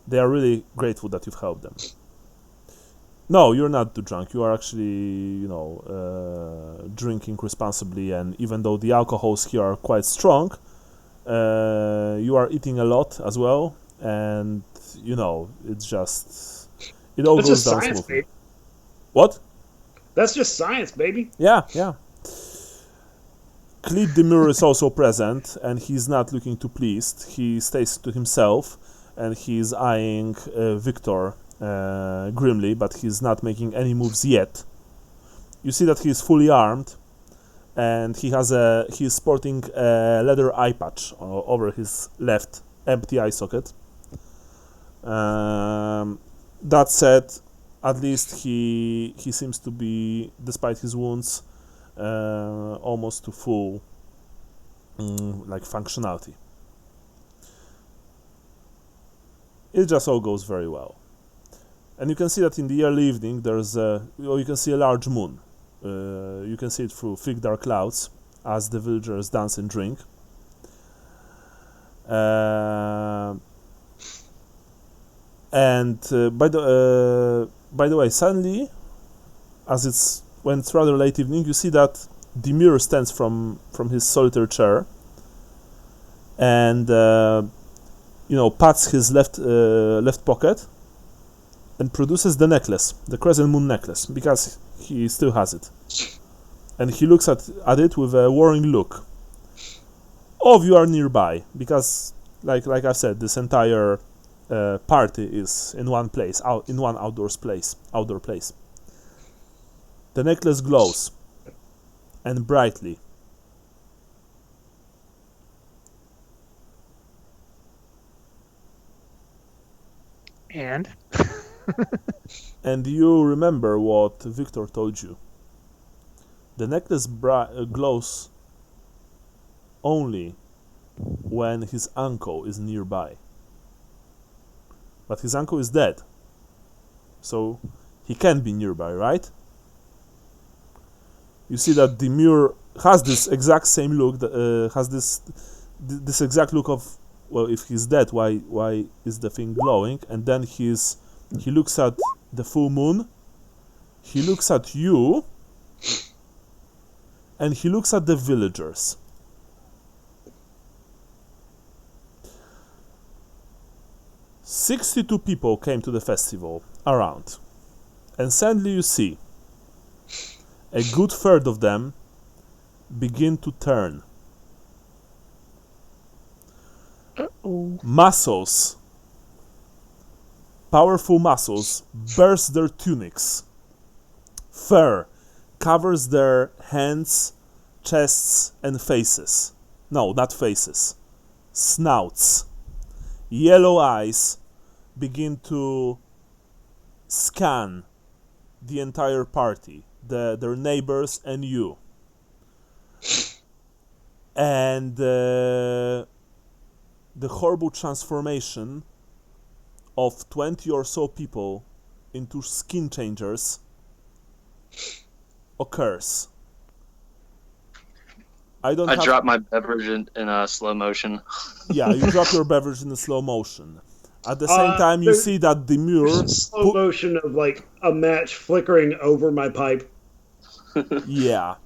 Speaker 1: They are really grateful that you've helped them. No, you're not too drunk. You are actually, drinking responsibly, and even though the alcohols here are quite strong, you are eating a lot as well, and it's just it all goes down smoothly.
Speaker 4: Baby.
Speaker 1: What?
Speaker 4: That's just science, baby.
Speaker 1: Yeah. Cleet Demure is also present, and he's not looking too pleased. He stays to himself, and he's eyeing Victor grimly, but he's not making any moves yet. You see that he's fully armed, and he's sporting a leather eye patch over his left empty eye socket. That said, at least he seems to be, despite his wounds, almost to full functionality. It just all goes very well, and you can see that in the early evening you can see a large moon You can see it through thick dark clouds as the villagers dance and drink. And by the way, suddenly, when it's rather late evening, you see that Demure stands from his solitary chair and pats his left pocket and produces the necklace, the crescent moon necklace, because he still has it. And he looks at it with a worrying look. All of you are nearby, because, like I said, this entire party is in one place, in one outdoor place. The necklace glows, and brightly.
Speaker 2: And?
Speaker 1: And you remember what Victor told you. The necklace glows only when his uncle is nearby. But his uncle is dead. So he can't be nearby, right? You see that Demure has this exact same look, has this exact look of, well, if he's dead, why is the thing glowing? And then he looks at the full moon, he looks at you, and he looks at the villagers. "62 people came to the festival around, and suddenly you see a good third of them begin to turn. Muscles, powerful muscles, burst their tunics. Fur covers their hands, chests, and faces. No, not faces. Snouts. Yellow eyes begin to scan the entire party, their neighbors and you. And the horrible transformation of 20 or so people into skin changers occurs. I
Speaker 3: drop my beverage in slow motion.
Speaker 1: Yeah, you drop your beverage in slow motion. At the same time, you see that Demure...
Speaker 4: Slow motion of like a match flickering over my pipe.
Speaker 1: Yeah.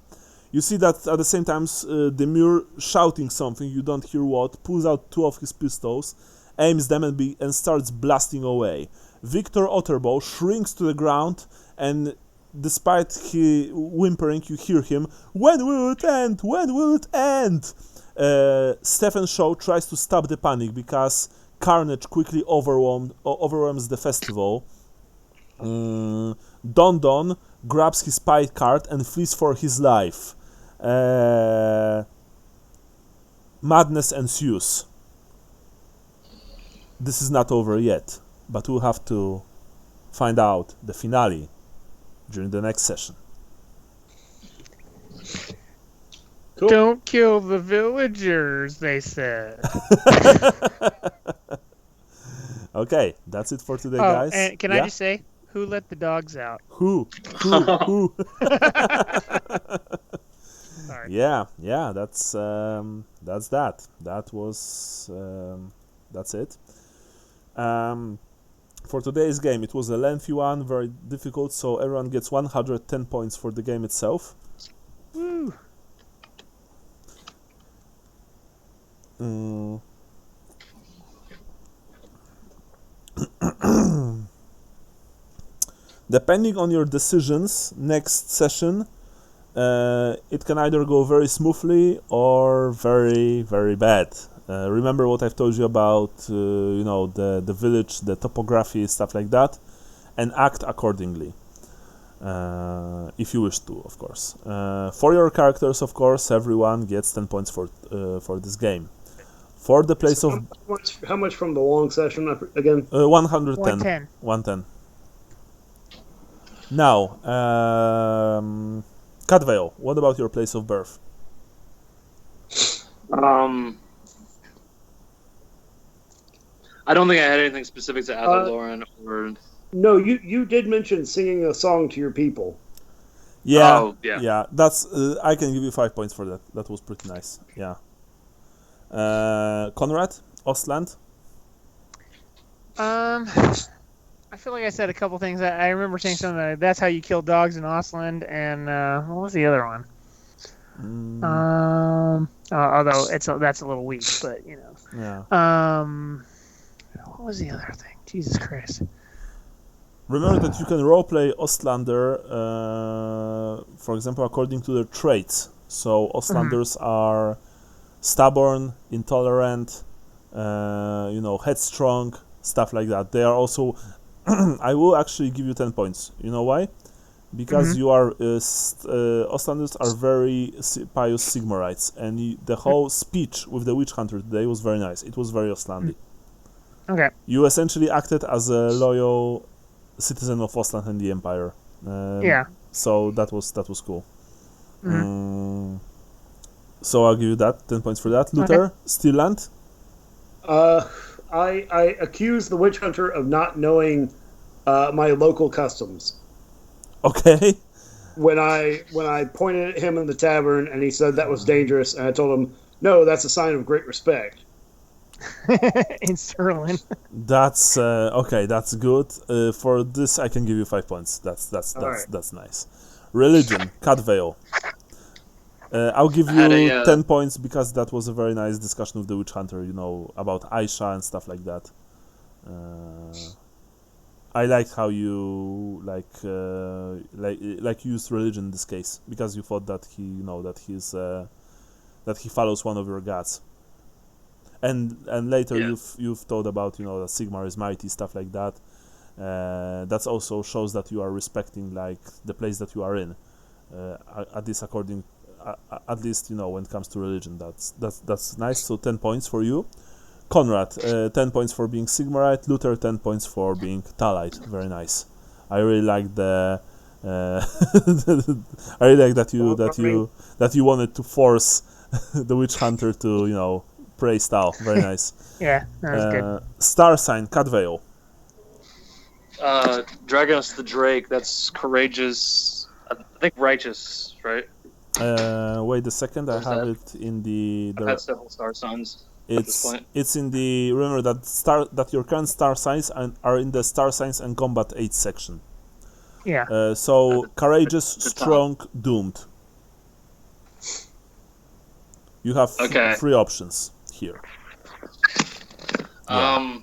Speaker 1: You see that at the same time, Demure shouting something, you don't hear what, pulls out 2 of his pistols, aims them and starts blasting away. Victor Otterbaugh shrinks to the ground, and despite he whimpering, you hear him, "When will it end? When will it end?" Stephen Shaw tries to stop the panic because carnage quickly overwhelms the festival. Don grabs his pie cart and flees for his life. Madness ensues. This is not over yet, but we'll have to find out the finale during the next session.
Speaker 4: Cool.
Speaker 2: Don't kill the villagers, they said.
Speaker 1: Okay, that's it for today,
Speaker 2: Oh,
Speaker 1: guys.
Speaker 2: and can I just say, who let the dogs out?
Speaker 1: Who?
Speaker 2: Sorry.
Speaker 1: Yeah, that's that. That was that's it. For today's game, it was a lengthy one, very difficult, so everyone gets 110 points for the game itself.
Speaker 2: Woo.
Speaker 1: Depending on your decisions, next session, it can either go very smoothly or very, very bad. Remember what I've told you about, the village, the topography, stuff like that, and act accordingly, if you wish to, of course. For your characters, of course, everyone gets 10 points for this game. For the place of...
Speaker 4: How much from the long session again?
Speaker 1: 110. 110. Now, Catvale, what about your place of birth?
Speaker 3: I don't think I had anything specific to Atherloren or...
Speaker 4: No, you did mention singing a song to your people.
Speaker 1: Yeah,
Speaker 3: Oh, yeah.
Speaker 1: yeah. That's I can give you 5 points for that. That was pretty nice. Yeah. Conrad, Ostland.
Speaker 2: I feel like I said a couple things. I remember saying something like, that's how you kill dogs in Ostland, and what was the other one? Although that's a little weak, but you know.
Speaker 1: Yeah.
Speaker 2: What was the other thing? Jesus Christ.
Speaker 1: Remember that you can roleplay Ostlander, for example, according to their traits. So Ostlanders are stubborn, intolerant, headstrong, stuff like that. They are also. I will actually give you 10 points. You know why? Because you are Ostlanders are very pious Sigmarites, and the whole speech with the witch hunter today was very nice. It was very Ostlandy.
Speaker 2: Okay.
Speaker 1: You essentially acted as a loyal citizen of Ostland and the Empire.
Speaker 2: Yeah.
Speaker 1: So that was cool. So I'll give you that 10 points for that. Luther, Steel Land.
Speaker 4: I accuse the witch hunter of not knowing my local customs.
Speaker 1: Okay.
Speaker 4: When I pointed at him in the tavern and he said that was dangerous, and I told him, no, that's a sign of great respect.
Speaker 2: In Sterling.
Speaker 1: That's okay. That's good. For this, I can give you 5 points. That's nice. Religion, Cat Veil. I'll give you 10 points because that was a very nice discussion with the witch hunter. You know about Aisha and stuff like that. I liked how you like used religion in this case because you thought that he follows one of your gods. And later you've thought about that Sigmar is mighty, stuff like that. That also shows that you are respecting like the place that you are in. At least when it comes to religion, that's nice. So 10 points for you. Conrad, 10 points for being Sigmarite. Luther, 10 points for being Talite. Very nice. I really like the. I really like that you wanted to force the witch hunter to praise Tal. Very nice.
Speaker 2: Yeah, that was good.
Speaker 1: Star sign, Cat Veil.
Speaker 3: Dragonos the Drake. That's courageous. I think righteous, right?
Speaker 1: Wait a second. I have it in the.
Speaker 3: I've had several star signs.
Speaker 1: It's in the. Remember that your current star signs are in the star signs and combat 8 section.
Speaker 2: Yeah.
Speaker 1: So courageous, strong, doomed. You have 3 options here.
Speaker 3: I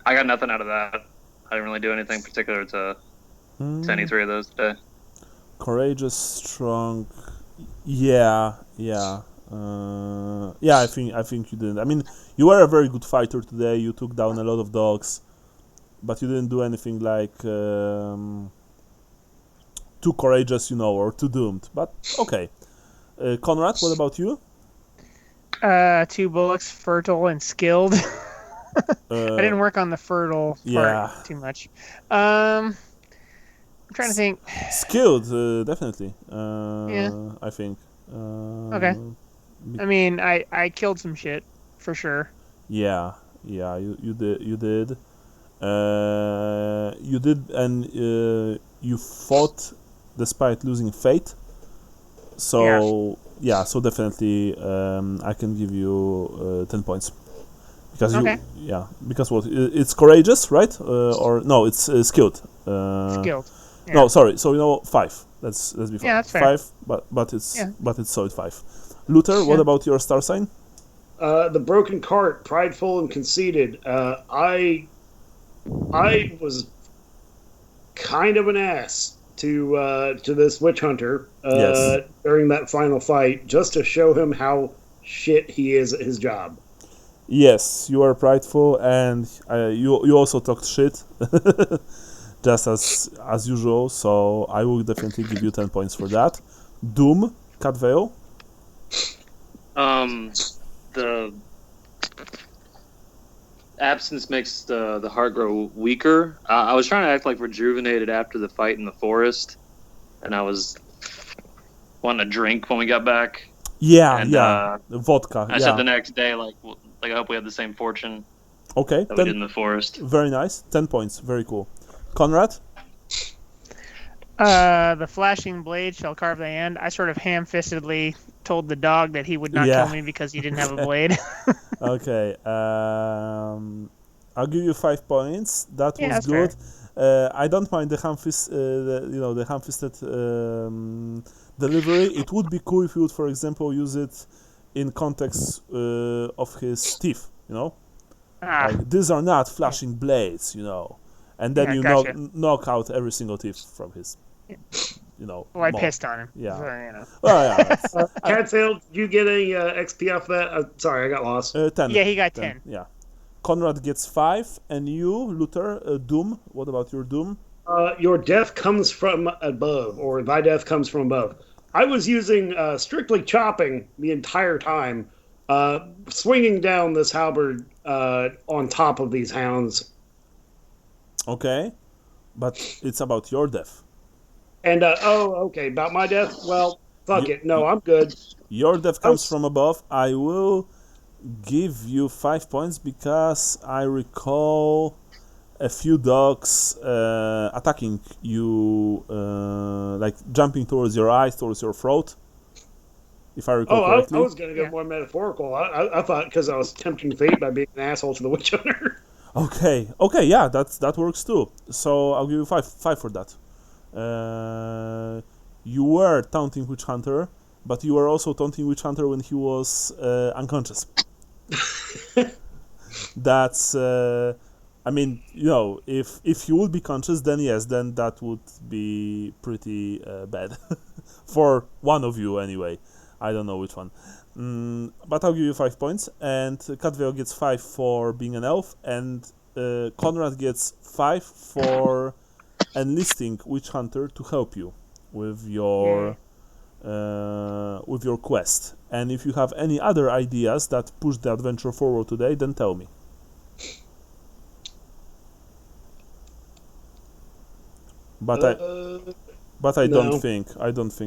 Speaker 3: got nothing out of that. I didn't really do anything particular to any 3 of those today.
Speaker 1: Courageous, strong. Yeah. I think you didn't. I mean, you were a very good fighter today. You took down a lot of dogs, but you didn't do anything like too courageous, or too doomed. But okay. Conrad, what about you?
Speaker 2: 2 bullocks, fertile and skilled. I didn't work on the fertile part too much. I'm trying to think.
Speaker 1: Skilled, definitely. I think.
Speaker 2: Okay. I mean, I killed some shit for sure.
Speaker 1: Yeah, you did. You did, and you fought despite losing faith. So so definitely, I can give you 10 points because because what? It's courageous, right? Or no, it's skilled.
Speaker 2: Skilled. Yeah.
Speaker 1: No, sorry. So 5. Let's be fair.
Speaker 2: Yeah, that's fair.
Speaker 1: 5, but it's solid 5. Luther, what about your star sign?
Speaker 4: The broken cart, prideful and conceited. I was kind of an ass to this witch hunter during that final fight, just to show him how shit he is at his job.
Speaker 1: Yes, you are prideful, and you also talked shit, just as usual. So I will definitely give you 10 points for that. Doom, Cat Veil.
Speaker 3: The absence makes the heart grow weaker. I was trying to act like rejuvenated after the fight in the forest, and I was wanting a drink when we got back. Vodka. I said the next day, I hope we have the same fortune.
Speaker 1: Okay.
Speaker 3: That we did in the forest.
Speaker 1: Very nice. 10 points. Very cool. Conrad?
Speaker 2: The flashing blade shall carve the hand. I sort of ham-fistedly told the dog that he would not
Speaker 1: Yeah.
Speaker 2: kill me because he didn't have a blade.
Speaker 1: Okay. I'll give you 5 points. That
Speaker 2: Yeah,
Speaker 1: was
Speaker 2: that's
Speaker 1: good. I don't mind the the ham-fisted delivery. It would be cool if you would, for example, use it in context of his teeth.
Speaker 2: Ah,
Speaker 1: Like, these are not flashing blades. And then
Speaker 2: Yeah,
Speaker 1: you
Speaker 2: gotcha.
Speaker 1: knock out every single teeth from his,
Speaker 2: well, I
Speaker 1: maw.
Speaker 2: pissed on him.
Speaker 1: Yeah.
Speaker 2: So,
Speaker 1: Well, yeah. That's,
Speaker 4: Catsail, did you get any XP off that? Sorry, I got lost.
Speaker 1: 10.
Speaker 2: Yeah, he got 10.
Speaker 1: Yeah. Conrad gets 5, and you, Luther, Doom. What about your Doom?
Speaker 4: Your death comes from above, or thy death comes from above. I was using strictly chopping the entire time, swinging down this halberd on top of these hounds.
Speaker 1: Okay, but it's about your death.
Speaker 4: And, okay, about my death? Well, fuck it. No, I'm good.
Speaker 1: Your death comes from above. I will give you 5 points because I recall a few dogs attacking you, like jumping towards your eyes, towards your throat. If I recall correctly.
Speaker 4: I was going to go more metaphorical. I thought because I was tempting fate by being an asshole to the witch hunter.
Speaker 1: Okay, yeah, that works too. So I'll give you 5 for that. You were taunting Witch Hunter, but you were also taunting Witch Hunter when he was unconscious. That's, I mean, if he would be conscious, then yes, then that would be pretty bad for one of you anyway. I don't know which one. But I'll give you 5 points, and Catveil gets 5 for being an elf, and Conrad gets 5 for enlisting Witch Hunter to help you with your quest. And if you have any other ideas that push the adventure forward today, then tell me. But I don't think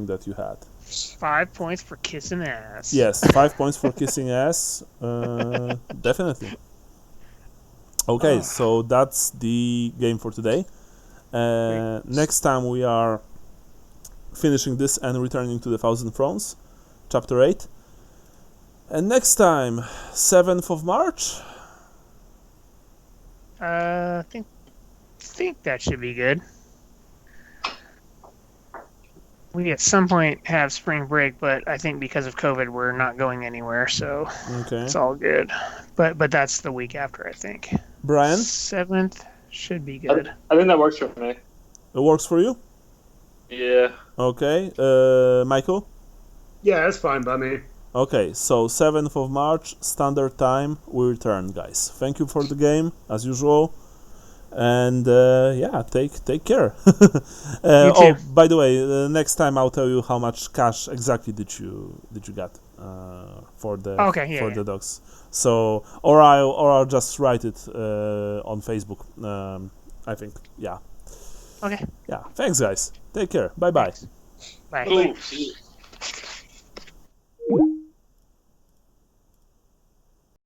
Speaker 1: that you had.
Speaker 2: 5 points for kissing ass.
Speaker 1: Yes, 5 points for kissing ass. Definitely. Okay, so that's the game for today. Next time we are finishing this and returning to the Thousand Thrones, chapter 8. And next time, 7th of March.
Speaker 2: I think that should be good. We at some point have spring break, but I think because of COVID, we're not going anywhere, so it's all good. But that's the week after, I think.
Speaker 1: Brian?
Speaker 2: 7th should be good.
Speaker 3: I think that works for me.
Speaker 1: It works for you?
Speaker 3: Yeah.
Speaker 1: Okay. Michael?
Speaker 4: Yeah, that's fine by me.
Speaker 1: Okay, so 7th of March, standard time, we return, guys. Thank you for the game, as usual. And take care. By the way, next time I'll tell you how much cash exactly did you get for the dogs. So or I'll just write it on Facebook. I think
Speaker 2: Okay.
Speaker 1: Yeah. Thanks, guys. Take care. Bye.
Speaker 2: Bye.
Speaker 3: Ooh,